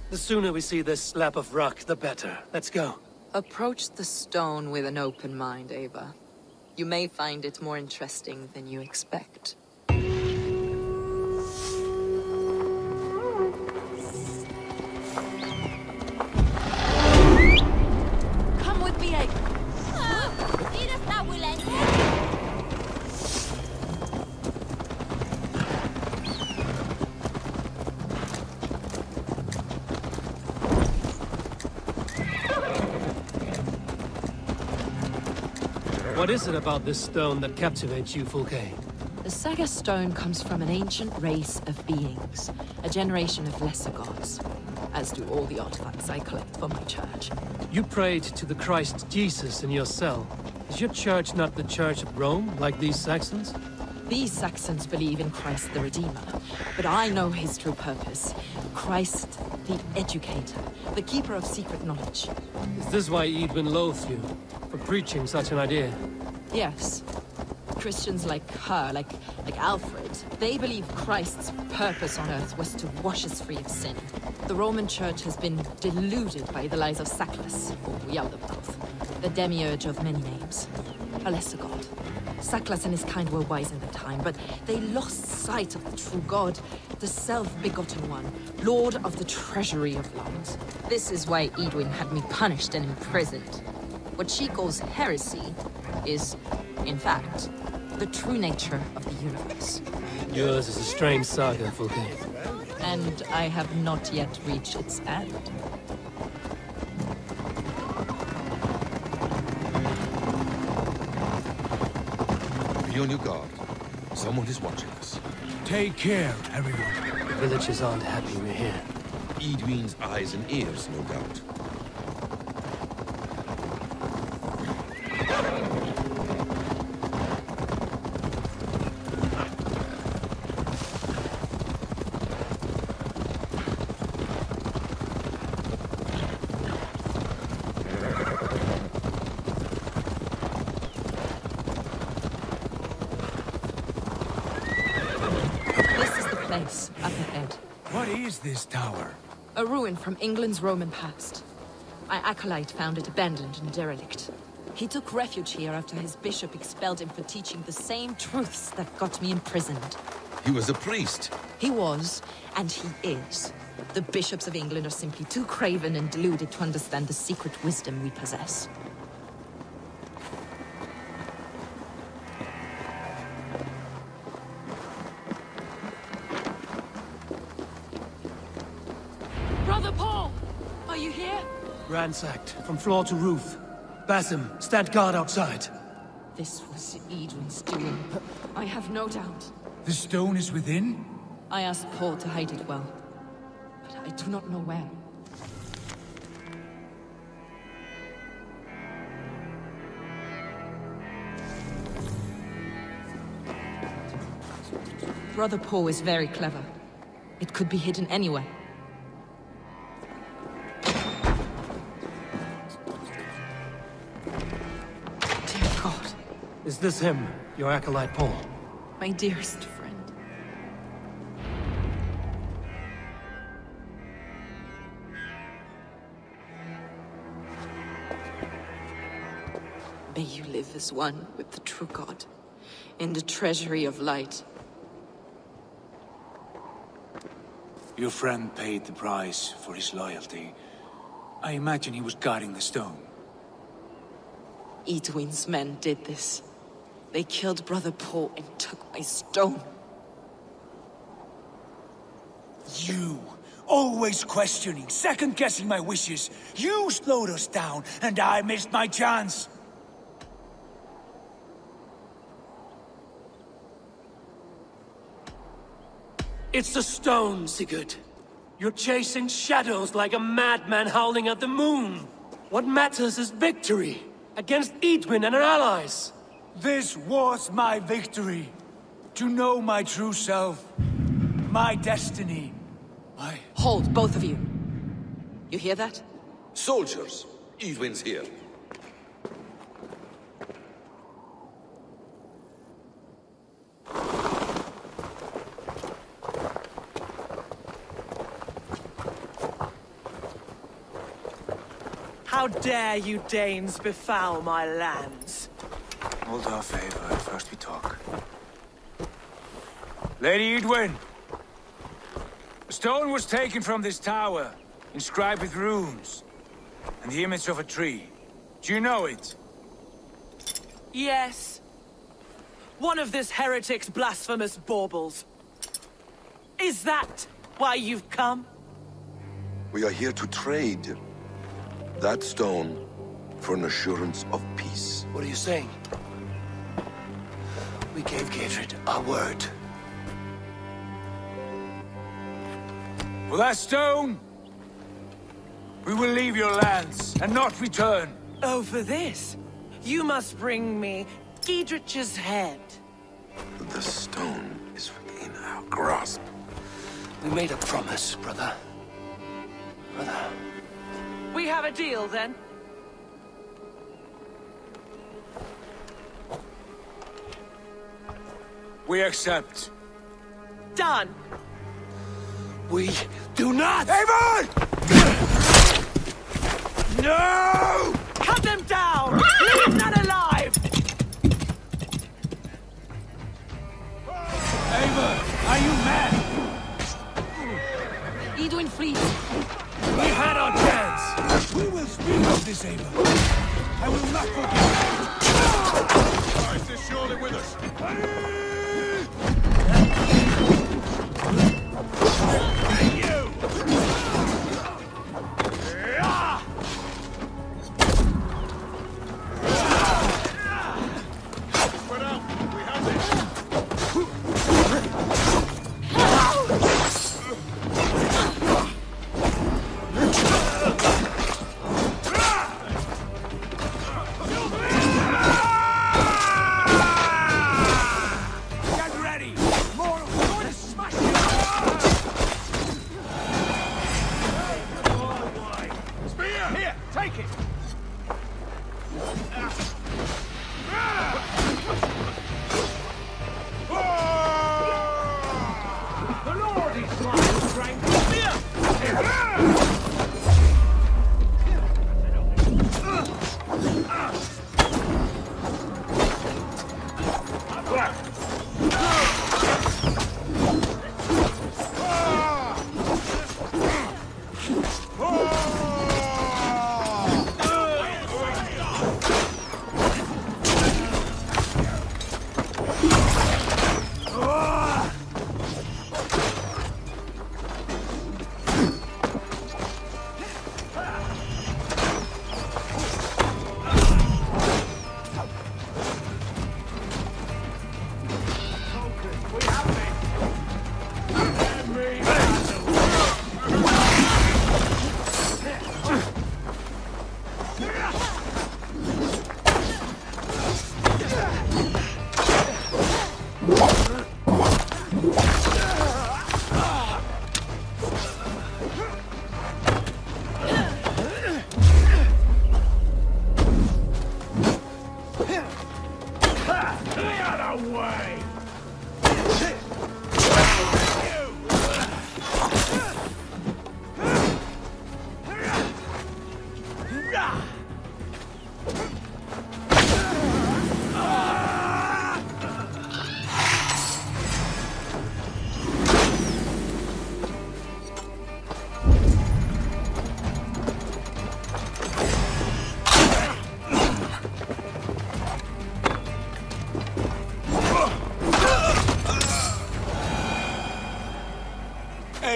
Speaker 4: The sooner we see this slab of rock, the better. Let's go.
Speaker 6: Approach the stone with an open mind, Ava. You may find it more interesting than you expect.
Speaker 15: Come with me, Ava.
Speaker 4: What is it about this stone that captivates you, Fulke?
Speaker 6: The Saga Stone comes from an ancient race of beings, a generation of lesser gods, as do all the artifacts I collect for my church.
Speaker 4: You prayed to the Christ Jesus in your cell. Is your church not the Church of Rome, like these Saxons?
Speaker 6: These Saxons believe in Christ the Redeemer, but I know his true purpose. Christ the Educator, the keeper of secret knowledge.
Speaker 4: Is this why Edwin loathed you? For preaching such an idea?
Speaker 6: Yes. Christians like her, like Alfred, they believe Christ's purpose on earth was to wash us free of sin. The Roman Church has been deluded by the lies of Saklas, or Yaldabaoth, the demiurge of many names, a lesser god. Saklas and his kind were wise in their time, but they lost sight of the true god, the self-begotten one, lord of the treasury of lands. This is why Edwin had me punished and imprisoned. What she calls heresy is, in fact, the true nature of the universe.
Speaker 4: Yours is a strange saga, Fulke.
Speaker 6: And I have not yet reached its end.
Speaker 16: Be on your guard. Someone is watching us.
Speaker 7: Take care, everyone.
Speaker 4: The villagers aren't happy we're here.
Speaker 16: Edwin's eyes and ears, no doubt.
Speaker 6: place up ahead.
Speaker 7: What is this tower?
Speaker 6: A ruin from England's Roman past. My acolyte found it abandoned and derelict. He took refuge here after his bishop expelled him for teaching the same truths that got me imprisoned.
Speaker 16: He was a priest.
Speaker 6: He was, and he is. The bishops of England are simply too craven and deluded to understand the secret wisdom we possess.
Speaker 10: Brother Paul! Are you here?
Speaker 13: Ransacked, from floor to roof. Basim, stand guard outside.
Speaker 6: This was Edwin's doing, but I have no doubt.
Speaker 7: The stone is within?
Speaker 6: I asked Paul to hide it well, but I do not know where. Brother Paul is very clever. It could be hidden anywhere. Dear God.
Speaker 13: Is this him, your acolyte Paul?
Speaker 6: My dearest friend. May you live as one with the true God, in the treasury of light.
Speaker 7: Your friend paid the price for his loyalty. I imagine he was guarding the stone.
Speaker 6: Edwin's men did this. They killed Brother Paul and took my stone.
Speaker 7: You! Always questioning, second-guessing my wishes. You slowed us down, and I missed my chance.
Speaker 13: It's the stone, Sigurd. You're chasing shadows like a madman howling at the moon. What matters is victory against Edwin and her allies.
Speaker 7: This was my victory. To know my true self. My destiny.
Speaker 6: Hold, both of you. You hear that?
Speaker 16: Soldiers, Edwin's here.
Speaker 14: How dare you Danes befoul my lands?
Speaker 7: Hold off, Ava. First we talk. Lady Edwin! A stone was taken from this tower, inscribed with runes, and the image of a tree. Do you know it?
Speaker 14: Yes. One of this heretic's blasphemous baubles. Is that why you've come?
Speaker 16: We are here to trade that stone for an assurance of peace.
Speaker 18: What are you saying? We gave Gatred our word.
Speaker 7: For that stone, we will leave your lands and not return.
Speaker 14: Oh, for this? You must bring me Giedrich's head.
Speaker 16: The stone is within our grasp.
Speaker 18: We made a promise, brother. Brother.
Speaker 14: We have a deal, then?
Speaker 7: We accept.
Speaker 14: Done.
Speaker 18: We do not!
Speaker 7: Avon! No!
Speaker 14: Cut them down! Leave none alive!
Speaker 7: Ava, are you mad?
Speaker 6: Edwin flees.
Speaker 7: We had our chance. We will speak of this, Ava. I will not forget.
Speaker 8: Christ is surely with us.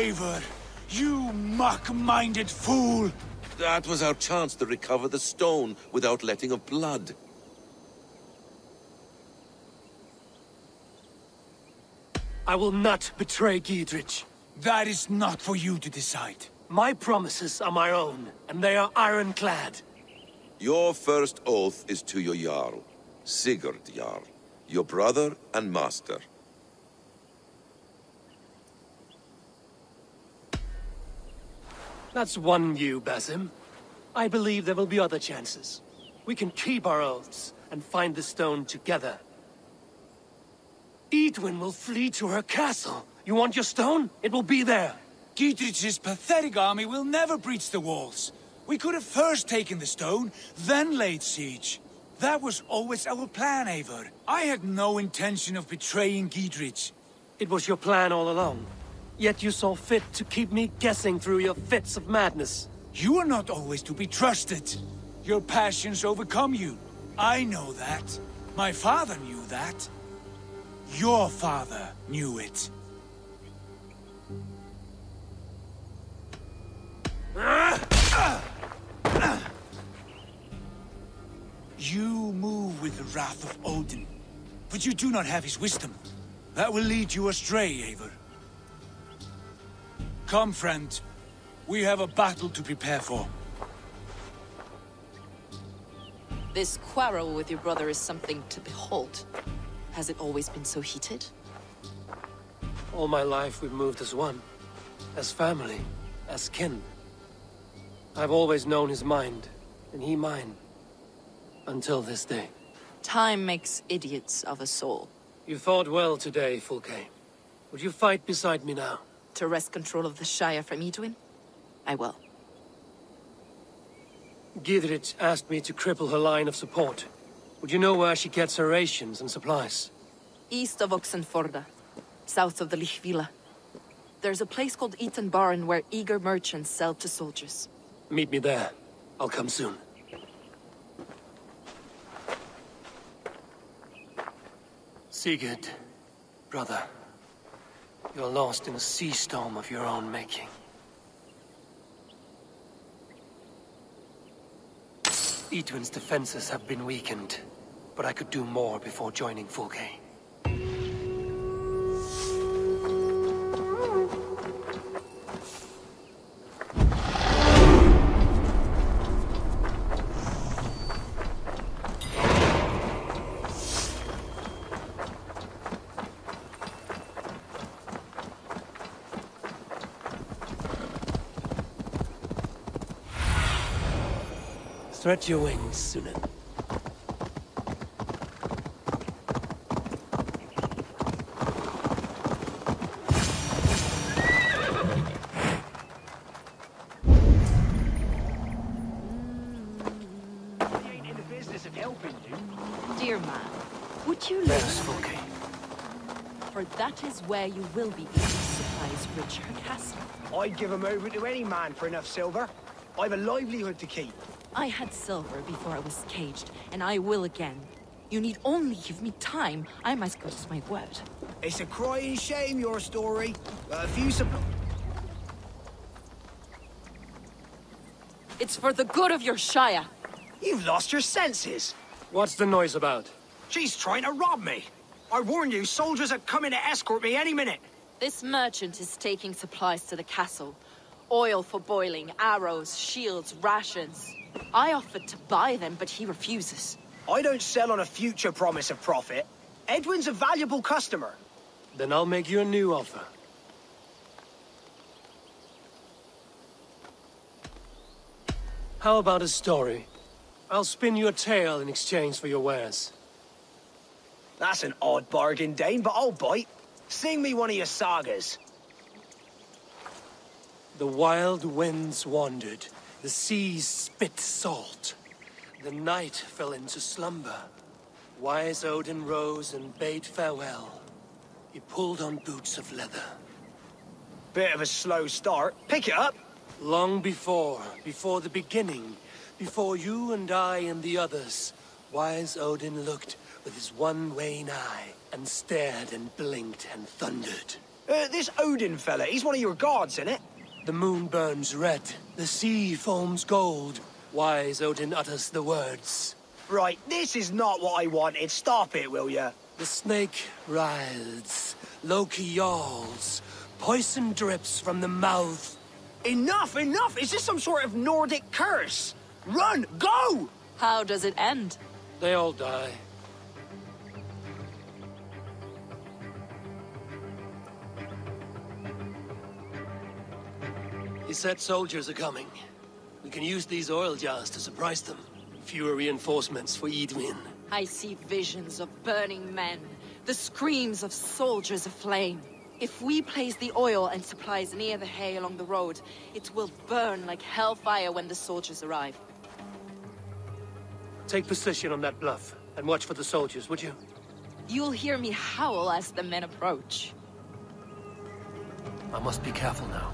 Speaker 7: Eivor, you muck-minded fool!
Speaker 16: That was our chance to recover the stone without letting of blood.
Speaker 13: I will not betray Giedrich.
Speaker 7: That is not for you to decide.
Speaker 13: My promises are my own, and they are ironclad.
Speaker 16: Your first oath is to your Jarl, Sigurd Jarl, your brother and master.
Speaker 13: That's one view, Basim. I believe there will be other chances. We can keep our oaths and find the stone together. Edwin will flee to her castle. You want your stone? It will be there.
Speaker 7: Giedrich's pathetic army will never breach the walls. We could have first taken the stone, then laid siege. That was always our plan, Eivor. I had no intention of betraying Giedrich.
Speaker 13: It was your plan all along. Yet you saw fit to keep me guessing through your fits of madness.
Speaker 7: You are not always to be trusted. Your passions overcome you. I know that. My father knew that. Your father knew it. You move with the wrath of Odin, but you do not have his wisdom. That will lead you astray, Eivor. Come, friend. We have a battle to prepare for.
Speaker 9: This quarrel with your brother is something to behold. Has it always been so heated?
Speaker 13: All my life we've moved as one. As family. As kin. I've always known his mind, and he mine. Until this day.
Speaker 9: Time makes idiots of us all.
Speaker 13: You fought well today, Fulke. Would you fight beside me now?
Speaker 9: To wrest control of the Shire from Edwin? I will.
Speaker 13: Giedrich asked me to cripple her line of support. Would you know where she gets her rations and supplies?
Speaker 9: East of Oxenforda, south of the Lichvila. There's a place called Eaton Barn where eager merchants sell to soldiers.
Speaker 13: Meet me there. I'll come soon. Sigurd, brother. You're lost in a sea storm of your own making. Edwin's defenses have been weakened, but I could do more before joining Fulke. Stretch your wings, Sunan.
Speaker 18: us, Fulke.
Speaker 9: For that is where you will be able to supplies richer castle.
Speaker 21: I'd give him over to any man for enough silver. I've a livelihood to keep.
Speaker 9: I had silver before I was caged, and I will again. You need only give me time. I'm as good as my word.
Speaker 21: It's a crying shame, your story. A few
Speaker 9: It's for the good of your shire.
Speaker 21: You've lost your senses.
Speaker 13: What's the noise about?
Speaker 21: She's trying to rob me. I warn you, soldiers are coming to escort me any minute.
Speaker 9: This merchant is taking supplies to the castle. Oil for boiling, arrows, shields, rations. I offered to buy them, but he refuses.
Speaker 21: I don't sell on a future promise of profit. Edwin's a valuable customer.
Speaker 13: Then I'll make you a new offer. How about a story? I'll spin you a tale in exchange for your wares.
Speaker 21: That's an odd bargain, Dane, but I'll bite. Sing me one of your sagas.
Speaker 13: The wild winds wandered, the seas spit salt. The night fell into slumber. Wise Odin rose and bade farewell. He pulled on boots of leather.
Speaker 21: Bit of a slow start. Pick it up.
Speaker 13: Long before the beginning, before you and I and the others, Wise Odin looked with his one wane eye and stared and blinked and thundered.
Speaker 21: This Odin fella, he's one of your gods, isn't it?
Speaker 13: The moon burns red, the sea foams gold. Wise Odin utters the words.
Speaker 21: Right, this is not what I wanted. Stop it, will ya?
Speaker 13: The snake writhes, Loki yawls, poison drips from the mouth.
Speaker 21: Enough, enough! Is this some sort of Nordic curse? Run! Go!
Speaker 9: How does it end?
Speaker 13: They all die. He said soldiers are coming. We can use these oil jars to surprise them. Fewer reinforcements for Edwin.
Speaker 9: I see visions of burning men, the screams of soldiers aflame. If we place the oil and supplies near the hay along the road, it will burn like hellfire when the soldiers arrive.
Speaker 13: Take position on that bluff, and watch for the soldiers, would you?
Speaker 9: You'll hear me howl as the men approach.
Speaker 18: I must be careful now.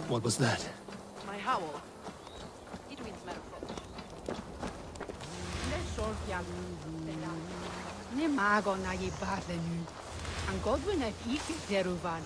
Speaker 18: What was that?
Speaker 9: My howl. Edwin's men approach.
Speaker 15: Ne mago na je barlenu. An Godwin at Ike Deruvan.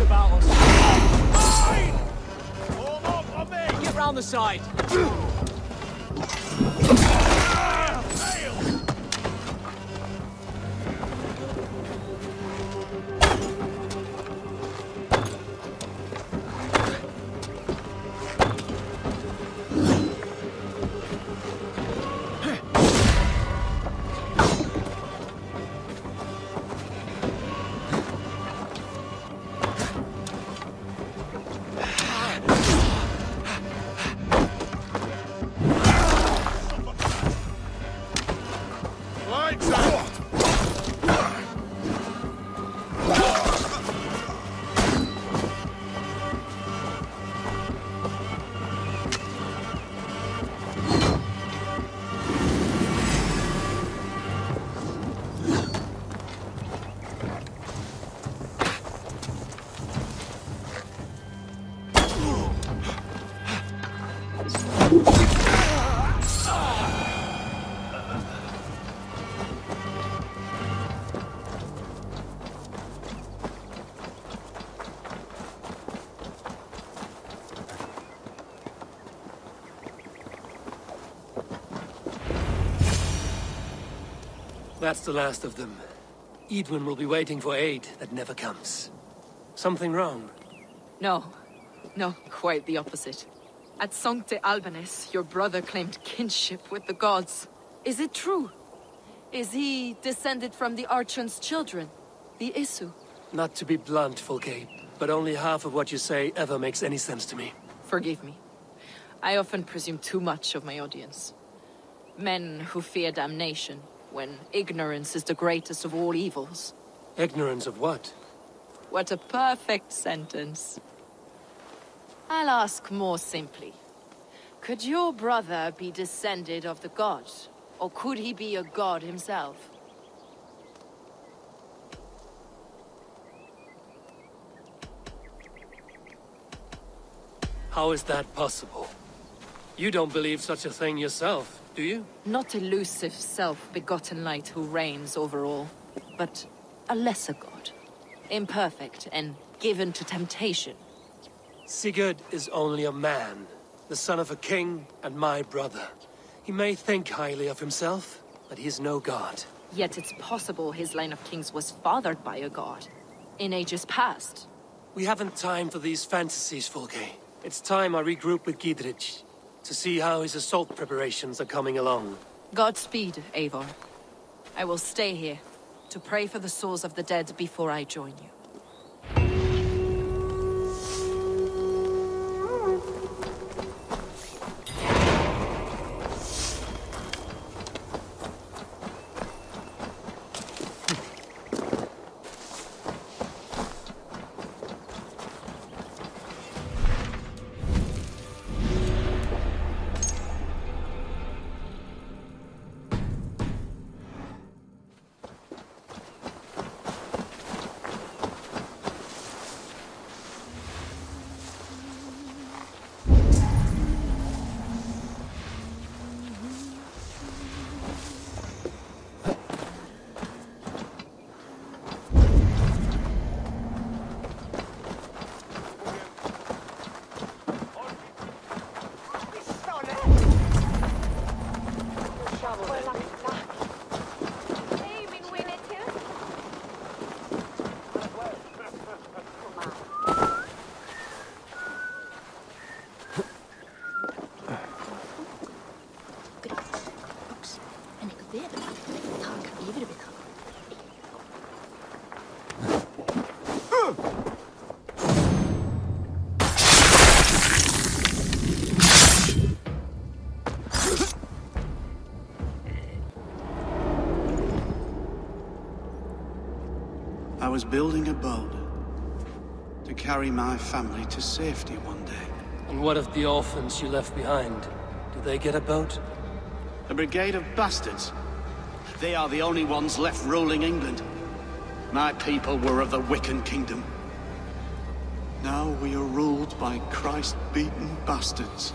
Speaker 11: about us. Warm up on me! Get round the side.
Speaker 13: That's the last of them. Edwin will be waiting for aid that never comes. Something wrong?
Speaker 9: No. No, quite the opposite. At Sancte Albanus, your brother claimed kinship with the gods. Is it true? Is he descended from the Archon's children, the Isu?
Speaker 13: Not to be blunt, Fulke, but only half of what you say ever makes any sense to me.
Speaker 9: Forgive me. I often presume too much of my audience. Men who fear damnation, when ignorance is the greatest of all evils.
Speaker 13: Ignorance of what?
Speaker 9: What a perfect sentence. I'll ask more simply. Could your brother be descended of the gods? Or could he be a god himself?
Speaker 13: How is that possible? You don't believe such a thing yourself, do you?
Speaker 9: Not elusive self-begotten light who reigns over all, but a lesser god. Imperfect and given to temptation.
Speaker 13: Sigurd is only a man, the son of a king and my brother. He may think highly of himself, but he is no god.
Speaker 9: Yet it's possible his line of kings was fathered by a god, in ages past.
Speaker 13: We haven't time for these fantasies, Fulke. It's time I regroup with Gidrich, to see how his assault preparations are coming along.
Speaker 9: Godspeed, Eivor. I will stay here, to pray for the souls of the dead before I join you.
Speaker 12: I was building a boat to carry my family to safety one day.
Speaker 13: And what of the orphans you left behind? Do they get a boat?
Speaker 12: A brigade of bastards. They are the only ones left ruling England. My people were of the Wiccan kingdom. Now we are ruled by Christ-beaten bastards.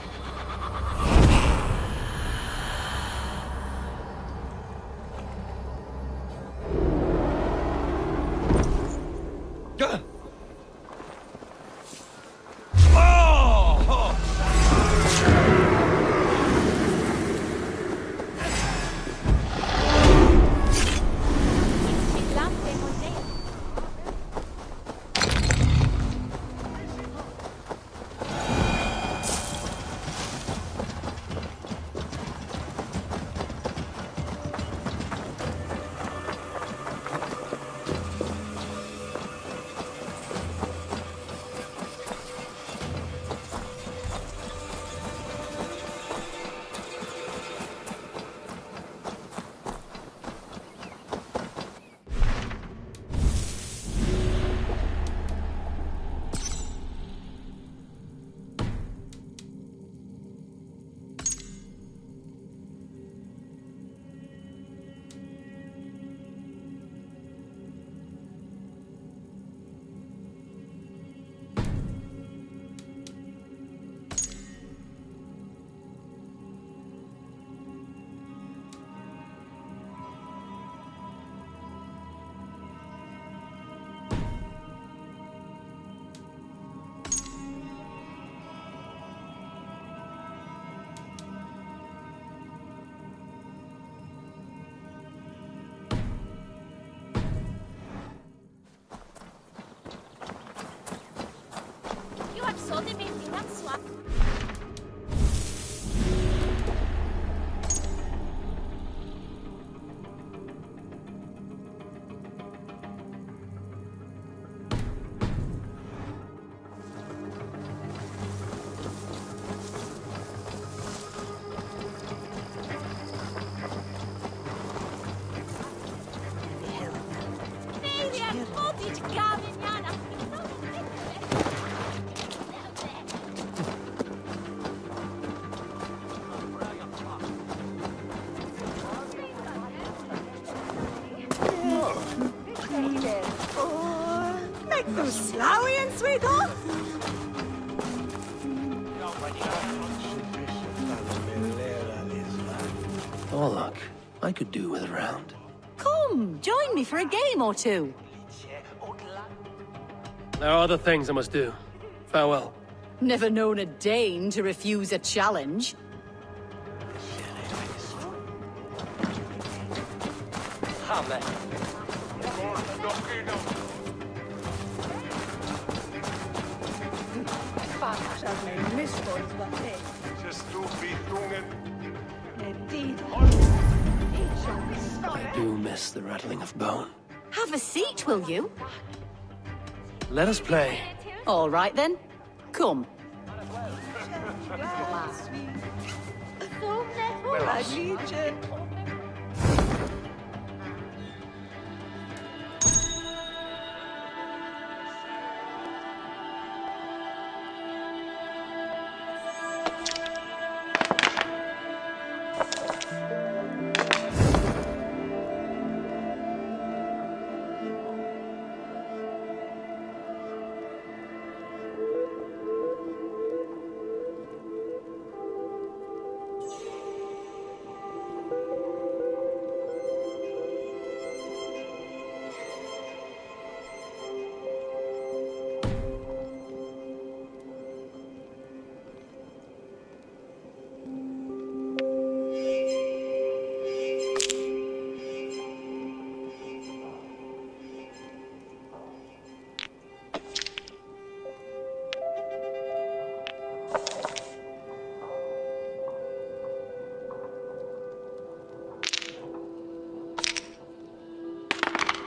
Speaker 18: Oh, look. I could do with a round.
Speaker 15: Come, join me for a game or two.
Speaker 13: There are other things I must do. Farewell.
Speaker 15: Never known a Dane to refuse a challenge.
Speaker 18: I do miss the rattling of bone.
Speaker 15: Have a seat, will you?
Speaker 13: Let us play.
Speaker 15: All right then. Come.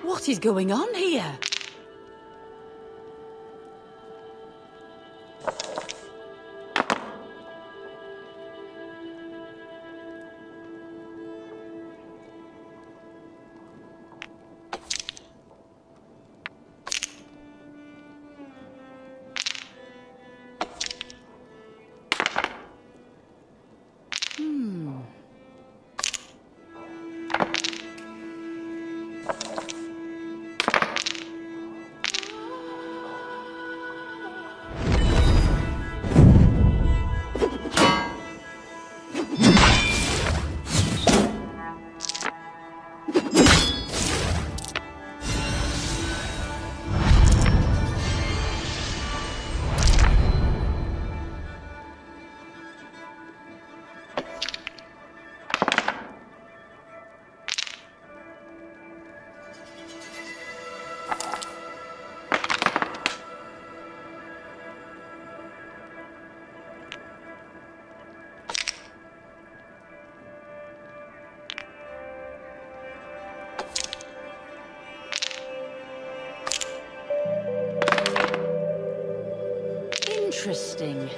Speaker 15: What is going on here? Interesting.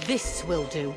Speaker 15: This will do.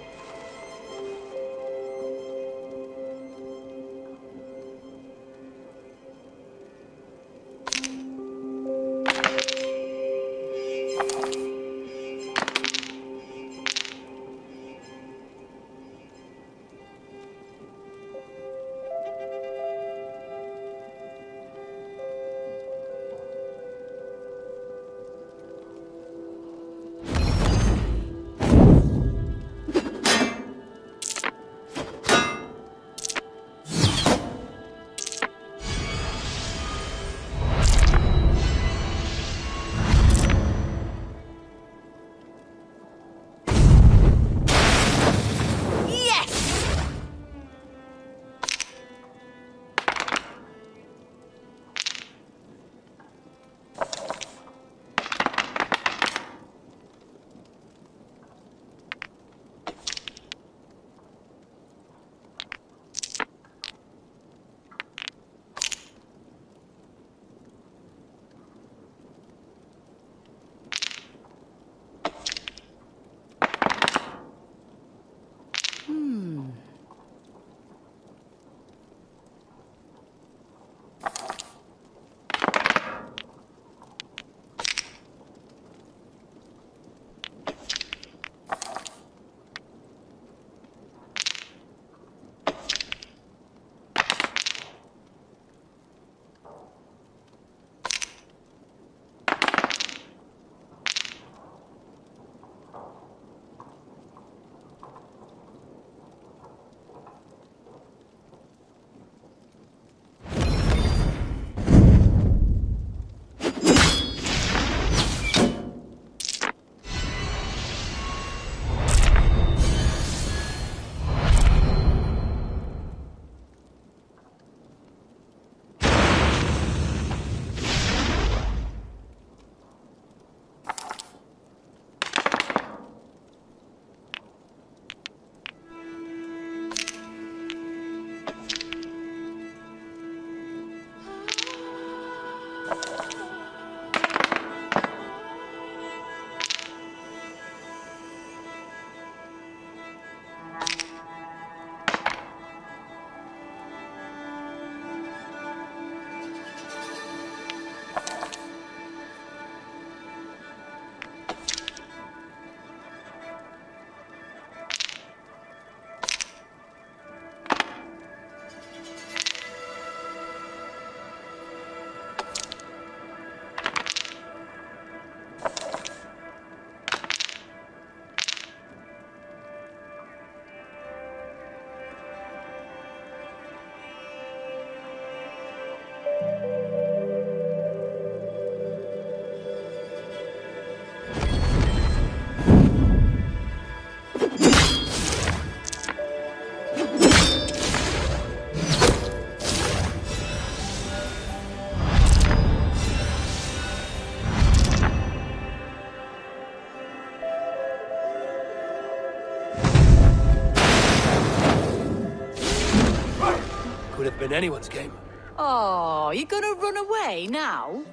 Speaker 13: Could have been anyone's game.
Speaker 15: Oh, you gonna run away now?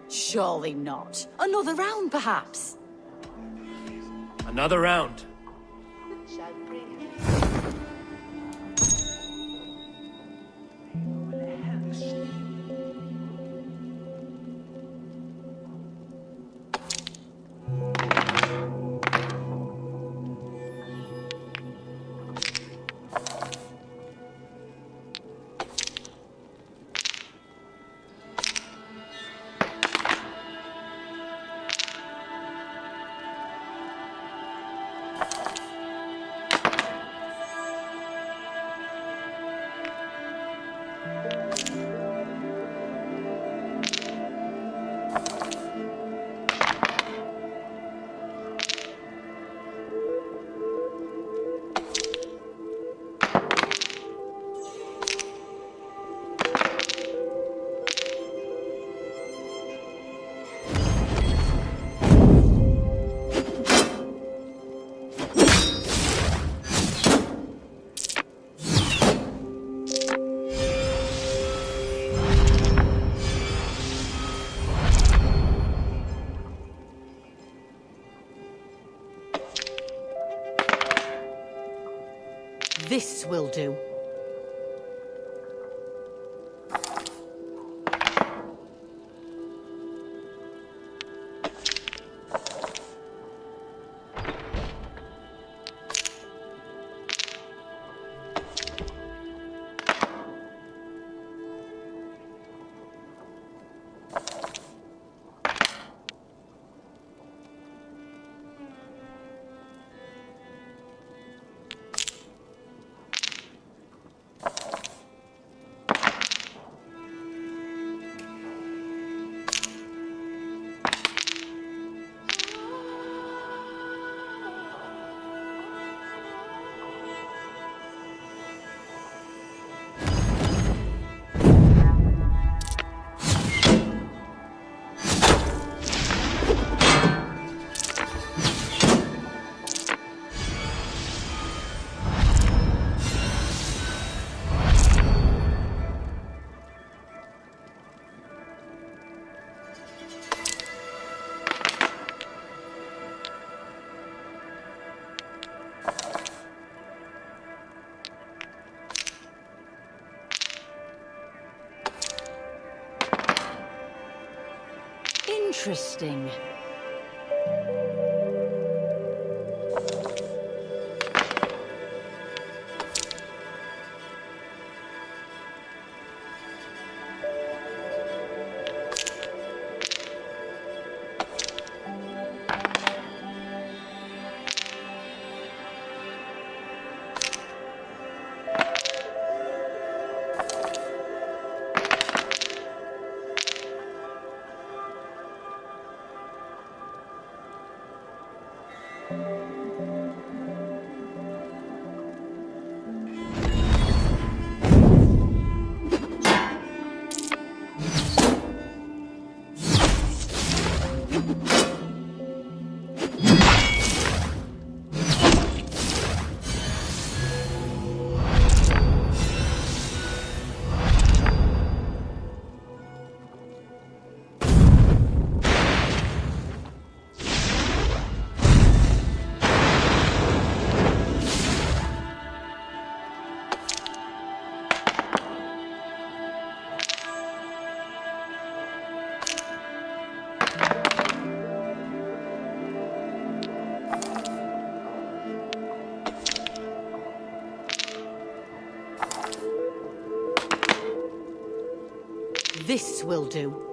Speaker 15: Surely not. Another round, perhaps?
Speaker 13: Another round.
Speaker 15: This will do. Interesting. This will do.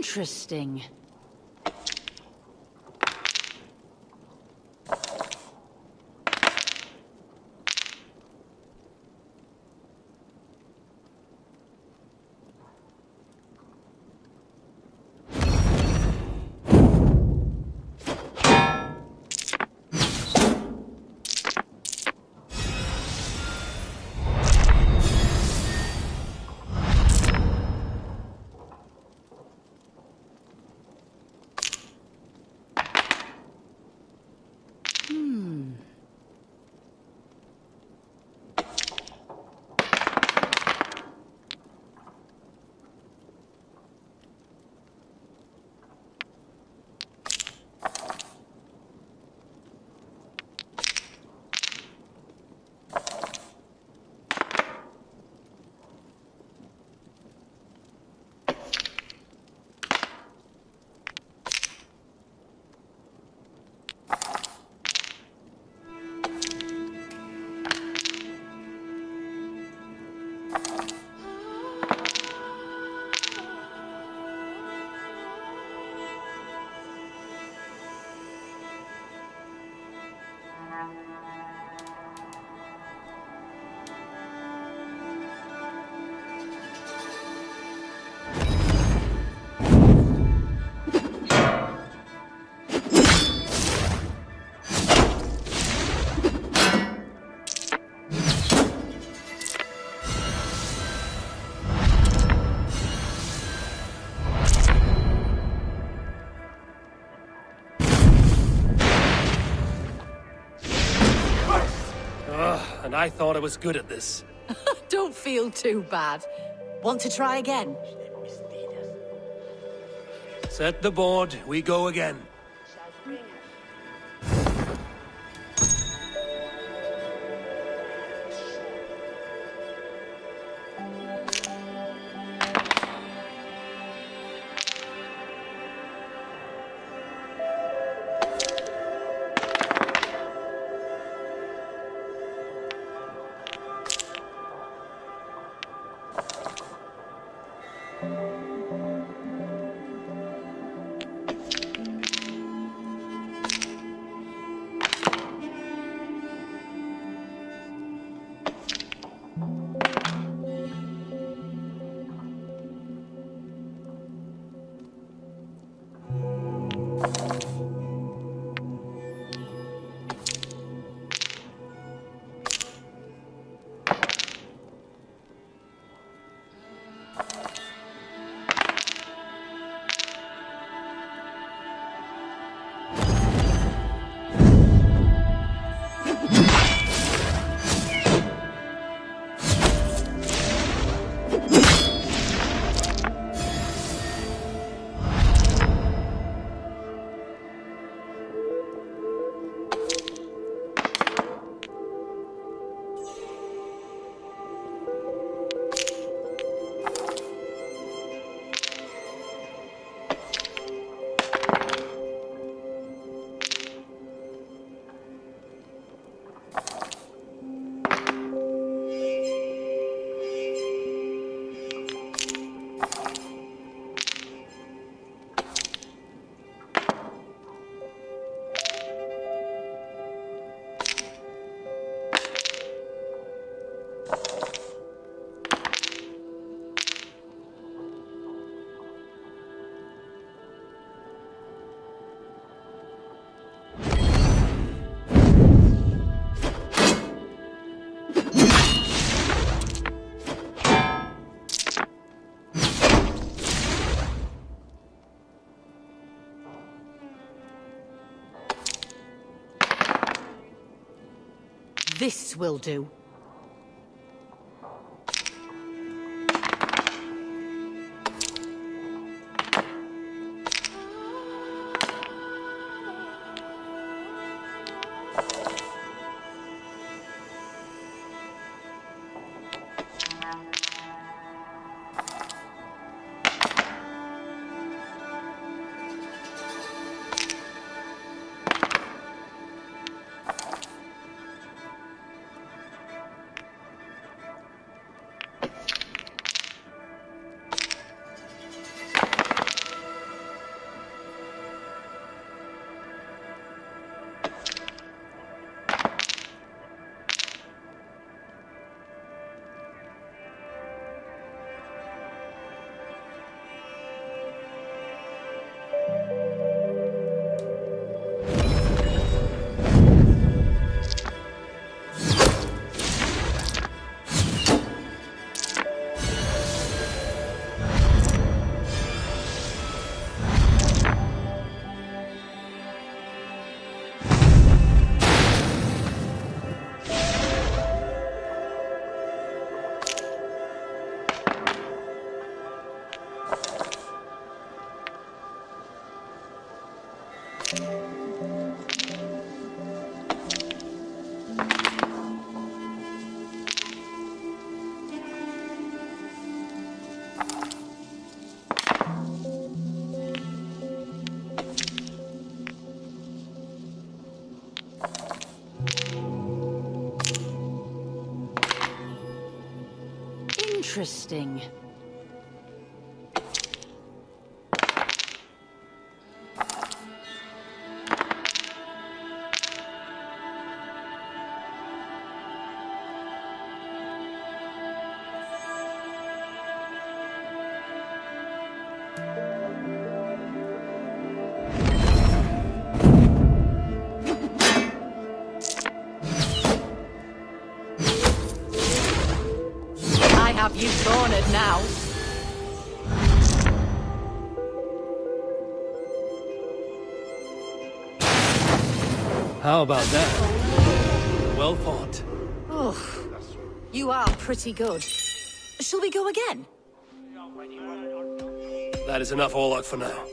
Speaker 15: Interesting.
Speaker 13: I thought I was good at this.
Speaker 14: Don't feel too bad. Want to try again?
Speaker 13: Set the board, we go again.
Speaker 14: This will do. Interesting.
Speaker 10: Have you cornered now?
Speaker 13: How about that? Well fought.
Speaker 17: Oh, you are pretty good. Shall we go again?
Speaker 13: That is enough Orlok for now.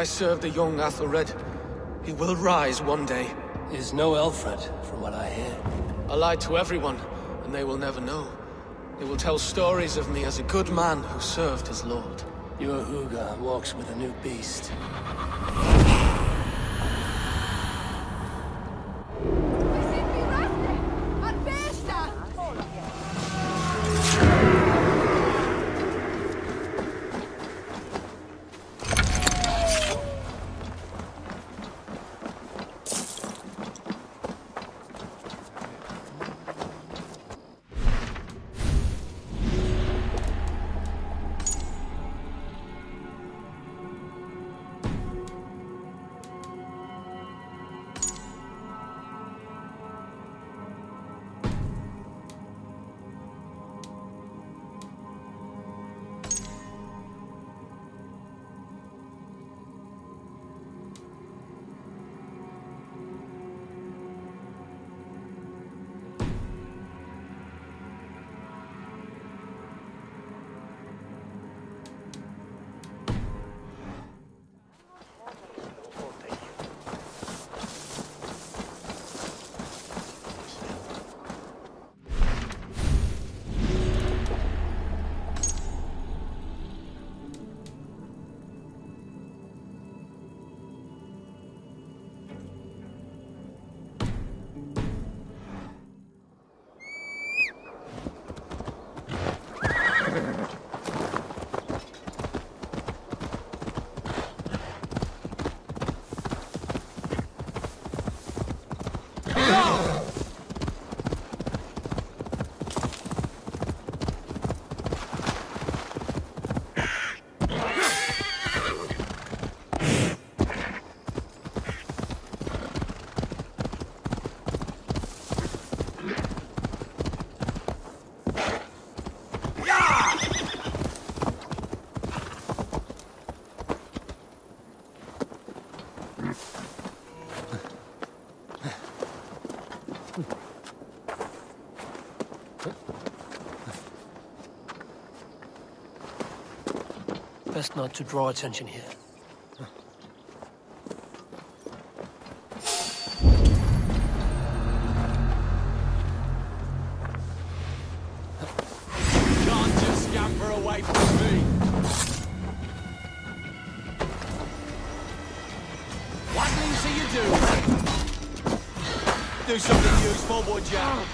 Speaker 23: I serve the young Athelred. He will rise one day.
Speaker 18: Is no Alfred, from what I hear.
Speaker 23: I lied to everyone, and they will never know. They will tell stories of me as a good man who served his lord.
Speaker 18: Your Huga walks with a new beast. Best not to draw attention here.
Speaker 3: Can't just scamper away from me. What do you see you do? Do something useful, would ya?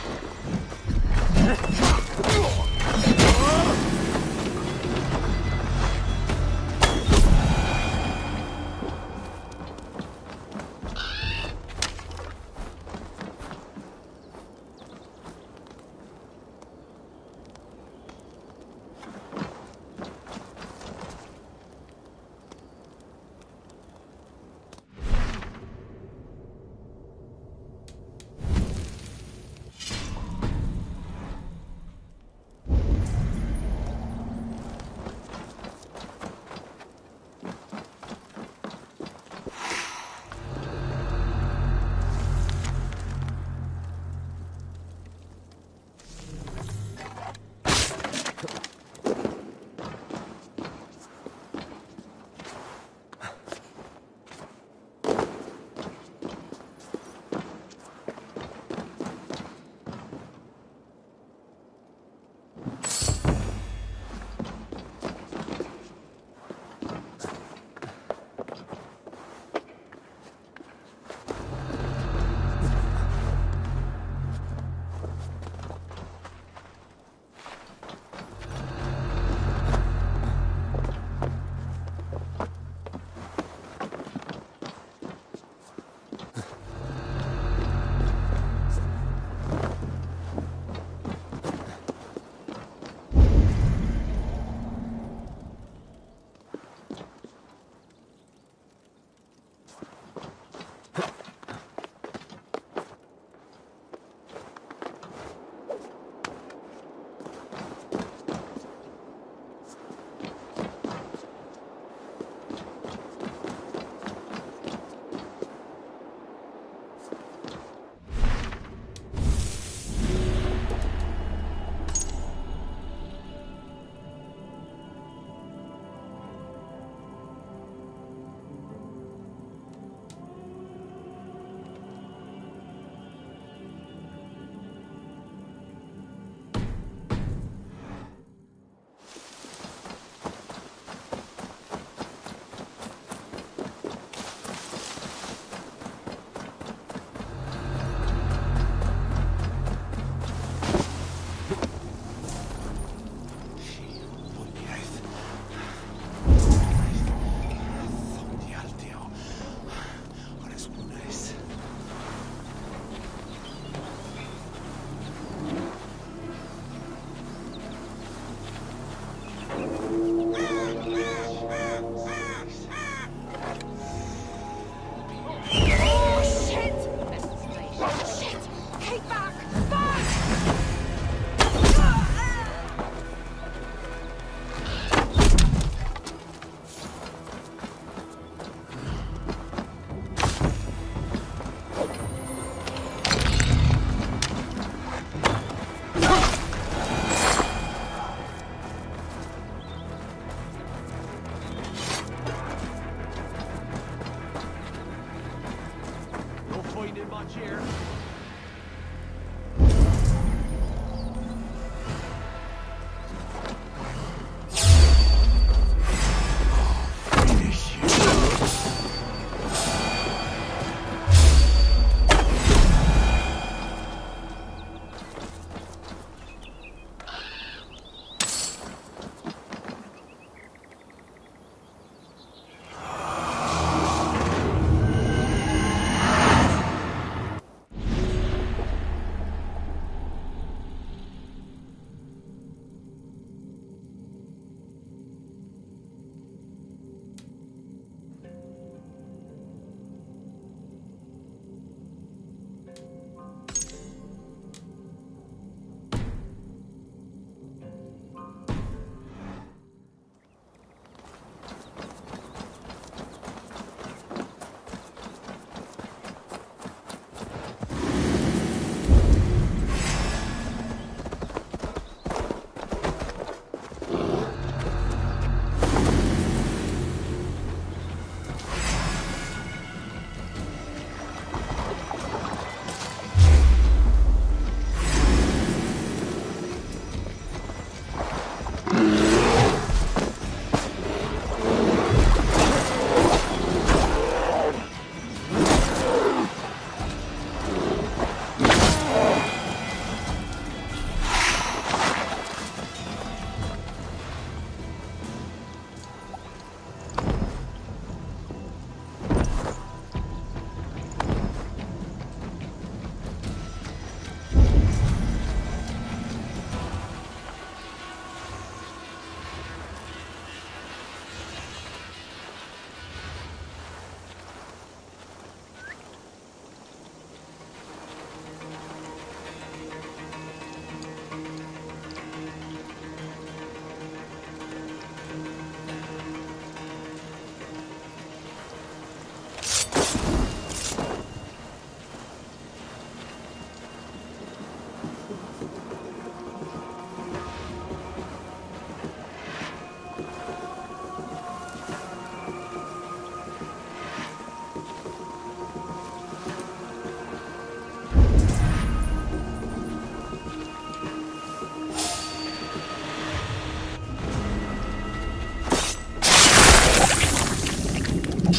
Speaker 19: I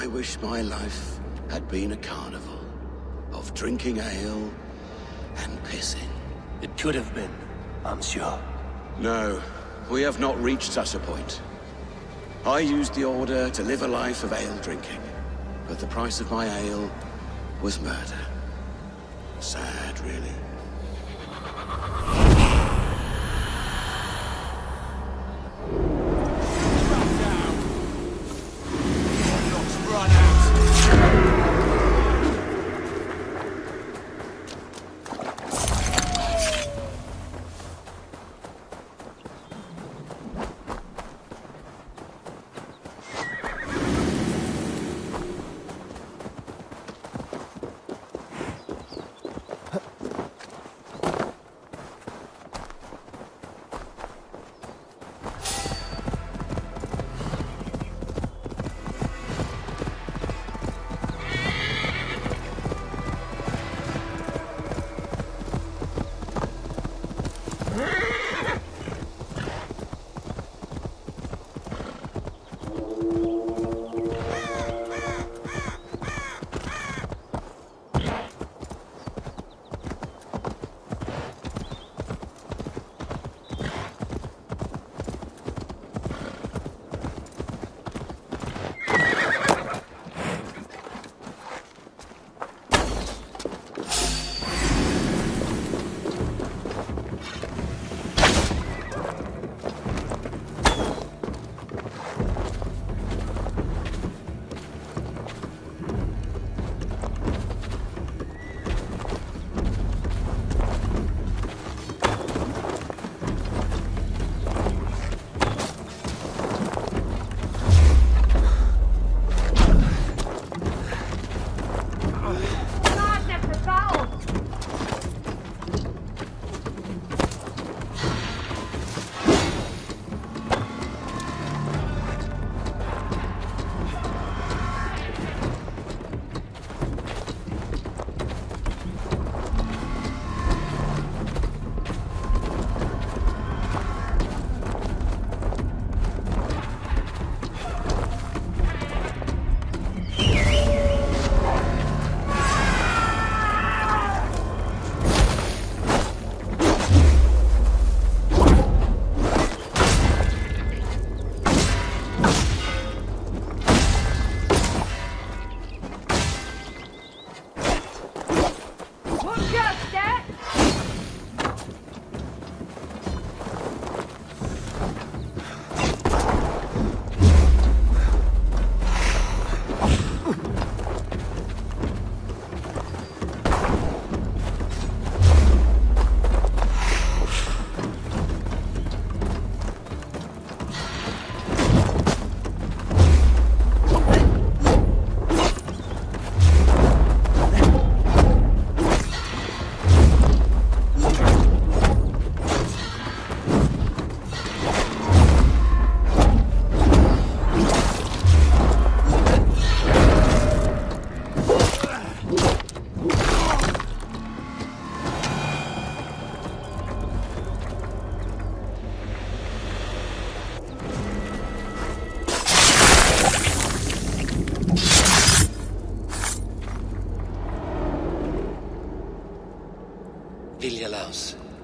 Speaker 19: wish my life had been a carnival of drinking ale and pissing.
Speaker 18: It could have been, I'm sure.
Speaker 19: No, we have not reached such a point. I used the order to live a life of ale drinking, but the price of my ale was murder. Sad, really.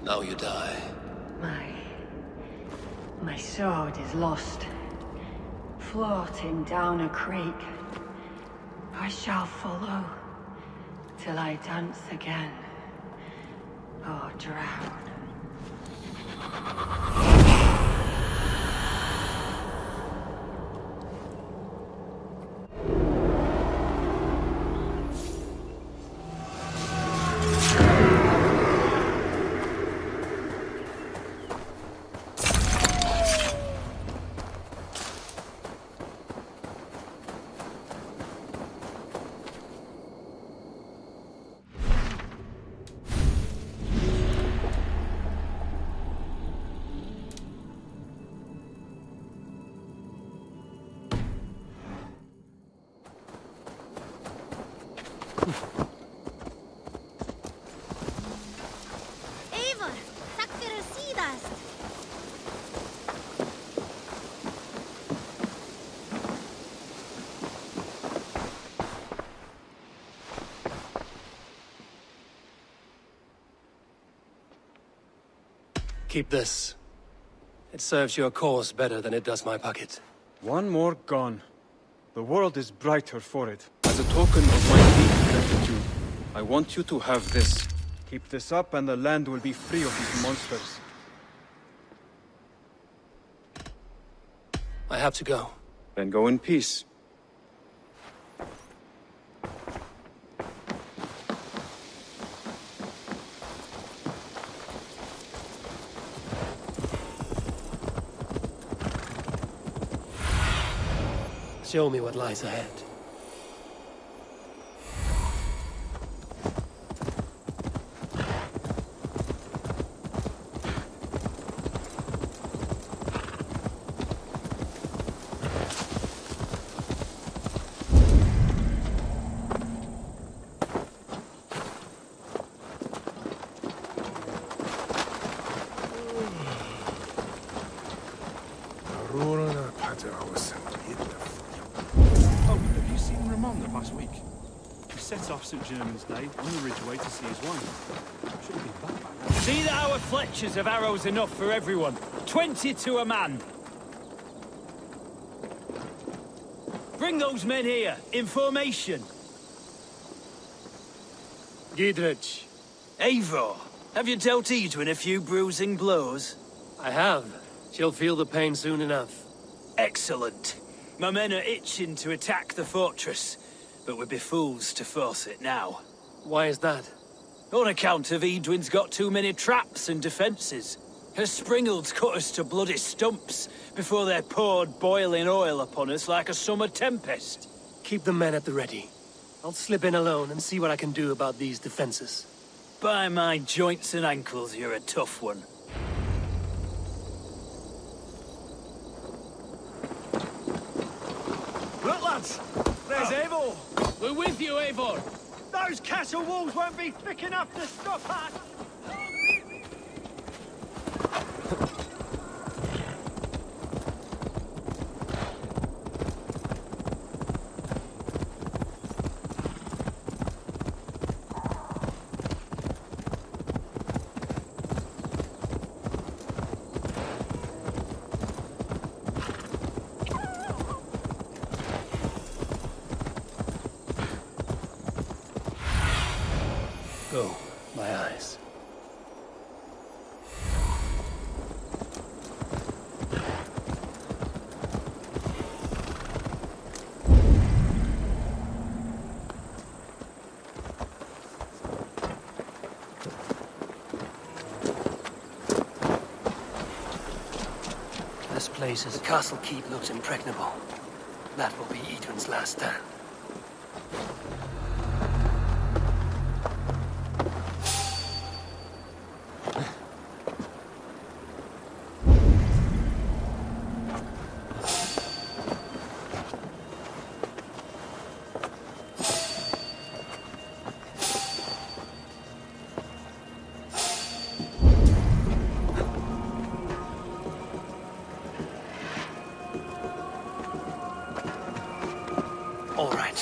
Speaker 18: Now you die.
Speaker 6: My sword is lost. Floating down a creek. I shall follow till I dance again or drown.
Speaker 13: Keep this. It serves your cause better than it does my pocket.
Speaker 1: One more gone. The world is brighter for it. As a token of my deep gratitude, I want you to have this. Keep this up and the land will be free of these monsters.
Speaker 13: I have to go.
Speaker 1: Then go in peace.
Speaker 13: Show me what lies ahead.
Speaker 20: St. German's Day on the Ridgeway to see his wife. Should have been back by now.
Speaker 7: See that our Fletchers have arrows enough for everyone. 20 to a man. Bring those men here, in formation.
Speaker 13: Gidrich.
Speaker 7: Eivor, have you dealt Edwin a few bruising blows?
Speaker 13: I have. She'll feel the pain soon enough.
Speaker 7: Excellent. My men are itching to attack the fortress. But we'd be fools to force it now.
Speaker 13: Why is that?
Speaker 7: On account of Edwin's got too many traps and defences. Her springalds cut us to bloody stumps before they poured boiling oil upon us like a summer tempest.
Speaker 13: Keep the men at the ready. I'll slip in alone and see what I can do about these defences.
Speaker 7: By my joints and ankles, you're a tough one.
Speaker 11: Look, lads! There's Eivor!
Speaker 4: We're with you, Eivor!
Speaker 11: Those castle walls won't be thick enough to stop us!
Speaker 13: Oh, my eyes. This place is a castle keep looks impregnable. That will be Edwin's last stand. All right.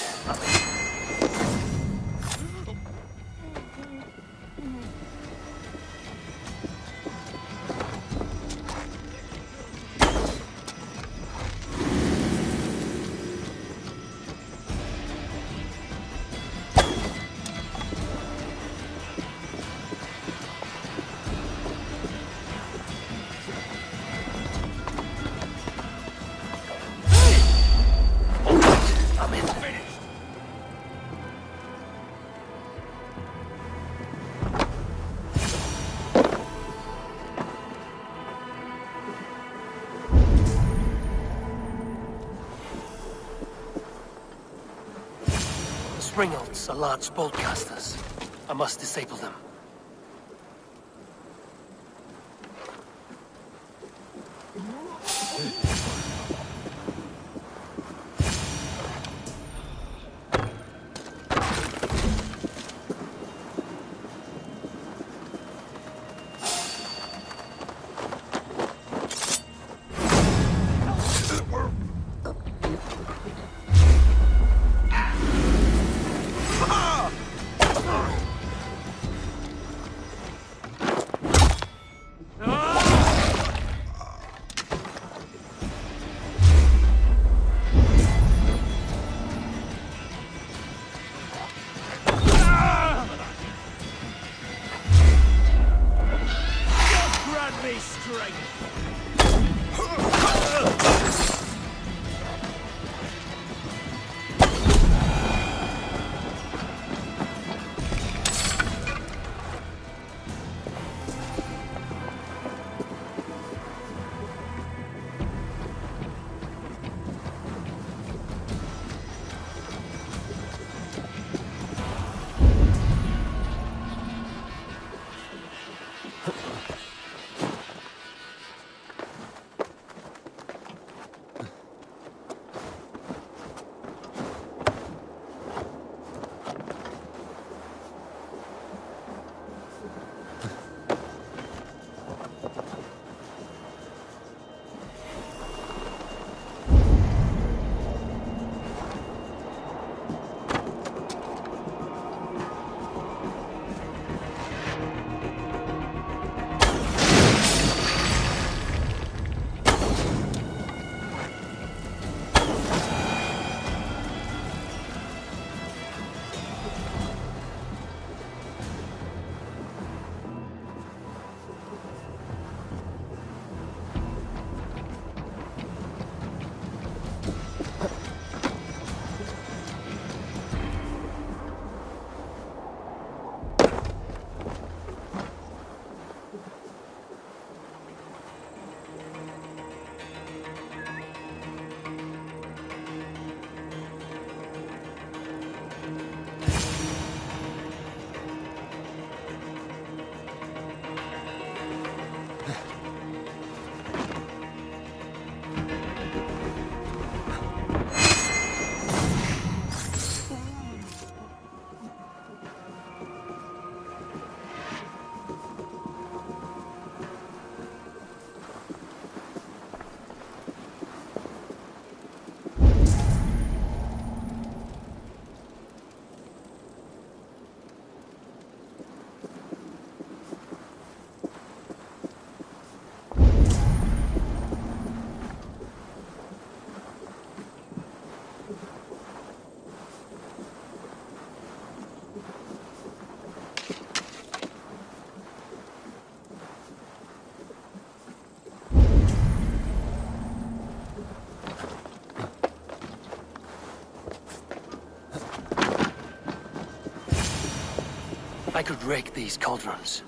Speaker 13: Springolds are large boltcasters. I must disable them.
Speaker 11: me straight!
Speaker 13: I could rake these cauldrons.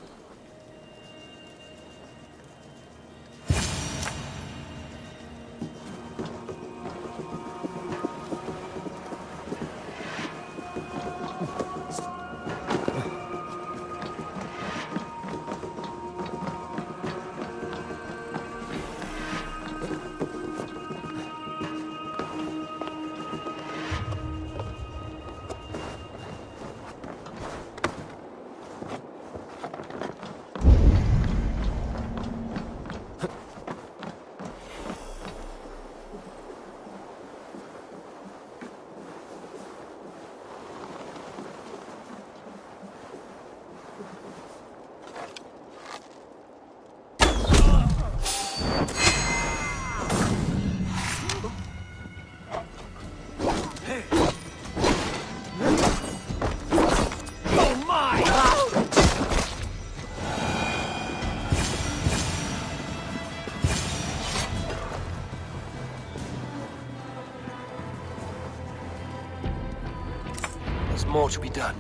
Speaker 13: More to be done,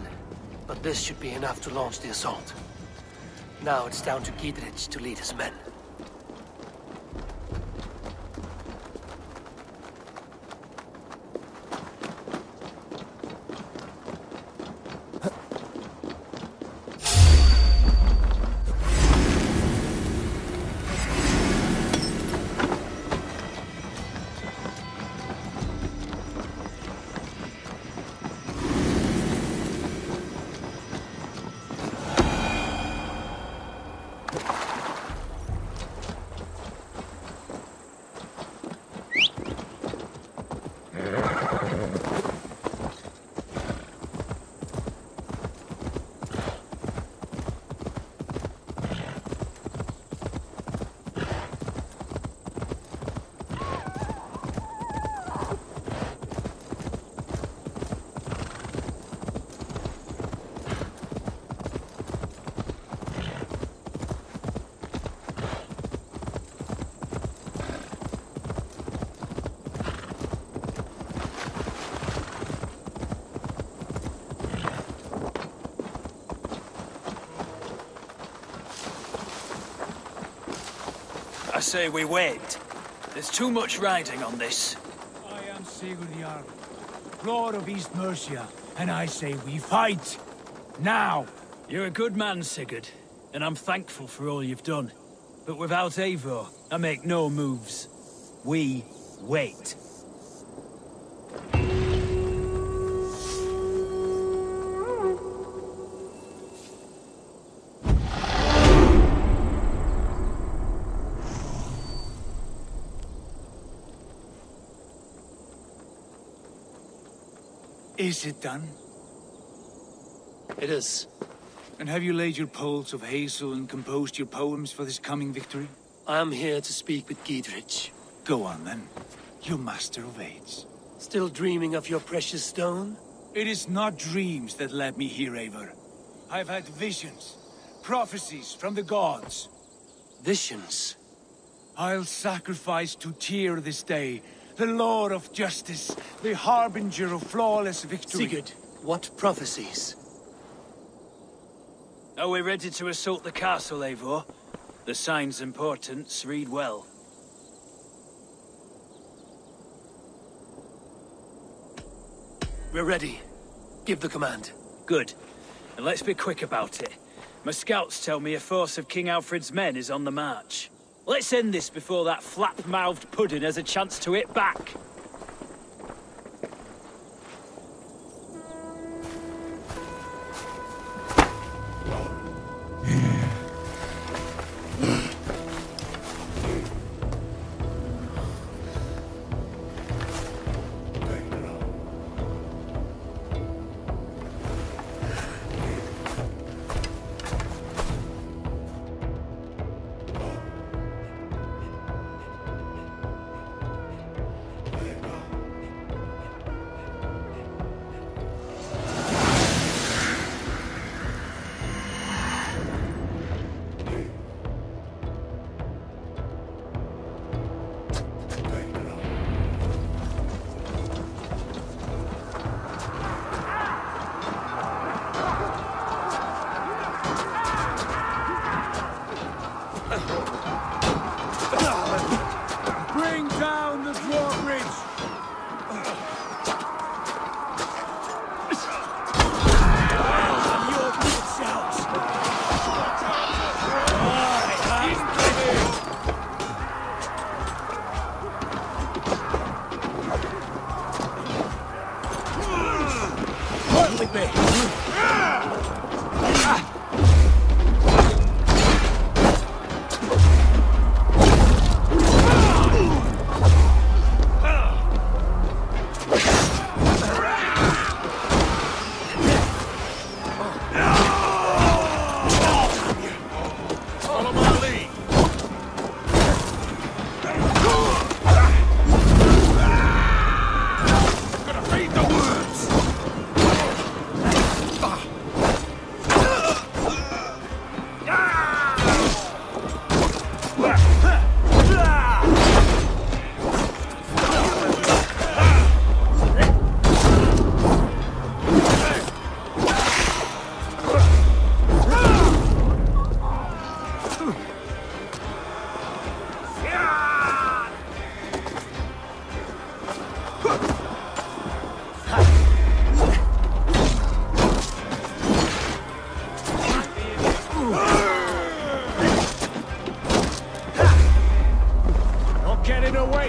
Speaker 13: but this should be enough to launch the assault. Now it's down to Gidrich to lead his men.
Speaker 7: I say we wait. There's too much riding on this.
Speaker 21: I am Sigurd Jarl, Lord of East Mercia, and I say we fight! Now!
Speaker 7: You're a good man, Sigurd, and I'm thankful for all you've done. But without Eivor, I make no moves. We wait.
Speaker 21: Is it done?
Speaker 13: It is.
Speaker 21: And have you laid your poles of hazel and composed your poems for this coming victory?
Speaker 13: I am here to speak with Giedrich.
Speaker 21: Go on then, you master of aids.
Speaker 13: Still dreaming of your precious stone?
Speaker 21: It is not dreams that led me here, Eivor. I've had visions, prophecies from the gods.
Speaker 13: Visions?
Speaker 21: I'll sacrifice to Tyr this day, the Lord of Justice, the harbinger of flawless victory.
Speaker 13: Sigurd, what prophecies?
Speaker 7: Are we ready to assault the castle, Eivor? The signs and portents read well.
Speaker 13: We're ready. Give the command.
Speaker 7: Good. And let's be quick about it. My scouts tell me a force of King Alfred's men is on the march. Let's end this before that flap-mouthed pudding has a chance to hit back.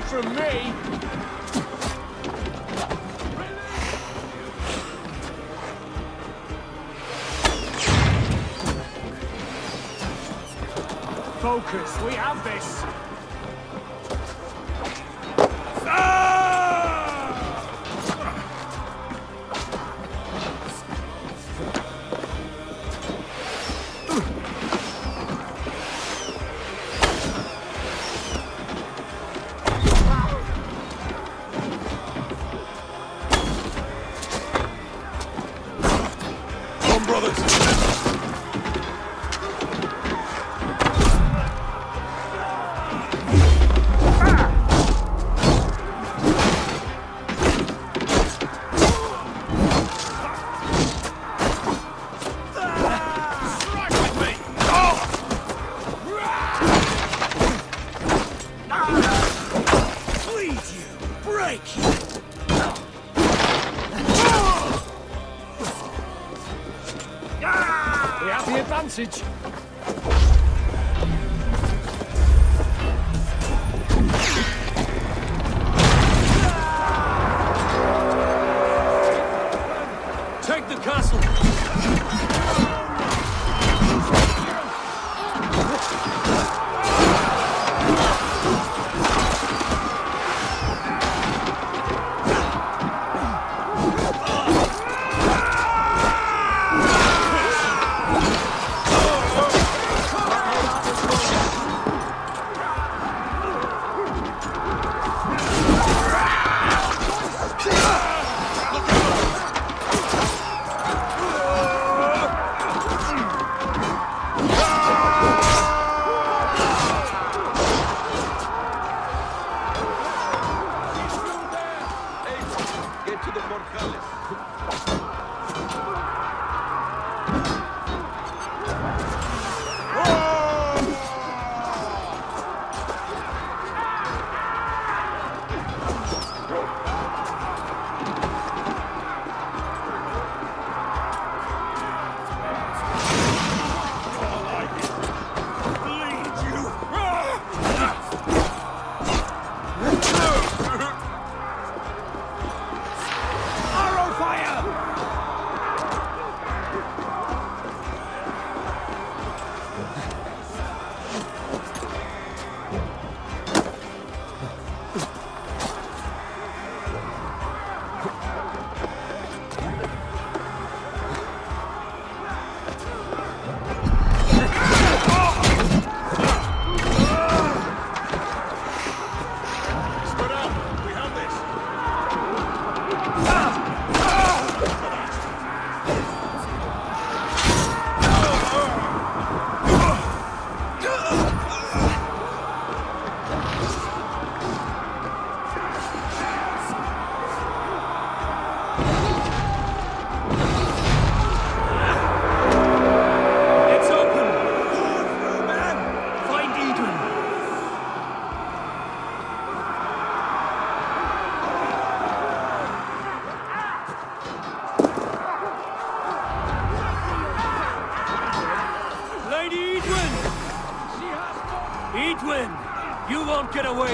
Speaker 21: From me! Focus, we have this!
Speaker 11: We have the advantage.
Speaker 4: Take the castle!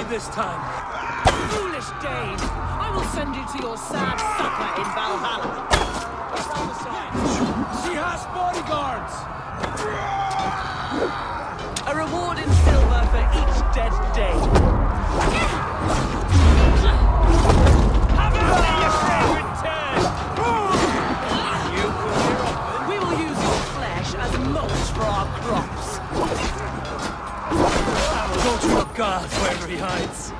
Speaker 4: This time.
Speaker 14: Foolish Dane! I will send you to your sad supper in Valhalla.
Speaker 11: She has bodyguards!
Speaker 14: A reward in silver for each dead Dane.
Speaker 11: Have it on your favorite turn!
Speaker 14: We will use your flesh as mulch for our crops.
Speaker 4: Go to your guard wherever he hides.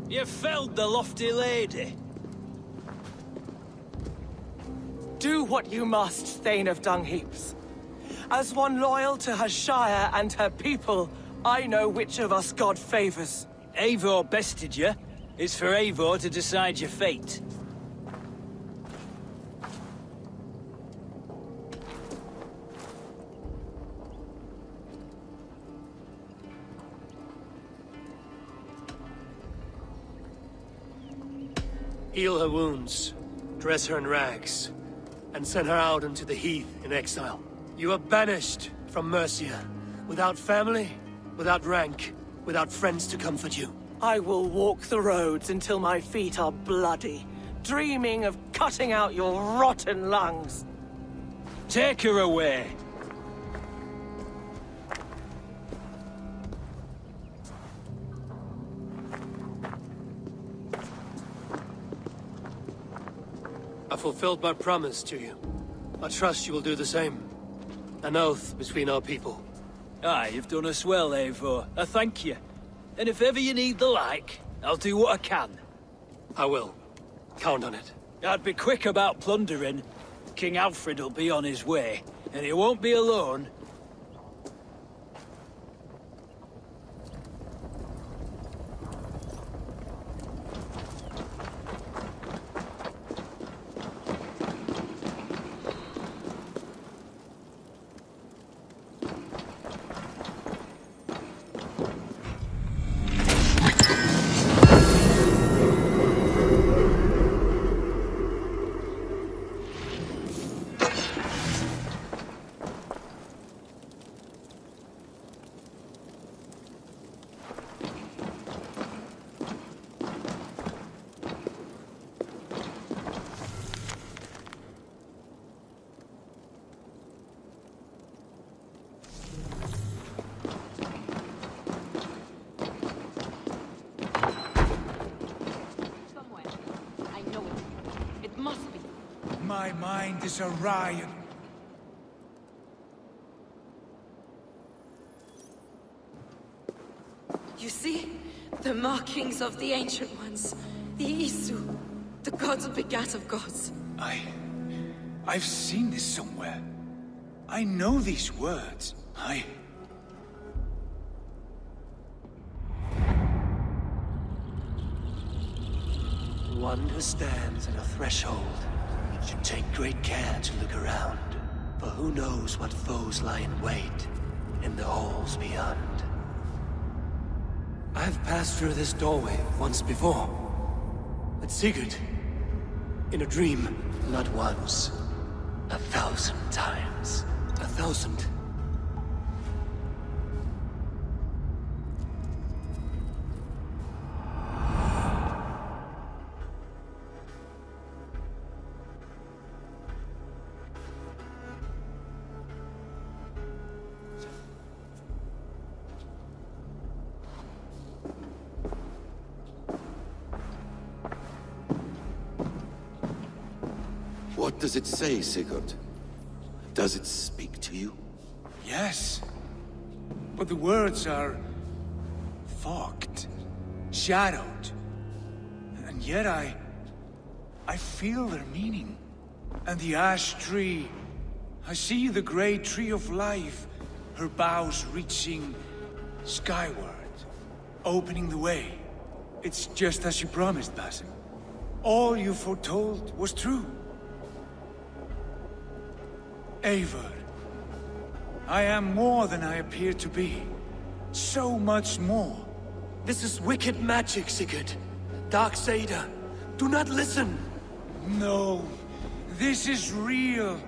Speaker 7: You felled the lofty lady.
Speaker 14: Do what you must, Thane of Dungheaps. As one loyal to her shire and her people, I know which of us God favors.
Speaker 7: Eivor bested you. It's for Eivor to decide your fate.
Speaker 4: Heal her wounds, dress her in rags, and send her out into the heath in exile. You are banished from Mercia, without family, without rank,
Speaker 13: without friends to comfort you.
Speaker 14: I will walk the roads until my feet are bloody, dreaming of cutting out your rotten lungs.
Speaker 2: Take her away.
Speaker 13: I fulfilled my promise to you. I trust you will do the same. An oath between our people.
Speaker 2: Aye, you've done us well, Eivor. I thank you. And if ever you need the like, I'll do what I can.
Speaker 13: I will. Count on it.
Speaker 2: I'd be quick about plundering. King Alfred will be on his way, and he won't be alone.
Speaker 7: My mind is a riot.
Speaker 6: You see? The markings of the Ancient Ones. The Isu. The gods begat of gods.
Speaker 7: I've seen this somewhere. I know these words.
Speaker 13: One who stands at a threshold should take great care to look around, for who knows what foes lie in wait in the halls beyond. I have passed through this doorway once before, with Sigurd, in a dream. Not once, 1,000 times. 1,000.
Speaker 16: What does it say, Sigurd? Does it speak to you?
Speaker 7: Yes. But the words are fogged, shadowed. And yet I feel their meaning. And the ash tree, I see the great tree of life, her boughs reaching skyward, opening the way. It's just as you promised, Basim. All you foretold was true. Eivor, I am more than I appear to be. So much more.
Speaker 13: This is wicked magic, Sigurd. Dark Seder. Do not listen.
Speaker 7: No. This is real.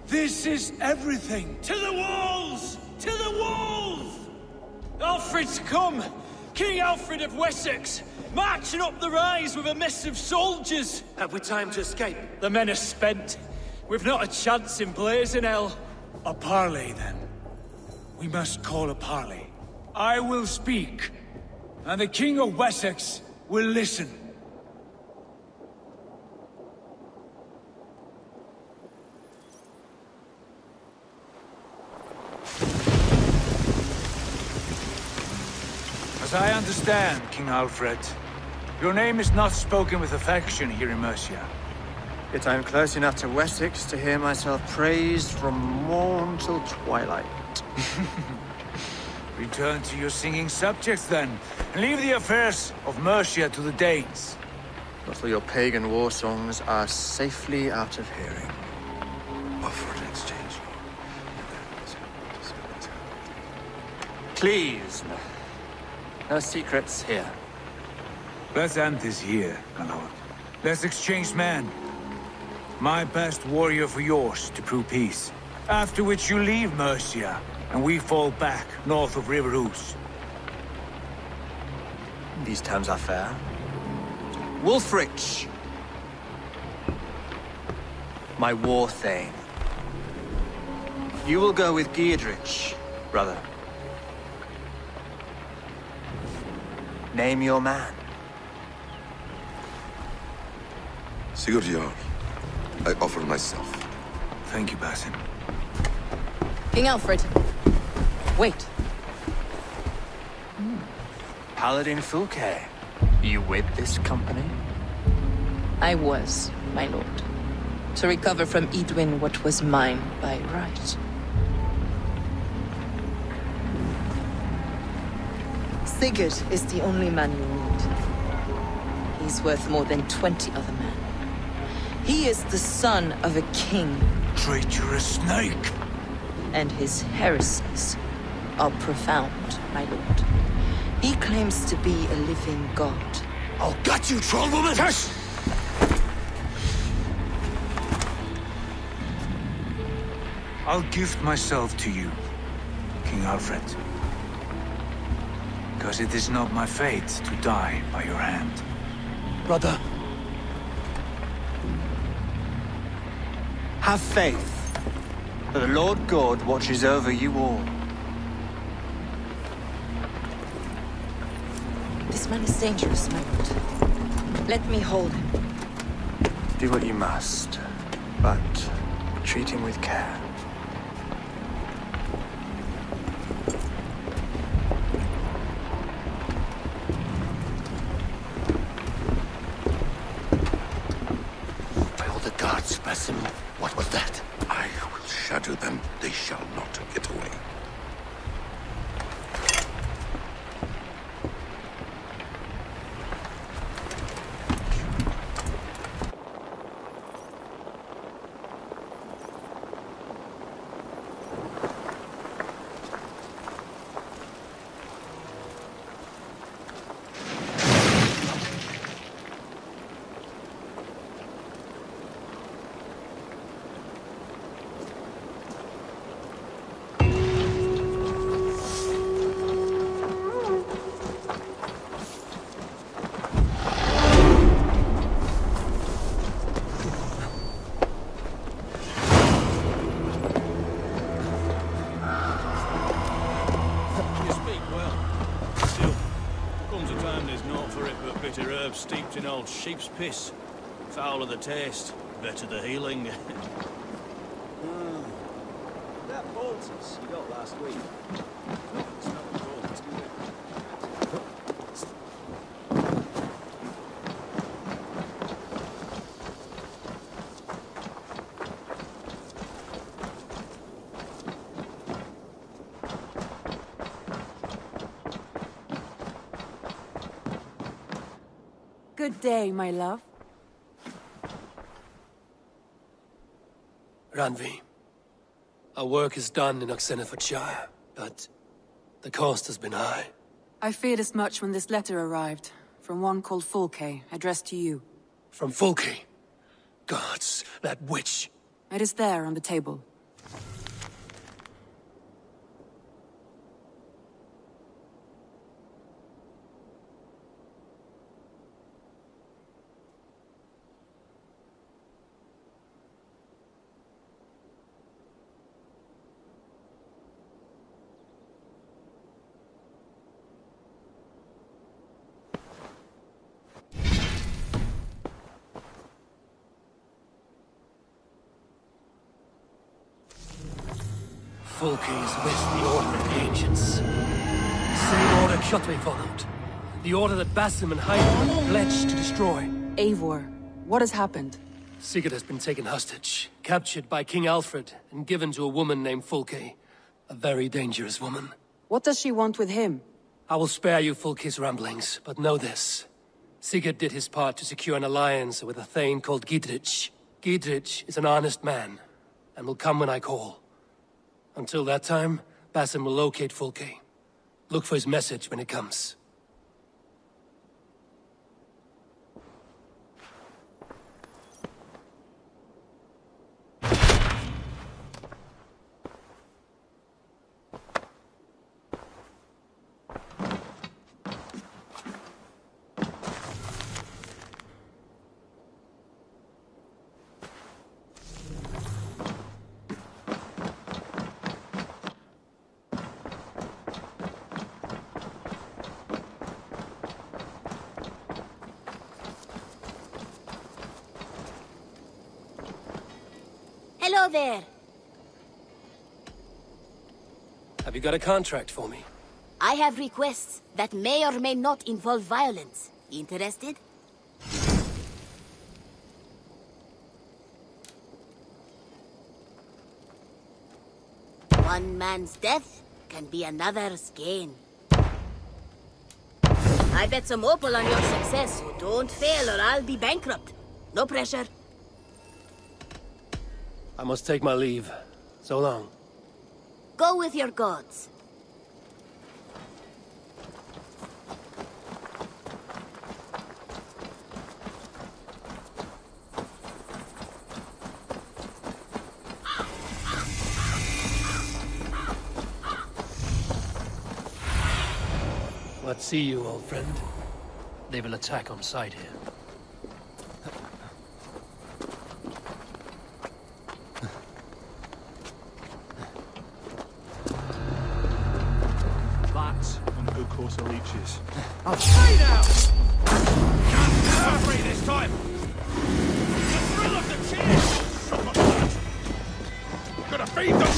Speaker 7: This is everything.
Speaker 2: To the walls! To the walls! Alfred's come! King Alfred of Wessex! Marching up the rise with a mess of soldiers!
Speaker 13: Have we time to escape?
Speaker 2: The men are spent. We've not a chance in blazing hell.
Speaker 7: A parley, then. We must call a parley. I will speak, and the King of Wessex will listen. As I understand, King Alfred, your name is not spoken with affection here in Mercia.
Speaker 5: Yet I am close enough to Wessex to hear myself praised from morn till twilight.
Speaker 7: Return to your singing subjects, then, and leave the affairs of Mercia to the Danes.
Speaker 5: But for your pagan war songs are safely out of hearing.
Speaker 16: Offer an exchange.
Speaker 5: Please, no secrets here.
Speaker 7: Let's end this here, my lord. Let's exchange men. My best warrior for yours to prove peace. After which you leave Mercia, and we fall back north of River Ouse.
Speaker 5: These terms are fair. Wulfrich! My war thane. You will go with Giedrich, brother. Name your man.
Speaker 16: Sigurd Jarl, I offer myself.
Speaker 5: Thank you, Basim.
Speaker 17: King Alfred. Wait.
Speaker 5: Paladin Fulke. You with this company?
Speaker 6: I was, my lord. To recover from Edwin what was mine by right. Sigurd is the only man you need. He's worth more than 20 other men. He is the son of a king.
Speaker 7: Traitorous snake!
Speaker 6: And his heresies are profound, my lord. He claims to be a living god.
Speaker 7: I'll gut you, troll woman!
Speaker 6: Hush!
Speaker 7: I'll gift myself to you, King Alfred. Because it is not my fate to die by your hand.
Speaker 5: Brother. Have faith. For the Lord God watches over you all.
Speaker 6: This man is dangerous, my lord. Let me hold him.
Speaker 5: Do what you must, but treat him with care.
Speaker 16: By all the gods, Basim, what was that? I will shatter them. They shall not get away.
Speaker 2: Steeped in old sheep's piss. Foul of the taste, better the healing.
Speaker 1: That poultice you got last week. It's not cold, it's good.
Speaker 8: Good day, my love.
Speaker 13: Randvi, our work is done in Oxenfordshire, but the cost has been high.
Speaker 8: I feared as much when this letter arrived, from one called Fulke, addressed to you.
Speaker 13: From Fulke? Gods, that witch!
Speaker 8: It is there on the table.
Speaker 13: Fulke is with the Order of the Ancients. The same order Kjotve followed. The order that Basim and Haydn pledged to destroy.
Speaker 8: Eivor, what has happened?
Speaker 13: Sigurd has been taken hostage, captured by King Alfred, and given to a woman named Fulke. A very dangerous woman.
Speaker 8: What does she want with him?
Speaker 13: I will spare you Fulke's ramblings, but know this. Sigurd did his part to secure an alliance with a thane called Giedrich. Giedrich is an honest man, and will come when I call. Until that time, Basim will locate Fulke. Look for his message when it comes.
Speaker 9: Hello there.
Speaker 13: Have you got a contract for me?
Speaker 9: I have requests that may or may not involve violence. Interested? One man's death can be another's gain. I bet some opal on your success, so don't fail or I'll be bankrupt. No pressure.
Speaker 13: I must take my leave. So long.
Speaker 9: Go with your gods.
Speaker 13: Let's see you, old friend. They will attack on sight here.
Speaker 20: That's on good course of leeches.
Speaker 3: I'll stay now! Can't never free this time! The thrill of the chase! Gonna feed them!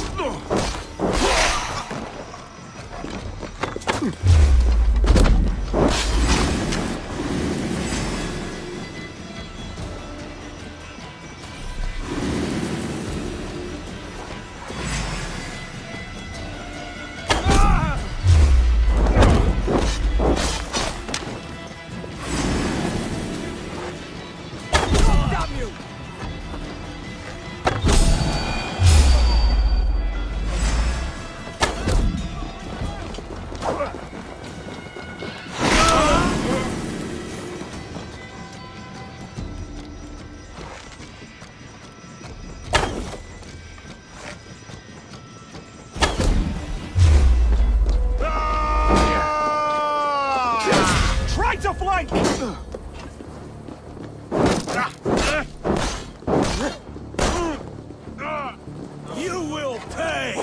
Speaker 2: You will pay!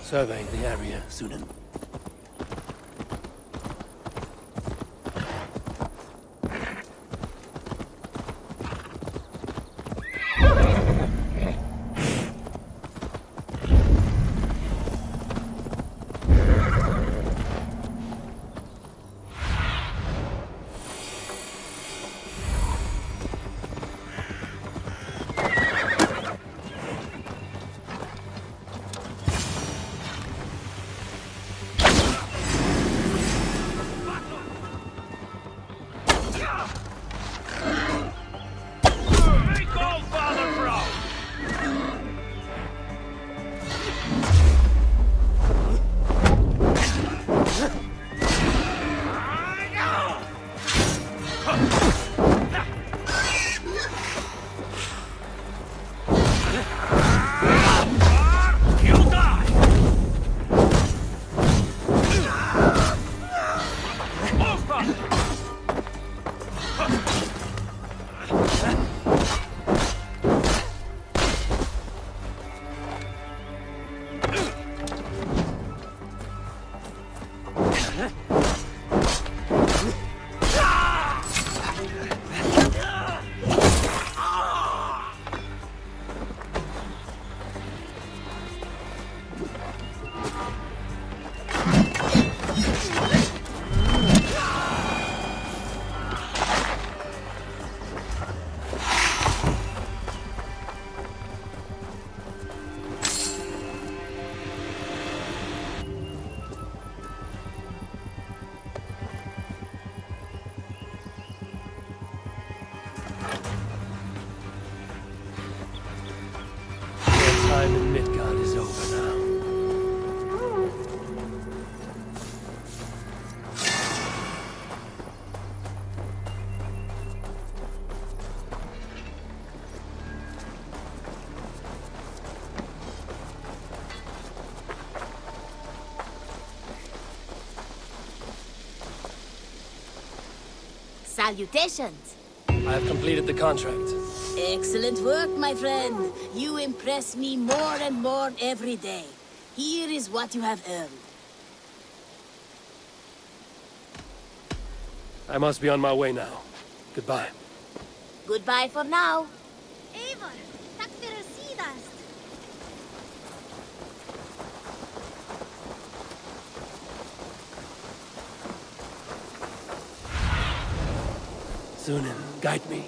Speaker 13: Survey the area, Sunan.
Speaker 9: Salutations.
Speaker 13: I have completed the contract.
Speaker 9: Excellent work, my friend. You impress me more and more every day. Here is what you have earned.
Speaker 13: I must be on my way now. Goodbye.
Speaker 9: Goodbye for now.
Speaker 12: Eivor, takk fyrir síðast.
Speaker 13: Sunan, guide me.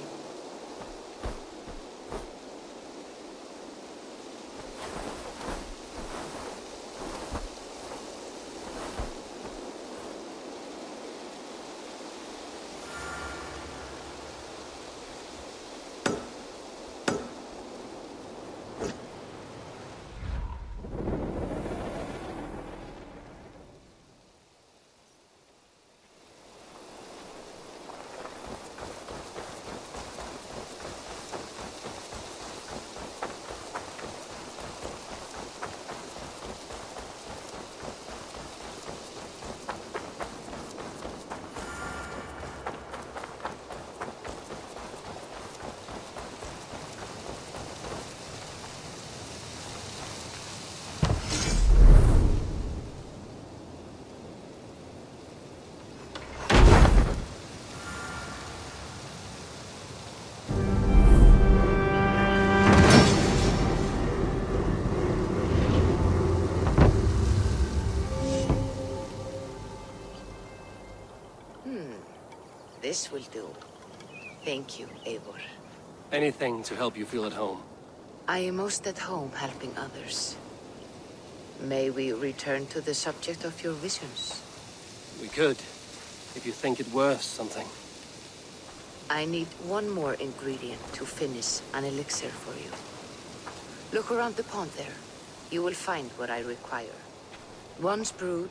Speaker 15: This will do. Thank you, Eivor.
Speaker 13: Anything to help you feel at home.
Speaker 15: I am most at home helping others. May we return to the subject of your visions?
Speaker 13: We could, if you think it worth something.
Speaker 15: I need one more ingredient to finish an elixir for you. Look around the pond there. You will find what I require. Once brewed,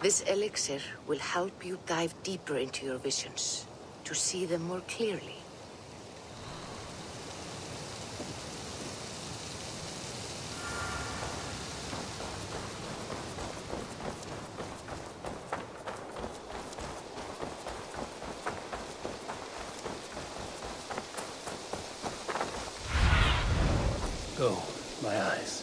Speaker 15: this elixir will help you dive deeper into your visions, to see them more clearly.
Speaker 13: Go, my eyes.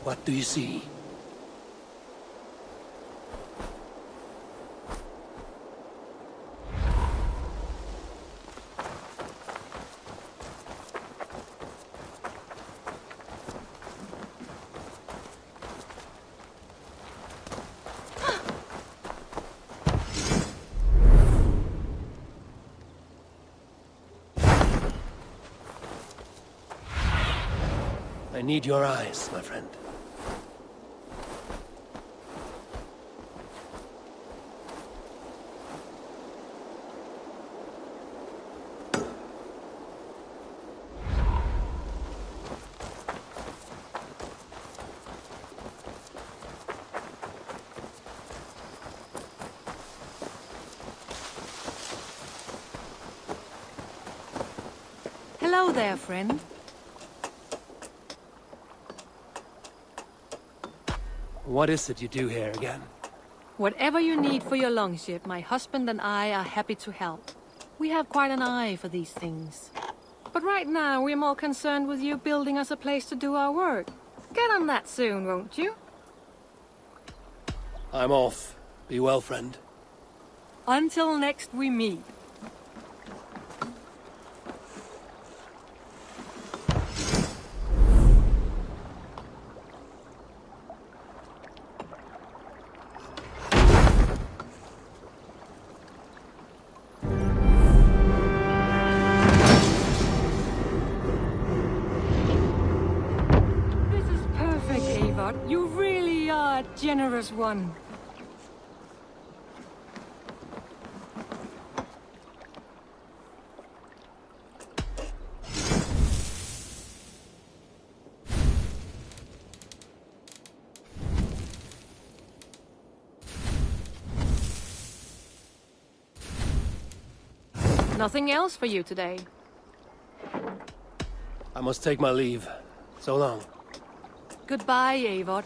Speaker 13: What do you see? I need your eyes, my friend.
Speaker 22: Hello there, friend.
Speaker 13: What is it you do here again?
Speaker 22: Whatever you need for your longship, my husband and I are happy to help. We have quite an eye for these things. But right now, we're more concerned with you building us a place to do our work. Get on that soon, won't you?
Speaker 13: I'm off. Be well, friend.
Speaker 22: Until next we meet. You really are a generous one. Nothing else for you today.
Speaker 13: I must take my leave. So long.
Speaker 22: Goodbye, Eivor.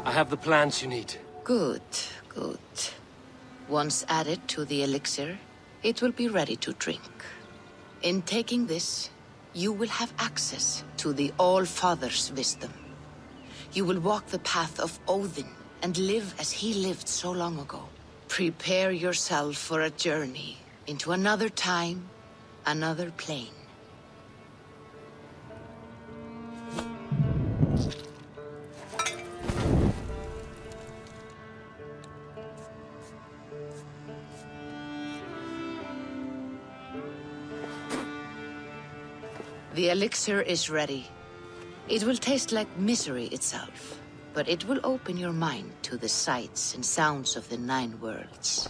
Speaker 13: I have the plants you need.
Speaker 15: Good, good. Once added to the elixir, it will be ready to drink. In taking this, you will have access to the All-Father's wisdom. You will walk the path of Odin and live as he lived so long ago. Prepare yourself for a journey into another time, another plane. The elixir is ready. It will taste like misery itself, but it will open your mind to the sights and sounds of the 9 worlds.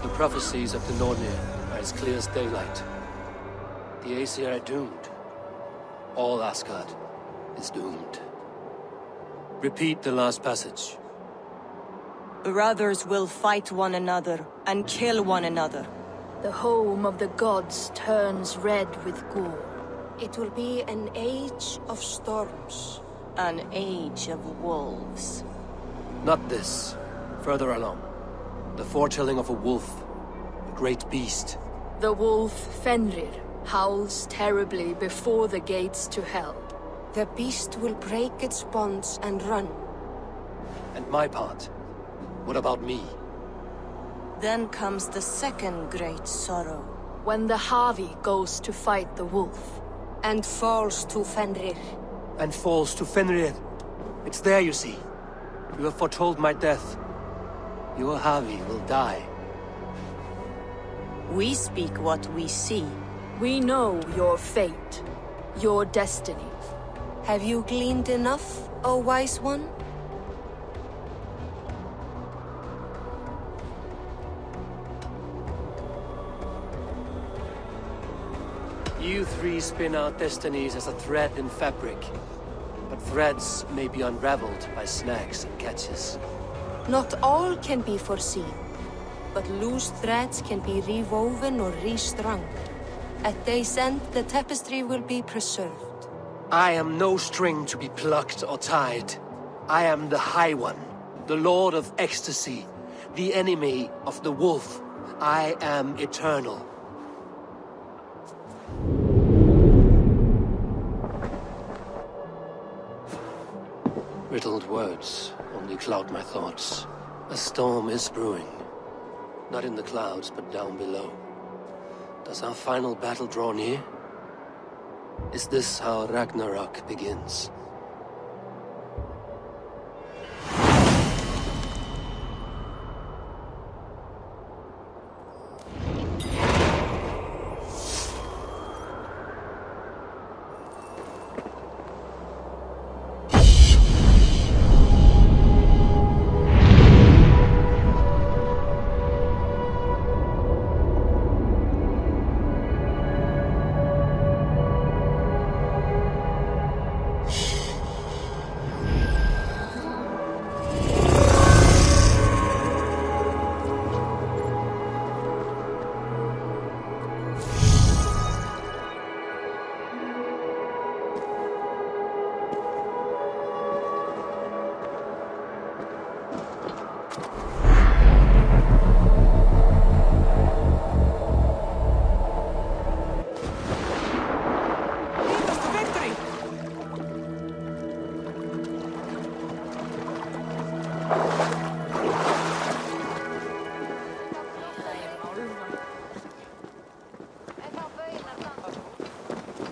Speaker 13: The prophecies of the Nornir are as clear as daylight. The Aesir are doomed. All Asgard is doomed. Repeat the last passage.
Speaker 14: Brothers will fight one another and kill one another.
Speaker 6: The home of the gods turns red with gore.
Speaker 10: It will be an age of storms.
Speaker 14: An age of wolves.
Speaker 13: Not this. Further along. The foretelling of a wolf. A great beast.
Speaker 6: The wolf Fenrir howls terribly before the gates to hell.
Speaker 10: The beast will break its bonds and run.
Speaker 13: And my part? What about me?
Speaker 10: Then comes the second great sorrow.
Speaker 6: When the Havi goes to fight the wolf.
Speaker 10: And falls to Fenrir.
Speaker 13: And falls to Fenrir. It's there, you see. You have foretold my death. Your Havi will die.
Speaker 10: We speak what we see.
Speaker 6: We know your fate. Your destiny.
Speaker 10: Have you gleaned enough, O wise one?
Speaker 13: You three spin out destinies as a thread in fabric. But threads may be unraveled by snags and catches.
Speaker 10: Not all can be foreseen, but loose threads can be rewoven or restrung. At day's end, the tapestry will be preserved.
Speaker 13: I am no string to be plucked or tied. I am the High One, the Lord of Ecstasy, the enemy of the wolf. I am eternal. Riddled words only cloud my thoughts. A storm is brewing. Not in the clouds, but down below. Does our final battle draw near? Is this how Ragnarok begins?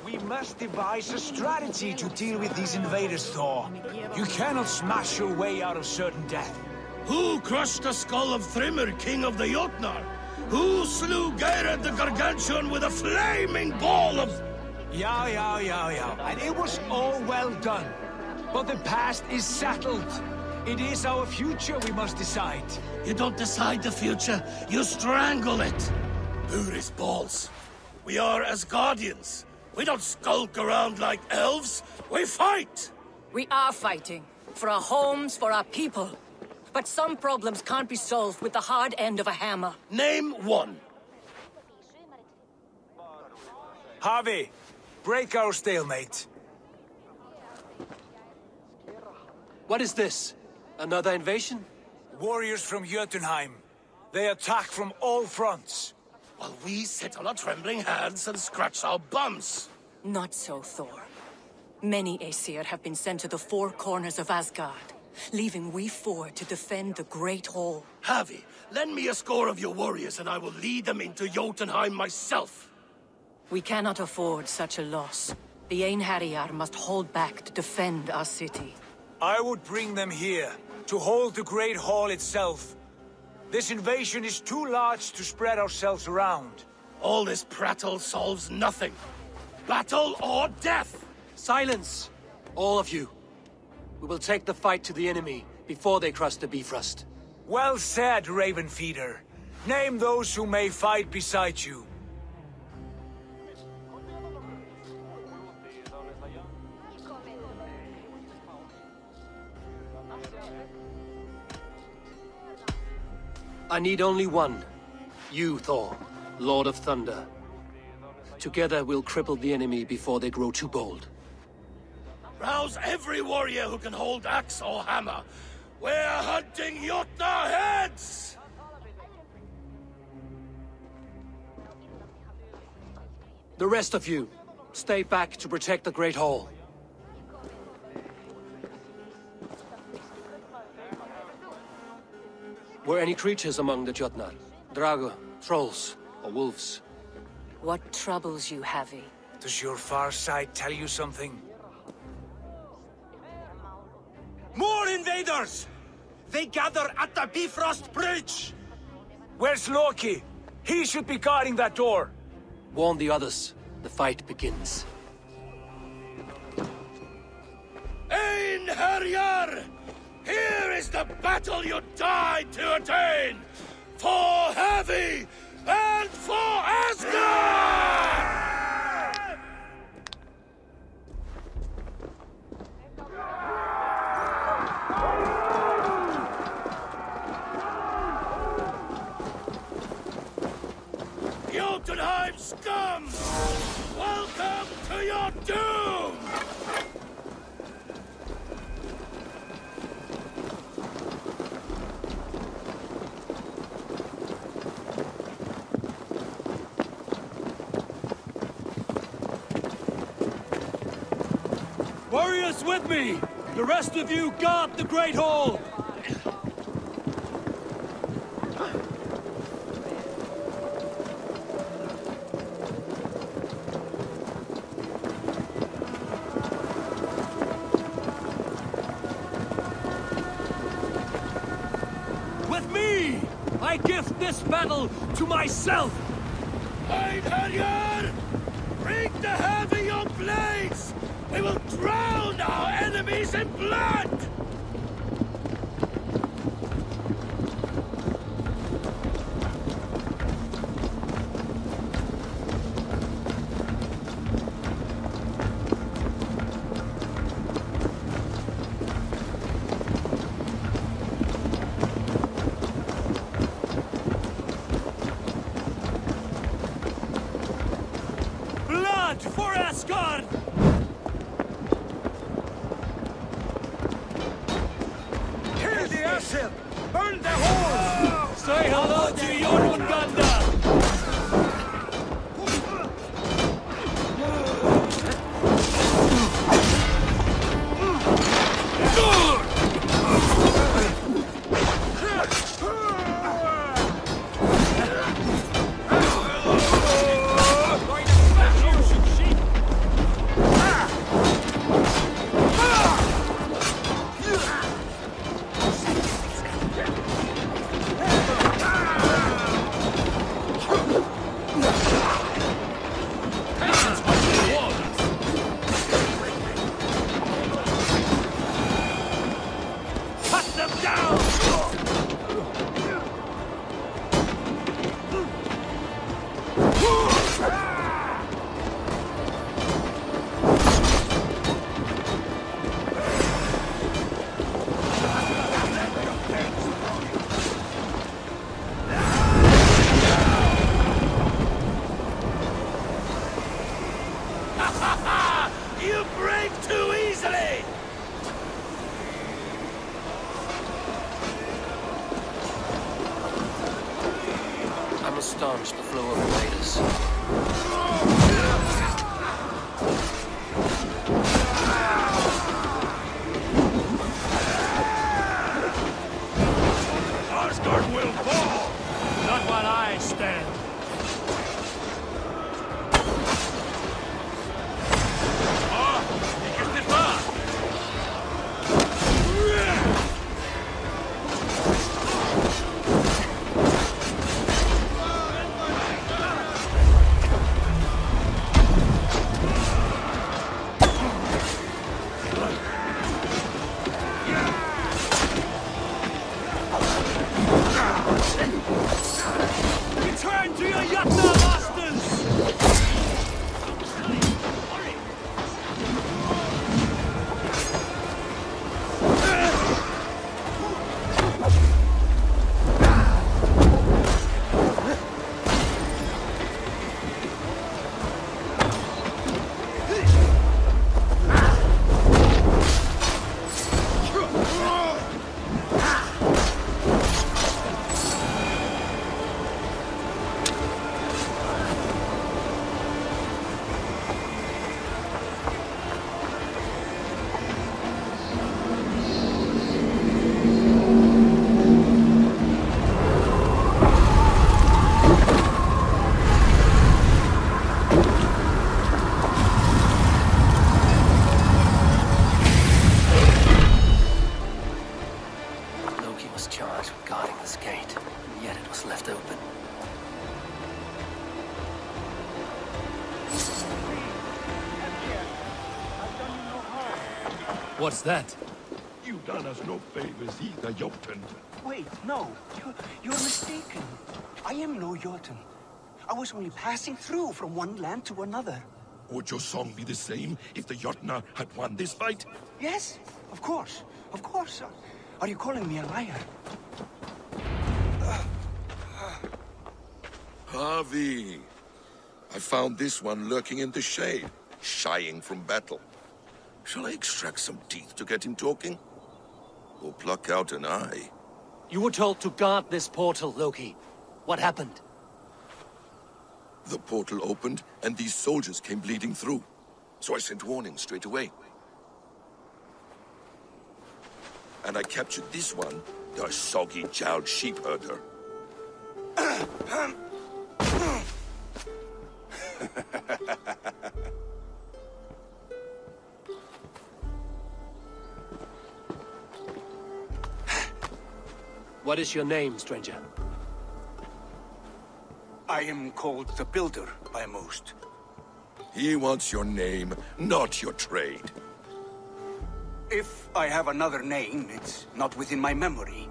Speaker 7: We must devise a strategy to deal with these invaders, Thor. You cannot smash your way out of certain death.
Speaker 3: Who crushed the skull of Thrymr, king of the Jotnar? Who slew Geirad the Gargantuan with a flaming ball of...
Speaker 7: Yeah. And it was all well done. But the past is settled. It is our future we must decide.
Speaker 3: You don't decide the future, you strangle it. Buri's balls. We are Asgardians. We don't skulk around like elves. We fight!
Speaker 17: We are fighting. For our homes, for our people. But some problems can't be solved with the hard end of a hammer.
Speaker 3: Name one.
Speaker 7: Harvey, break our stalemate.
Speaker 13: What is this? Another invasion?
Speaker 7: Warriors from Jotunheim. They attack from all fronts.
Speaker 3: While we sit on our trembling hands and scratch our bums.
Speaker 17: Not so, Thor. Many Aesir have been sent to the four corners of Asgard, leaving we four to defend the Great Hall.
Speaker 3: Harvey, lend me a score of your warriors and I will lead them into Jotunheim myself.
Speaker 17: We cannot afford such a loss. The Einherjar must hold back to defend our city.
Speaker 7: I would bring them here, to hold the Great Hall itself. This invasion is too large to spread ourselves around.
Speaker 3: All this prattle solves nothing. Battle or death!
Speaker 13: Silence! All of you. We will take the fight to the enemy before they cross the Bifrost.
Speaker 7: Well said, Ravenfeeder. Name those who may fight beside you.
Speaker 13: I need only one. You, Thor, Lord of Thunder. Together we'll cripple the enemy before they grow too bold.
Speaker 3: Rouse every warrior who can hold axe or hammer. We're hunting Jotnar heads!
Speaker 13: The rest of you, stay back to protect the Great Hall. Were any creatures among the Jotnar? Drago, trolls, or wolves?
Speaker 17: What troubles you, Havi?
Speaker 7: Does your far side tell you something?
Speaker 3: More invaders! They gather at the Bifrost Bridge!
Speaker 7: Where's Loki? He should be guarding that door!
Speaker 13: Warn the others. The fight begins.
Speaker 3: Einherjar! Here is the battle you died to attain! For Havi and for Asgard! Jotunheim scum! Welcome to your doom!
Speaker 2: Warriors with me! The rest of you guard the Great Hall! With me! I gift this battle to myself!
Speaker 3: Einherjar! Bring the heavy your blades! We will drown our enemies in blood!
Speaker 2: Blood for Asgard!
Speaker 13: Staunch the flow of invaders.
Speaker 3: Asgard will fall!
Speaker 11: Not while I stand.
Speaker 13: What's that?
Speaker 3: You've done us no favors either, Jotun.
Speaker 18: Wait, no. You're mistaken. I am no Jotun. I was only passing through from one land to another.
Speaker 3: Would your song be the same if the Jotnar had won this fight?
Speaker 18: Yes, of course. Of course. Are you calling me a liar?
Speaker 16: Harvey! I found this one lurking in the shade, shying from battle. Shall I extract some teeth to get him talking? Or pluck out an eye?
Speaker 13: You were told to guard this portal, Loki. What happened?
Speaker 16: The portal opened, and these soldiers came bleeding through. So I sent warning straight away. And I captured this one, the soggy-jowled sheep herder.
Speaker 13: What is your name, stranger?
Speaker 18: I am called the Builder by most.
Speaker 16: He wants your name, not your trade.
Speaker 18: If I have another name, it's not within my memory.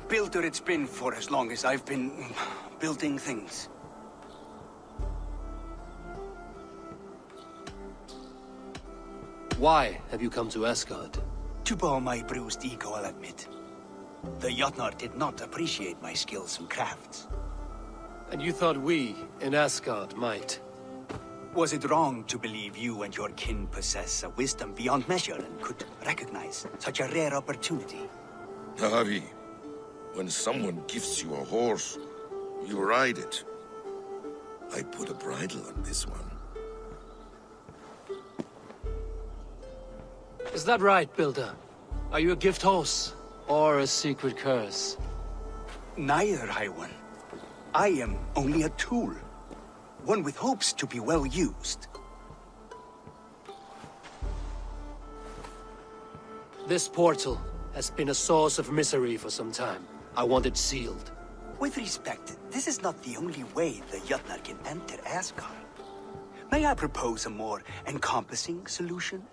Speaker 18: Builder it's been for as long as I've been building things.
Speaker 13: Why have you come to Asgard?
Speaker 18: To bow my bruised ego, I'll admit. The Jotnar did not appreciate my skills and crafts.
Speaker 13: And you thought we, in Asgard, might?
Speaker 18: Was it wrong to believe you and your kin possess a wisdom beyond measure and could recognize such a rare opportunity?
Speaker 16: Harvey, when someone gifts you a horse, you ride it. I put a bridle on this one.
Speaker 13: Is that right, Builder? Are you a gift horse? Or a secret curse?
Speaker 18: Neither, High One. I am only a tool. One with hopes to be well used.
Speaker 13: This portal has been a source of misery for some time. I want it sealed.
Speaker 18: With respect, this is not the only way the Jotnar can enter Asgard. May I propose a more encompassing solution?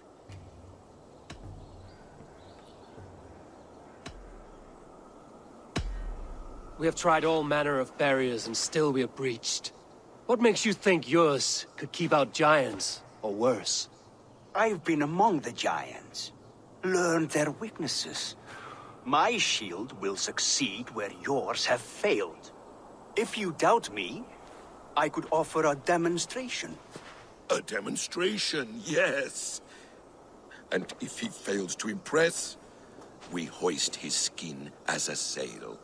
Speaker 13: We have tried all manner of barriers and still we are breached. What makes you think yours could keep out giants, or worse?
Speaker 18: I've been among the giants, learned their weaknesses. My shield will succeed where yours have failed. If you doubt me, I could offer a demonstration.
Speaker 16: A demonstration, yes. And if he fails to impress, we hoist his skin as a sail.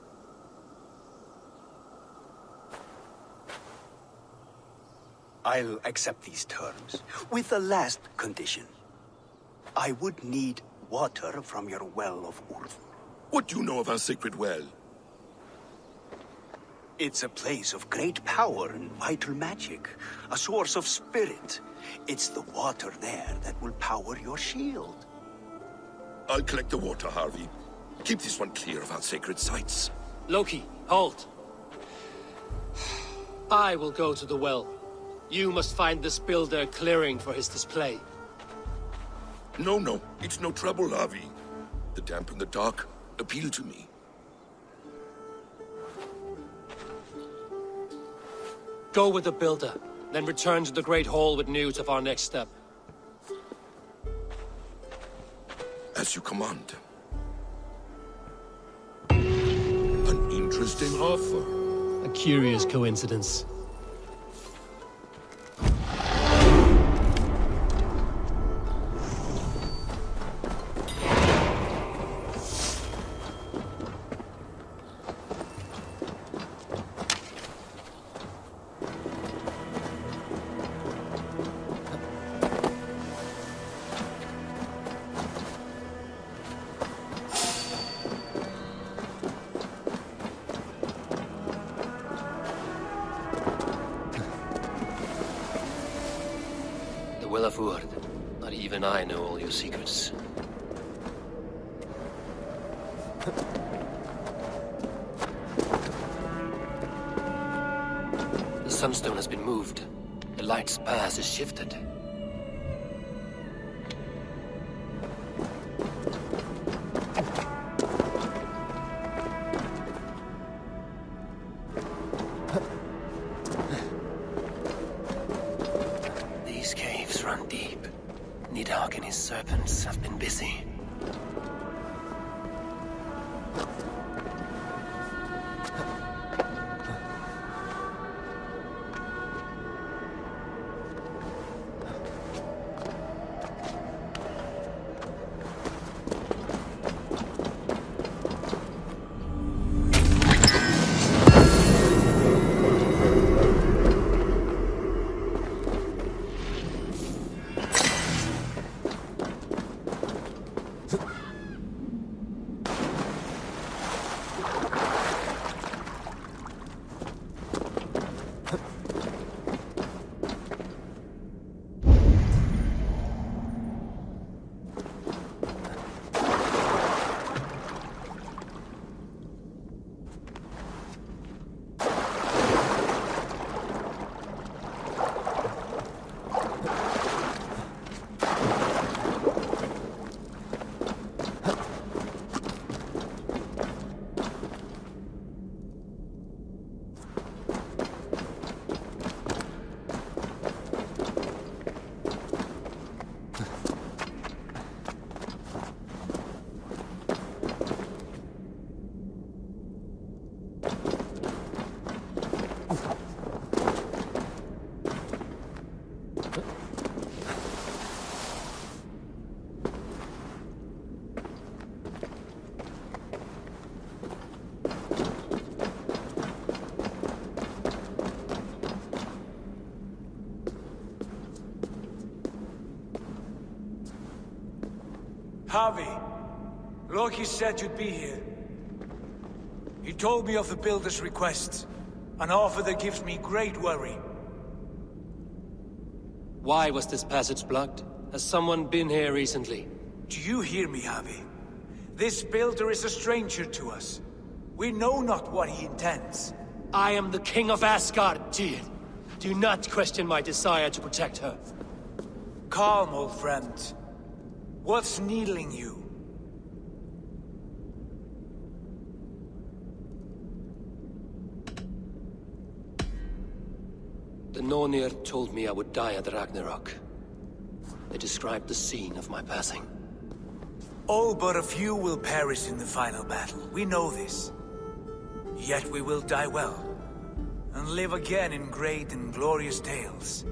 Speaker 18: I'll accept these terms, with the last condition. I would need water from your well of Urth.
Speaker 16: What do you know of our sacred well?
Speaker 18: It's a place of great power and vital magic, a source of spirit. It's the water there that will power your shield.
Speaker 16: I'll collect the water, Harvey. Keep this one clear of our sacred sites.
Speaker 13: Loki, halt! I will go to the well. You must find this builder clearing for his display.
Speaker 16: No, it's no trouble, Harvey. The damp and the dark appeal to me.
Speaker 13: Go with the builder, then return to the Great Hall with news of our next step.
Speaker 16: As you command. An interesting offer.
Speaker 13: A curious coincidence. Not even I know all your secrets. The sunstone has been moved. The light's path is shifted. Serpents have been busy.
Speaker 7: Harvey, Loki said you'd be here. He told me of the builder's request, an offer that gives me great worry.
Speaker 13: Why was this passage blocked? Has someone been here recently?
Speaker 7: Do you hear me, Harvey? This builder is a stranger to us. We know not what he intends.
Speaker 13: I am the King of Asgard, Tyr. Do not question my desire to protect her.
Speaker 7: Calm, old friend. What's needling you?
Speaker 13: The Nornir told me I would die at Ragnarok. They described the scene of my passing.
Speaker 7: All but a few will perish in the final battle. We know this. Yet we will die well, and live again in great and glorious tales.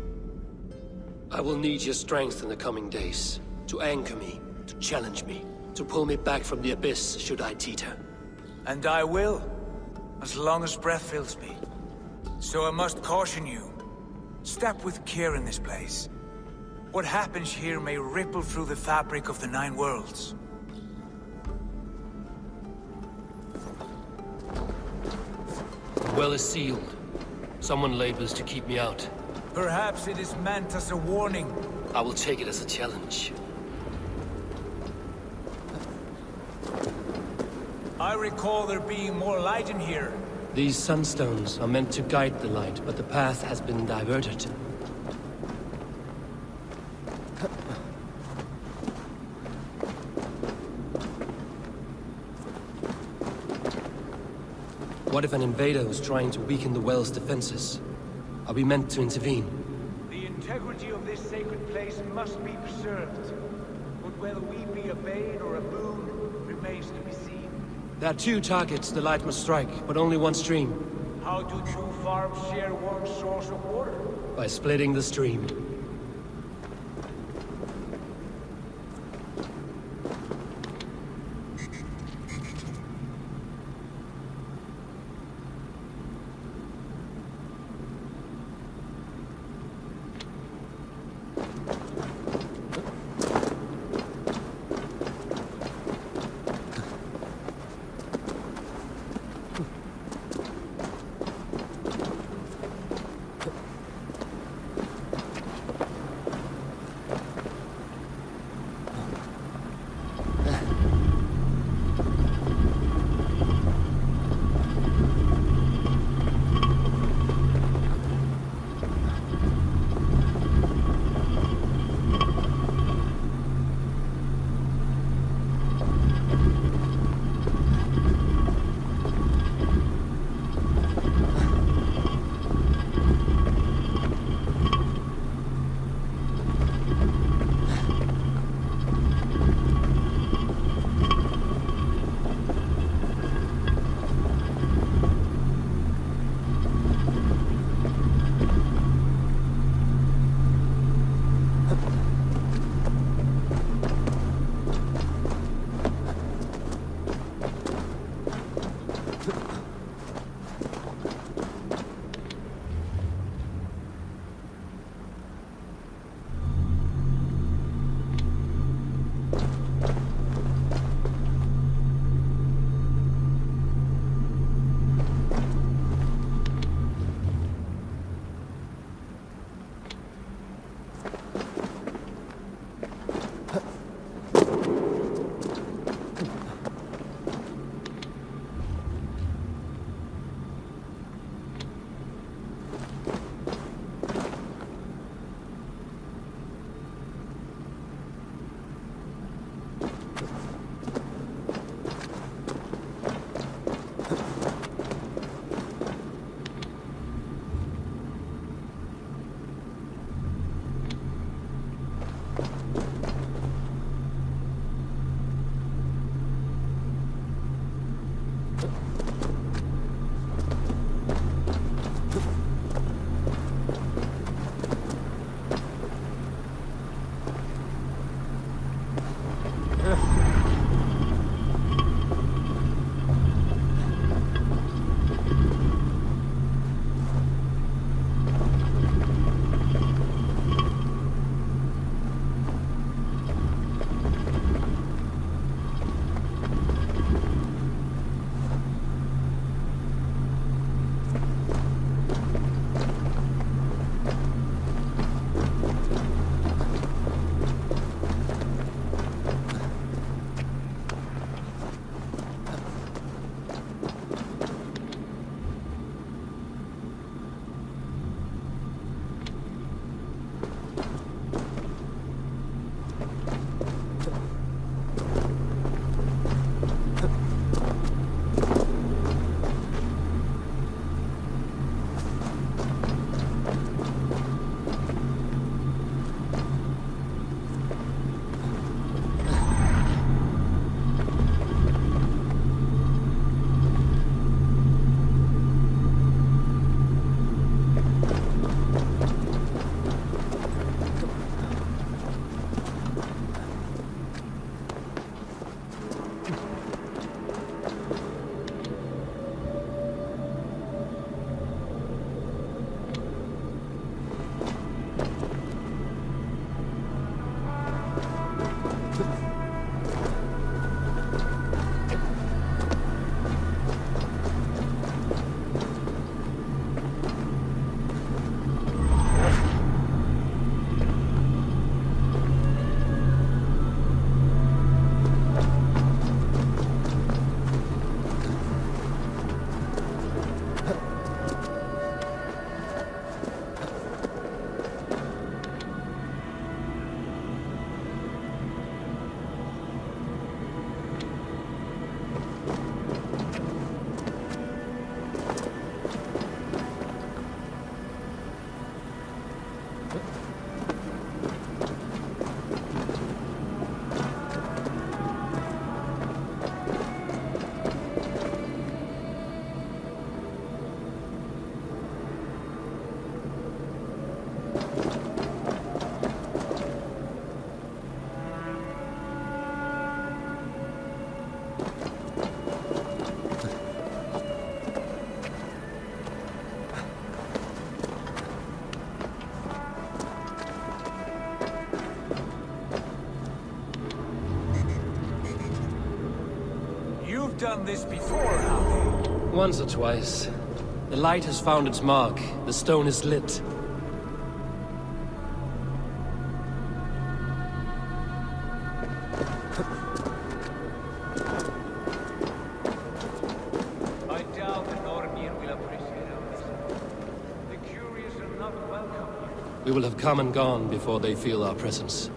Speaker 13: I will need your strength in the coming days, to anchor me, to challenge me, to pull me back from the abyss should I teeter.
Speaker 7: And I will, as long as breath fills me. So I must caution you. Step with care in this place. What happens here may ripple through the fabric of the Nine Worlds.
Speaker 13: The well is sealed. Someone labors to keep me out.
Speaker 7: Perhaps it is meant as a warning.
Speaker 13: I will take it as a challenge.
Speaker 7: I recall there being more light in here.
Speaker 13: These sunstones are meant to guide the light, but the path has been diverted. What if an invader was trying to weaken the well's defenses? Are we meant to intervene?
Speaker 7: The integrity of this sacred place must be preserved. But whether we be a bane or a boon remains to be seen.
Speaker 13: There are two targets the light must strike, but only one stream.
Speaker 7: How do two farms share one source of water?
Speaker 13: By splitting the stream.
Speaker 7: You've done this before, now.
Speaker 13: Once or twice. The light has found its mark. The stone is lit.
Speaker 7: I doubt the Nornir will appreciate us. The curious are not welcome.
Speaker 13: We will have come and gone before they feel our presence.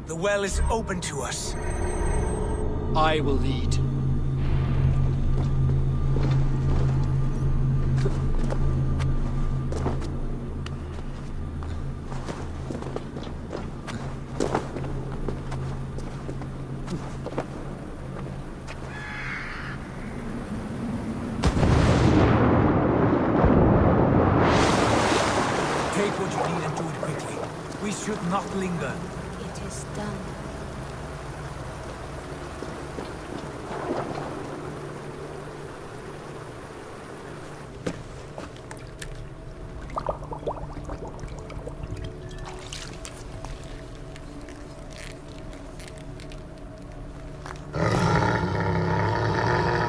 Speaker 7: The well is open to us.
Speaker 13: I will lead.
Speaker 7: Take what you need and do it quickly. We should not linger.
Speaker 15: It is done.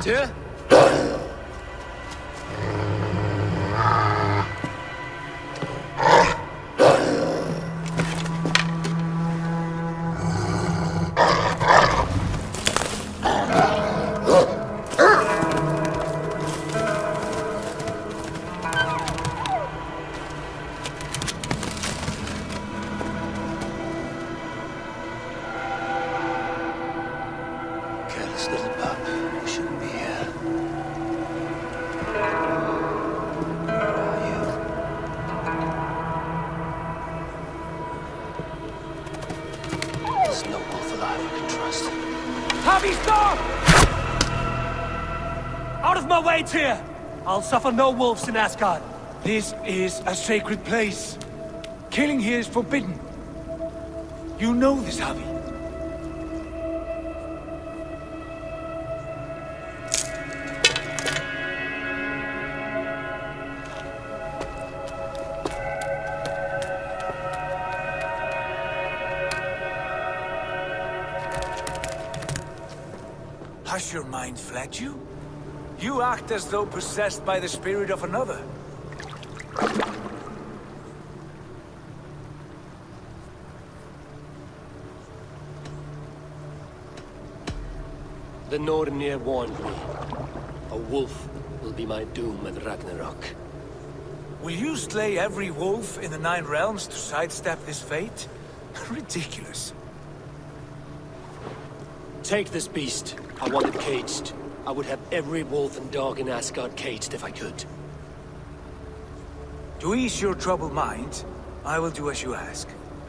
Speaker 13: Tyr? There's no wolf alive I can trust.
Speaker 4: Harvey, stop! Out of my way, Tyr! I'll suffer no wolves in Asgard.
Speaker 7: This is a sacred place. Killing here is forbidden. You know this, Harvey. Has your mind fled you? You act as though possessed by the spirit of another.
Speaker 13: The Nornir warned me. A wolf will be my doom at Ragnarok.
Speaker 7: Will you slay every wolf in the 9 realms to sidestep this fate? Ridiculous.
Speaker 13: Take this beast. I want it caged. I would have every wolf and dog in Asgard caged if I could.
Speaker 7: To ease your troubled mind, I will do as you ask.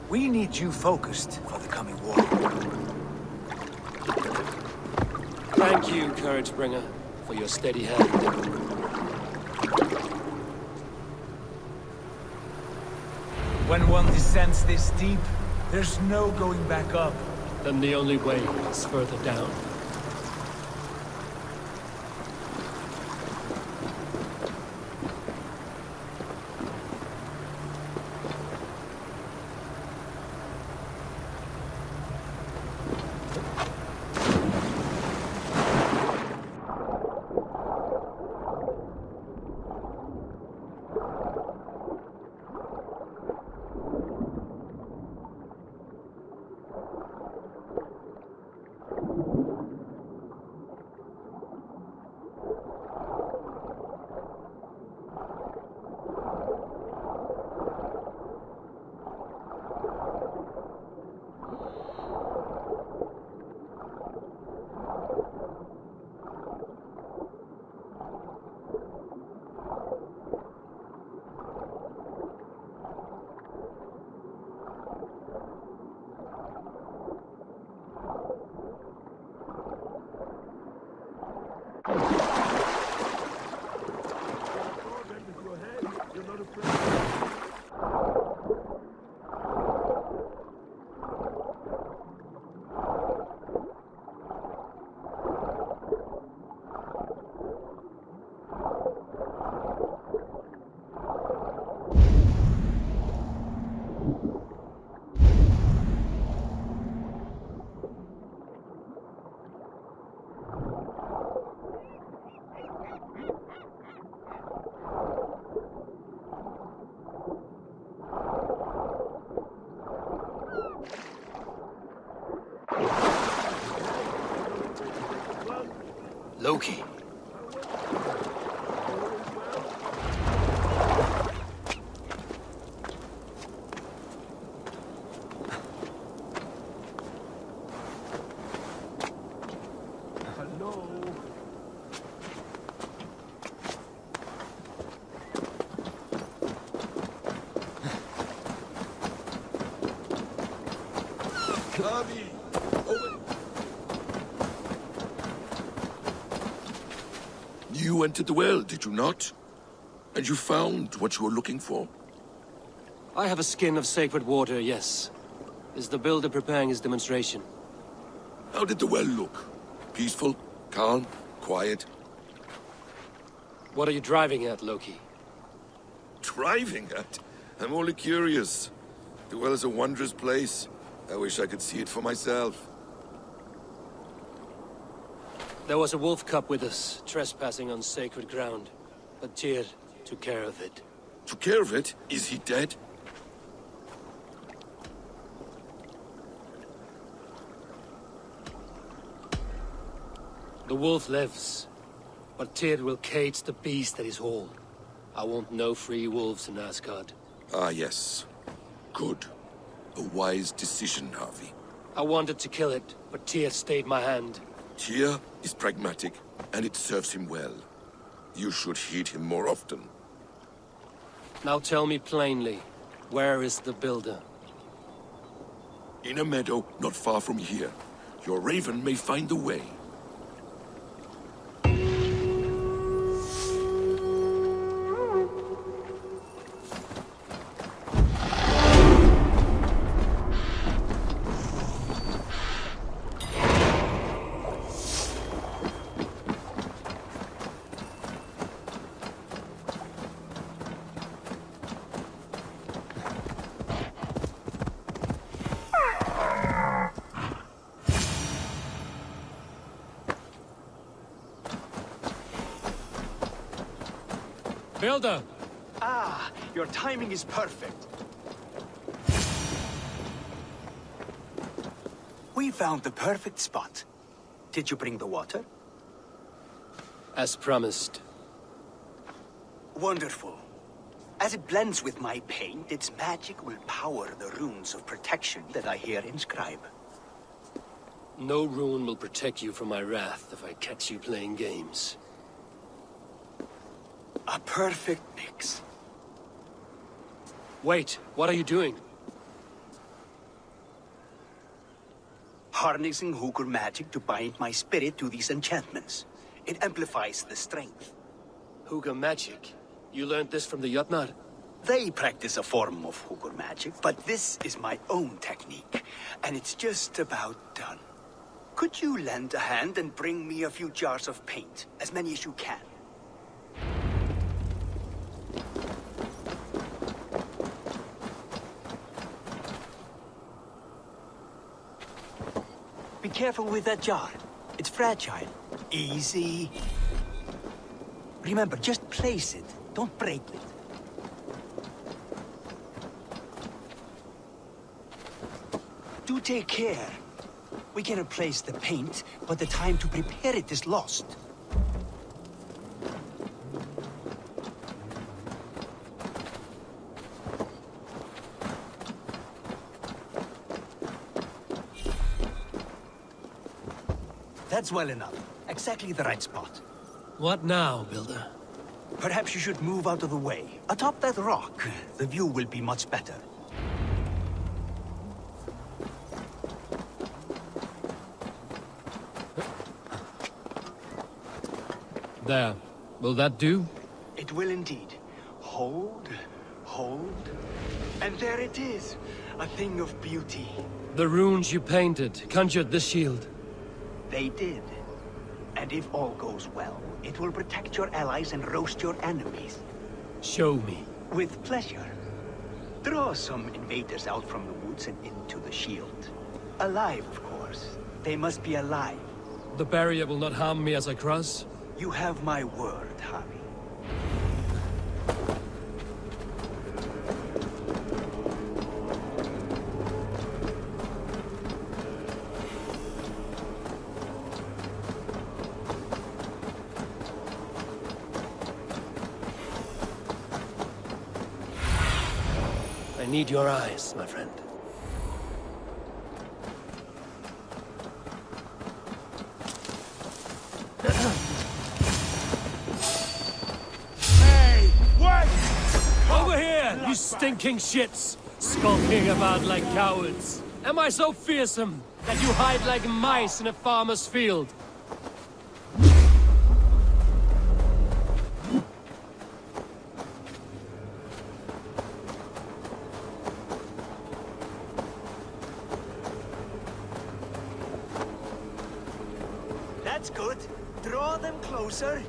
Speaker 7: We need you focused for the coming war.
Speaker 13: Thank you, Couragebringer, for your steady hand.
Speaker 7: When one descends this deep, there's no going back up.
Speaker 13: Then the only way is further down. Loki.
Speaker 16: You entered the well, did you not? And you found what you were looking for?
Speaker 13: I have a skin of sacred water, yes. Is the builder preparing his demonstration?
Speaker 16: How did the well look? Peaceful? Calm? Quiet?
Speaker 13: What are you driving at, Loki?
Speaker 16: Driving at? I'm only curious. The well is a wondrous place. I wish I could see it for myself.
Speaker 13: There was a wolf cub with us, trespassing on sacred ground. But Tyr took care of it.
Speaker 16: Took care of it? Is he dead?
Speaker 13: The wolf lives, but Tyr will cage the beast at his hall. I want no free wolves in Asgard.
Speaker 16: Ah, yes. Good. A wise decision, Harvey.
Speaker 13: I wanted to kill it, but Tyr stayed my hand.
Speaker 16: Tyr is pragmatic, and it serves him well. You should heed him more often.
Speaker 13: Now tell me plainly, where is the builder?
Speaker 16: In a meadow not far from here. Your raven may find the way.
Speaker 13: Builder!
Speaker 18: Ah, your timing is perfect. We found the perfect spot. Did you bring the water?
Speaker 13: As promised.
Speaker 18: Wonderful. As it blends with my paint, its magic will power the runes of protection that I here inscribe.
Speaker 13: No rune will protect you from my wrath if I catch you playing games.
Speaker 18: A perfect mix.
Speaker 13: Wait, what are you doing?
Speaker 18: Harnessing Hooker magic to bind my spirit to these enchantments. It amplifies the strength.
Speaker 13: Hooker magic? You learned this from the Jotnar?
Speaker 18: They practice a form of Hooker magic, but this is my own technique, and it's just about done. Could you lend a hand and bring me a few jars of paint? As many as you can. Be careful with that jar. It's fragile. Easy. Remember, just place it. Don't break it. Do take care. We can replace the paint, but the time to prepare it is lost. That's well enough. Exactly the right spot.
Speaker 13: What now, Builder?
Speaker 18: Perhaps you should move out of the way. Atop that rock, the view will be much better.
Speaker 13: There. Will that do?
Speaker 18: It will indeed. Hold, hold, and there it is. A thing of beauty.
Speaker 13: The runes you painted conjured this shield.
Speaker 18: They did. And if all goes well, it will protect your allies and roast your enemies.
Speaker 13: Show me.
Speaker 18: With pleasure. Draw some invaders out from the woods and into the shield. Alive, of course. They must be alive.
Speaker 13: The barrier will not harm me as I cross?
Speaker 18: You have my word, Harry.
Speaker 13: I need your eyes, my friend.
Speaker 11: Hey, wait!
Speaker 13: Over here, you stinking shits! Skulking about like cowards. Am I so fearsome that you hide like mice in a farmer's field?
Speaker 18: That's good. Draw them closer.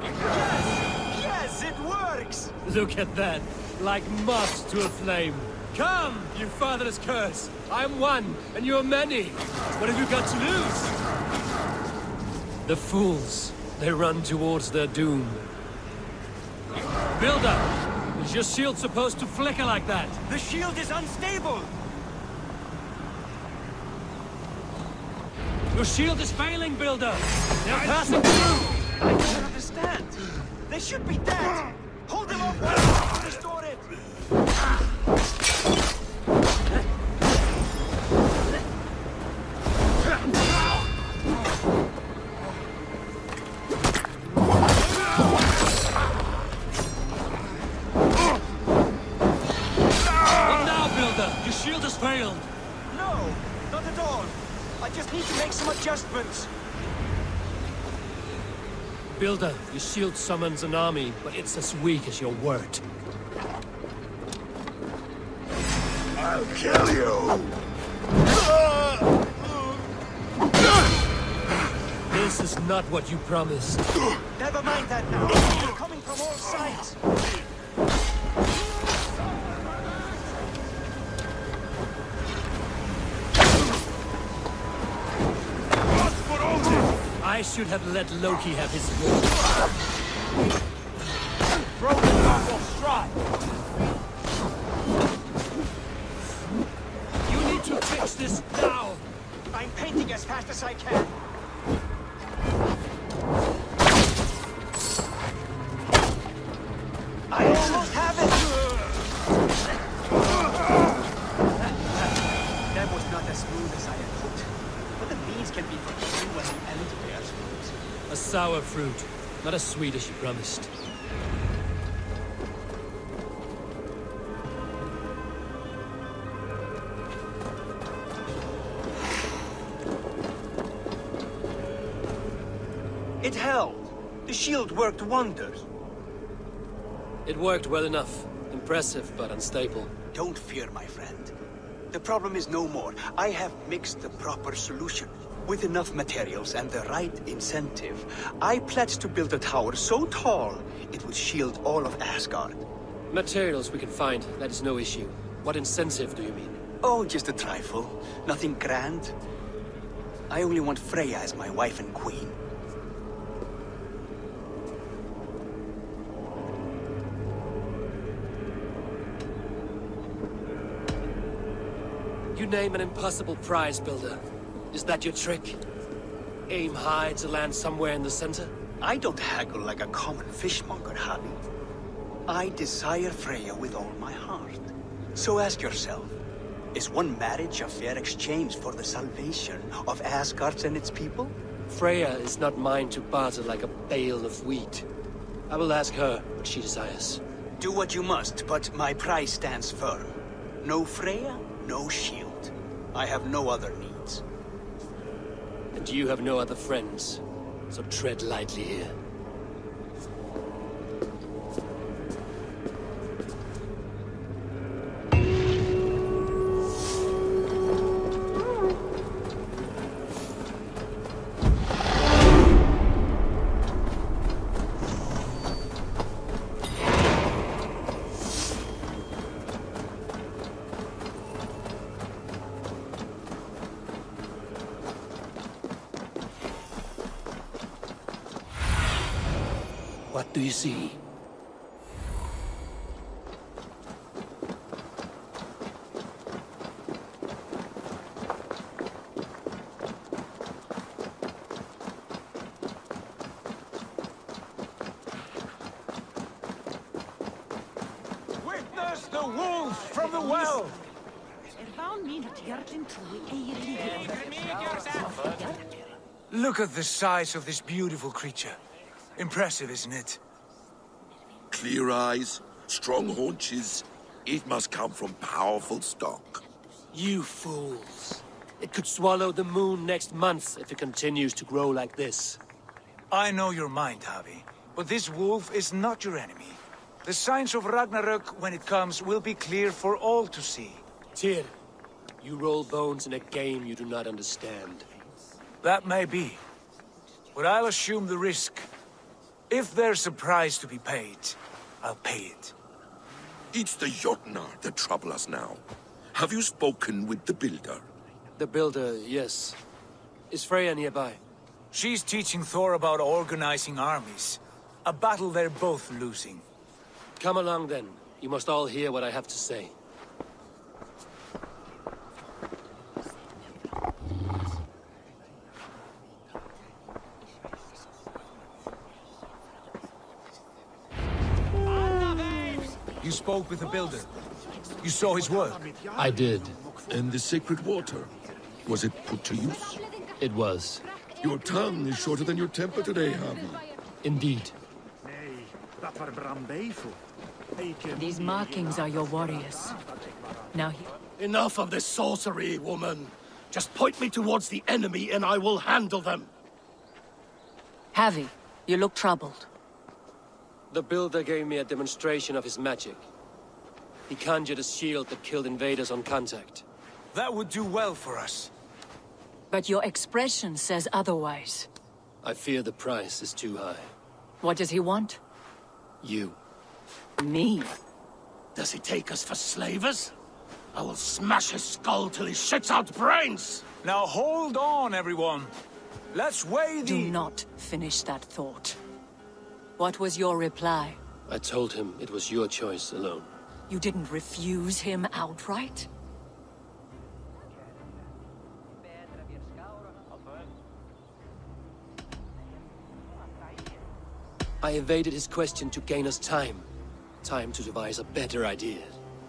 Speaker 18: Yes! Yes, it works!
Speaker 13: Look at that. Like moths to a flame. Come, you fatherless curse. I'm one, and you're many. What have you got to lose? The fools. They run towards their doom. Builder! Is your shield supposed to flicker like that?
Speaker 18: The shield is unstable!
Speaker 13: Your shield is failing, Builder! They're passing through!
Speaker 18: I don't understand. They should be dead! Hold them off while I restore it!
Speaker 13: What now, Builder? Your shield has failed!
Speaker 18: No, not at all. I just need to make some adjustments.
Speaker 13: Builder, your shield summons an army, but it's as weak as your word.
Speaker 16: I'll kill you!
Speaker 13: This is not what you promised.
Speaker 18: Never mind that now. They're coming from all sides.
Speaker 13: I should have let Loki have his way.
Speaker 11: Broken dog will strike.
Speaker 13: You need to fix this now.
Speaker 18: I'm painting as fast as I can. I almost have it! That was not as smooth as I had hoped. But the beans can be forgiven when the end bears fruit.
Speaker 13: A sour fruit, not as sweet as you promised.
Speaker 18: It held. The shield worked wonders.
Speaker 13: It worked well enough. Impressive, but unstable.
Speaker 18: Don't fear, my friend. The problem is no more. I have mixed the proper solution. With enough materials and the right incentive, I pledged to build a tower so tall, it would shield all of Asgard.
Speaker 13: Materials we can find, that is no issue. What incentive do you mean?
Speaker 18: Oh, just a trifle. Nothing grand. I only want Freya as my wife and queen.
Speaker 13: You name an impossible prize, Builder. Is that your trick? Aim high to land somewhere in the center?
Speaker 18: I don't haggle like a common fishmonger, Harvey. I desire Freya with all my heart. So ask yourself, is one marriage a fair exchange for the salvation of Asgard and its people?
Speaker 13: Freya is not mine to barter like a bale of wheat. I will ask her what she desires.
Speaker 18: Do what you must, but my price stands firm. No Freya, no shield. I have no other needs.
Speaker 13: And you have no other friends, so tread lightly here. What do you see?
Speaker 11: Witness the wolves from the well!
Speaker 7: Look at the size of this beautiful creature. Impressive, isn't it?
Speaker 16: Clear eyes, strong haunches. It must come from powerful stock.
Speaker 13: You fools. It could swallow the moon next month if it continues to grow like this.
Speaker 7: I know your mind, Javi, but this wolf is not your enemy. The signs of Ragnarök, when it comes, will be clear for all to see.
Speaker 13: Tyr, you roll bones in a game you do not understand.
Speaker 7: That may be, but I'll assume the risk. If there's a price to be paid, I'll pay it.
Speaker 16: It's the Jotnar that trouble us now. Have you spoken with the Builder?
Speaker 13: The Builder, yes. Is Freya nearby?
Speaker 7: She's teaching Thor about organizing armies. A battle they're both losing.
Speaker 13: Come along then. You must all hear what I have to say.
Speaker 7: You spoke with the Builder. You saw his work.
Speaker 13: I did.
Speaker 16: And the sacred water? Was it put to use?
Speaker 13: It was.
Speaker 16: Your tongue is shorter than your temper today, Harvey.
Speaker 13: Indeed.
Speaker 17: These markings are your warriors. Now
Speaker 4: Enough of this sorcery, woman. Just point me towards the enemy and I will handle them.
Speaker 17: Javi, you look troubled.
Speaker 13: The builder gave me a demonstration of his magic. He conjured a shield that killed invaders on contact.
Speaker 7: That would do well for us.
Speaker 17: But your expression says otherwise.
Speaker 13: I fear the price is too high.
Speaker 17: What does he want?
Speaker 13: You.
Speaker 17: Me?
Speaker 4: Does he take us for slavers? I will smash his skull till he shits out brains!
Speaker 7: Now hold on, everyone. Let's weigh the...
Speaker 17: Do not finish that thought. What was your reply?
Speaker 13: I told him it was your choice alone.
Speaker 17: You didn't refuse him outright?
Speaker 13: I evaded his question to gain us time. Time to devise a better idea.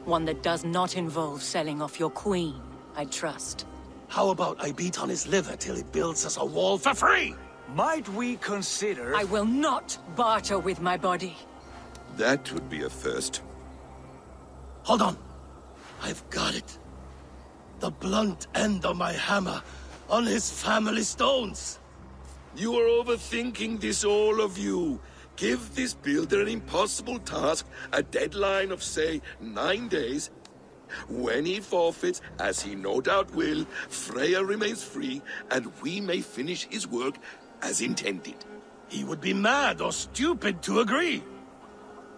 Speaker 17: One that does not involve selling off your queen, I trust.
Speaker 4: How about I beat on his liver till he builds us a wall for free?
Speaker 7: Might we consider...
Speaker 17: I will not barter with my body.
Speaker 16: That would be a first.
Speaker 4: Hold on. I've got it. The blunt end of my hammer on his family stones.
Speaker 16: You are overthinking this, all of you. Give this builder an impossible task, a deadline of, say, 9 days. When he forfeits, as he no doubt will, Freya remains free, and we may finish his work as intended.
Speaker 4: He would be mad or stupid to agree.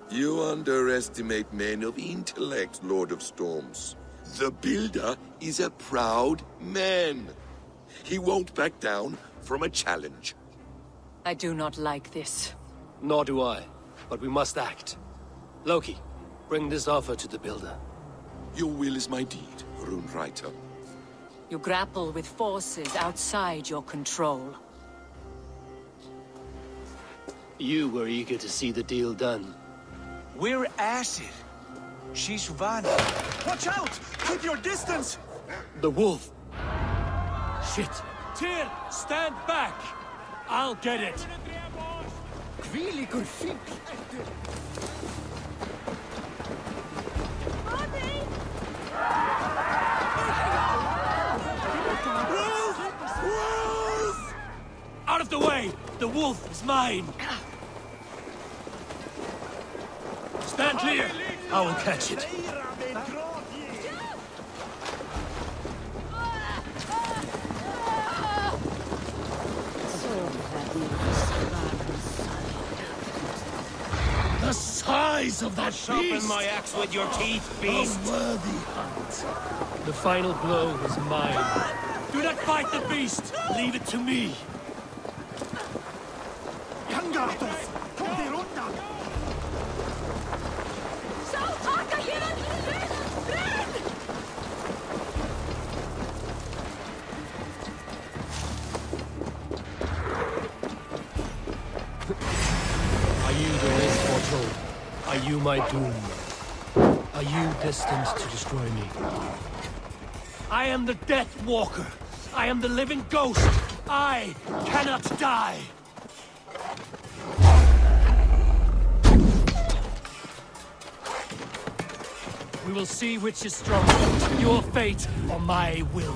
Speaker 16: You underestimate men of intellect, Lord of Storms. The builder is a proud man. He won't back down from a challenge.
Speaker 17: I do not like this.
Speaker 13: Nor do I, but we must act. Loki, bring this offer to the builder.
Speaker 16: Your will is my deed, Runewriter.
Speaker 17: You grapple with forces outside your control.
Speaker 13: You were eager to see the deal done.
Speaker 7: We're acid. She's Vanna.
Speaker 3: Watch out! Keep your distance!
Speaker 13: The wolf!
Speaker 4: Shit!
Speaker 2: Tyr, stand back! I'll get it!
Speaker 3: Really good feet.
Speaker 2: Out of the way! The wolf is mine! Stand clear! I will catch it.
Speaker 4: The size of that
Speaker 2: Sharpen
Speaker 4: beast!
Speaker 2: my axe with your teeth, beast!
Speaker 4: A worthy hunt.
Speaker 13: The final blow is mine.
Speaker 2: Do not fight the beast! Leave it to me!
Speaker 13: Are you the race foretold? Are you my doom? Are you destined to destroy me?
Speaker 2: I am the Death Walker! I am the living ghost! I cannot die! We will see which is stronger, your fate or my will.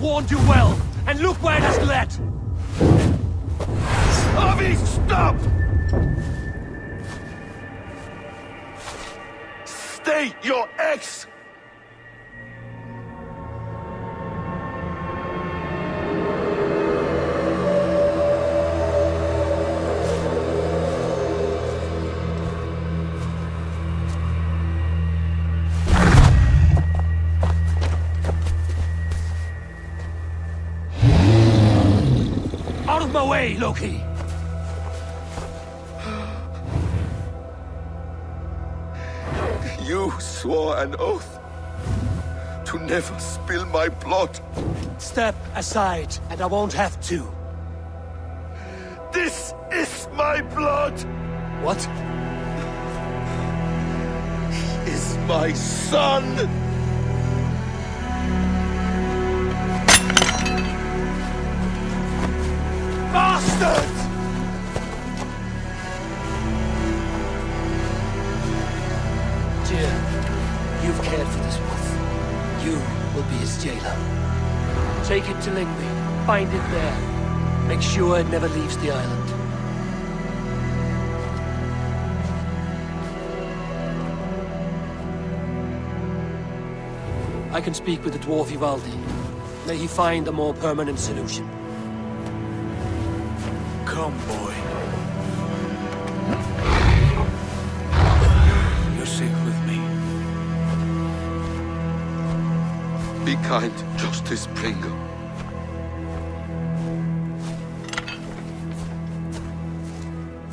Speaker 4: warned you well, and look where it has led!
Speaker 16: Avi, stop! State your ex!
Speaker 4: Out of my way, Loki!
Speaker 16: You swore an oath to never spill my blood.
Speaker 4: Step aside, and I won't have to.
Speaker 16: This is my blood!
Speaker 4: What?
Speaker 16: He is my son! Bastard!
Speaker 4: Dear, you've cared for this wolf. You will be his jailer. Take it to Lingby. Find it there. Make sure it never leaves the island. I can speak with the dwarf Ivaldi. May he find a more permanent solution.
Speaker 7: Come, boy. You're safe with me.
Speaker 16: Be kind, Justice Pringle.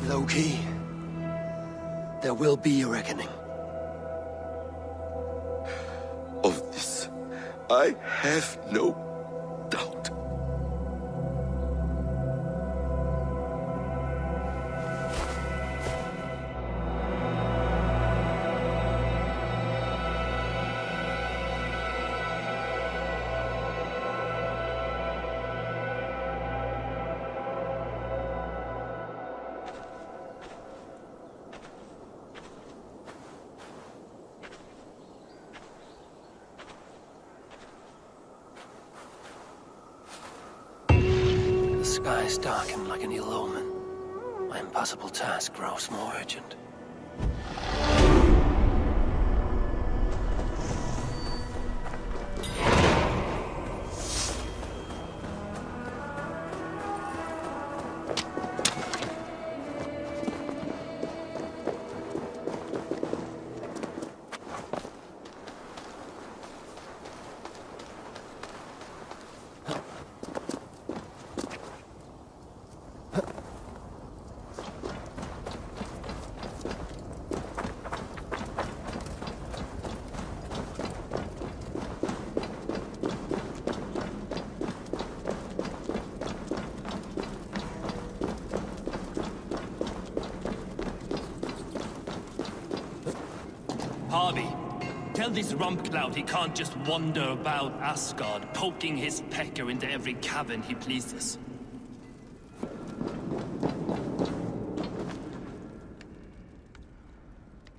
Speaker 4: Loki, there will be a reckoning.
Speaker 16: Of this, I have no doubt.
Speaker 4: The skies darken like an ill omen. My impossible task grows more urgent.
Speaker 19: Tell this rumpcloud he can't just wander about Asgard, poking his pecker into every cavern he pleases.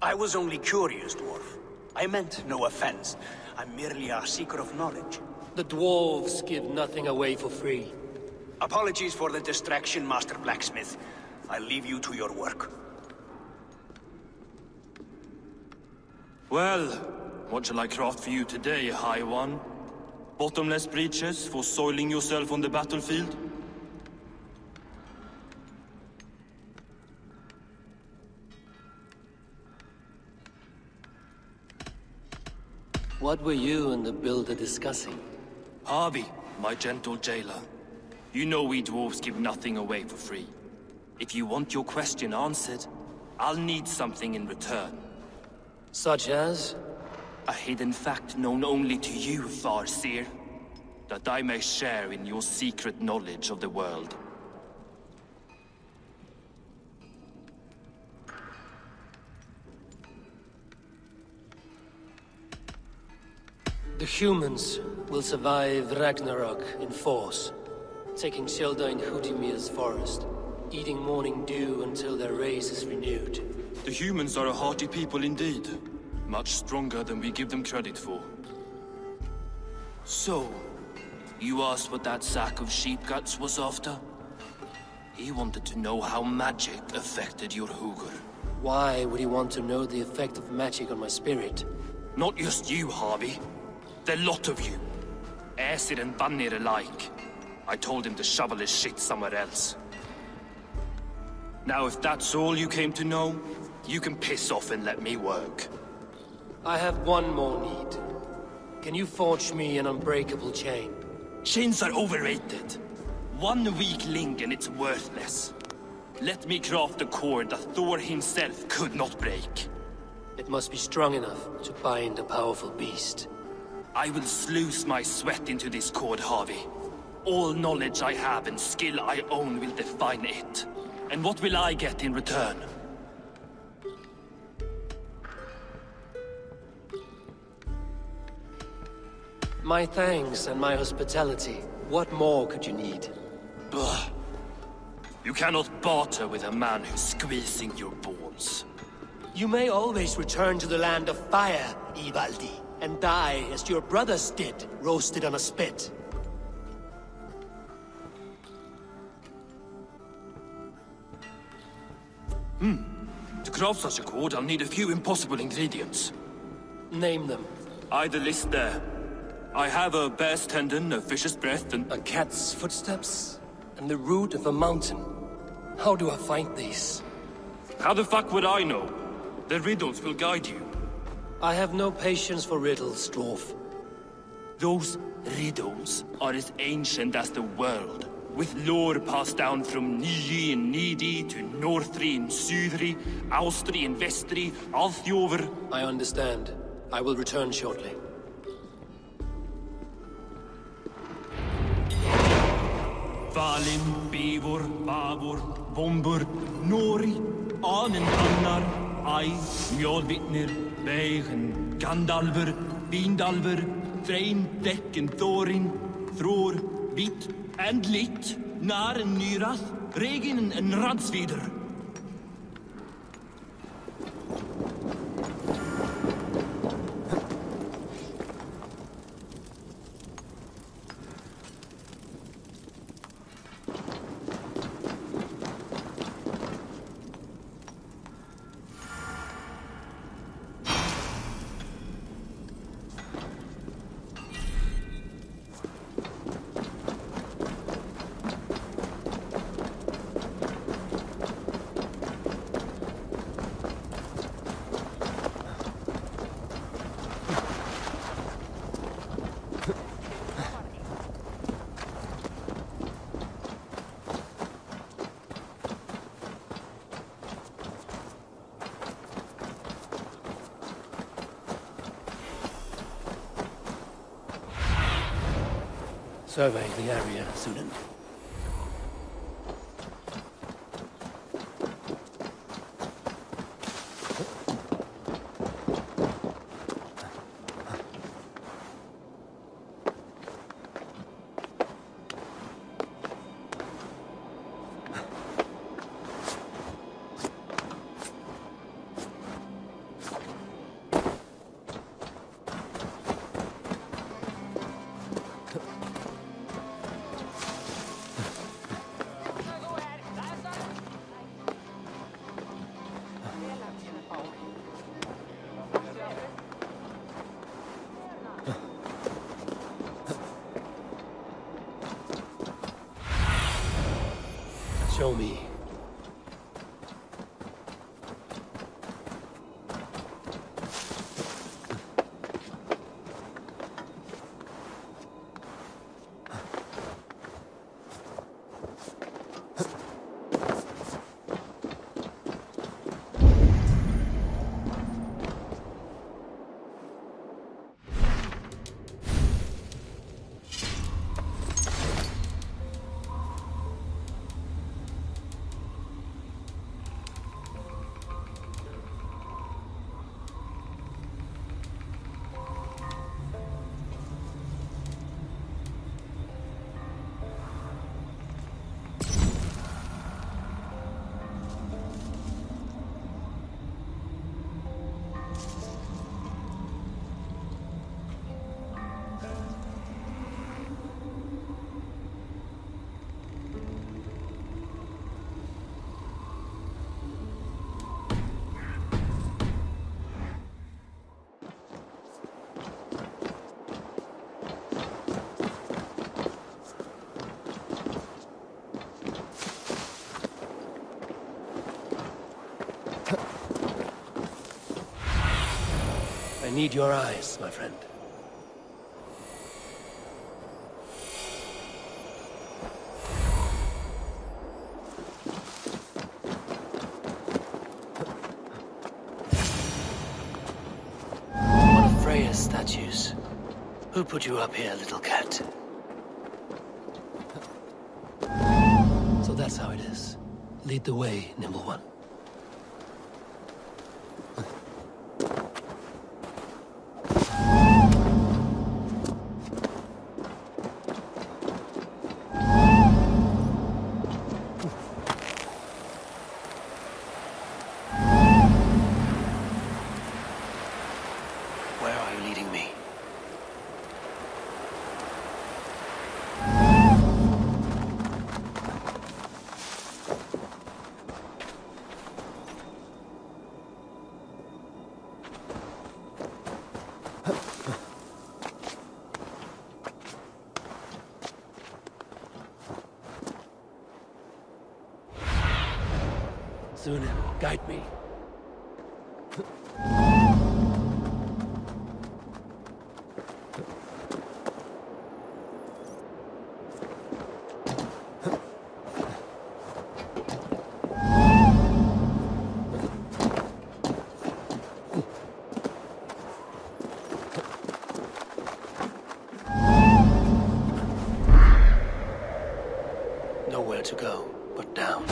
Speaker 18: I was only curious, dwarf. I meant no offense. I'm merely a seeker of knowledge.
Speaker 4: The dwarves give nothing away for free.
Speaker 18: Apologies for the distraction, Master Blacksmith. I'll leave you to your work.
Speaker 19: Well, what shall I craft for you today, High One? Bottomless breeches for soiling yourself on the battlefield?
Speaker 4: What were you and the builder discussing?
Speaker 19: Harvey, my gentle jailer. You know we dwarves give nothing away for free. If you want your question answered, I'll need something in return.
Speaker 4: Such as?
Speaker 19: A hidden fact known only to you, Farseer. That I may share in your secret knowledge of the world.
Speaker 4: The humans will survive Ragnarok in force, taking shelter in Hutimir's forest, eating morning dew until their race is renewed.
Speaker 19: The humans are a hearty people indeed. Much stronger than we give them credit for. So, You asked what that sack of sheep guts was after? He wanted to know how magic affected your hugr.
Speaker 13: Why would he want to know the effect of magic on my spirit?
Speaker 19: Not just you, Harvey. The lot of you. Aesir and Vanir alike. I told him to shovel his shit somewhere else. Now, if that's all you came to know, you can piss off and let me work.
Speaker 13: I have one more need. Can you forge me an unbreakable chain?
Speaker 19: Chains are overrated. One weak link and it's worthless. Let me craft a cord that Thor himself could not break.
Speaker 13: It must be strong enough to bind a powerful beast.
Speaker 19: I will sluice my sweat into this cord, Harvey. All knowledge I have and skill I own will define it. And what will I get in return?
Speaker 13: My thanks and my hospitality. What more could you need?
Speaker 19: Ugh. You cannot barter with a man who's squeezing your bones.
Speaker 13: You may always return to the land of fire, Ivaldi, and die as your brothers did, roasted on a spit.
Speaker 19: To craft such a cord, I'll need a few impossible ingredients.
Speaker 13: Name them.
Speaker 19: Either list there. I have a bear's tendon, a fish's breath, and...
Speaker 13: A cat's footsteps, and the root of a mountain. How do I find these?
Speaker 19: How the fuck would I know? The riddles will guide you.
Speaker 13: I have no patience for riddles, dwarf.
Speaker 19: Those riddles are as ancient as the world, with lore passed down from Niji and Nidi to Northri and Sudri, Austri and Vestri, Althjover.
Speaker 13: I understand. I will return shortly.
Speaker 19: Valin, Beivor, Bavor, Vombur, Nori, Anen Annar, Ai, Mjolvitnir, Veigen, Gandalfur, Bindalfur, Threin, Dekken, Thorin, Thror, Vit, and Lit, Nar and Nyrath, Regin and Radsvider.
Speaker 13: Survey the area, student. Show me. need your eyes, my friend. One of Freya's statues. Who put you up here, little cat? So that's how it is. Lead the way, nimble one. Where are you leading me? Sunan, guide me. Nowhere to go but down.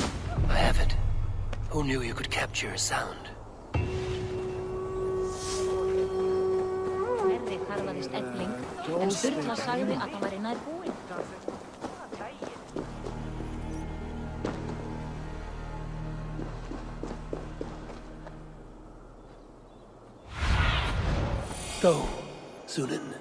Speaker 13: I have it. Who knew you could capture a sound? Go, Sunan.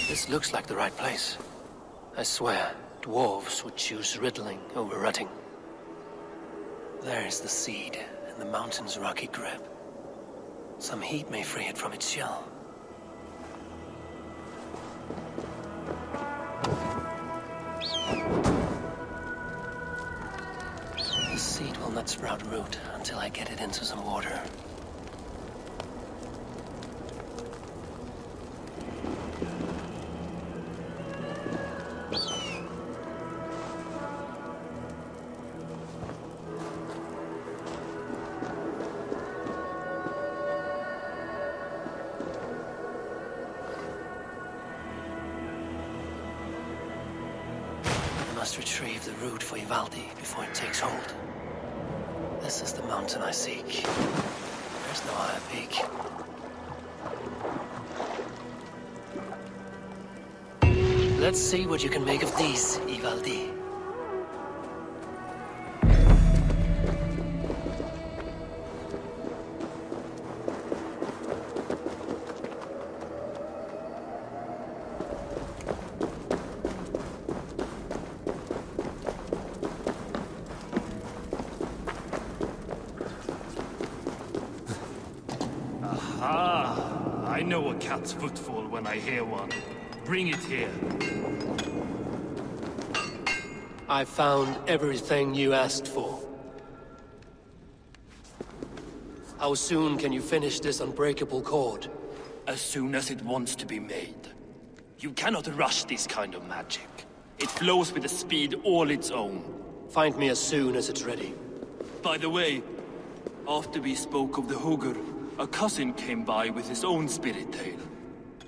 Speaker 13: This looks like the right place. I swear, dwarves would choose riddling over rutting. There's the seed in the mountain's rocky grip. Some heat may free it from its shell. The seed will not sprout root until I get it into some water. Must retrieve the root for Valhalla before it takes hold. This is the mountain I seek. There's no higher peak. Let's see what you can make of these, Valhalla.
Speaker 19: I know a cat's footfall when I hear one. Bring it here.
Speaker 13: I found everything you asked for. How soon can you finish this unbreakable cord?
Speaker 19: As soon as it wants to be made. You cannot rush this kind of magic. It flows with a speed all its own.
Speaker 13: Find me as soon as it's ready.
Speaker 19: By the way, After we spoke of the Hugr, a cousin came by with his own spirit tale.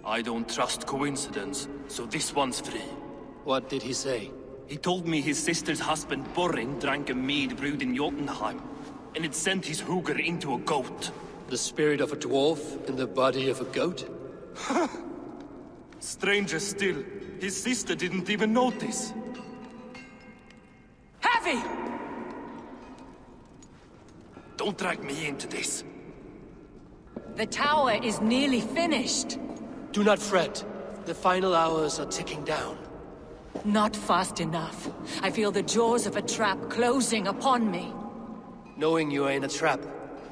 Speaker 19: I don't trust coincidence, so this one's free.
Speaker 13: What did he say?
Speaker 19: He told me his sister's husband Borin drank a mead brewed in Jotunheim, and it sent his Hugr into a goat.
Speaker 13: The spirit of a dwarf in the body of a goat?
Speaker 19: Stranger still, his sister didn't even notice.
Speaker 17: Heavy!
Speaker 19: Don't drag me into this.
Speaker 17: The tower is nearly finished.
Speaker 13: Do not fret. The final hours are ticking down.
Speaker 17: Not fast enough. I feel the jaws of a trap closing upon me.
Speaker 13: Knowing you are in a trap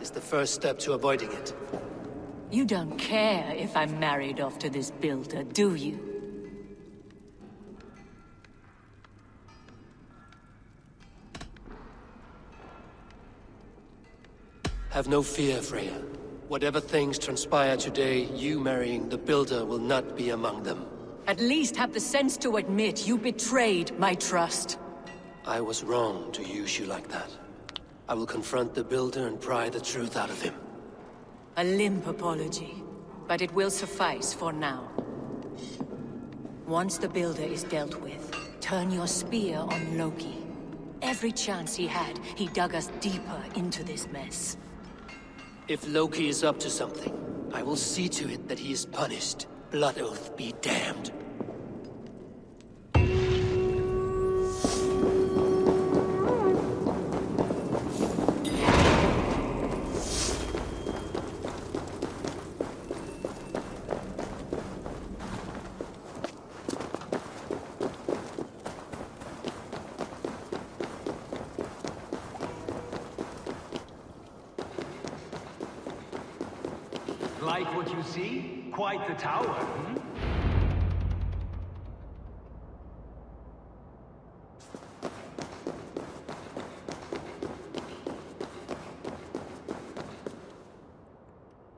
Speaker 13: is the first step to avoiding it.
Speaker 17: You don't care if I'm married off to this builder, do you?
Speaker 13: Have no fear, Freya. Whatever things transpire today, you marrying the builder will not be among them.
Speaker 17: At least have the sense to admit you betrayed my trust.
Speaker 13: I was wrong to use you like that. I will confront the builder and pry the truth out of him.
Speaker 17: A limp apology, but it will suffice for now. Once the builder is dealt with, turn your spear on Loki. Every chance he had, he dug us deeper into this mess.
Speaker 13: If Loki is up to something, I will see to it that he is punished. Blood Oath be damned.
Speaker 18: Like what you see? Quite the tower, hmm?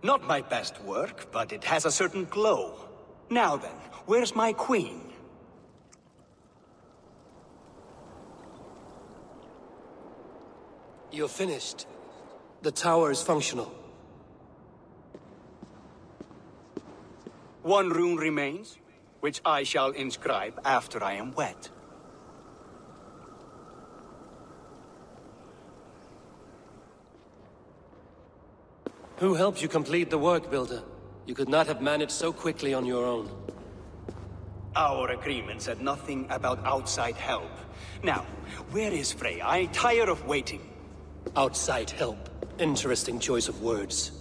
Speaker 18: Not my best work, but it has a certain glow. Now then, where's my queen?
Speaker 13: You're finished. The tower is functional.
Speaker 18: One rune remains, which I shall inscribe after I am wed.
Speaker 13: Who helped you complete the work, Builder? You could not have managed so quickly on your own.
Speaker 18: Our agreement said nothing about outside help. Now, where is Frey? I tire of waiting.
Speaker 13: Outside help. Interesting choice of words.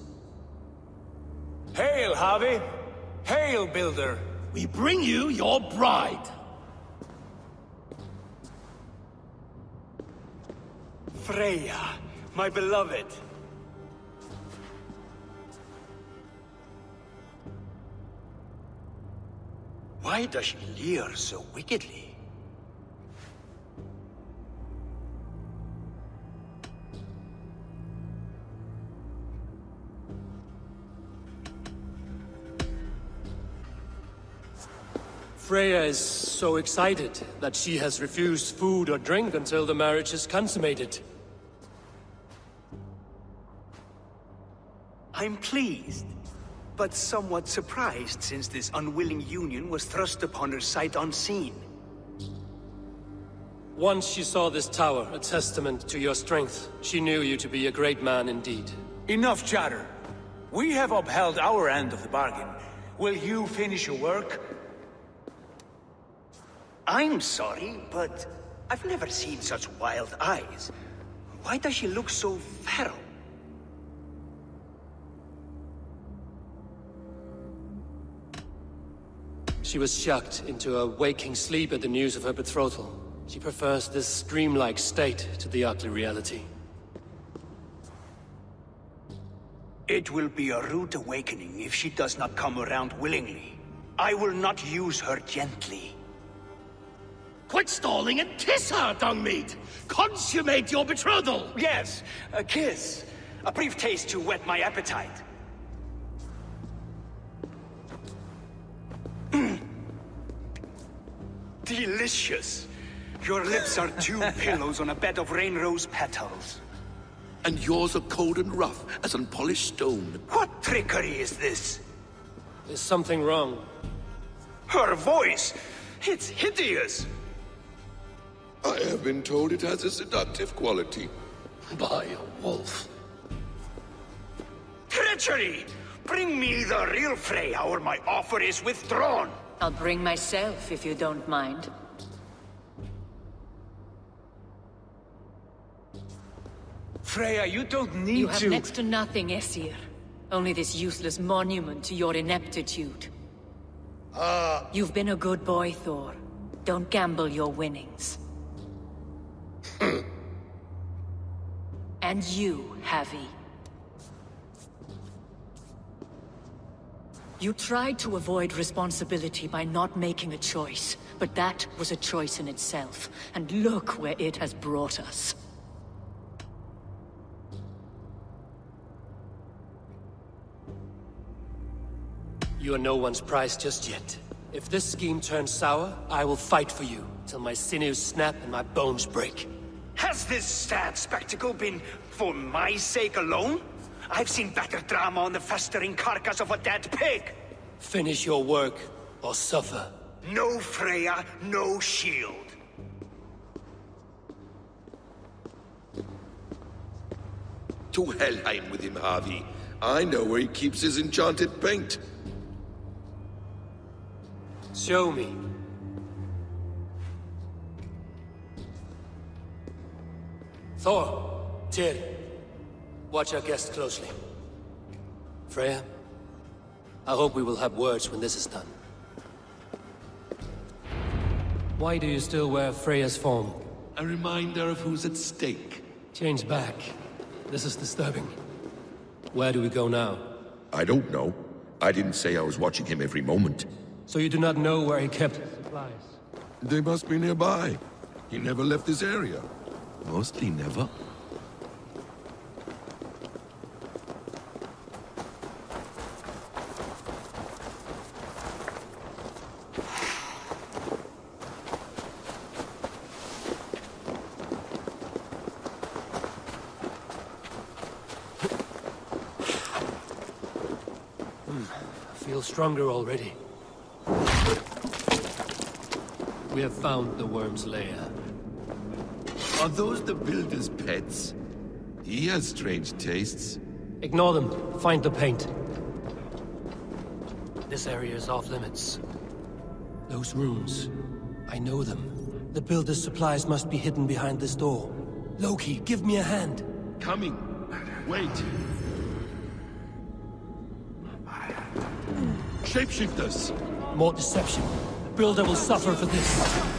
Speaker 7: Hail, Harvey! Hail, Builder!
Speaker 3: We bring you your bride!
Speaker 18: Freya, my beloved. Why does she leer so wickedly?
Speaker 13: Freya is so excited that she has refused food or drink until the marriage is consummated.
Speaker 18: I'm pleased, but somewhat surprised since this unwilling union was thrust upon her sight unseen.
Speaker 13: Once she saw this tower, a testament to your strength, she knew you to be a great man indeed.
Speaker 7: Enough chatter. We have upheld our end of the bargain. Will you finish your work?
Speaker 18: I'm sorry, but I've never seen such wild eyes. Why does she look so feral?
Speaker 13: She was shocked into a waking sleep at the news of her betrothal. She prefers this dreamlike state to the ugly reality.
Speaker 18: It will be a rude awakening if she does not come around willingly. I will not use her gently.
Speaker 3: Quit stalling and kiss her, Dungmeat! Consummate your betrothal!
Speaker 18: Yes, a kiss. A brief taste to whet my appetite. Delicious. Your lips are two pillows on a bed of rain rose petals.
Speaker 16: and yours are cold and rough as unpolished stone.
Speaker 18: What trickery is this?
Speaker 13: Is something wrong?
Speaker 18: Her voice! It's hideous!
Speaker 16: I have been told it has a seductive quality. By a wolf.
Speaker 18: Treachery! Bring me the real Freya, or my offer is withdrawn!
Speaker 17: I'll bring myself, if you don't mind.
Speaker 18: Freya, you don't need to...
Speaker 17: You have next to nothing, Ezia. Only this useless monument to your ineptitude. You've been a good boy, Thor. Don't gamble your winnings. And you, Havi. You tried to avoid responsibility by not making a choice, but that was a choice in itself, and look where it has brought us.
Speaker 13: You are no one's prize just yet. If this scheme turns sour, I will fight for you, till my sinews snap and my bones break.
Speaker 18: Has this sad spectacle been for my sake alone? I've seen better drama on the festering carcass of a dead pig!
Speaker 13: Finish your work, or suffer.
Speaker 18: No Freya, no shield.
Speaker 16: To Helheim with him, Harvey. I know where he keeps his enchanted paint.
Speaker 13: Show me. Thor, Tyr, watch our guest closely. Freya, I hope we will have words when this is done. Why do you still wear Freya's form?
Speaker 16: A reminder of who's at stake.
Speaker 13: Change back. This is disturbing. Where do we go now?
Speaker 16: I don't know. I didn't say I was watching him every moment.
Speaker 13: So you do not know where he kept his supplies?
Speaker 16: They must be nearby. He never left this area. Mostly never.
Speaker 13: I feel stronger already. We have found the worm's lair.
Speaker 16: Are those the builder's pets? He has strange tastes.
Speaker 13: Ignore them. Find the paint. This area is off limits. Those rooms. I know them. The builder's supplies must be hidden behind this door. Loki, give me a hand.
Speaker 16: Coming. Wait. Shapeshifters!
Speaker 13: More deception. The builder will suffer for this.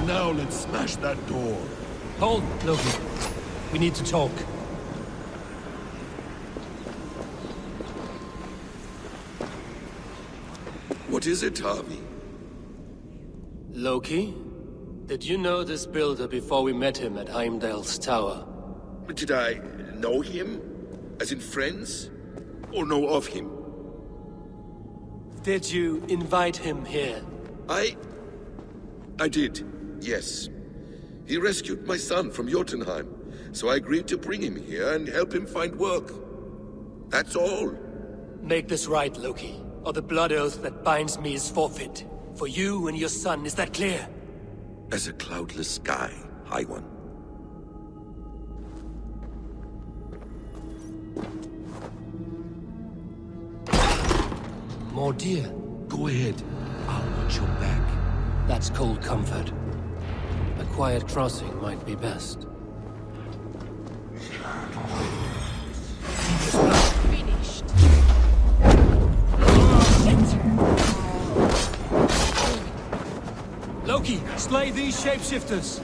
Speaker 16: Now let's smash that door.
Speaker 13: Hold, Loki. We need to talk.
Speaker 16: What is it, Harvey?
Speaker 13: Loki? Did you know this builder before we met him at Heimdall's tower?
Speaker 16: Did I know him? As in friends? Or know of him?
Speaker 13: Did you invite him here?
Speaker 16: I did, yes. He rescued my son from Jotunheim, so I agreed to bring him here and help him find work. That's all.
Speaker 13: Make this right, Loki, or the blood oath that binds me is forfeit. For you and your son, is that clear?
Speaker 16: As a cloudless sky, High One.
Speaker 13: More deer.
Speaker 16: Go ahead. I'll watch your back.
Speaker 13: That's cold comfort. A quiet crossing might be best.
Speaker 10: Finished.
Speaker 13: Loki, slay these shapeshifters!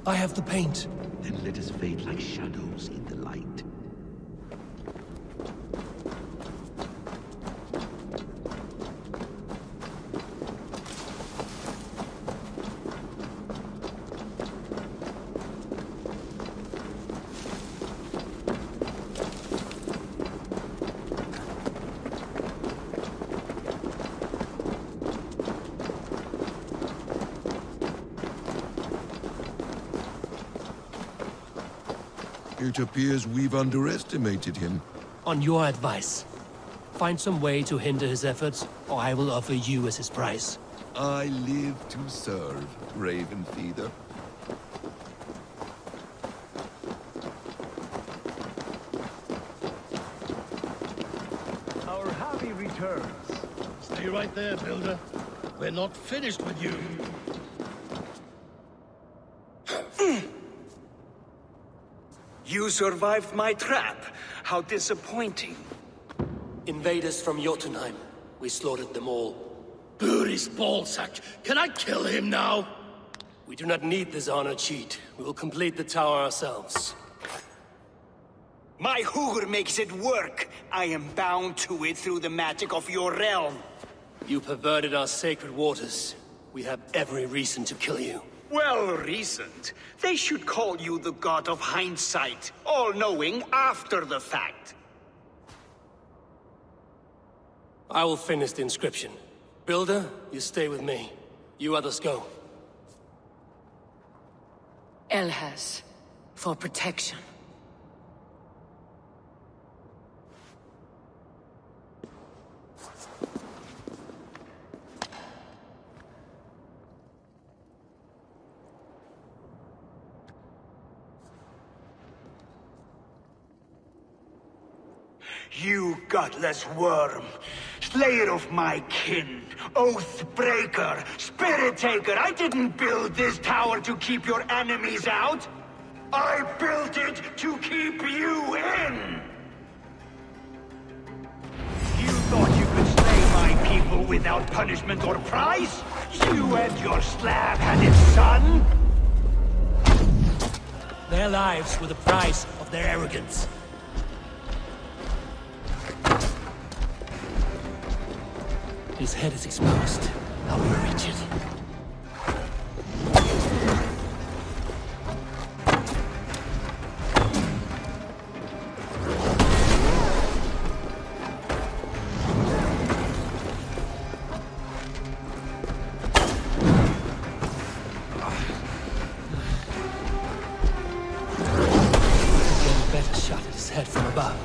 Speaker 13: I have the paint.
Speaker 16: Then let us fade like shadows in the light. It appears we've underestimated him.
Speaker 13: On your advice, find some way to hinder his efforts, or I will offer you as his price.
Speaker 16: I live to serve, Raven Feeder.
Speaker 11: Our hobby returns.
Speaker 3: Stay right there, Builder. We're not finished with you.
Speaker 18: You survived my trap. How disappointing.
Speaker 13: Invaders from Jotunheim. We slaughtered them all.
Speaker 3: Booty's ballsack. Can I kill him now?
Speaker 13: We do not need this honor cheat. We will complete the tower ourselves.
Speaker 18: My Hugur makes it work. I am bound to it through the magic of your realm.
Speaker 13: You perverted our sacred waters. We have every reason to kill you.
Speaker 18: Well reasoned. They should call you the god of hindsight, all-knowing after the fact.
Speaker 13: I will finish the inscription. Builder, you stay with me. You others go.
Speaker 17: Elhas, for protection.
Speaker 18: You gutless worm, slayer of my kin, oath breaker, spirit taker, I didn't build this tower to keep your enemies out. I built it to keep you in! You thought you could slay my people without punishment or prize? You and your slab-headed son?
Speaker 13: Their lives were the price of their arrogance. His head is exposed. Now we reach it. Get a better shot at his head from above.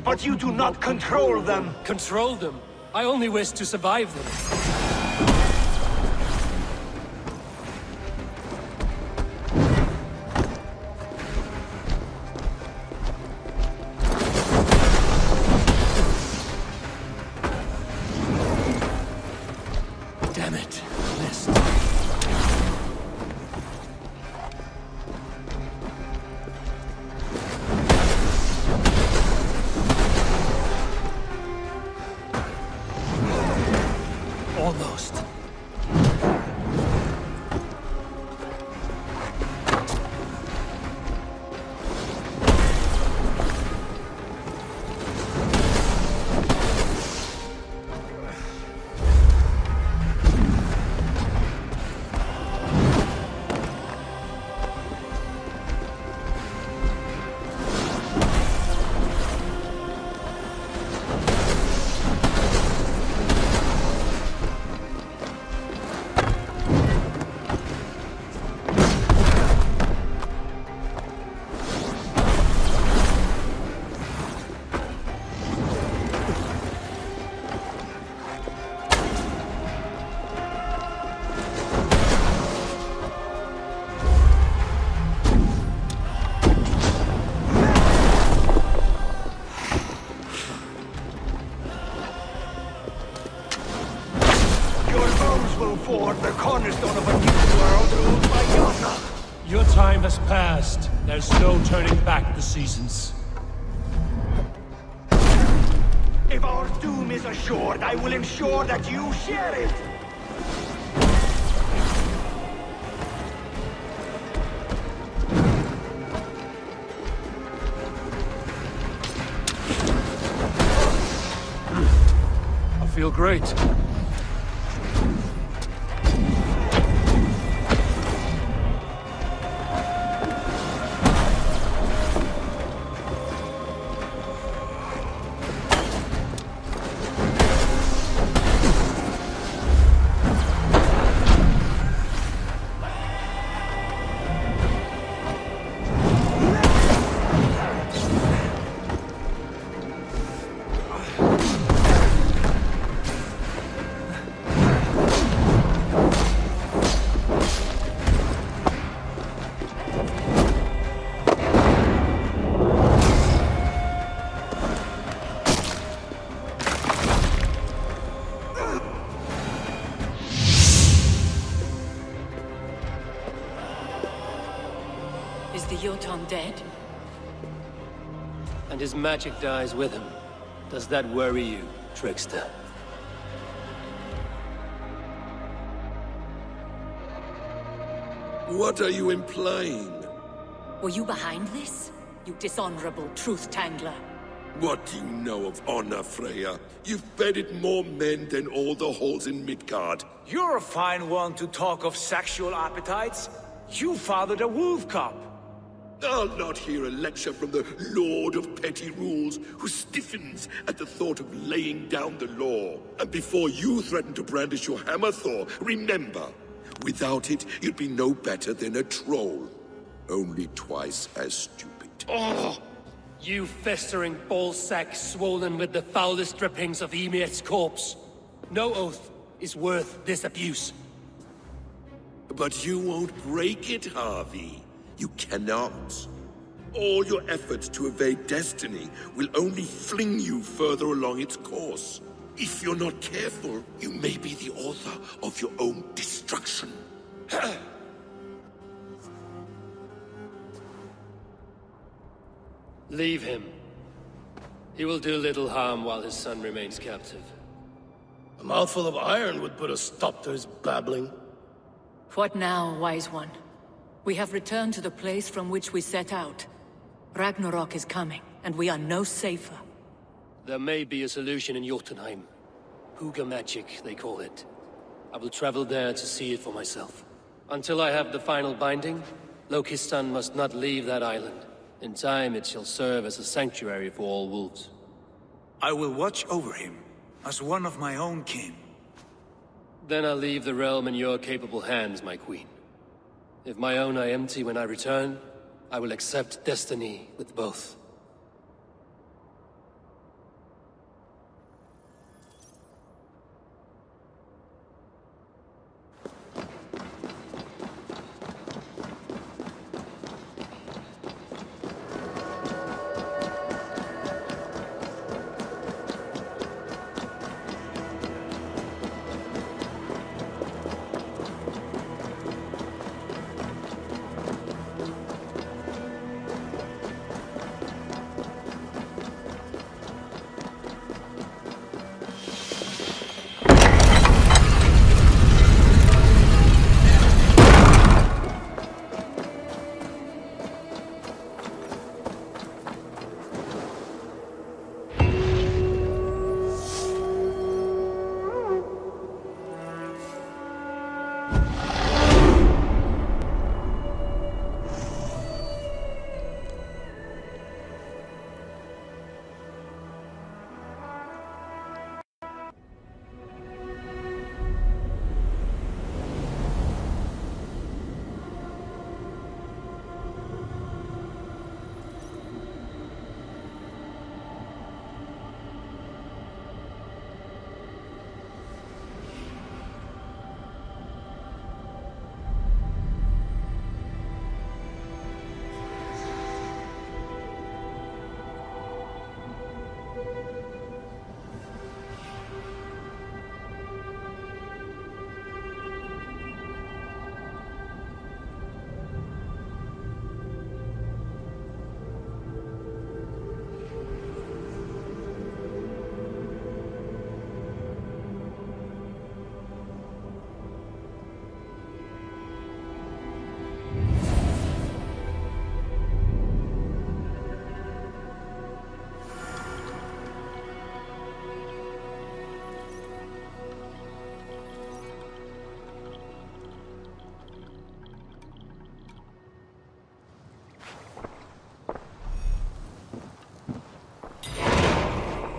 Speaker 18: But you do not control them!
Speaker 13: Control them? I only wish to survive them. Damn it. Missed.
Speaker 4: Your time has passed. There's no turning back the seasons.
Speaker 18: If our doom is assured, I will ensure that you share it!
Speaker 4: I feel great.
Speaker 17: Dead?
Speaker 13: And his magic dies with him. Does that worry you, trickster?
Speaker 16: What are you implying?
Speaker 17: Were you behind this? You dishonorable truth-tangler.
Speaker 16: What do you know of honor, Freya? You've bedded more men than all the halls in Midgard.
Speaker 7: You're a fine one to talk of sexual appetites. You fathered a wolf cub.
Speaker 16: I'll not hear a lecture from the Lord of Petty Rules, who stiffens at the thought of laying down the law. And before you threaten to brandish your hammer, Thor, remember, without it, you'd be no better than a troll. Only twice as stupid.
Speaker 13: Oh! You festering ballsack swollen with the foulest drippings of Ymir's corpse. No oath is worth this abuse.
Speaker 16: But you won't break it, Harvey. You cannot. All your efforts to evade destiny will only fling you further along its course. If you're not careful, you may be the author of your own destruction.
Speaker 13: Leave him. He will do little harm while his son remains captive.
Speaker 4: A mouthful of iron would put a stop to his babbling.
Speaker 17: What now, wise one? We have returned to the place from which we set out. Ragnarok is coming, and we are no safer.
Speaker 13: There may be a solution in Jotunheim. Huga magic, they call it. I will travel there to see it for myself. Until I have the final binding, Loki's son must not leave that island. In time, it shall serve as a sanctuary for all wolves.
Speaker 7: I will watch over him, as one of my own kin.
Speaker 13: Then I'll leave the realm in your capable hands, my queen. If my own are empty when I return, I will accept destiny with both.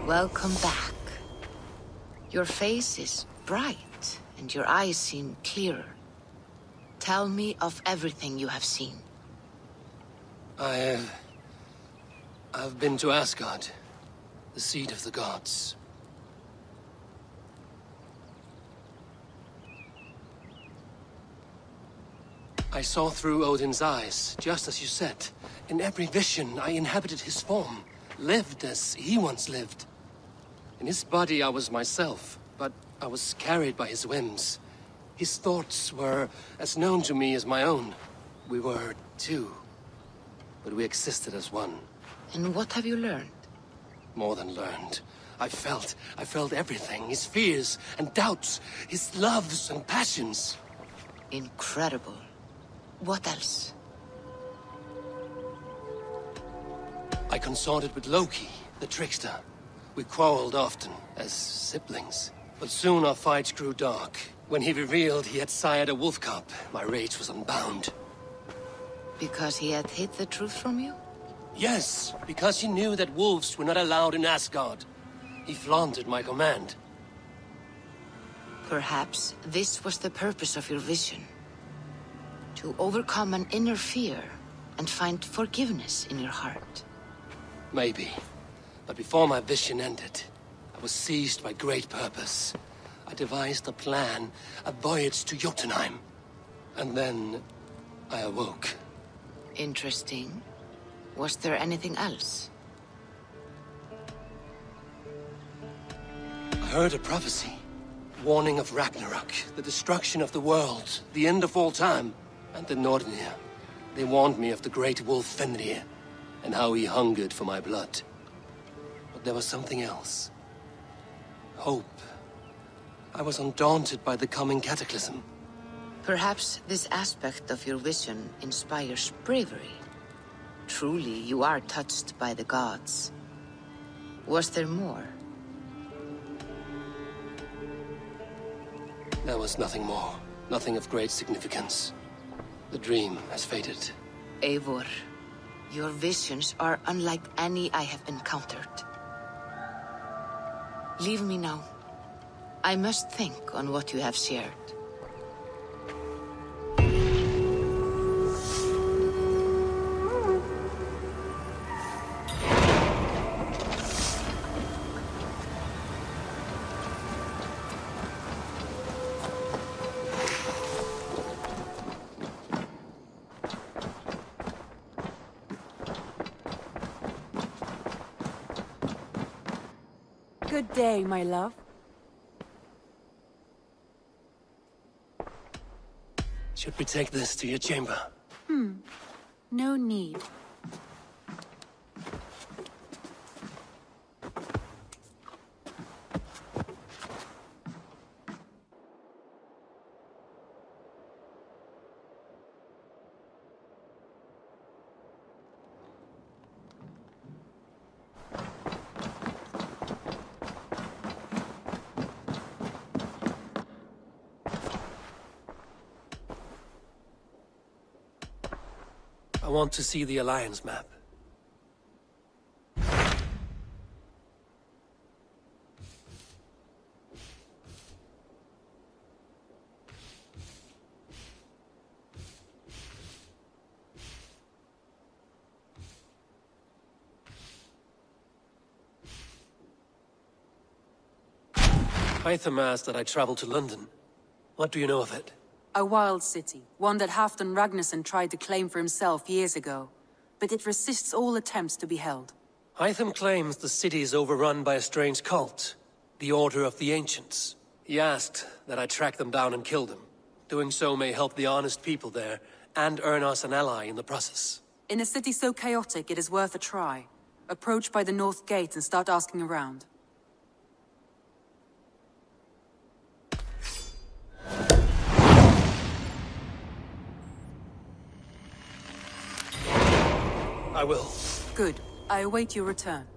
Speaker 15: Welcome back. Your face is bright, and your eyes seem clearer. Tell me of everything you have seen.
Speaker 13: I've been to Asgard, the seat of the gods. I saw through Odin's eyes, just as you said. In every vision, I inhabited his form, lived as he once lived. In his body, I was myself, but I was carried by his whims. His thoughts were as known to me as my own. We were two, but we existed as one.
Speaker 15: And what have you learned?
Speaker 13: More than learned. I felt everything. His fears and doubts, his loves and passions.
Speaker 15: Incredible. What else?
Speaker 13: I consorted with Loki, the trickster. We quarreled often, as siblings. But soon our fights grew dark. When he revealed he had sired a wolf cub, my rage was unbound.
Speaker 15: Because he had hid the truth from you?
Speaker 13: Yes, because he knew that wolves were not allowed in Asgard. He flaunted my command.
Speaker 15: Perhaps this was the purpose of your vision. To overcome an inner fear and find forgiveness in your heart.
Speaker 13: Maybe. But before my vision ended, I was seized by great purpose. I devised a plan, a voyage to Jotunheim. And then I awoke.
Speaker 15: Interesting. Was there anything else?
Speaker 13: I heard a prophecy. Warning of Ragnarok, the destruction of the world, the end of all time. And the Nornir. They warned me of the great wolf Fenrir, and how he hungered for my blood. But there was something else. Hope. I was undaunted by the coming cataclysm.
Speaker 15: Perhaps this aspect of your vision inspires bravery. Truly, you are touched by the gods. Was there more?
Speaker 13: There was nothing more. Nothing of great significance. The dream has faded.
Speaker 15: Eivor, your visions are unlike any I have encountered. Leave me now. I must think on what you have shared.
Speaker 8: Good day, my love.
Speaker 13: Should we take this to your chamber?
Speaker 8: No need.
Speaker 13: I want to see the Alliance map. Hytham asked that I travel to London. What do you know of it?
Speaker 8: A wild city, one that Halfdan Ragnarsson tried to claim for himself years ago. But it resists all attempts to be held.
Speaker 13: Hytham claims the city is overrun by a strange cult, the Order of the Ancients. He asked that I track them down and kill them. Doing so may help the honest people there, and earn us an ally in the process.
Speaker 8: In a city so chaotic, it is worth a try. Approach by the North Gate and start asking around.
Speaker 13: I will.
Speaker 8: Good. I await your return.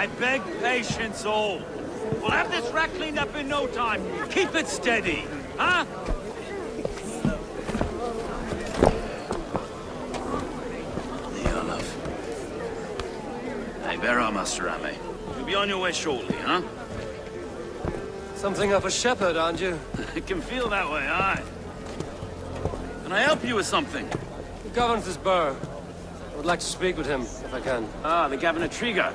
Speaker 3: I beg patience all. We'll have this wreck cleaned up in no time. Keep it steady, huh? There, love. Hey, bear up, Master Ame. You'll be on your way shortly, huh?
Speaker 13: Something of a shepherd, aren't you?
Speaker 3: It can feel that way, aye. Can I help you with something?
Speaker 13: The governor's burr. I would like to speak with him, if I can.
Speaker 3: Ah, the Governor Trigger.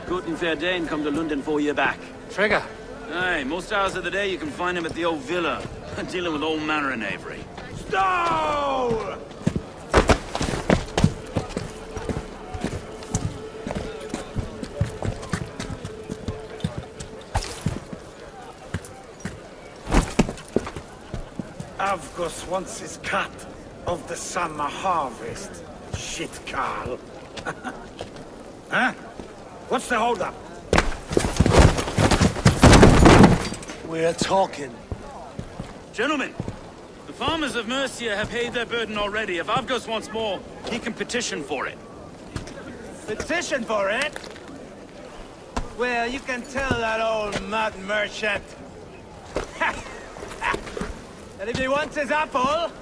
Speaker 3: Good and fair Dane come to London 4 year back.
Speaker 13: Trigger?
Speaker 3: Aye, most hours of the day you can find him at the old villa, dealing with all manner of knavery.
Speaker 11: Stone! Avgus wants his cut of the summer harvest. Shit, Carl. Huh? What's the holdup?
Speaker 3: We're talking. Gentlemen, the farmers of Mercia have paid their burden already. If Avgus wants more, he can petition for it.
Speaker 11: Petition for it? Well, you can tell that old mud merchant. And if he wants his apple,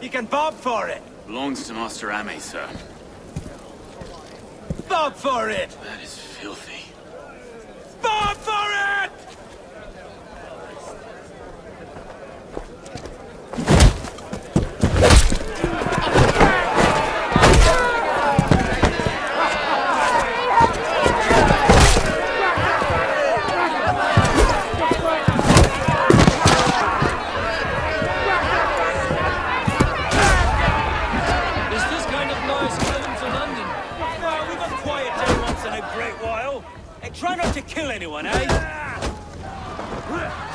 Speaker 11: he can bob for it.
Speaker 3: Belongs to Master Ame, sir.
Speaker 11: Bob for it!
Speaker 3: That is filthy.
Speaker 11: Bob for it!
Speaker 3: Try not to kill anyone, eh?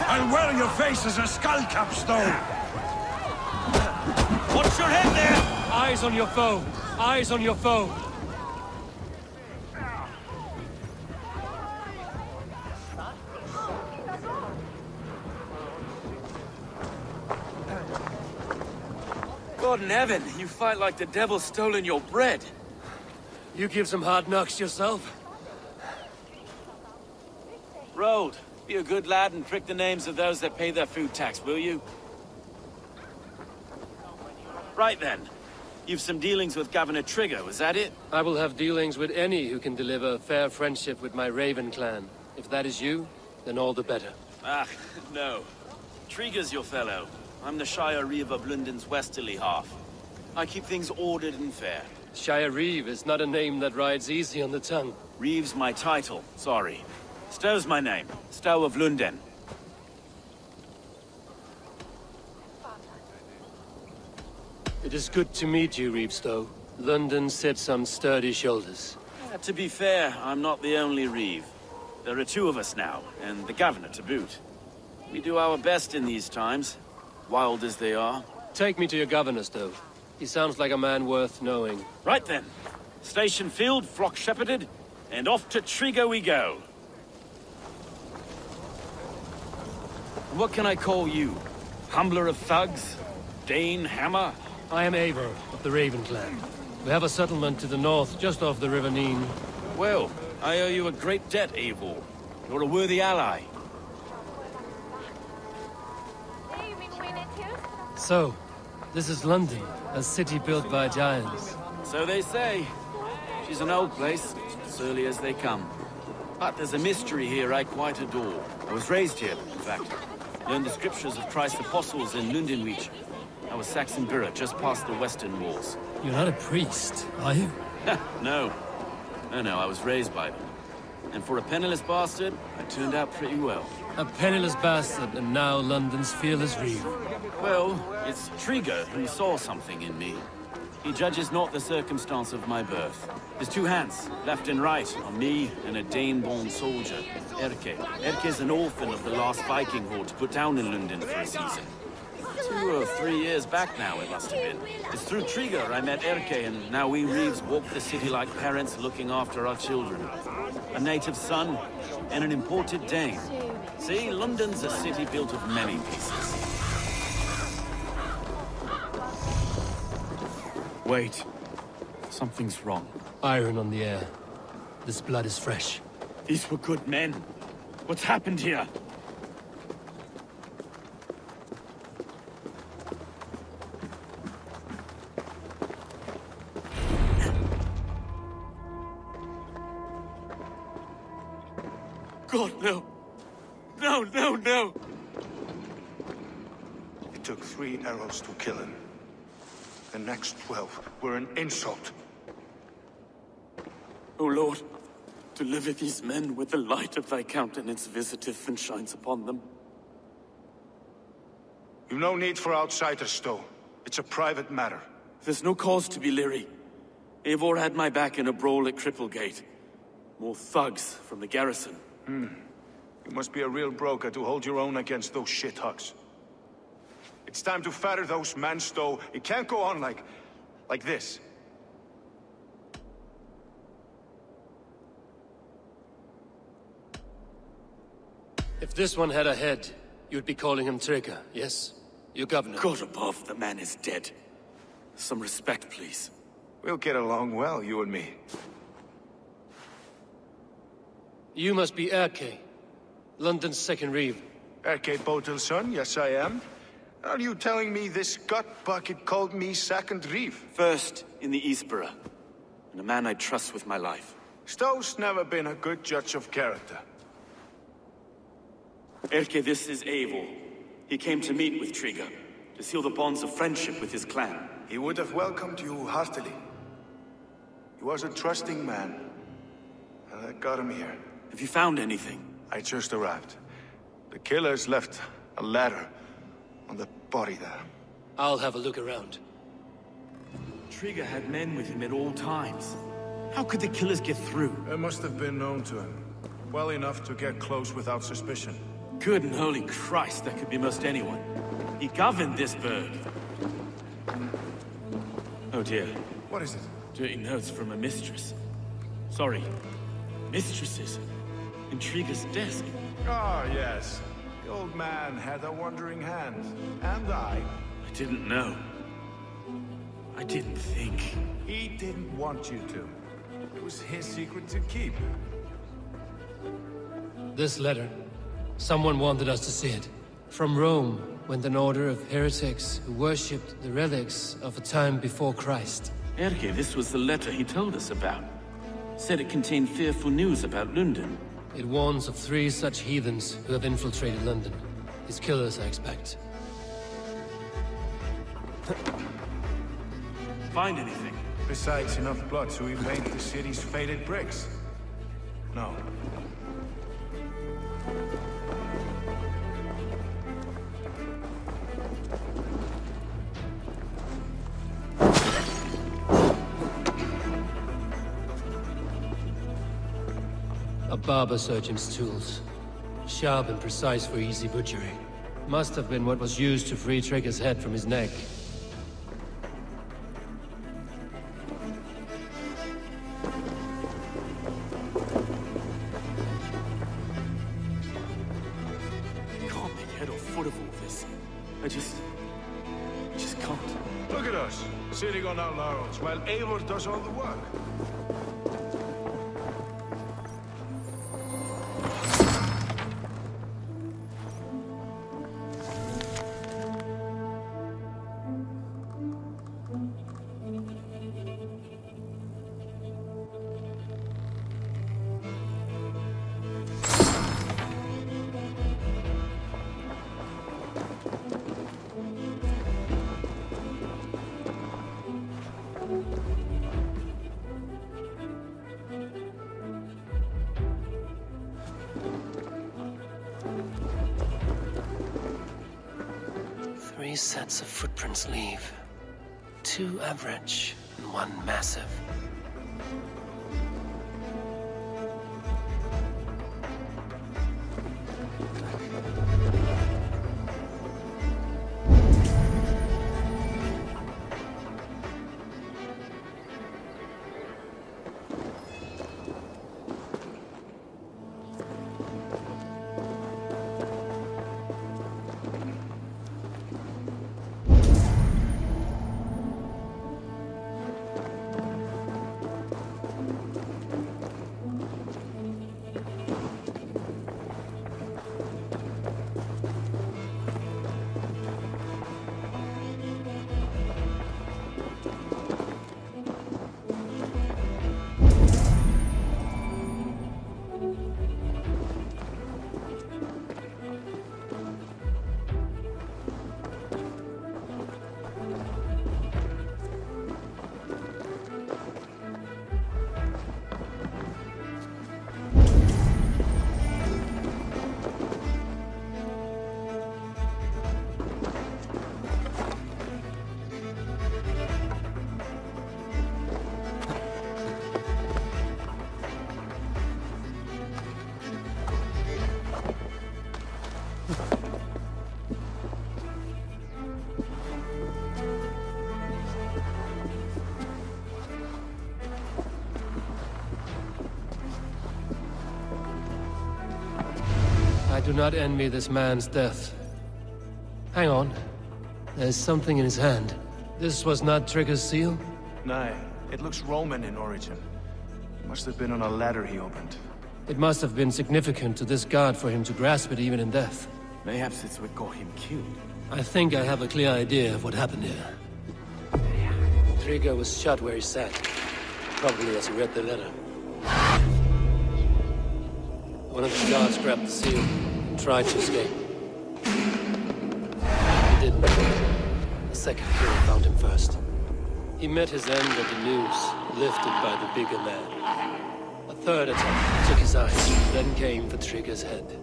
Speaker 11: I'll wear your face as a skull capstone.
Speaker 3: Watch your head there!
Speaker 13: Eyes on your foe! Eyes on your foe!
Speaker 3: God in heaven, you fight like the devil's stolen your bread.
Speaker 13: You give some hard knocks yourself.
Speaker 3: Road, be a good lad and prick the names of those that pay their food tax, will you? Right then. You've some dealings with Governor Trigger, was that it?
Speaker 13: I will have dealings with any who can deliver fair friendship with my Raven clan. If that is you, then all the better.
Speaker 3: Ah, no. Trigger's your fellow. I'm the Shire Reeve of London's westerly half. I keep things ordered and fair.
Speaker 13: Shire Reeve is not a name that rides easy on the tongue.
Speaker 3: Reeve's my title, sorry. Stow's my name. Stow of London.
Speaker 13: It is good to meet you, Reeve Stow. London sits on sturdy shoulders.
Speaker 3: To be fair, I'm not the only Reeve. There are two of us now, and the Governor to boot. We do our best in these times, wild as they are.
Speaker 13: Take me to your Governor, Stow. He sounds like a man worth knowing.
Speaker 3: Right then. Station filled, flock shepherded, and off to Trigger we go. What can I call you? Humbler of thugs? Dane Hammer?
Speaker 13: I am Eivor, of the Raven clan. We have a settlement to the north, just off the River Nene.
Speaker 3: Well, I owe you a great debt, Eivor. You're a worthy ally.
Speaker 13: So, this is London, a city built by giants.
Speaker 3: So they say. She's an old place, as early as they come. But there's a mystery here I quite adore. I was raised here, in fact. Learned the scriptures of Christ's apostles in London Reach. I was Saxon Borough, just past the western walls.
Speaker 13: You're not a priest, are you?
Speaker 3: No. No, I was raised by them. And for a penniless bastard, I turned out pretty well.
Speaker 13: A penniless bastard, and now London's fearless Reeve.
Speaker 3: Well, it's Trigger who saw something in me. He judges not the circumstance of my birth. His two hands, left and right, on me and a Dane-born soldier, Erke. Erke's an orphan of the last Viking horde put down in London for a season. 2 or 3 years back now, it must have been. It's through Trigger I met Erke, and now we Reeves walk the city like parents looking after our children. A native son, and an imported Dane. See, London's a city built of many pieces. Wait. Something's wrong.
Speaker 13: Iron on the air. This blood is fresh.
Speaker 3: These were good men. What's happened here?
Speaker 11: God, no. No, no, no!
Speaker 5: It took 3 arrows to kill him. The next 12 were an insult.
Speaker 11: O Lord, deliver these men with the light of thy countenance visiteth and shines upon them.
Speaker 5: You've no need for outsiders, Stowe. It's a private matter.
Speaker 11: There's no cause to be leery. Eivor had my back in a brawl at Cripplegate. More thugs from the garrison.
Speaker 5: You must be a real broker to hold your own against those shithugs. It's time to fatter those men, Stowe. It can't go on like this.
Speaker 13: If this one had a head, you'd be calling him Trigger, yes? Your governor.
Speaker 11: God above, the man is dead. Some respect, please.
Speaker 5: We'll get along well, you and me.
Speaker 13: You must be Erke, London's second reeve.
Speaker 5: Erke Botel's son, yes I am. Are you telling me this gut bucket called me second reeve?
Speaker 11: First in the Eastborough, and a man I trust with my life.
Speaker 5: Stowe's never been a good judge of character.
Speaker 11: Erke, this is Eivor. He came to meet with Trigger, to seal the bonds of friendship with his clan.
Speaker 5: He would have welcomed you heartily. He was a trusting man, and I got him here.
Speaker 11: Have you found anything?
Speaker 5: I just arrived. The killers left a ladder on the body there.
Speaker 13: I'll have a look around.
Speaker 3: Trigger had men with him at all times. How could the killers get through?
Speaker 5: It must have been known to him. Well enough to get close without suspicion.
Speaker 3: Good and holy Christ, that could be most anyone. He governed this burg. Oh dear.
Speaker 5: What is it?
Speaker 3: Dirty notes from a mistress. Sorry. Mistresses. In Trigger's desk.
Speaker 5: Ah, yes. The old man had a wandering hand. And I
Speaker 3: didn't know. I didn't think.
Speaker 5: He didn't want you to. It was his secret to keep.
Speaker 13: This letter. Someone wanted us to see it. From Rome went an order of heretics who worshipped the relics of a time before Christ.
Speaker 3: Erke, this was the letter he told us about. Said it contained fearful news about London.
Speaker 13: It warns of 3 such heathens who have infiltrated London. His killers, I expect.
Speaker 3: Find anything?
Speaker 5: Besides enough blood to repaint the city's faded bricks? No.
Speaker 13: A barber surgeon's tools. Sharp and precise for easy butchery. Must have been what was used to free Trigger's head from his neck.
Speaker 11: I can't make head or foot of all this. I just can't.
Speaker 5: Look at us, sitting on our laurels, while Eivor does all the work.
Speaker 13: Three sets of footprints leave. 2 average and 1 massive. I do not envy this man's death. Hang on. There's something in his hand. This was not Trigger's seal?
Speaker 5: Nay, it looks Roman in origin. It must have been on a ladder he opened.
Speaker 13: It must have been significant to this god for him to grasp it even in death.
Speaker 3: Mayhaps it's what got him killed.
Speaker 13: I think I have a clear idea of what happened here. Trigger was shot where he sat. Probably as he read the letter. One of the guards grabbed the seal and tried to escape. He didn't. The second killer found him first. He met his end at the noose, lifted by the bigger man. A third attack took his eyes, then came for Trigger's head.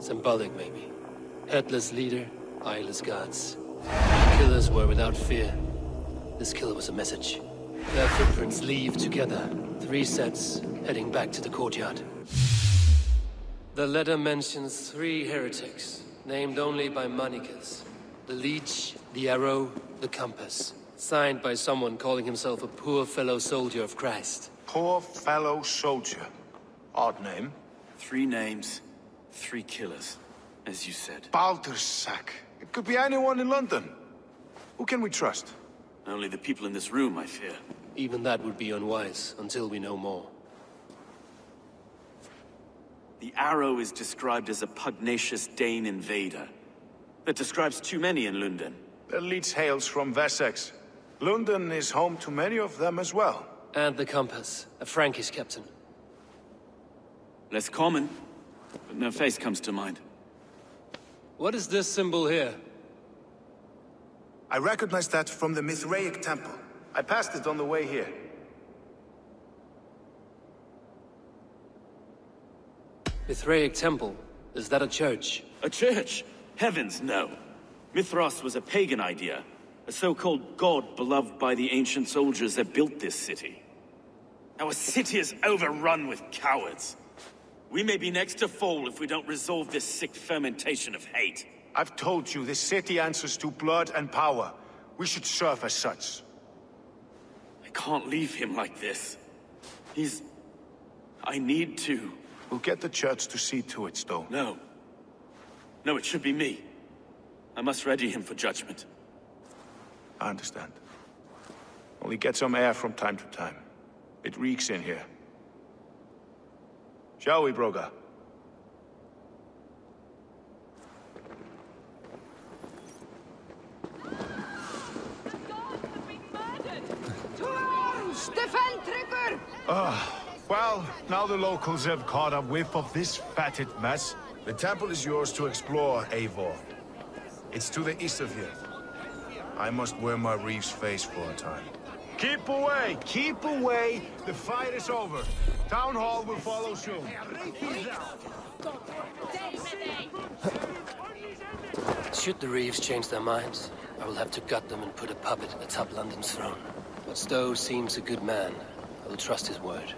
Speaker 13: Symbolic, maybe. Headless leader, eyeless guards. Killers were without fear. This kill was a message. Their footprints leave together. 3 sets, heading back to the courtyard. The letter mentions 3 heretics, named only by Manicus. The leech, the arrow, the compass. Signed by someone calling himself a poor fellow soldier of Christ.
Speaker 5: Poor fellow soldier. Odd name.
Speaker 3: 3 names, 3 killers, as you said.
Speaker 5: Baldersack. It could be anyone in London. Who can we trust?
Speaker 3: Only the people in this room, I fear.
Speaker 13: Even that would be unwise, until we know more.
Speaker 3: The arrow is described as a pugnacious Dane invader. That describes too many in London.
Speaker 5: The leech hails from Wessex. London is home to many of them as well.
Speaker 13: And the compass, a Frankish captain.
Speaker 3: Less common, but no face comes to mind.
Speaker 13: What is this symbol here?
Speaker 5: I recognize that from the Mithraic temple. I passed it on the way here.
Speaker 13: Mithraic temple? Is that a church?
Speaker 3: A church? Heavens, no. Mithras was a pagan idea. A so-called god beloved by the ancient soldiers that built this city. Our city is overrun with cowards. We may be next to fall if we don't resolve this sick fermentation of hate.
Speaker 5: I've told you, this city answers to blood and power. We should serve as such.
Speaker 3: I can't leave him like this. I need to.
Speaker 5: We'll get the church to see to it, Stone.
Speaker 3: No. No, it should be me. I must ready him for judgment.
Speaker 5: I understand. Only get some air from time to time. It reeks in here. Shall we, Broga?
Speaker 12: Defend Trigger!
Speaker 5: Well, now the locals have caught a whiff of this fatted mess. The temple is yours to explore, Eivor. It's to the east of here. I must wear my Reeve's face for a time. Keep away! Keep away! The fight is over. Town Hall will follow soon.
Speaker 13: Should the Reeves change their minds, I will have to gut them and put a puppet atop London's throne. But Stowe seems a good man. I will trust his word.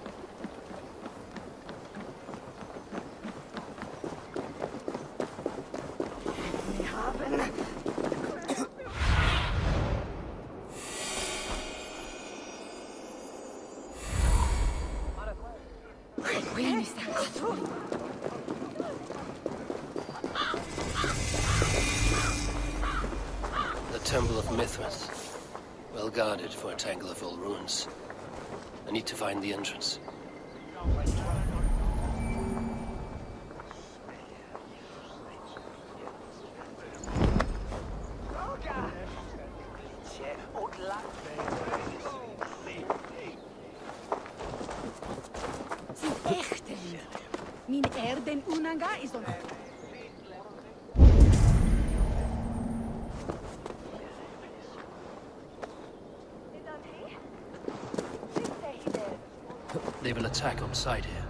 Speaker 13: The Temple of Mithras. Well guarded for a tangle of old ruins. I need to find the entrance.
Speaker 12: Min erden unanga is on.
Speaker 13: They will attack on sight here.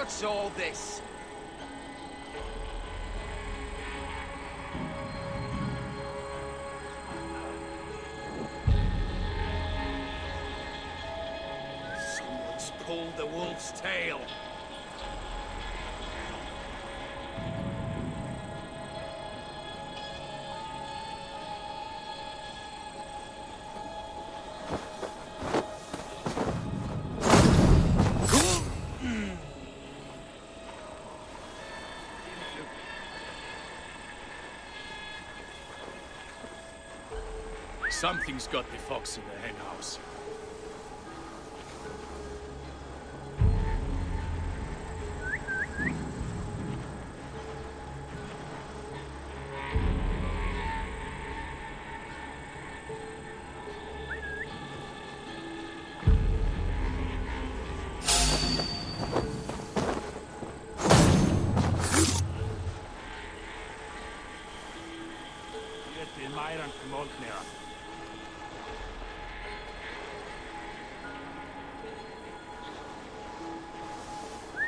Speaker 11: What's all this? Someone's pulled the wolf's tail. Something's got the fox in the henhouse.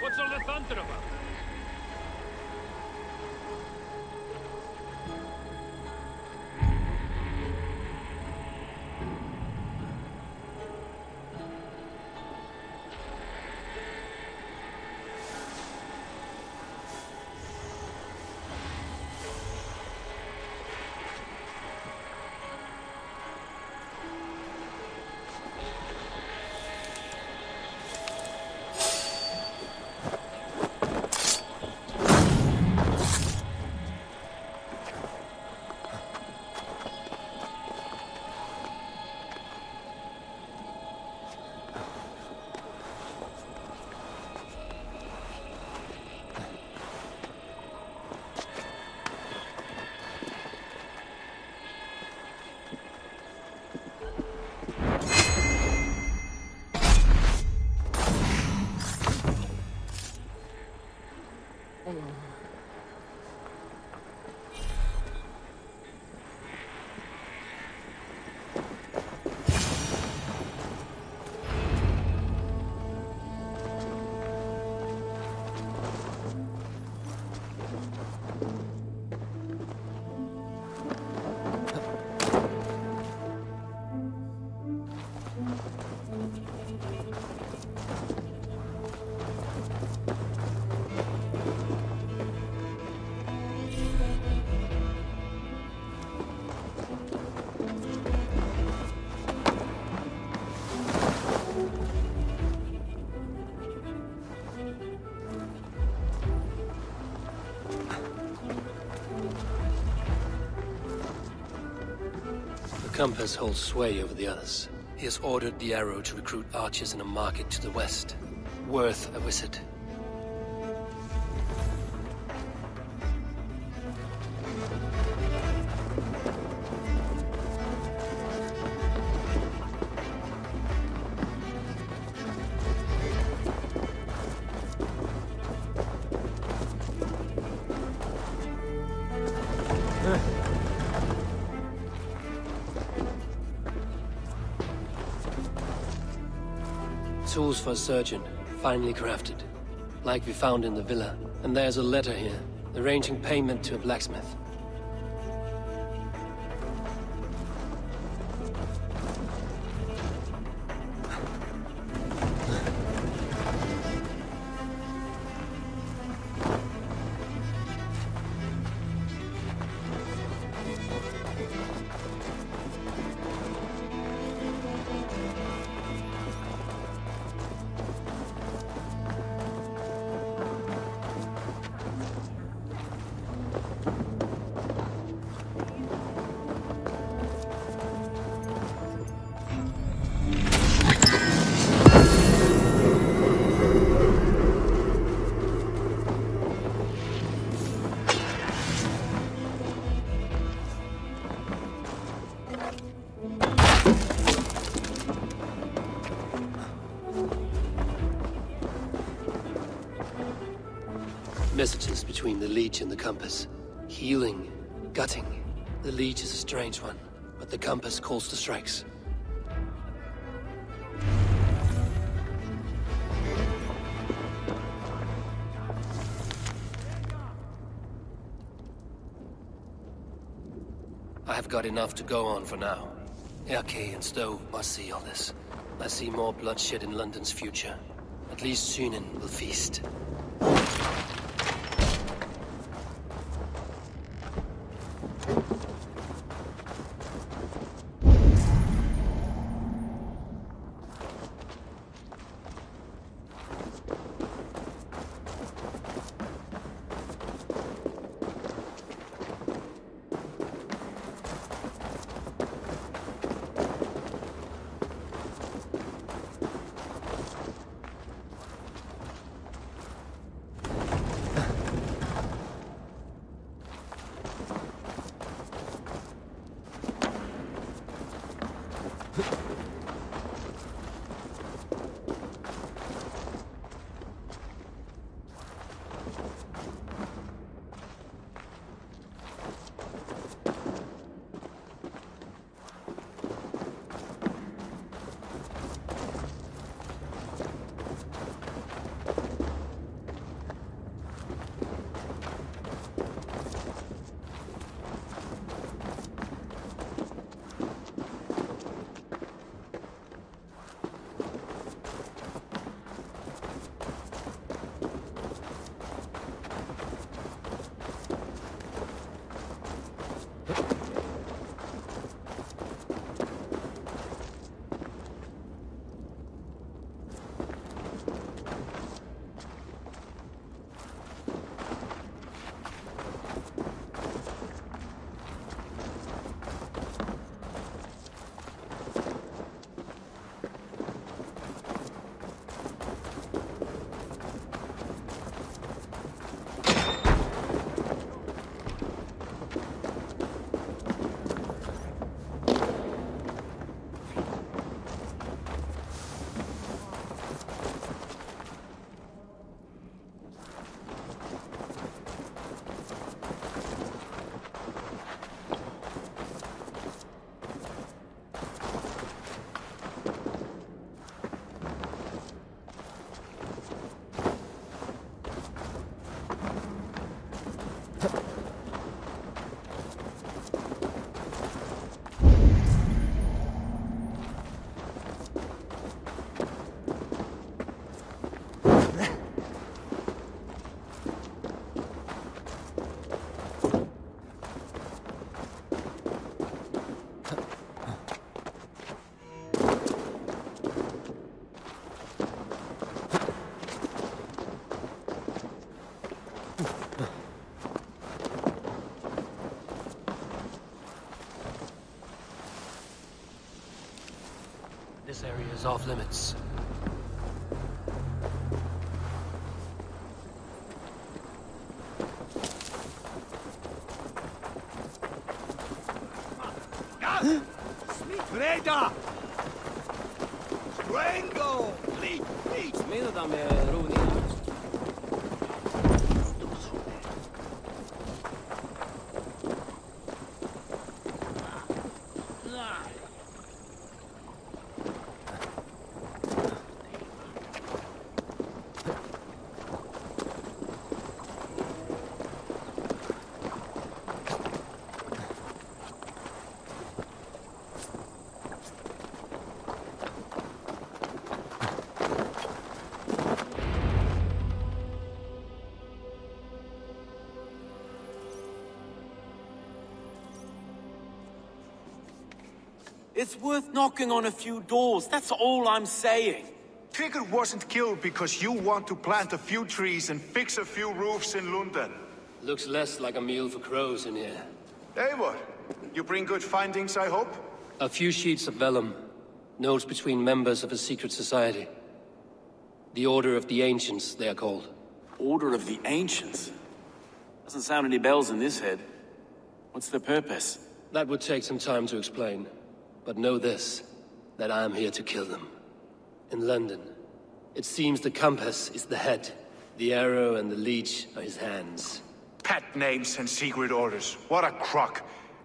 Speaker 11: What's all the thunder about?
Speaker 13: The compass holds sway over the others. He has ordered the arrow to recruit archers in a market to the west. Worth a visit. Tools for a surgeon, finely crafted. Like we found in the villa. And there's a letter here, arranging payment to a blacksmith. Messages between the leech and the compass. Healing, gutting. The leech is a strange one, but the compass calls to strikes. I have got enough to go on for now. Erke and Stowe must see all this. I see more bloodshed in London's future. At least Sunan will feast. This area is off limits.
Speaker 11: Freda! Strangle! Leap!
Speaker 13: Smeden där med rovningar.
Speaker 3: It's worth knocking on a few doors, that's all I'm saying.
Speaker 5: Trigger wasn't killed because you want to plant a few trees and fix a few roofs in London.
Speaker 13: Looks less like a meal for crows in here.
Speaker 5: Eivor, you bring good findings, I hope?
Speaker 13: A few sheets of vellum. Notes between members of a secret society. The Order of the Ancients, they are called.
Speaker 3: Order of the Ancients? Doesn't sound any bells in this head. What's the purpose?
Speaker 13: That would take some time to explain. But know this, that I am here to kill them. In London, it seems the compass is the head. The arrow and the leech are his hands.
Speaker 5: Pet names and secret orders. What a crock.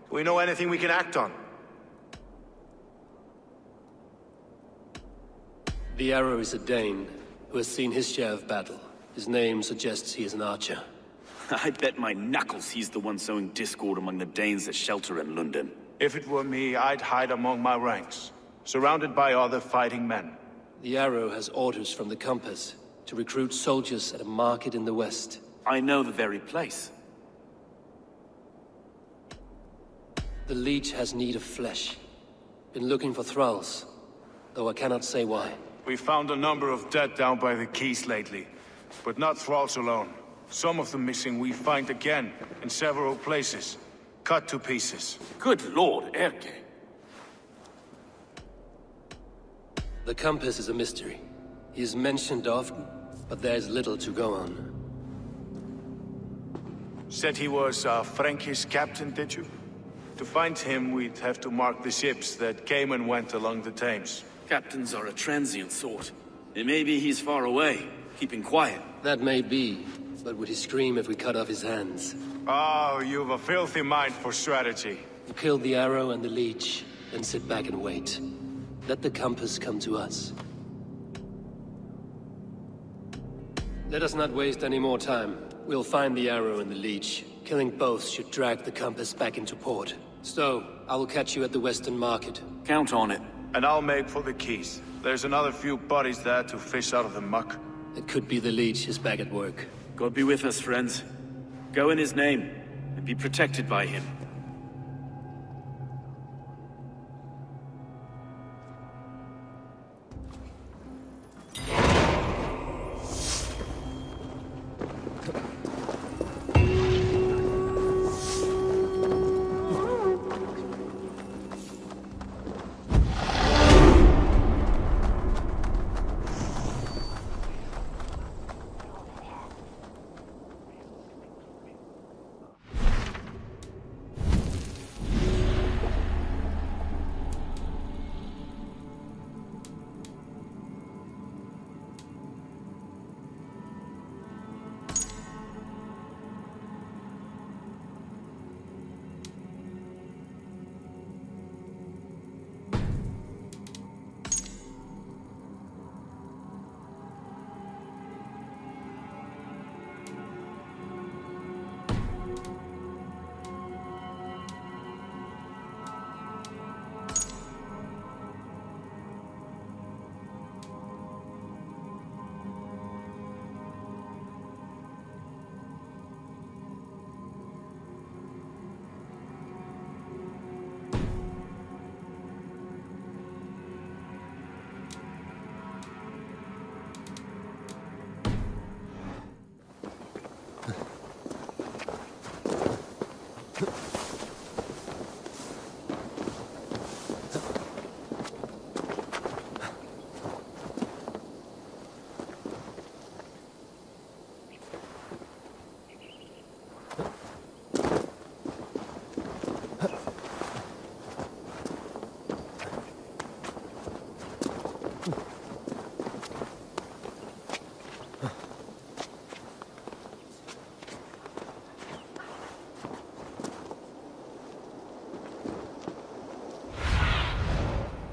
Speaker 5: Do we know anything we can act on?
Speaker 13: The arrow is a Dane, who has seen his share of battle. His name suggests he is an archer.
Speaker 3: I bet my knuckles he's the one sowing discord among the Danes that shelter in London.
Speaker 5: If it were me, I'd hide among my ranks, surrounded by other fighting men.
Speaker 13: The Arrow has orders from the Compass to recruit soldiers at a market in the west.
Speaker 3: I know the very place.
Speaker 13: The Leech has need of flesh. Been looking for thralls, though I cannot say why.
Speaker 5: We found a number of dead down by the quays lately, but not thralls alone. Some of the missing we find again, in several places, cut to pieces.
Speaker 3: Good lord, Erke.
Speaker 13: The Compass is a mystery. He is mentioned often, but there's little to go on.
Speaker 5: Said he was a Frankish captain, did you? To find him, we'd have to mark the ships that came and went along the Thames.
Speaker 3: Captains are a transient sort. It may be he's far away, keeping quiet.
Speaker 13: That may be, but would he scream if we cut off his hands?
Speaker 5: Oh, you've a filthy mind for strategy.
Speaker 13: You kill the Arrow and the Leech, then sit back and wait. Let the Compass come to us. Let us not waste any more time. We'll find the Arrow and the Leech. Killing both should drag the Compass back into port. So, I will catch you at the Western Market.
Speaker 3: Count on it.
Speaker 5: And I'll make for the quays. There's another few bodies there to fish out of the muck.
Speaker 13: It could be the Leech is back at work.
Speaker 3: God be with us, friends. Go in his name, and be protected by him.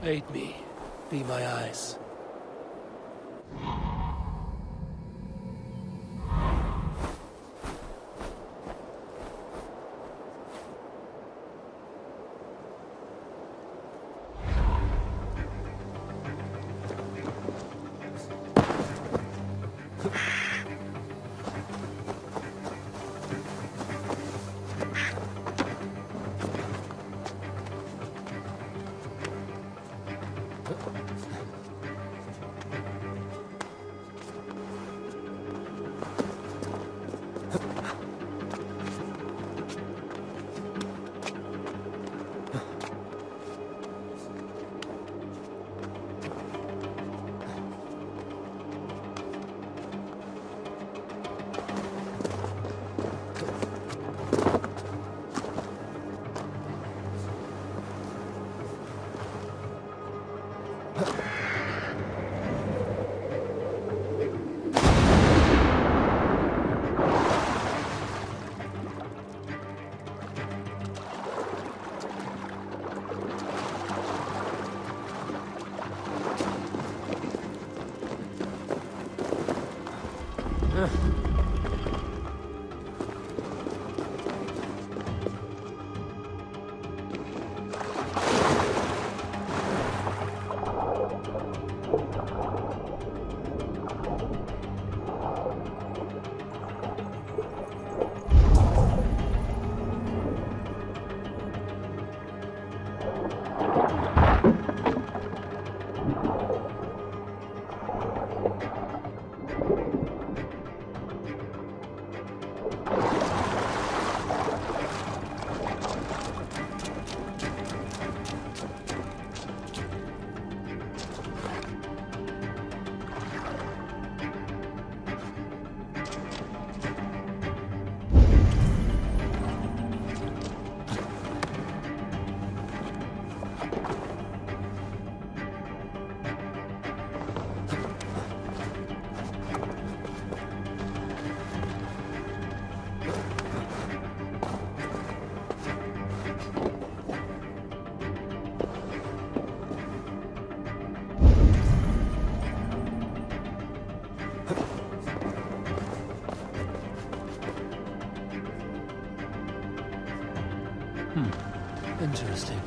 Speaker 13: Aid me. Be my eyes. Interesting.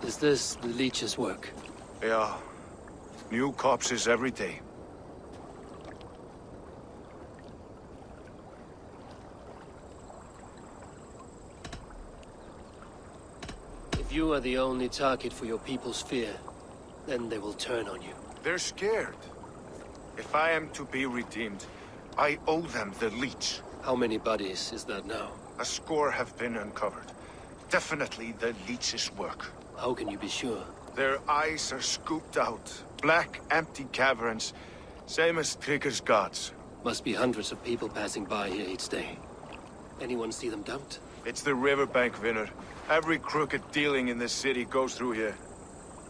Speaker 13: Is this the leech's work?
Speaker 5: Yeah. New corpses every day.
Speaker 13: If you are the only target for your people's fear, then they will turn on you.
Speaker 5: They're scared. If I am to be redeemed, I owe them the leech.
Speaker 13: How many bodies is that now?
Speaker 5: A score have been uncovered. Definitely the leech's work.
Speaker 13: How can you be sure?
Speaker 5: Their eyes are scooped out. Black, empty caverns. Same as Trigger's gods.
Speaker 13: Must be hundreds of people passing by here each day. Anyone see them dumped?
Speaker 5: It's the riverbank, Vinner. Every crooked dealing in this city goes through here.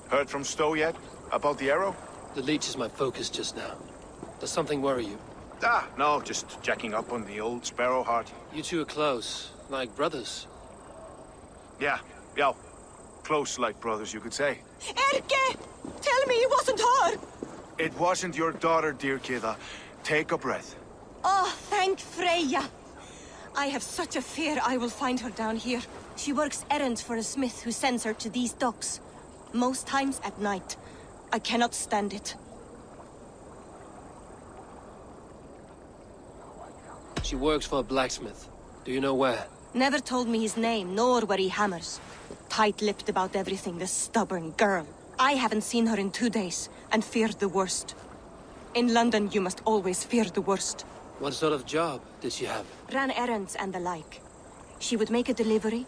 Speaker 5: Heard from Stowe yet? About the arrow?
Speaker 13: The leech is my focus just now. Does something worry you?
Speaker 5: No, just checking up on the old Sparrowheart.
Speaker 13: You two are close, like brothers.
Speaker 5: Yeah. Close like brothers, you could say.
Speaker 14: Erke! Tell me it wasn't her!
Speaker 5: It wasn't your daughter, dear Kida. Take a breath.
Speaker 14: Oh, thank Freya. I have such a fear I will find her down here. She works errands for a smith who sends her to these docks. Most times at night. I cannot stand it.
Speaker 13: She works for a blacksmith. Do you know where?
Speaker 14: Never told me his name, nor where he hammers. Tight-lipped about everything, the stubborn girl. I haven't seen her in 2 days, and feared the worst. In London, you must always fear the worst.
Speaker 13: What sort of job did she have?
Speaker 14: Ran errands and the like. She would make a delivery,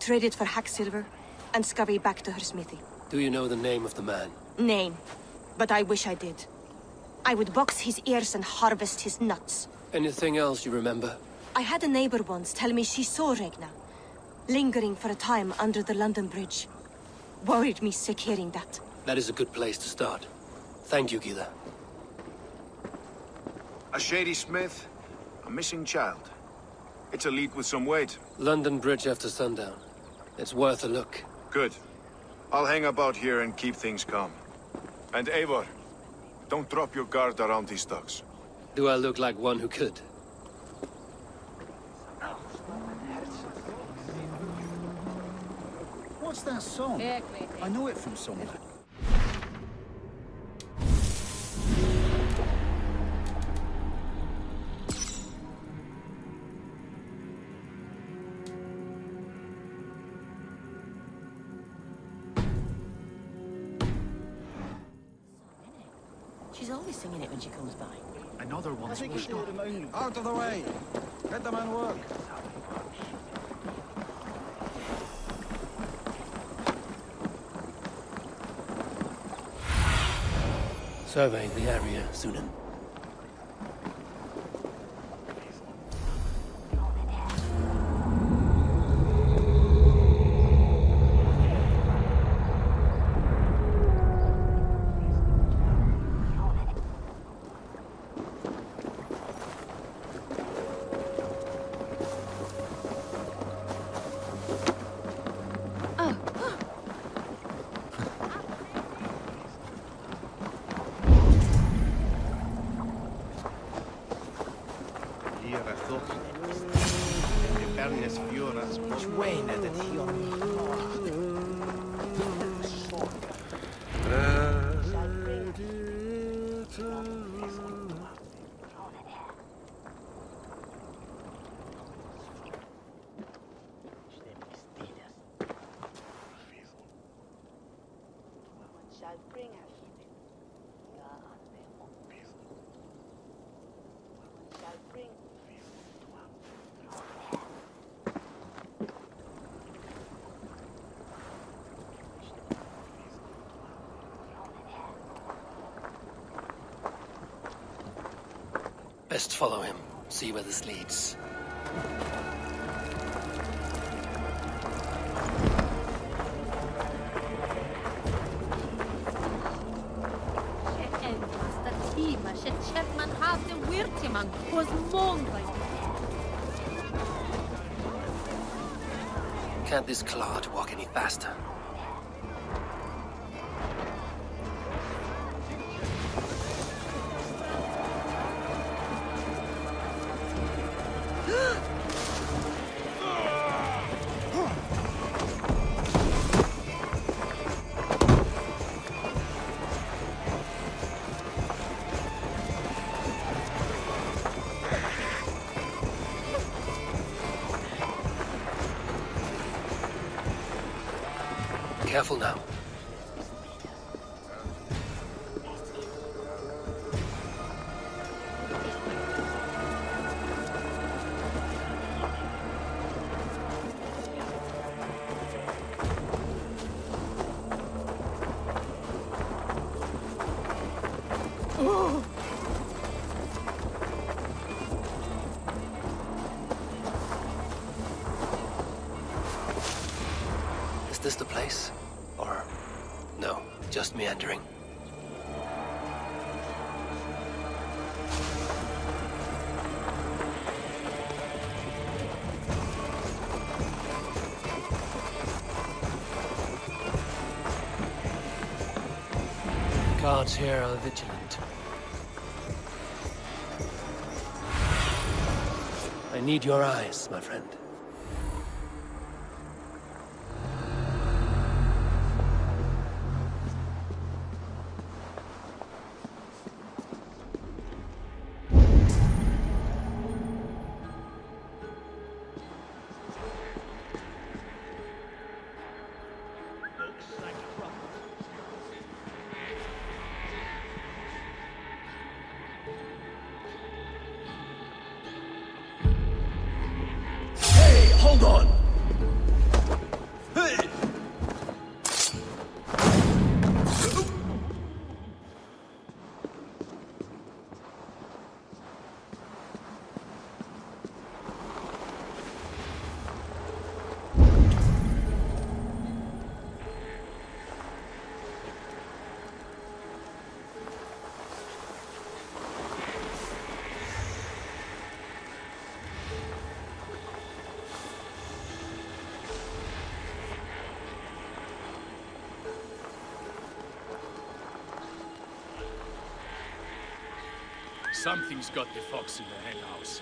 Speaker 14: trade it for hack silver, and scurry back to her smithy.
Speaker 13: Do you know the name of the man?
Speaker 14: Name. But I wish I did. I would box his ears and harvest his nuts.
Speaker 13: Anything else you remember?
Speaker 14: I had a neighbor once tell me she saw Regna, lingering for a time under the London Bridge. Worried me sick hearing that.
Speaker 13: That is a good place to start. Thank you, Gila.
Speaker 5: A shady smith, a missing child. It's a lead with some weight.
Speaker 13: London Bridge after sundown. It's worth a look.
Speaker 5: Good. I'll hang about here and keep things calm. And Eivor, don't drop your guard around these docks.
Speaker 13: Do I look like one who could?
Speaker 1: What's that song? I know it from somewhere.
Speaker 21: She's always singing it when she comes by.
Speaker 1: Another one's washed up.
Speaker 23: Out of the way! Let the man work.
Speaker 13: Surveying the area, Sunan. Best follow him, see where this leads. Can't this clod walk any faster? Careful now. Is this the place? Or no, just meandering? Guards here are vigilant. I need your eyes, my friend.
Speaker 2: Hold on! Hey! Something's got the fox in the henhouse.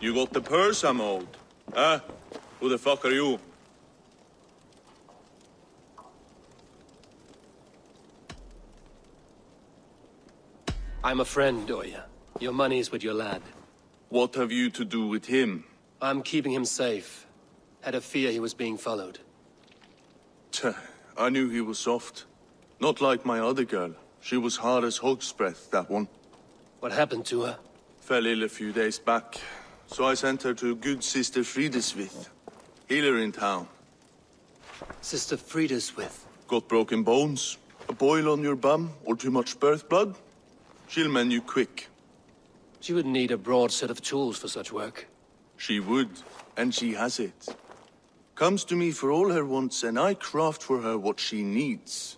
Speaker 9: You got the purse I'm owed? Huh? Who the fuck are you?
Speaker 13: I'm a friend, Oya. Your money's with your lad.
Speaker 9: What have you to do with him?
Speaker 13: I'm keeping him safe. Had a fear he was being followed.
Speaker 9: Tch, I knew he was soft. Not like my other girl. She was hard as hog's breath, that one.
Speaker 13: What happened to her?
Speaker 9: Fell ill a few days back. So I sent her to good Sister Frideswith. Healer in town.
Speaker 13: Sister Frideswith?
Speaker 9: Got broken bones, a boil on your bum, or too much birth blood? She'll mend you quick.
Speaker 13: She would need a broad set of tools for such work.
Speaker 9: She would, and she has it. Comes to me for all her wants, and I craft for her what she needs.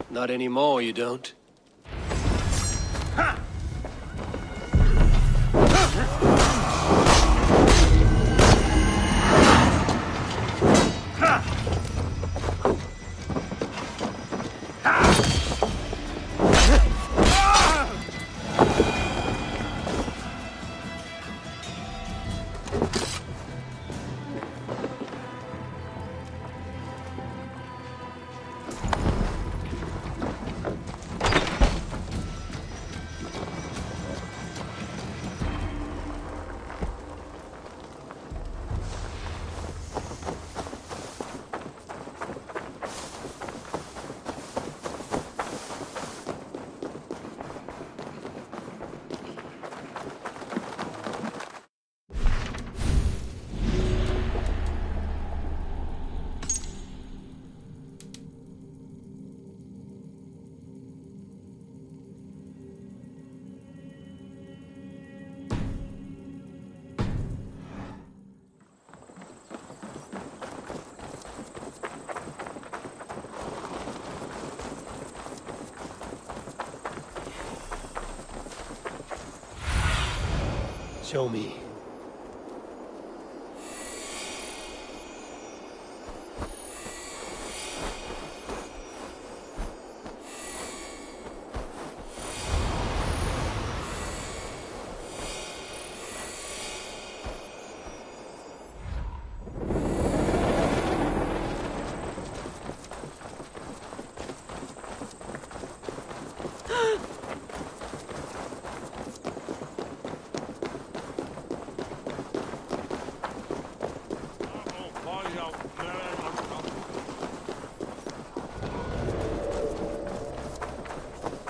Speaker 13: Not anymore, you don't. Ha! Show me.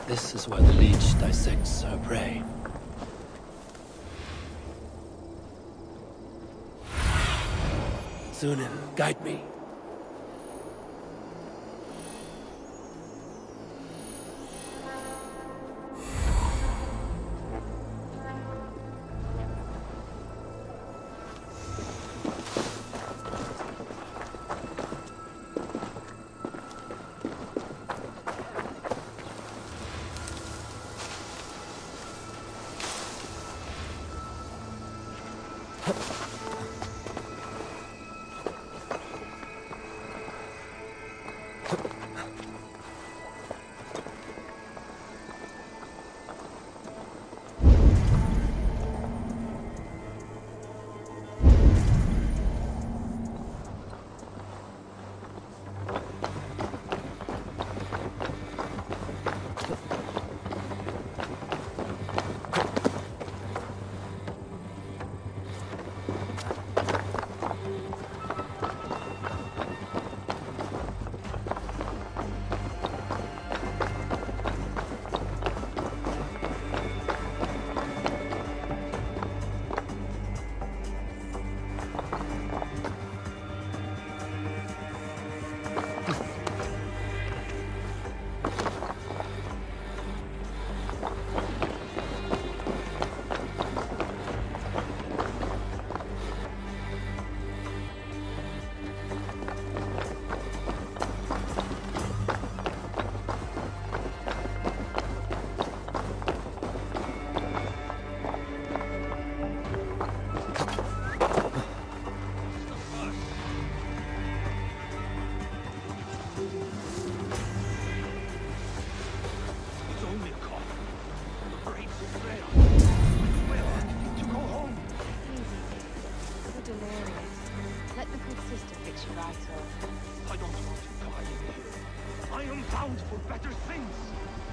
Speaker 13: This is where the leech dissects her prey. Sunan, guide me.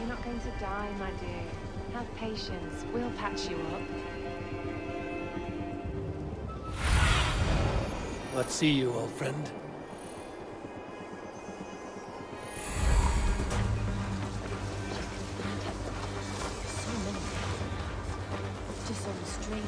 Speaker 12: You're not going to die, my dear.
Speaker 6: Have patience. We'll patch you up.
Speaker 13: Let's see you, old friend.
Speaker 6: So many. Just so strange.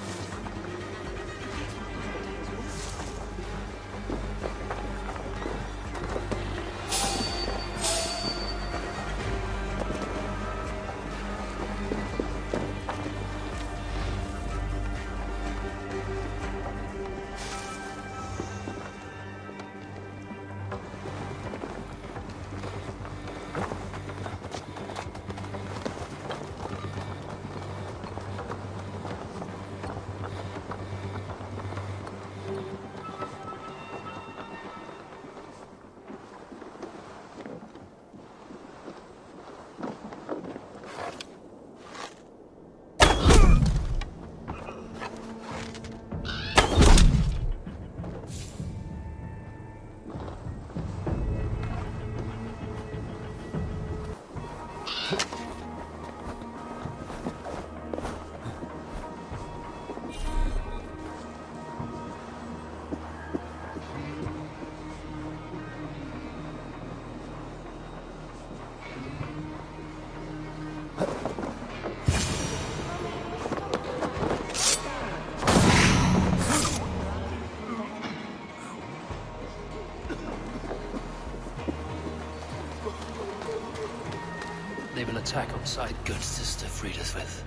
Speaker 13: They will attack on sight. Good sister freed us with.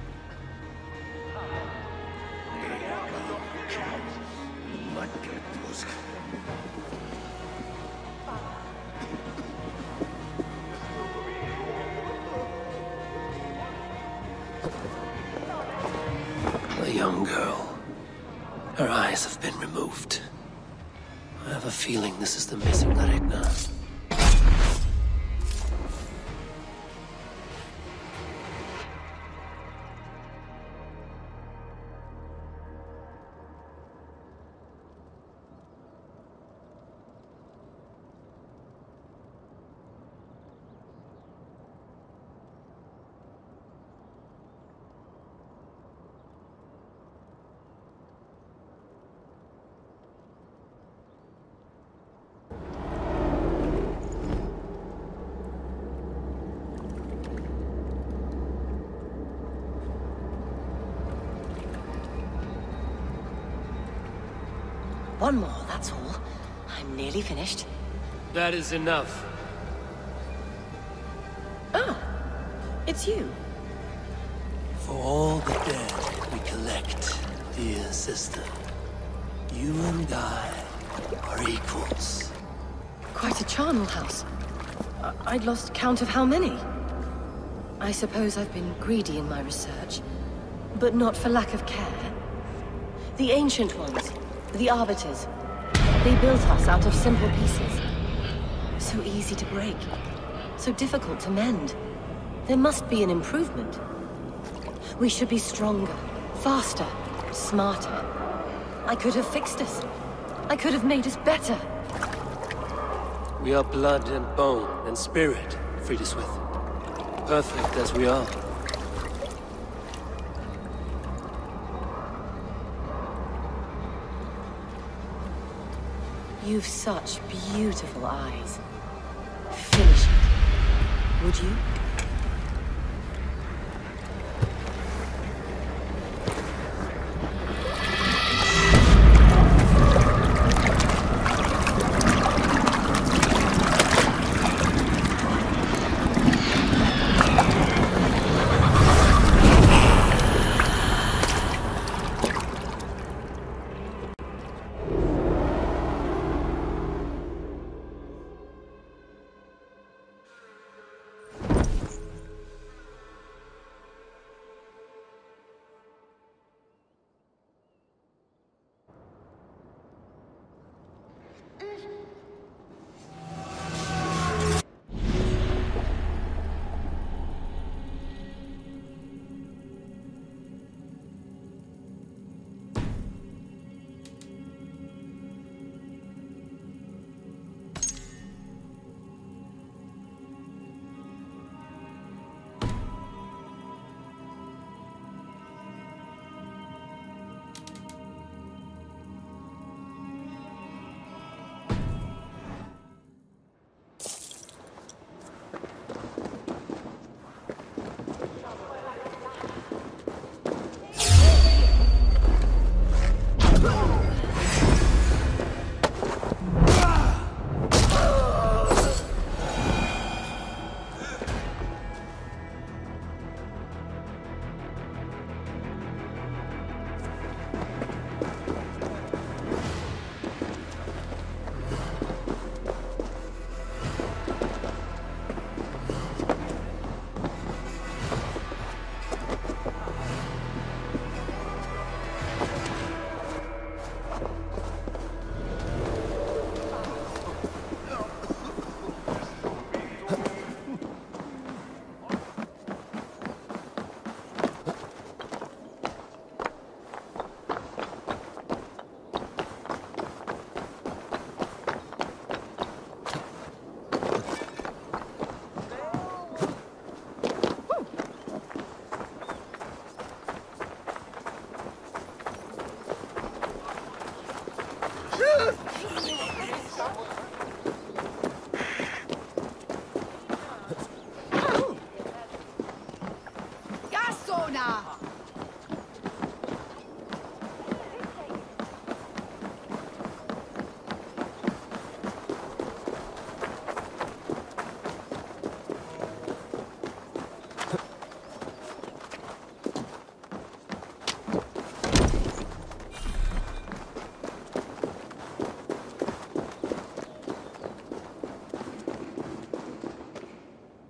Speaker 13: A young girl. Her eyes have been removed. I have a feeling this is the missing Regna.
Speaker 20: One more, that's all. I'm nearly finished.
Speaker 13: That is enough.
Speaker 20: Ah, it's you.
Speaker 13: For all the dead we collect, dear sister, you and I are equals.
Speaker 20: Quite a charnel house. I'd lost count of how many. I suppose I've been greedy in my research, but not for lack of care. The ancient ones, the arbiters, they built us out of simple pieces. So easy to break, so difficult to mend. There must be an improvement. We should be stronger, faster, smarter. I could have fixed us. I could have made us better.
Speaker 13: We are blood and bone and spirit, Friediswith. Perfect as we are.
Speaker 20: You've such beautiful eyes. Finish it, would you?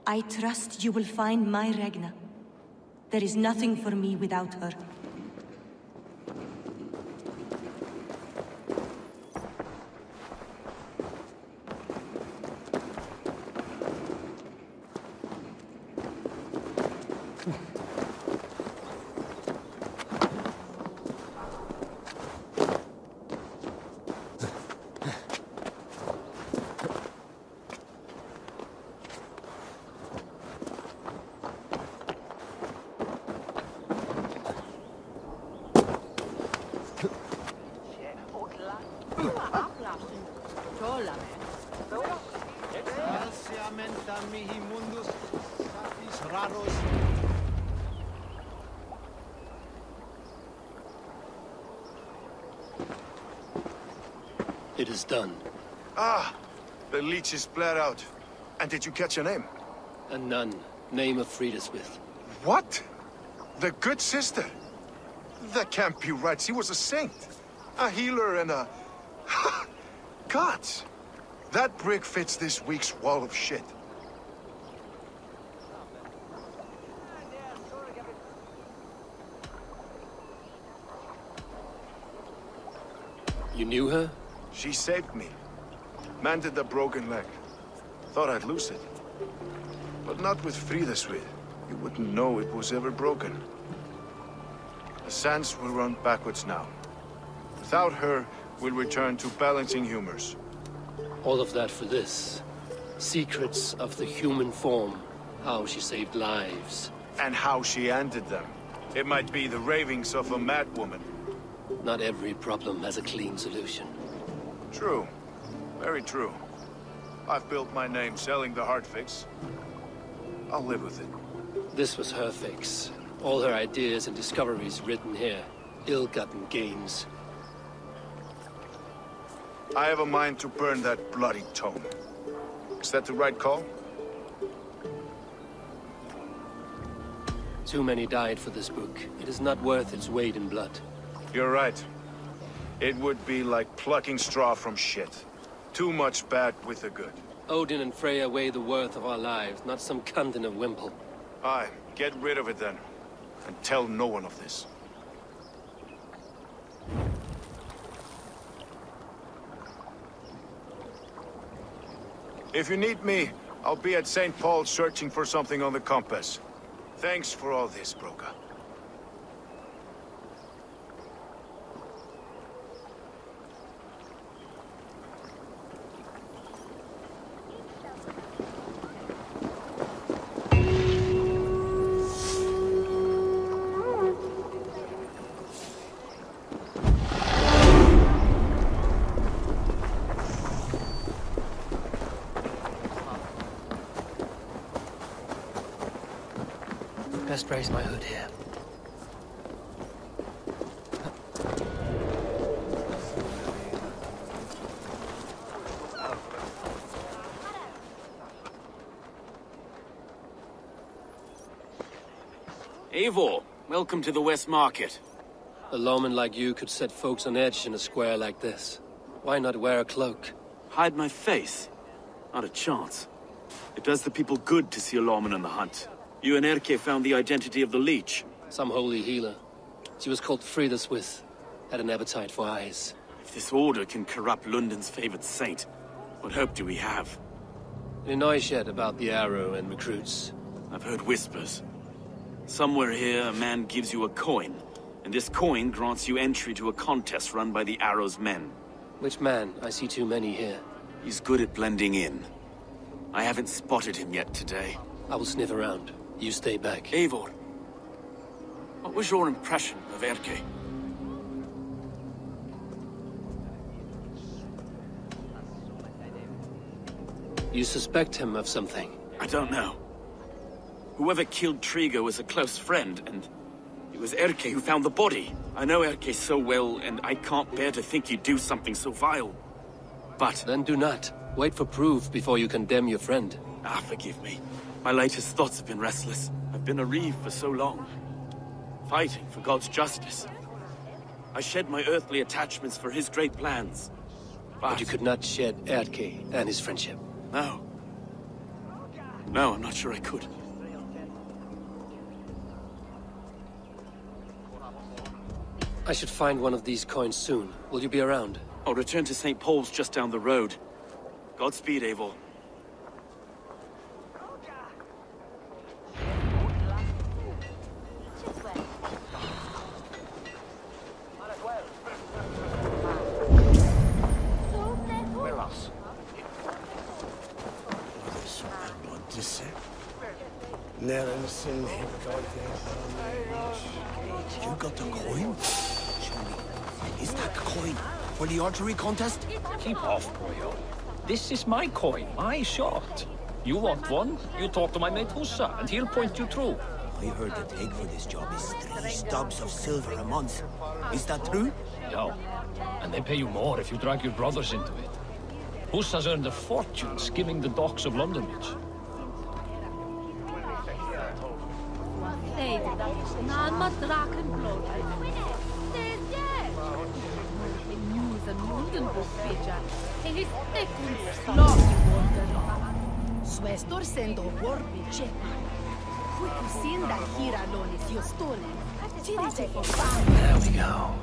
Speaker 14: I trust you will find my Regna. There is nothing for me without her.
Speaker 13: It is done.
Speaker 5: Ah, the leech is bled out. And did you catch a name?
Speaker 13: A nun, name of Frideswith.
Speaker 5: What? The good sister? That can't be right. She was a saint. A healer and a... Gods! That brick fits this week's wall of shit.
Speaker 13: You knew her?
Speaker 5: She saved me. Mended the broken leg. Thought I'd lose it. But not with Frideswith. You wouldn't know it was ever broken. The sands will run backwards now. Without her, we'll return to balancing humors.
Speaker 13: All of that for this. Secrets of the human form. How she saved lives.
Speaker 5: And how she ended them. It might be the ravings of a madwoman.
Speaker 13: Not every problem has a clean solution.
Speaker 5: True. Very true. I've built my name selling the heart fix. I'll live with it.
Speaker 13: This was her fix. All her ideas and discoveries written here. Ill-gotten gains.
Speaker 5: I have a mind to burn that bloody tome. Is that the right call?
Speaker 13: Too many died for this book. It is not worth its weight in blood.
Speaker 5: You're right. It would be like plucking straw from shit. Too much bad with the good.
Speaker 13: Odin and Freya weigh the worth of our lives, not some cunt in a wimple.
Speaker 5: Aye, get rid of it then. And tell no one of this. If you need me, I'll be at St. Paul's searching for something on the compass. Thanks for all this, Broca.
Speaker 13: Best raise my hood here.
Speaker 3: Eivor, welcome to the West Market.
Speaker 13: A lawman like you could set folks on edge in a square like this. Why not wear a cloak?
Speaker 3: Hide my face? Not a chance. It does the people good to see a lawman on the hunt. You and Erke found the identity of the leech.
Speaker 13: Some holy healer. She was called Frideswith. Had an appetite for eyes.
Speaker 3: If this order can corrupt London's favored saint, what hope do we have?
Speaker 13: Any noise yet about the arrow and recruits?
Speaker 3: I've heard whispers. Somewhere here, a man gives you a coin, and this coin grants you entry to a contest run by the Arrow's men.
Speaker 13: Which man? I see too many here.
Speaker 3: He's good at blending in. I haven't spotted him yet today.
Speaker 13: I will sniff around. You stay back.
Speaker 3: Eivor, what was your impression of Erke?
Speaker 13: You suspect him of something?
Speaker 3: I don't know. Whoever killed Trigo was a close friend, and it was Erke who found the body. I know Erke so well, and I can't bear to think you'd do something so vile. But...
Speaker 13: Then do not. Wait for proof before you condemn your friend.
Speaker 3: Ah, forgive me. My latest thoughts have been restless. I've been a reeve for so long. Fighting for God's justice. I shed my earthly attachments for his great plans.
Speaker 13: But you could not shed Erke and his friendship.
Speaker 3: No. No, I'm not sure I could.
Speaker 13: I should find one of these coins soon. Will you be around?
Speaker 3: I'll return to St. Paul's just down the road. Godspeed, Eivor.
Speaker 1: You got the coin? Is that the coin for the archery contest?
Speaker 10: Keep off, boyo. This is my coin, my shot. You want one? You talk to my mate Hussa, and he'll point you through.
Speaker 1: I heard the take for this job is 3 stubs of silver a month. Is that true?
Speaker 10: Yeah. And they pay you more if you drag your brothers into it. Hussa's earned a fortune skimming the docks of London Beach.
Speaker 13: There we go.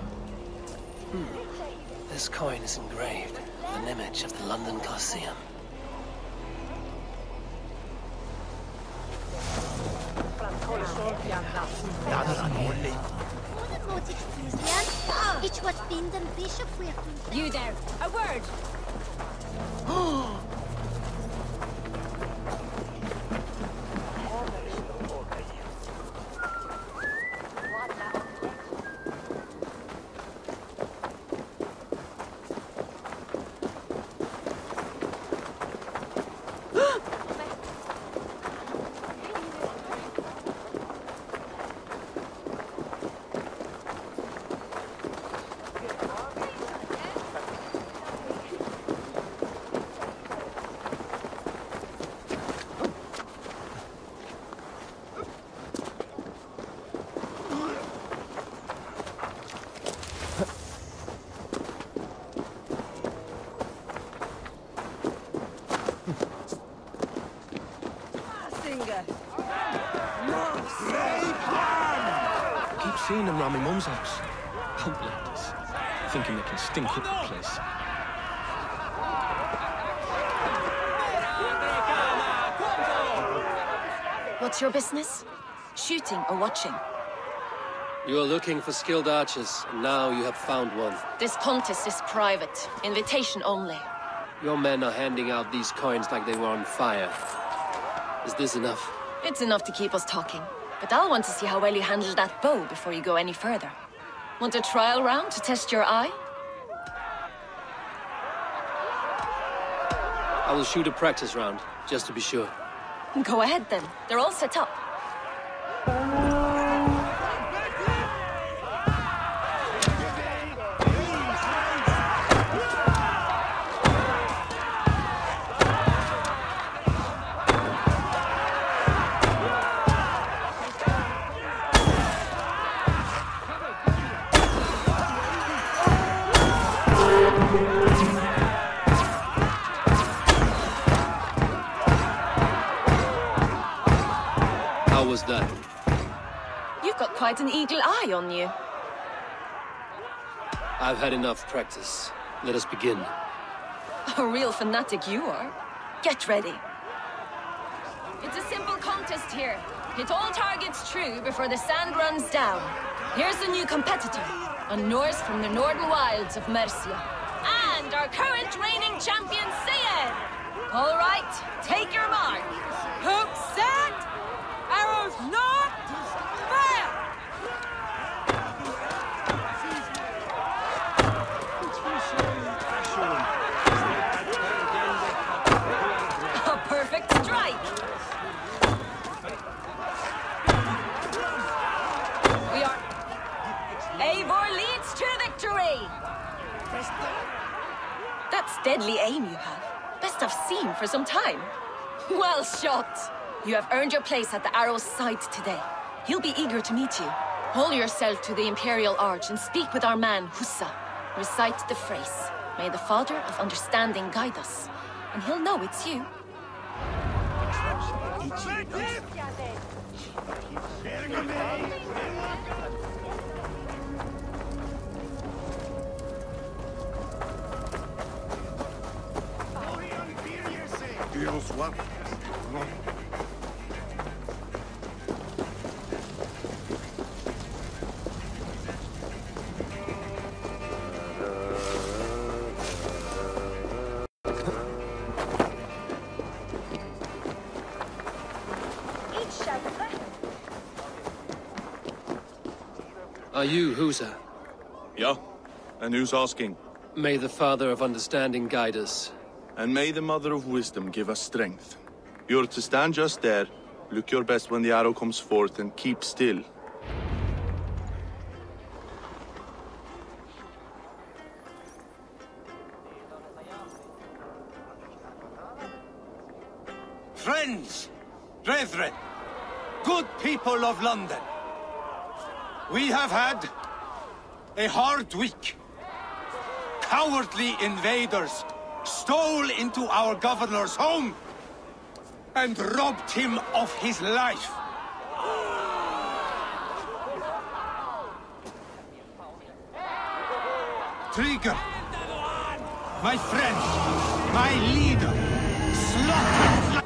Speaker 13: This coin is engraved with an image of the London Colosseum.
Speaker 6: You there, a word!
Speaker 10: Seeing them round my mum's house. Outlanders. Thinking they can stink up the place.
Speaker 20: What's your business? Shooting or watching?
Speaker 13: You are looking for skilled archers, and now you have found one.
Speaker 20: This contest is private. Invitation only.
Speaker 13: Your men are handing out these coins like they were on fire. Is this enough?
Speaker 20: It's enough to keep us talking. But I'll want to see how well you handle that bow before you go any further. Want a trial round to test your eye?
Speaker 13: I will shoot a practice round, just to be sure.
Speaker 20: Go ahead then. They're all set up.
Speaker 13: That?
Speaker 20: You've got quite an eagle eye on you.
Speaker 13: I've had enough practice. Let us begin.
Speaker 20: A real fanatic you are. Get ready. It's a simple contest here. Hit all targets true before the sand runs down. Here's the new competitor, a Norse from the northern wilds of Mercia. And our current reigning champion, Sia! All right, take your mark. Hook set! Arrows not fire! A perfect strike! We are... Eivor leads to victory! That's deadly aim you have. Best I've seen for some time. Well shot! You have earned your place at the arrow's side today. He'll be eager to meet you. Hold yourself to the Imperial Arch and speak with our man, Hussa. Recite the phrase. May the Father of Understanding guide us. And he'll know it's you.
Speaker 13: Are you Husa?
Speaker 9: Yeah. And who's asking?
Speaker 13: May the Father of Understanding guide us.
Speaker 9: And may the Mother of Wisdom give us strength. You're to stand just there, look your best when the arrow comes forth, and keep still.
Speaker 18: Friends, brethren, good people of London. We have had a hard week. Cowardly invaders stole into our governor's home and robbed him of his life. Trigger, my friend, my leader, slaughtered.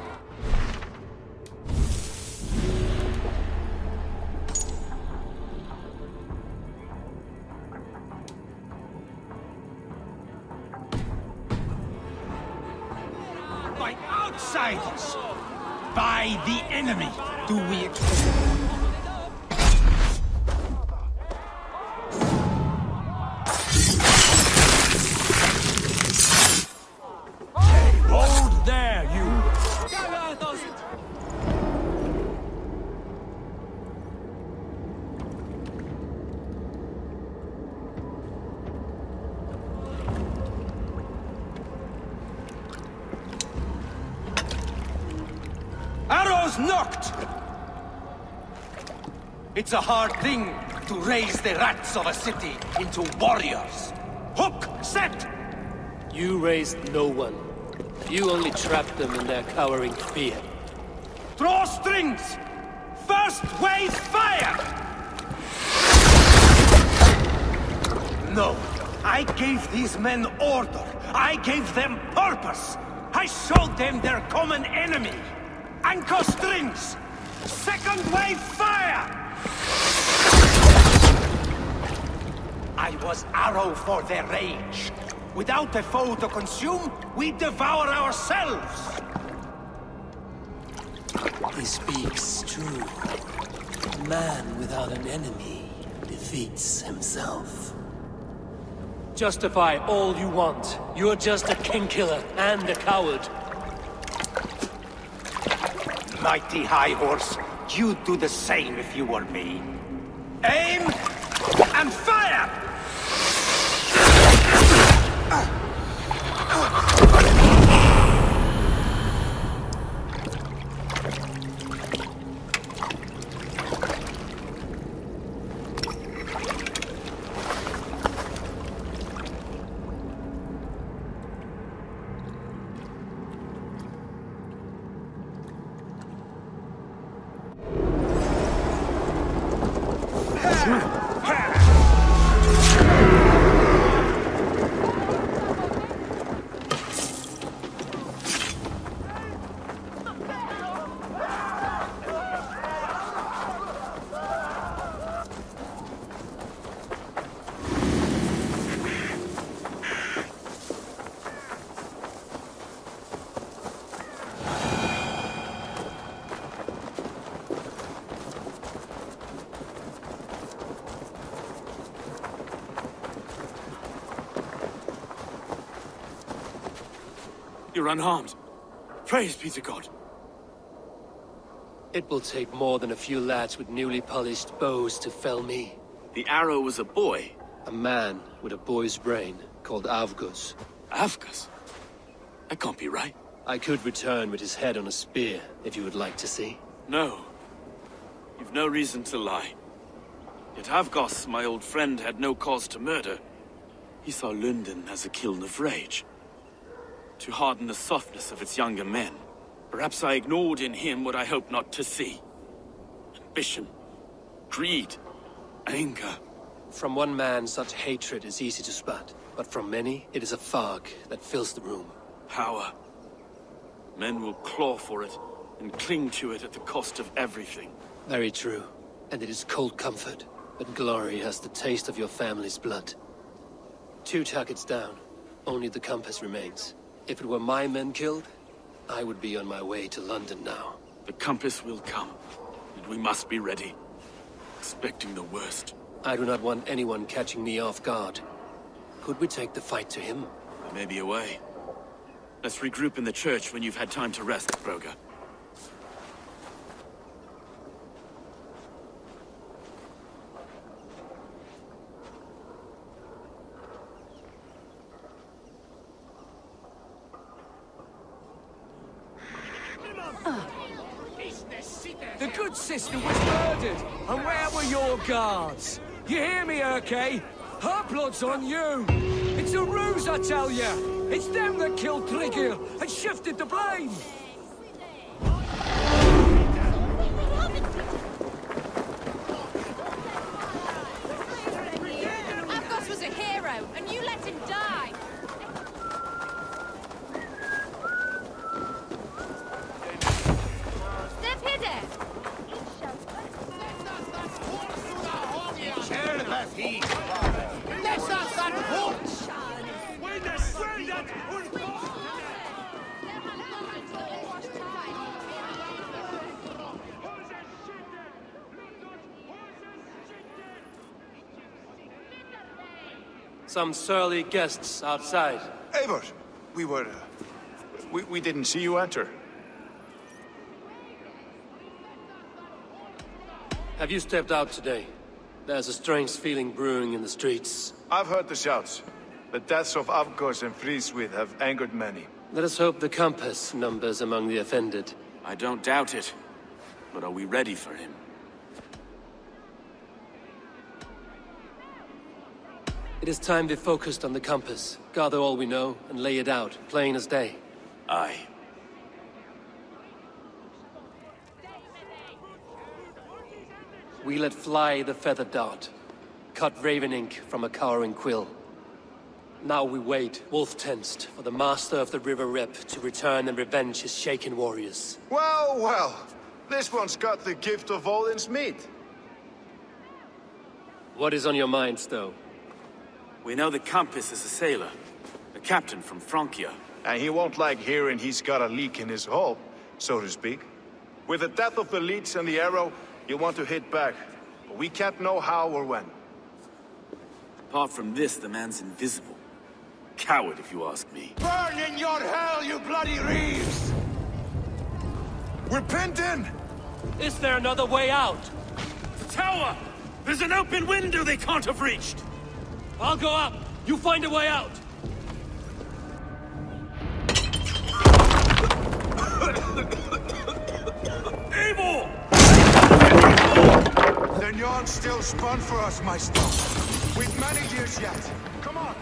Speaker 18: By outsiders, by the enemy, do we
Speaker 2: Hold there, you!
Speaker 18: Arrows knocked! It's a hard thing to raise the rats of a city into warriors. Hook, set!
Speaker 13: You raised no one. You only trapped them in their cowering fear.
Speaker 18: Draw strings! First wave fire! No, I gave these men order. I gave them purpose. I showed them their common enemy. Anchor strings! Second wave fire! I was arrow for their rage. Without a foe to consume, we devour ourselves!
Speaker 13: He speaks true. A man without an enemy defeats himself. Justify all you want. You're just a king-killer and a coward.
Speaker 18: Mighty High Horse, you'd do the same if you were me. Aim and fire!
Speaker 3: You're unharmed. Praise be to God.
Speaker 13: It will take more than a few lads with newly polished bows to fell me.
Speaker 3: The arrow was a boy.
Speaker 13: A man with a boy's brain, called Avgus.
Speaker 3: Avgus? That can't be right.
Speaker 13: I could return with his head on a spear, if you would like to see.
Speaker 3: No. You've no reason to lie. Yet Avgus, my old friend, had no cause to murder. He saw London as a kiln of rage, to harden the softness of its younger men. Perhaps I ignored in him what I hoped not to see. Ambition, greed, anger.
Speaker 13: From one man, such hatred is easy to spot, but from many, it is a fog that fills the room.
Speaker 3: Power. Men will claw for it and cling to it at the cost of everything.
Speaker 13: Very true. And it is cold comfort, but glory has the taste of your family's blood. 2 targets down. Only the compass remains. If it were my men killed, I would be on my way to London now.
Speaker 3: The compass will come, and we must be ready. Expecting the worst.
Speaker 13: I do not want anyone catching me off guard. Could we take the fight to him?
Speaker 3: There may be a way. Let's regroup in the church when you've had time to rest, Broga.
Speaker 2: The good sister was murdered, and where were your guards? You hear me, Urke? Her blood's on you! It's a ruse, I tell you! It's them that killed Trigil and shifted the blame!
Speaker 6: Argos was a hero, and you let him die! Step hidden!
Speaker 13: Some surly guests outside.
Speaker 5: Eivor, we didn't see you enter.
Speaker 13: Have you stepped out today? There's a strange feeling brewing in the streets.
Speaker 5: I've heard the shouts. The deaths of Avgos and Friswith have angered many.
Speaker 13: Let us hope the compass numbers among the offended.
Speaker 3: I don't doubt it. But are we ready for him?
Speaker 13: It is time we focused on the compass, gather all we know, and lay it out, plain as day.
Speaker 3: Aye.
Speaker 13: We let fly the feathered dart, cut raven ink from a cowering quill. Now we wait, wolf-tensed, for the master of the River Rep to return and revenge his shaken warriors.
Speaker 5: Well, well. This one's got the gift of Odin's meat.
Speaker 13: What is on your mind, Stowe?
Speaker 3: We know the compass is a sailor. A captain from Francia.
Speaker 5: And he won't like hearing he's got a leak in his hull, so to speak. With the death of the leads and the arrow, you want to hit back. But we can't know how or when.
Speaker 3: Apart from this, the man's invisible. Coward, if you ask me.
Speaker 5: Burn in your hell, you bloody reeves! We're pinned in!
Speaker 13: Is there another way out?
Speaker 3: The tower! There's an open window they can't have reached!
Speaker 13: I'll go up! You find a way out!
Speaker 3: Evil!
Speaker 5: The yarn's still spun for us, my stuff. We've many years yet. Come on!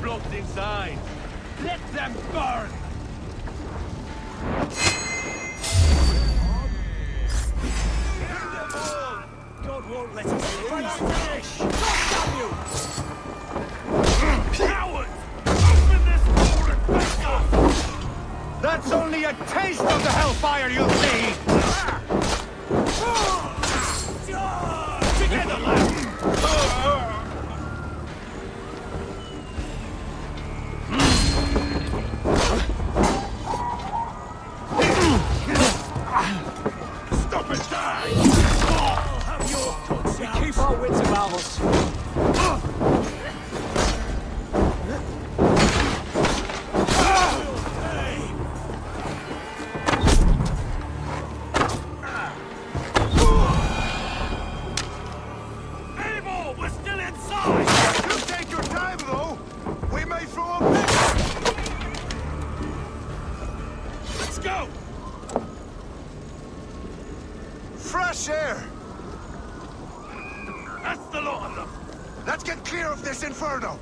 Speaker 11: bloods inside. Let them burn!
Speaker 2: God won't let us finish! Damn you!
Speaker 11: Cowards! Open this door and back up!
Speaker 18: That's only a taste of the hellfire you'll see!
Speaker 11: Together, lads!
Speaker 18: Stop and die!
Speaker 2: Have your guts. We keep our wits about us.
Speaker 11: Abel, we're still inside!
Speaker 5: You take your time, though! We may throw a pit!
Speaker 11: Let's go!
Speaker 5: Fresh air!
Speaker 11: That's the lot of them!
Speaker 5: Let's get clear of this inferno!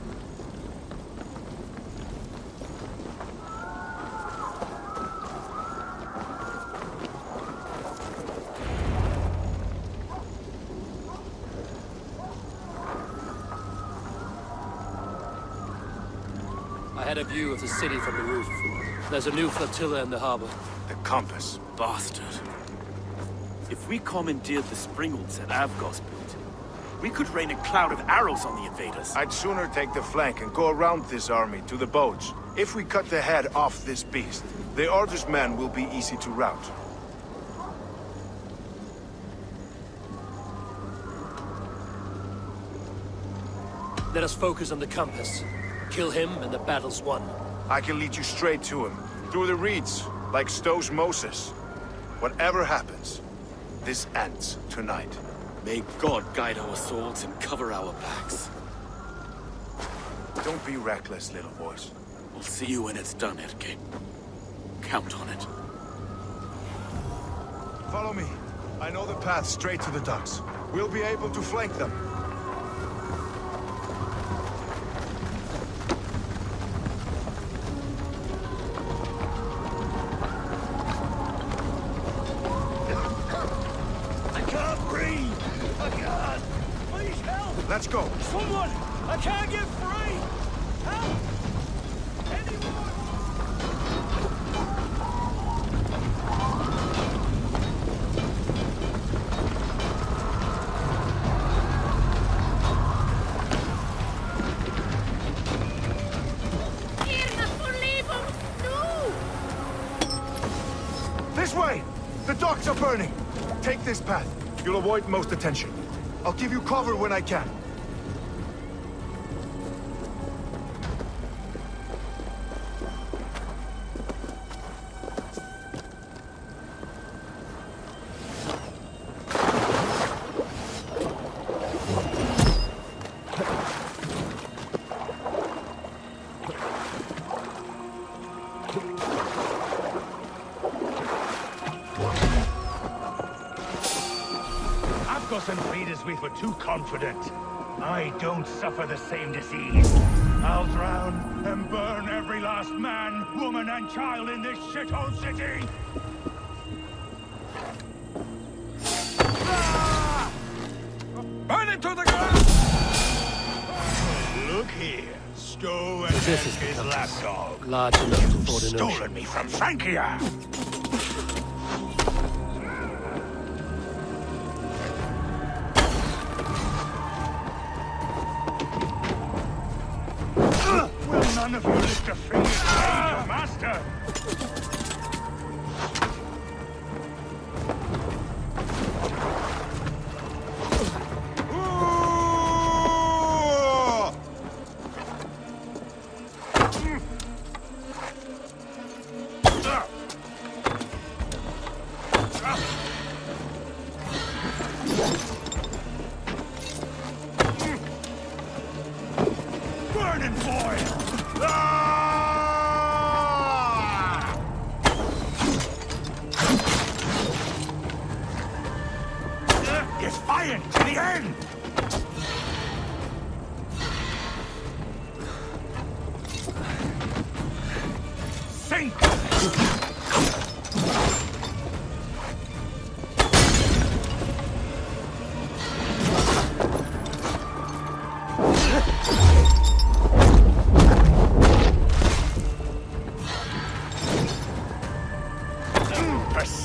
Speaker 13: I had a view of the city from the roof. There's a new flotilla in the harbor.
Speaker 5: The compass.
Speaker 3: Bastard. If we commandeered the springholds that Avgos built, we could rain a cloud of arrows on the invaders.
Speaker 5: I'd sooner take the flank and go around this army to the boats. If we cut the head off this beast, the Order's men will be easy to rout.
Speaker 13: Let us focus on the compass. Kill him and the battle's won.
Speaker 5: I can lead you straight to him, through the reeds, like Stowe's Moses. Whatever happens, this ends tonight.
Speaker 3: May God guide our swords and cover our backs.
Speaker 5: Don't be reckless, little voice.
Speaker 3: We'll see you when it's done, Erke. Count on it.
Speaker 5: Follow me. I know the path straight to the docks. We'll be able to flank them. Let's go.
Speaker 2: Someone! I can't get free! Help! Anyone!
Speaker 5: This way! The docks are burning! Take this path. You'll avoid most attention. I'll give you cover when I can.
Speaker 18: And leaders we were too confident. I don't suffer the same disease. I'll drown and burn every last man, woman, and child in this shithole city!
Speaker 2: Ah! Burn it to the ground!
Speaker 18: Look here, Stowe and
Speaker 13: This is
Speaker 18: his lapdog.
Speaker 13: Large enough to afford an
Speaker 18: Stolen
Speaker 13: ocean.
Speaker 18: me from Francia! None of you lift a finger to aid your master! Burning boil! Defiant to the end!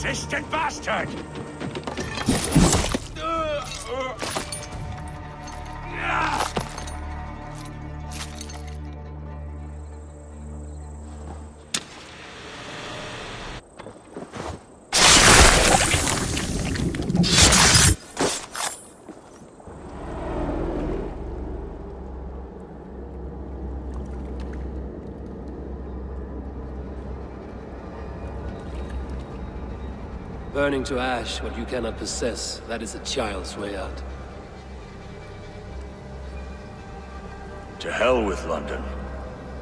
Speaker 18: Persistent bastard!
Speaker 13: Burning to ash what you cannot possess, that is a child's way out.
Speaker 5: To hell with London.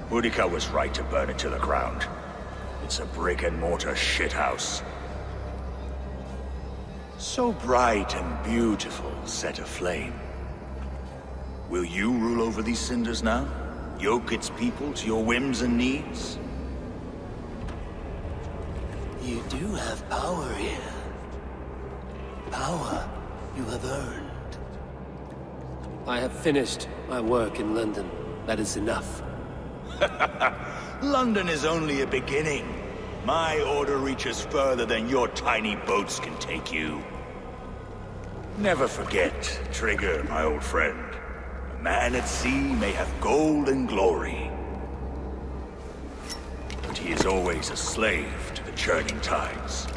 Speaker 5: Boudica was right to burn it to the ground. It's a brick-and-mortar shithouse. So bright and beautiful, set aflame. Will you rule over these cinders now? Yoke its people to your whims and needs?
Speaker 4: You do have power here. Power you have earned.
Speaker 13: I have finished my work in London. That is enough.
Speaker 5: London is only a beginning. My order reaches further than your tiny boats can take you. Never forget, Trigger, my old friend. A man at sea may have gold and glory, but he is always a slave to the churning tides.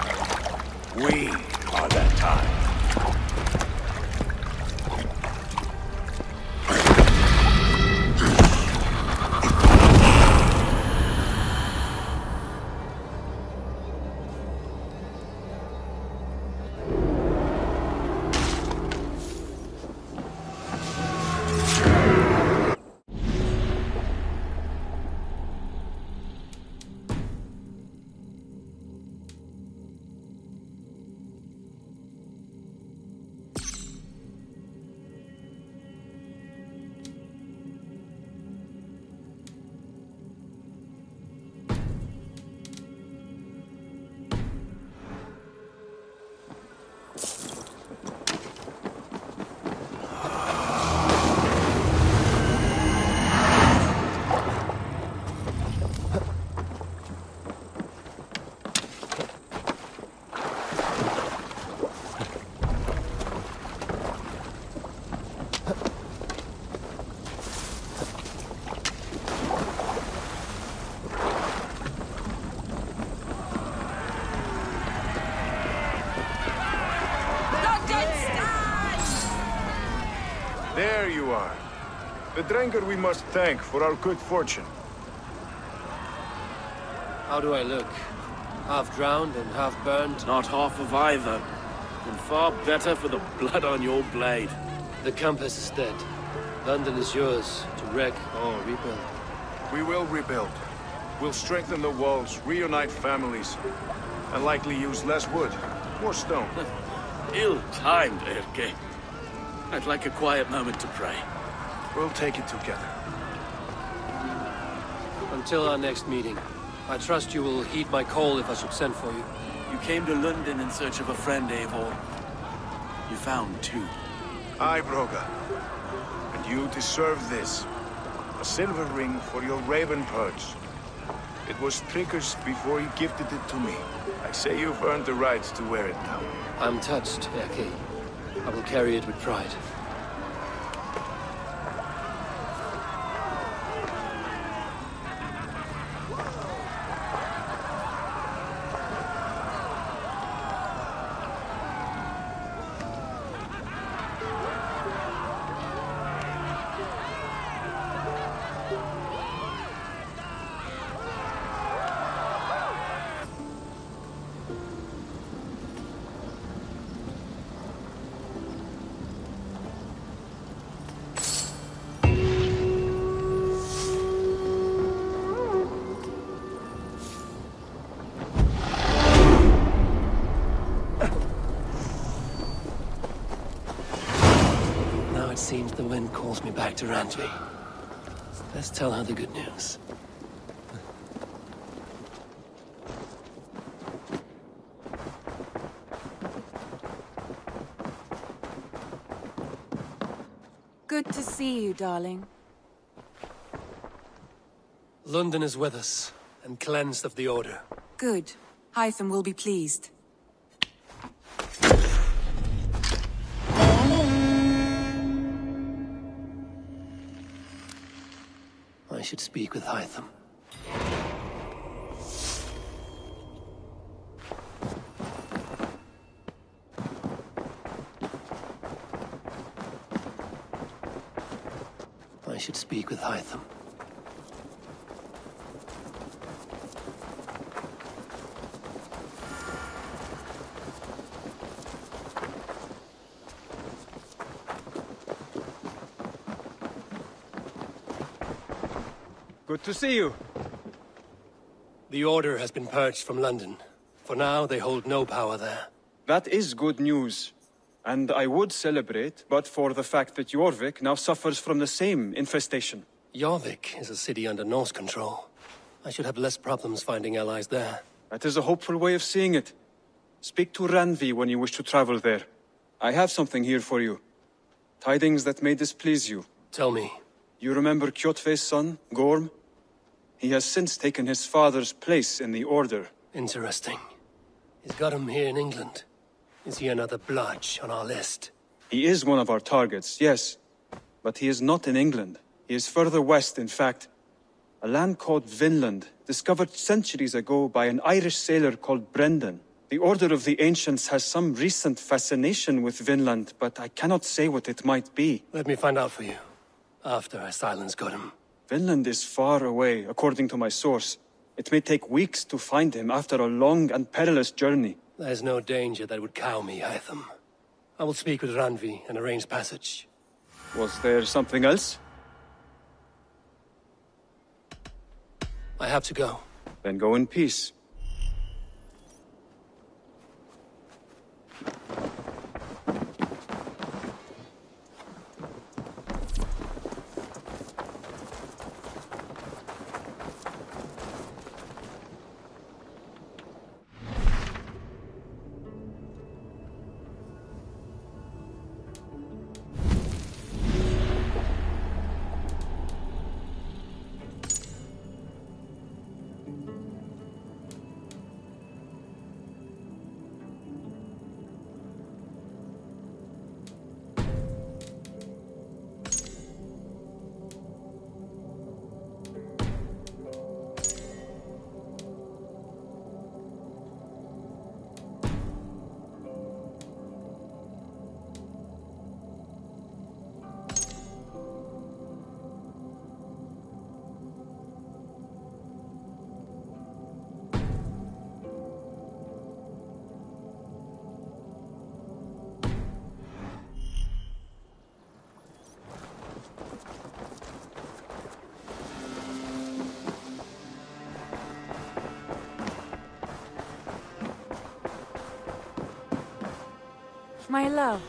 Speaker 5: We are that tide. There you are. The drinker we must thank for our good fortune.
Speaker 13: How do I look? Half drowned and half burned?
Speaker 3: Not half of either. And far better for the blood on your blade.
Speaker 13: The compass is dead. London is yours, to wreck or rebuild.
Speaker 5: We will rebuild. We'll strengthen the walls, reunite families, and likely use less wood, more stone.
Speaker 3: Ill-timed, Erke. I'd like a quiet moment to pray.
Speaker 5: We'll take it together.
Speaker 13: Until our next meeting, I trust you will heed my call if I should send for you.
Speaker 3: You came to London in search of a friend, Eivor. You found two.
Speaker 5: Aye, Broga. And you deserve this. A silver ring for your raven perch. It was Trigger's before he gifted it to me. I say you've earned the right to wear it now.
Speaker 13: I'm touched, Erke. I will carry it with pride. Seems the wind calls me back to Randvi. Let's tell her the good news.
Speaker 8: Good to see you, darling.
Speaker 13: London is with us, and cleansed of the Order.
Speaker 8: Good. Hytham will be pleased.
Speaker 13: should speak with Hytham. I should speak with Hytham.
Speaker 16: Good to see you.
Speaker 13: The Order has been purged from London. For now, they hold no power there.
Speaker 16: That is good news. And I would celebrate, but for the fact that Jorvik now suffers from the same infestation.
Speaker 13: Jorvik is a city under Norse control. I should have less problems finding allies there.
Speaker 16: That is a hopeful way of seeing it. Speak to Randvi when you wish to travel there. I have something here for you. Tidings that may displease you.
Speaker 13: Tell me.
Speaker 16: You remember Kjotve's son, Gorm? He has since taken his father's place in the Order.
Speaker 13: Interesting. He's got him here in England. Is he another bludge on our list?
Speaker 16: He is one of our targets, yes. But he is not in England. He is further west, in fact. A land called Vinland, discovered centuries ago by an Irish sailor called Brendan. The Order of the Ancients has some recent fascination with Vinland, but I cannot say what it might be.
Speaker 13: Let me find out for you. After I silence Gotham.
Speaker 16: Vinland is far away, according to my source. It may take weeks to find him after a long and perilous journey.
Speaker 13: There's no danger that would cow me, Hytham. I will speak with Randvi and arrange passage.
Speaker 16: Was there something else?
Speaker 13: I have to go.
Speaker 16: Then go in peace.
Speaker 8: My love.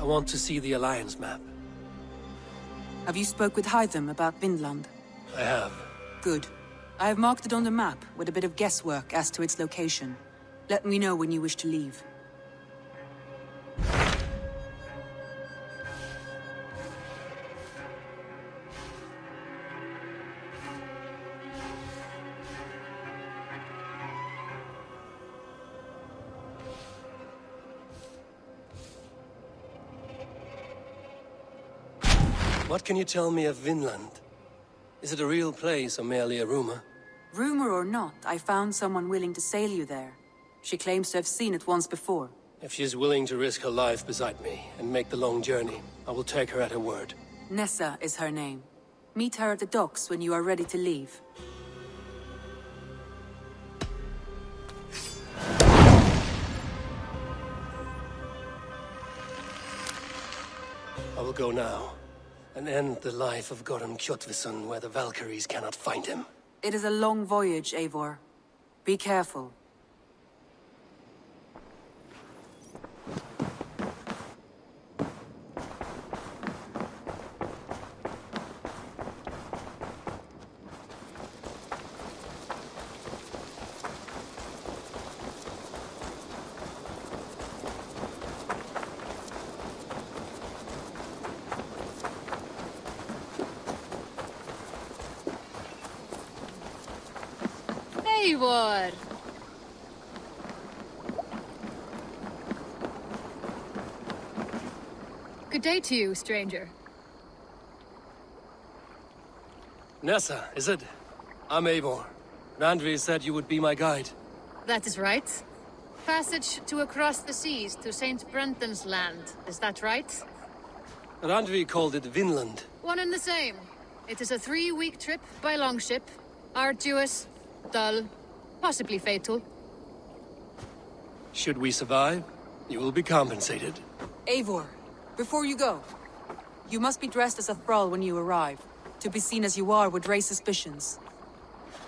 Speaker 13: I want to see the Alliance map.
Speaker 8: Have you spoke with Hytham about Vinland?
Speaker 13: I have.
Speaker 8: Good. I have marked it on the map with a bit of guesswork as to its location. Let me know when you wish to leave.
Speaker 13: What can you tell me of Vinland? Is it a real place or merely a rumor?
Speaker 8: Rumor or not, I found someone willing to sail you there. She claims to have seen it once before.
Speaker 13: If she is willing to risk her life beside me and make the long journey, I will take her at her word.
Speaker 8: Nessa is her name. Meet her at the docks when you are ready to leave.
Speaker 13: I will go now, and end the life of Goran Kjotveson where the Valkyries cannot find him.
Speaker 8: It is a long voyage, Eivor. Be careful.
Speaker 6: Eivor! Good day to you, stranger.
Speaker 13: Nessa, is it? I'm Eivor. Randvi said you would be my guide.
Speaker 6: That is right. Passage to across the seas to St. Brenton's land, is that right?
Speaker 13: Randvi called it Vinland.
Speaker 6: One and the same. It is a 3-week trip by longship. Arduous, dull, possibly fatal.
Speaker 13: Should we survive, you will be compensated.
Speaker 8: Eivor, before you go, you must be dressed as a thrall when you arrive. To be seen as you are would raise suspicions.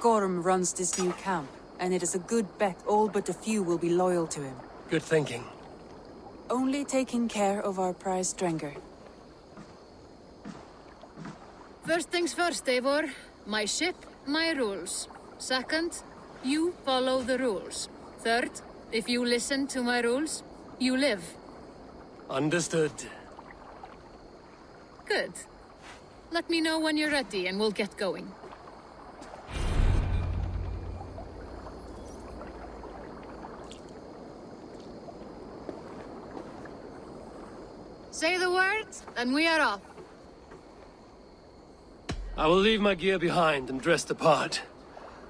Speaker 8: Gorm runs this new camp, and it is a good bet all but a few will be loyal to him.
Speaker 13: Good thinking.
Speaker 8: Only taking care of our prize Strenger.
Speaker 6: First things first, Eivor. My ship, my rules. Second, you follow the rules. Third, if you listen to my rules, you live.
Speaker 13: Understood.
Speaker 6: Good. Let me know when you're ready and we'll get going. Say the word, and we are off.
Speaker 13: I will leave my gear behind and dress the part.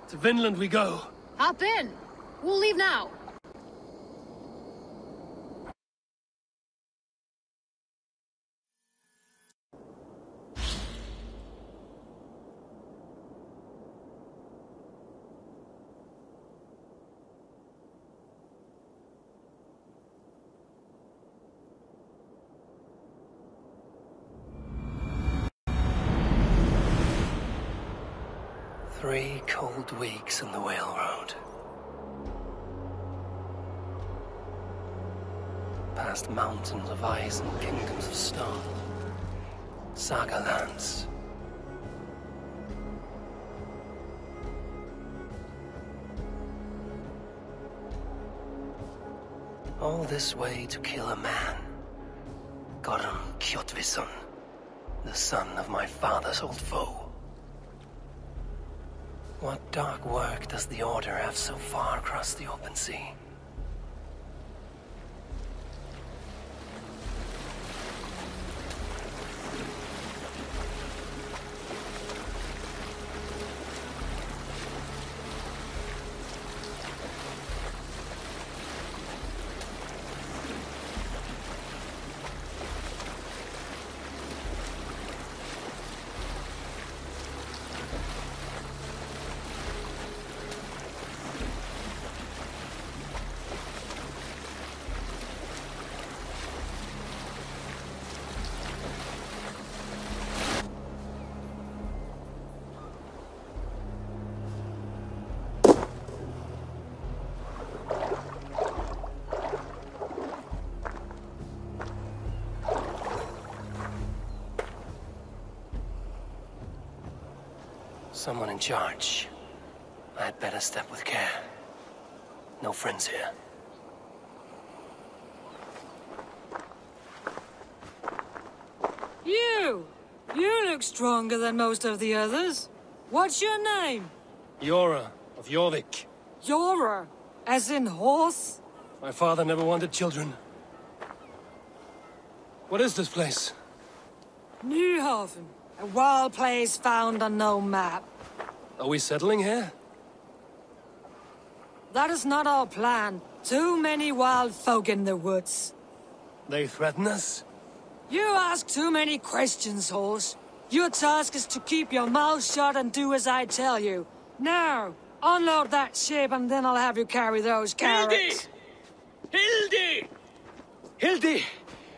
Speaker 13: To Vinland we go.
Speaker 6: Hop in. We'll leave now.
Speaker 13: Three cold weeks on the whale road. Past mountains of ice and kingdoms of stone. Saga lands. All this way to kill a man. Gorm Kjotvisson, the son of my father's old foe. What dark work does the Order have so far across the open sea? Someone in charge. I'd better step with care. No friends here.
Speaker 17: You! You look stronger than most of the others. What's your name?
Speaker 13: Yora of Jorvik.
Speaker 17: Yora? As in horse?
Speaker 13: My father never wanted children. What is this place?
Speaker 17: Nyhaven. A wild place found on no map.
Speaker 13: Are we settling here?
Speaker 17: That is not our plan. Too many wild folk in the woods.
Speaker 13: They threaten us?
Speaker 17: You ask too many questions, horse. Your task is to keep your mouth shut and do as I tell you. Now, unload that ship and then I'll have you carry those carrots.
Speaker 10: Hildi! Hildi!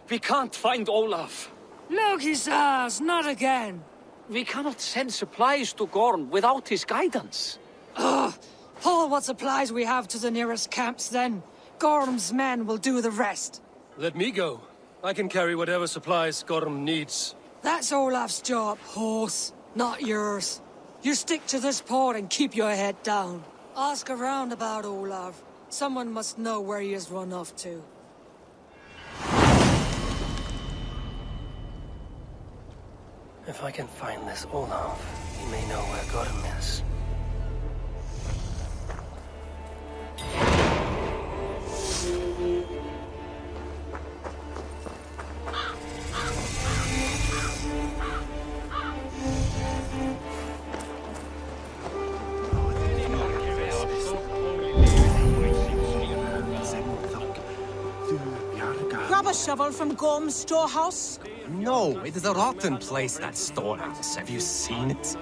Speaker 10: We can't find Olaf.
Speaker 17: Loki's ours, not again.
Speaker 10: We cannot send supplies to Gorm without his guidance.
Speaker 17: Ugh! Haul what supplies we have to the nearest camps, then. Gorm's men will do the rest.
Speaker 13: Let me go. I can carry whatever supplies Gorm needs.
Speaker 17: That's Olaf's job, horse, not yours. You stick to this port and keep your head down. Ask around about Olaf. Someone must know where he has run off to.
Speaker 13: If I can find this Olaf, he may know where Gorm is.
Speaker 12: Grab a shovel from Gorm's storehouse.
Speaker 7: No, it is a rotten place, that storehouse. Have you seen it?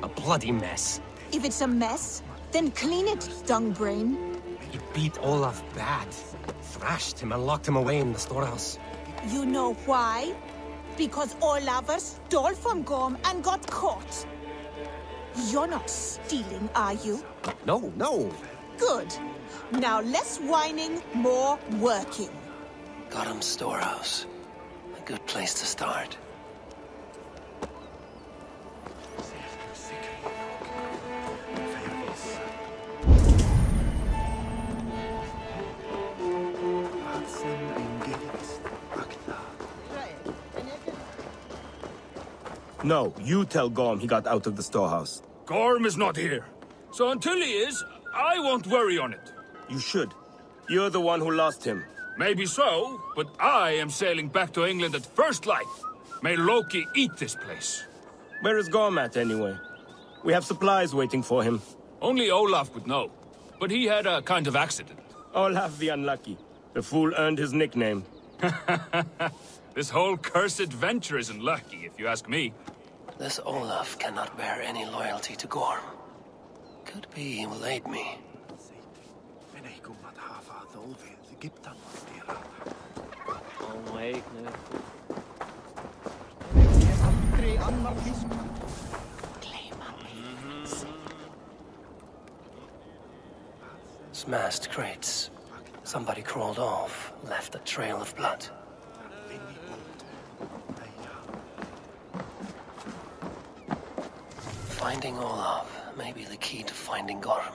Speaker 7: A bloody mess.
Speaker 12: If it's a mess, then clean it, dung brain.
Speaker 7: He beat Olaf bad. Thrashed him and locked him away in the storehouse.
Speaker 12: You know why? Because Olaf stole from Gorm and got caught. You're not stealing, are you?
Speaker 7: No, no.
Speaker 12: Good. Now less whining, more working.
Speaker 13: Gorm's storehouse. A good place to start.
Speaker 19: No, you tell Gorm he got out of the storehouse.
Speaker 11: Gorm is not here. So until he is, I won't worry on it.
Speaker 19: You should. You're the one who lost him.
Speaker 11: Maybe so, but I am sailing back to England at first light. May Loki eat this place.
Speaker 19: Where is Gorm at, anyway? We have supplies waiting for him.
Speaker 11: Only Olaf would know. But he had a kind of accident.
Speaker 19: Olaf the Unlucky. The fool earned his nickname.
Speaker 11: This whole cursed venture isn't lucky, if you ask me.
Speaker 13: This Olaf cannot bear any loyalty to Gorm. Could be he will aid me. Smashed crates. Somebody crawled off, left a trail of blood. Finding Olaf may be the key to finding Gorm.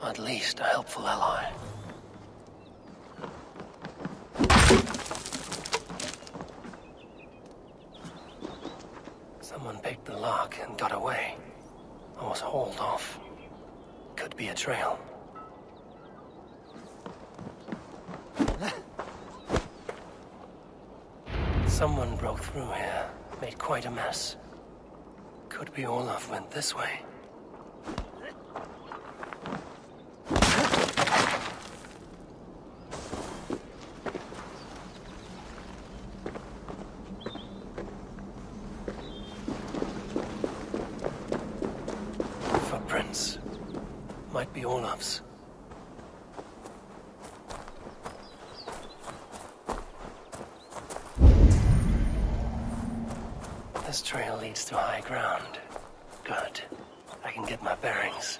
Speaker 13: At least a helpful ally. Someone picked the lock and got away. Or was hauled off. Could be a trail. Someone broke through here, made quite a mess. Could be Olaf went this way. Footprints. Might be Olaf's. This trail leads to high ground. Good. I can get my bearings.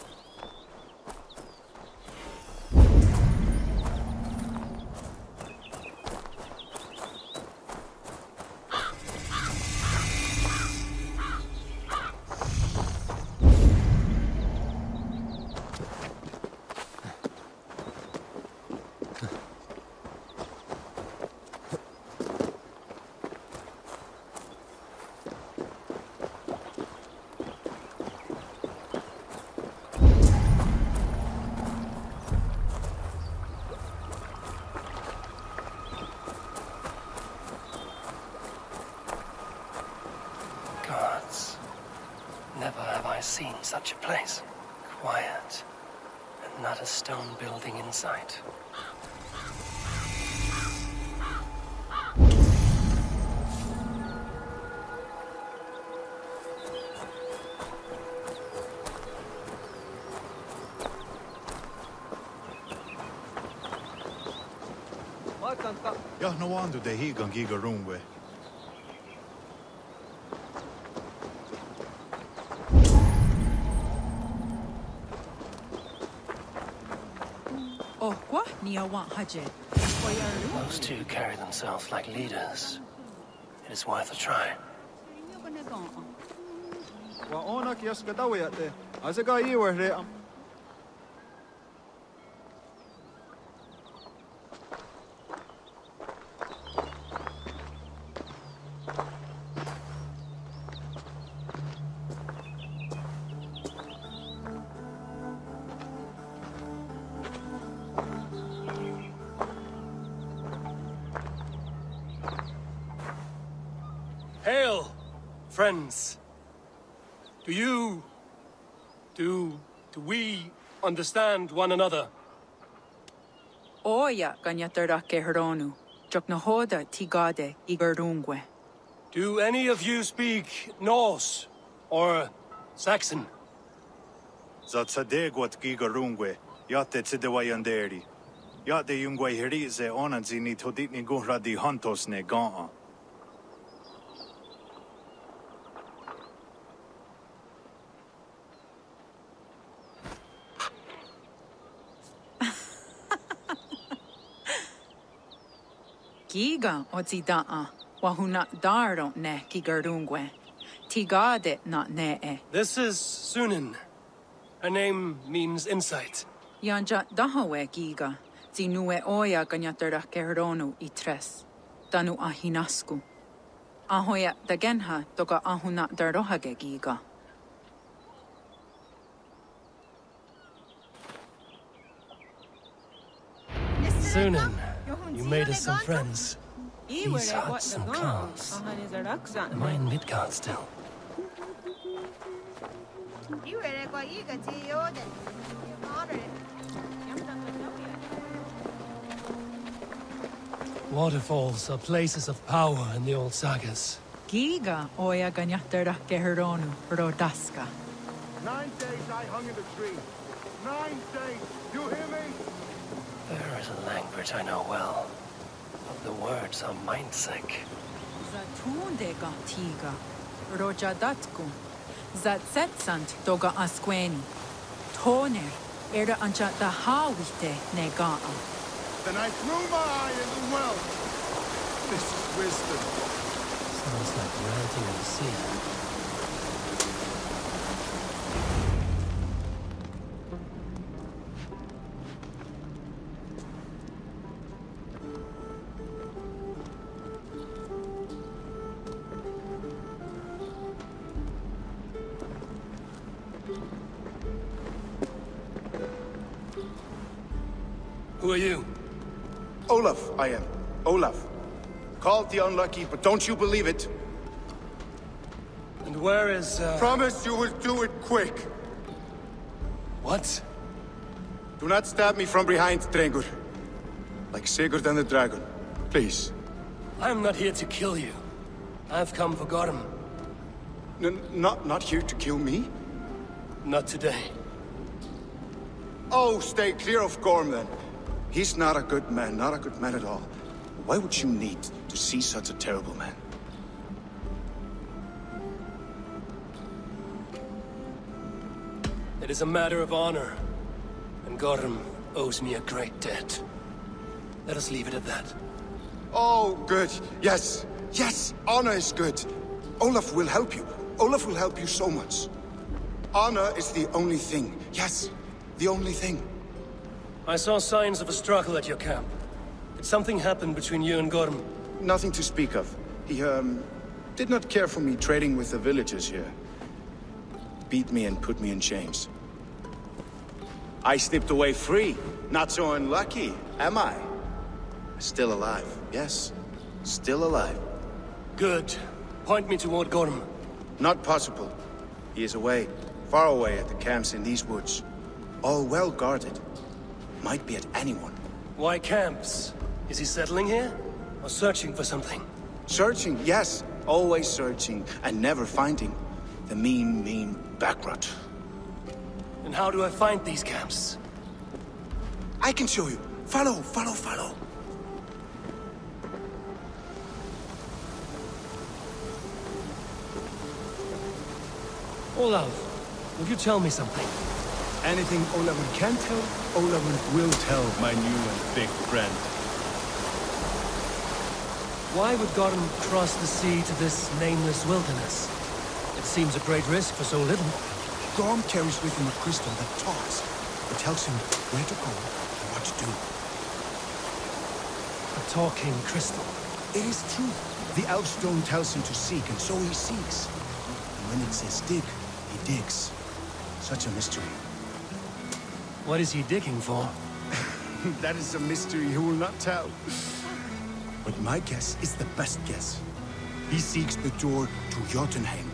Speaker 13: Never have I seen such a place. Quiet, and not a stone building in sight.
Speaker 5: Ja, no wonder they higan giga room with.
Speaker 13: Those two carry themselves like leaders. It is worth a try.
Speaker 4: Hail, friends. Do we understand one another?
Speaker 8: Oya ganyatara kehronu, joknahoda tigade igurungwe.
Speaker 4: Do any of you speak Norse or Saxon?
Speaker 5: Zatsadegwat gigarungwe, yate tzidewayanderi. Yate yungwe hirize onanzini toditni guhradi hantos ne gaa.
Speaker 8: Giga ozidaa, wahuna daro ne kigurungwe. Tigade not ne.
Speaker 4: This is Sunin. Her name means insight.
Speaker 8: Yanja dahawe giga, zinue oya ganyatara kehronu itres. Danu ahinasku. Ahoya dagenha toga ahuna darohage giga.
Speaker 4: Sunin, you made us some friends. These huts and clans. Am I in Midgard still? Waterfalls are places of power in the old sagas.
Speaker 8: Giga oya ganyatara kehronu rodaska.
Speaker 5: 9 days I hung in the tree. 9 days. You hear me?
Speaker 13: There is a language I know well, but the words are mind-sick.
Speaker 8: Zatunde gatiga, rojadatku, zatsetsant doga asqueni, toner, era ancha da hawite negaa.
Speaker 5: Then I threw my eye in the well. This is wisdom.
Speaker 4: Sounds like ranting in the sea. Who are you?
Speaker 5: Olaf, I am. Olaf. Called the unlucky, but don't you believe it?
Speaker 4: And where is,
Speaker 5: Promise you will do it quick.
Speaker 4: What?
Speaker 5: Do not stab me from behind, Drengur. Like Sigurd and the dragon. Please.
Speaker 4: I'm not here to kill you. I've come for Gorm.
Speaker 5: Not here to kill me?
Speaker 4: Not today.
Speaker 5: Oh, stay clear of Gorm, then. He's not a good man, not a good man at all. Why would you need to see such a terrible man?
Speaker 4: It is a matter of honor, and Gorm owes me a great debt. Let us leave it at that.
Speaker 5: Oh, good. Yes. Yes, honor is good. Olaf will help you. Olaf will help you so much. Honor is the only thing. Yes, the only thing.
Speaker 4: I saw signs of a struggle at your camp. Did something happen between you and Gorm?
Speaker 5: Nothing to speak of. He, did not care for me trading with the villagers here. Beat me and put me in chains. I slipped away free. Not so unlucky, am I? Still alive, yes. Still alive.
Speaker 4: Good. Point me toward Gorm.
Speaker 5: Not possible. He is away, far away at the camps in these woods. All well guarded. Might be at anyone.
Speaker 4: Why camps? Is he settling here? Or searching for something?
Speaker 5: Searching, yes. Always searching, and never finding. The mean backrot.
Speaker 4: And how do I find these camps?
Speaker 5: I can show you. Follow.
Speaker 4: Olaf, will you tell me something?
Speaker 5: Anything Olaver can tell, Olaver will tell my new and big friend.
Speaker 13: Why would Gorm cross the sea to this nameless wilderness? It seems a great risk for so little.
Speaker 1: Gorm carries with him a crystal that talks. It tells him where to go and what to do.
Speaker 13: A talking crystal.
Speaker 1: It is true. The elf stone tells him to seek, and so he seeks. And when it says dig, he digs. Such a mystery.
Speaker 13: What is he digging for?
Speaker 1: That is a mystery he will not tell. But my guess is the best guess. He seeks the door to Jotunheim.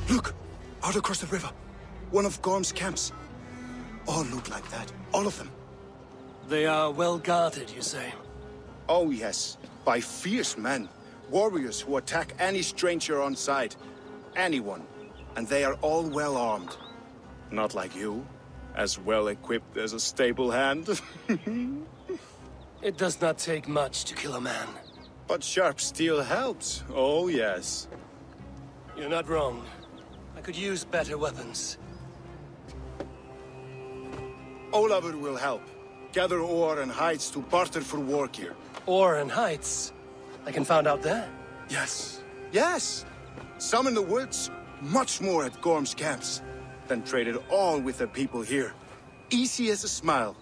Speaker 1: Look! Out across the river. One of Gorm's camps. All look like that. All of them.
Speaker 13: They are well guarded, you say?
Speaker 5: Oh yes, by fierce men. Warriors who attack any stranger on sight. Anyone. And they are all well armed. Not like you. As well equipped as a stable hand.
Speaker 13: It does not take much to kill a man.
Speaker 5: But sharp steel helps. Oh yes.
Speaker 13: You're not wrong. I could use better weapons.
Speaker 5: Olaver will help. Gather ore and hides to barter for war gear.
Speaker 13: Ore and hides? I can find out there?
Speaker 5: Yes. Yes! Some in the woods, much more at Gorm's camps. Then traded all with the people here. Easy as a smile.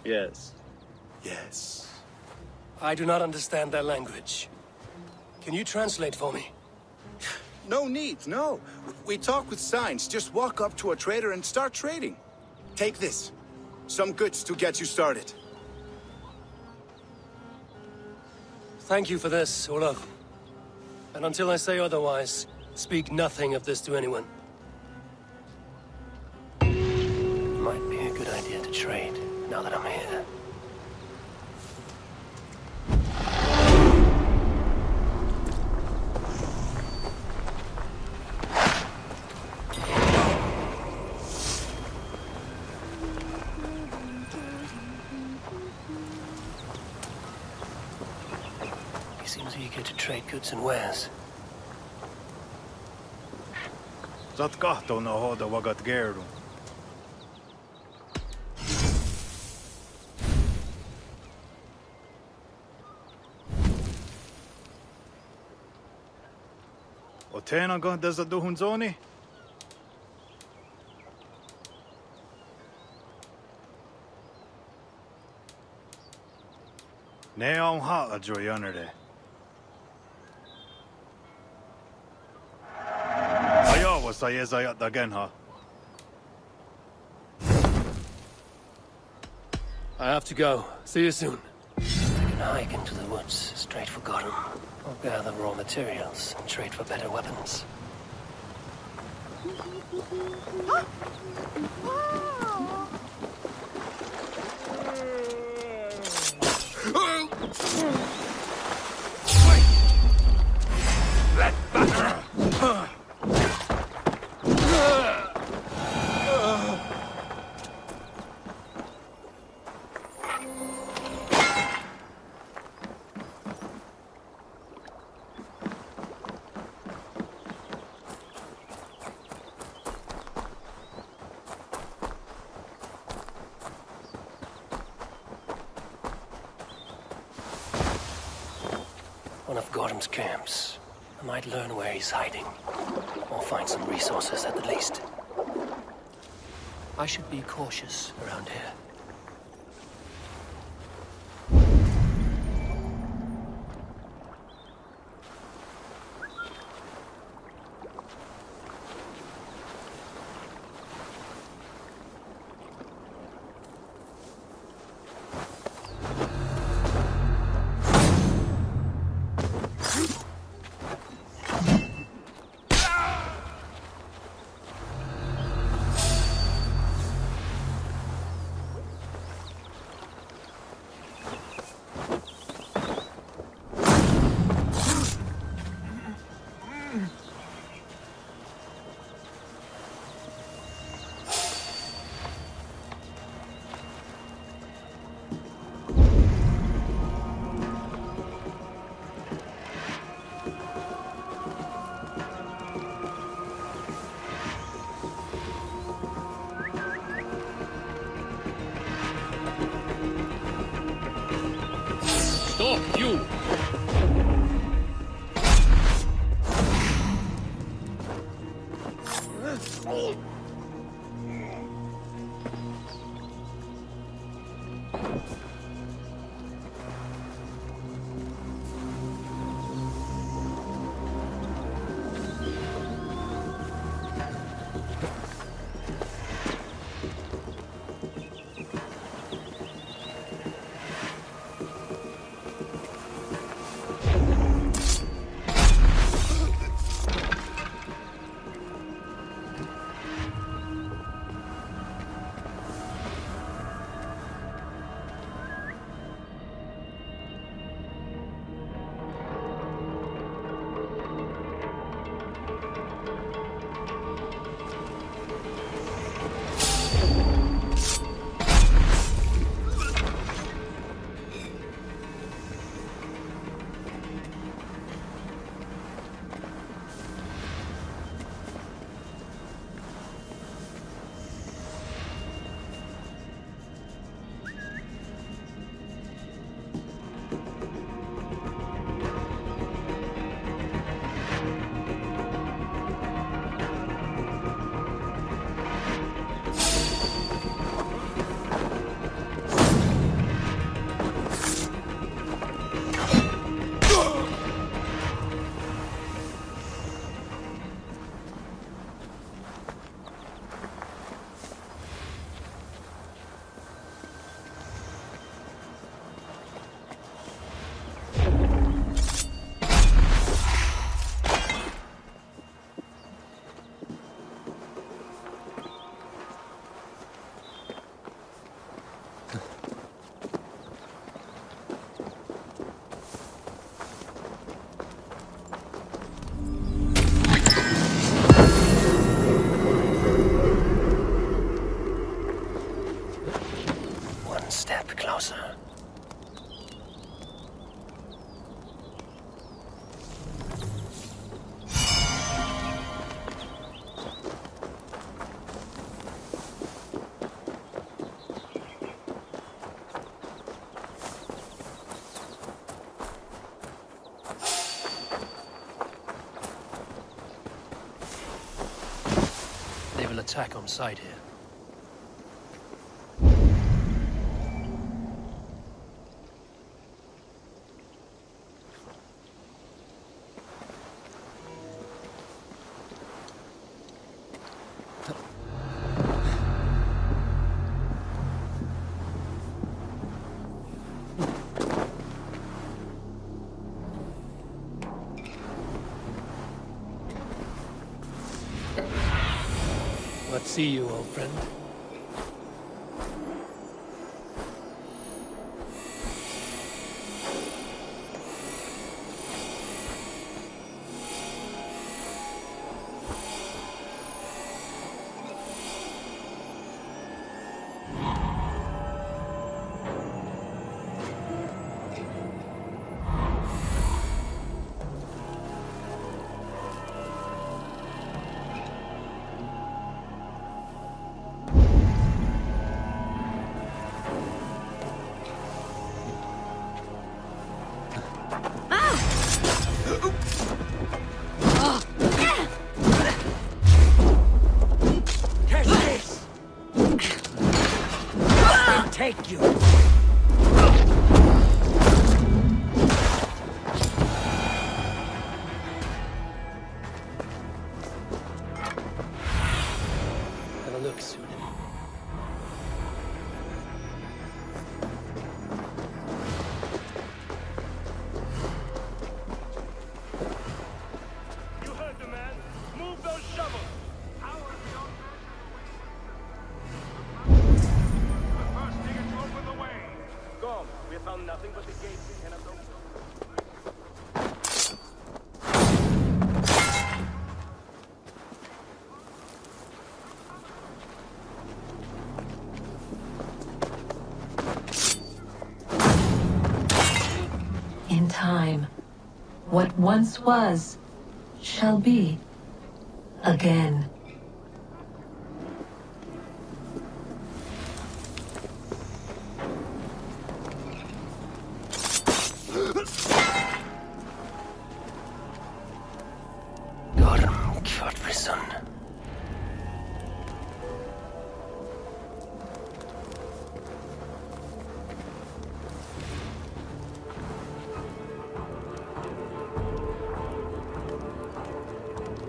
Speaker 5: Yes. Yes.
Speaker 13: I do not understand their language. Can you translate for me?
Speaker 5: No need, no. We talk with signs. Just walk up to a trader and start trading. Take this. Some goods to get you started.
Speaker 13: Thank you for this, Olaf. And until I say otherwise, speak nothing of this to anyone. Might be a good idea to trade, now that I'm here. Seems eager to trade goods and wares.
Speaker 5: Saat kahtoon hoida vagat gerdu. Otena gahda za duhun zoni? Ne on haa joyanere. I
Speaker 13: have to go. See you soon. I can hike into the woods, straight for Gorm. Or gather raw materials and trade for better weapons. One of Gorm's camps. I might learn where he's hiding. Or find some resources at the least. I should be cautious around here. letech on site here. Let's see you, old friend.
Speaker 2: Take you.
Speaker 13: Have a look, Sudan.
Speaker 11: You heard the man. Move those shovels. Come, we have found nothing but the gates we cannot open.
Speaker 15: In time, what once was, shall be, again.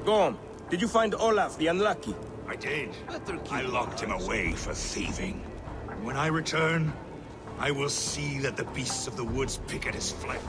Speaker 19: Gorm, did you find Olaf the Unlucky?
Speaker 1: I did. I locked him away for thieving. And when I return, I will see that the beasts of the woods pick at his flesh.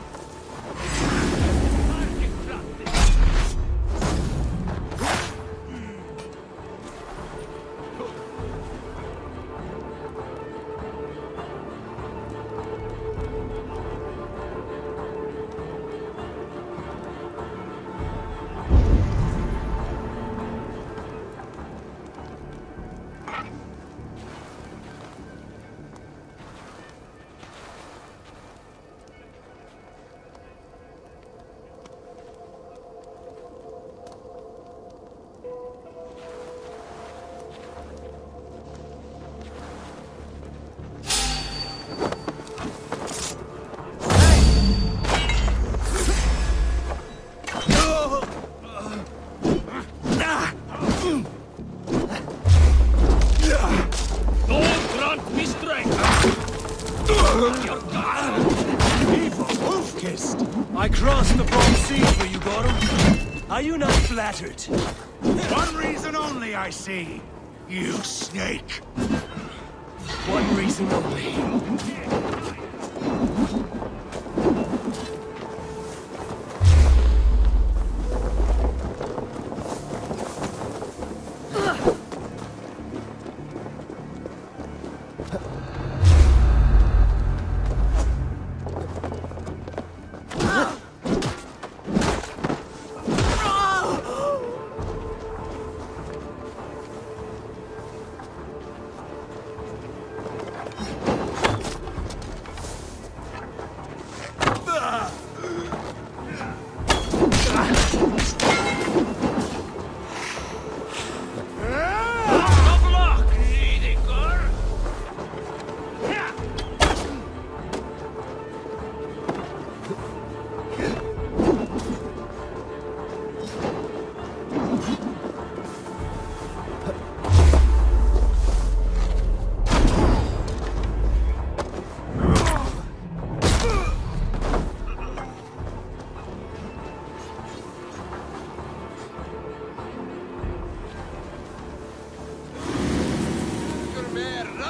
Speaker 2: I crossed the broad sea for you, Gorum. Are you not flattered?
Speaker 1: One reason only, I see. You snake.
Speaker 2: One reason only.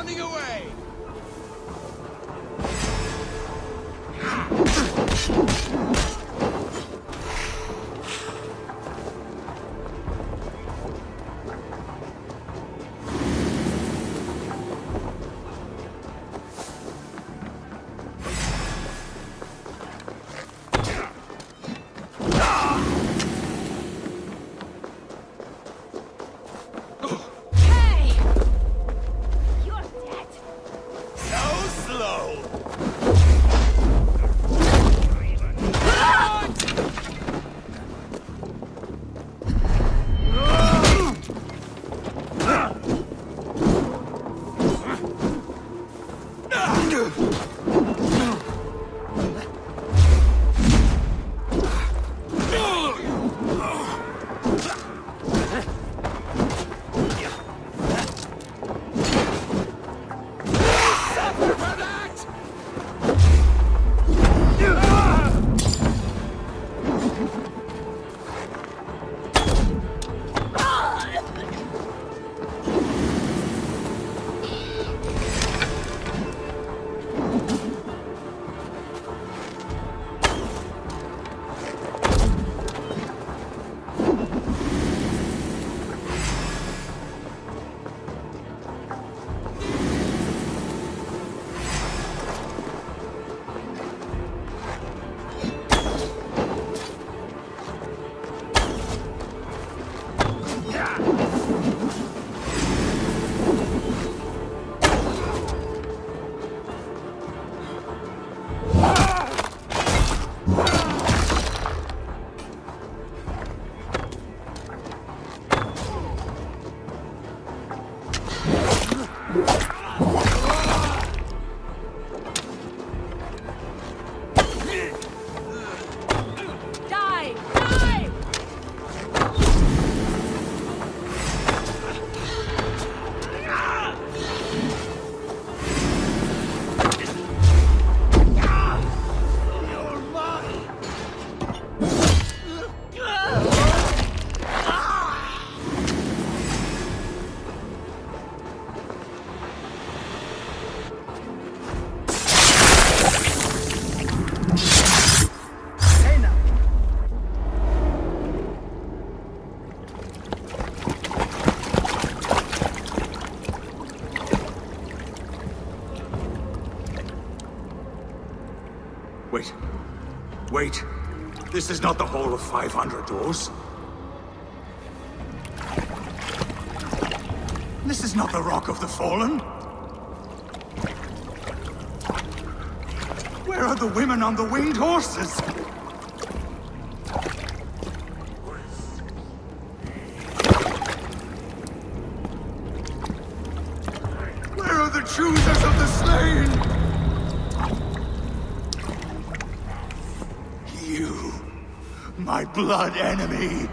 Speaker 2: running away!
Speaker 5: Wait. This is not the Hall of 500 Doors. This is not the Rock of the Fallen. Where are the women on the winged horses? Where are the choosers of the slain? My blood enemy!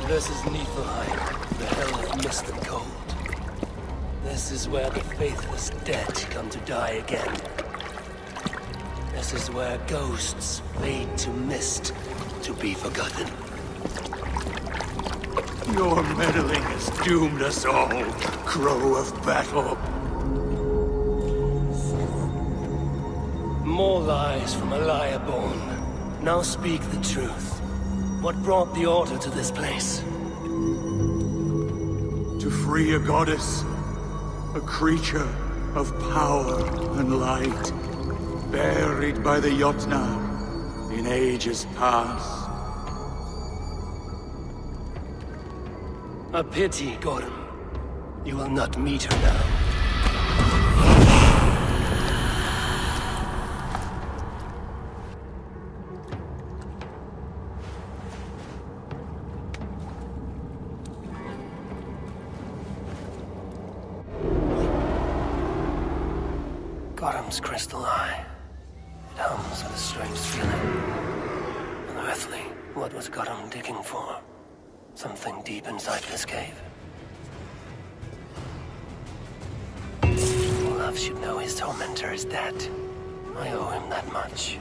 Speaker 4: This is Niflheim, the hell of mist and cold. This is where the faithless dead come to die again. This is where ghosts fade to mist, to be forgotten.
Speaker 5: Your meddling has doomed us all, crow of battle.
Speaker 4: More lies from a liar born. Now speak the truth. What brought the Order to this place?
Speaker 5: To free a goddess. A creature of power and light. Buried by the Jotnar in ages past.
Speaker 4: A pity, Gorm. You will not meet her now. Gorm's crystal eye. It hums with a strange feeling. Unearthly. What was Gorm digging for? Something deep inside this cave. Love should know his tormentor is dead. I owe him that much.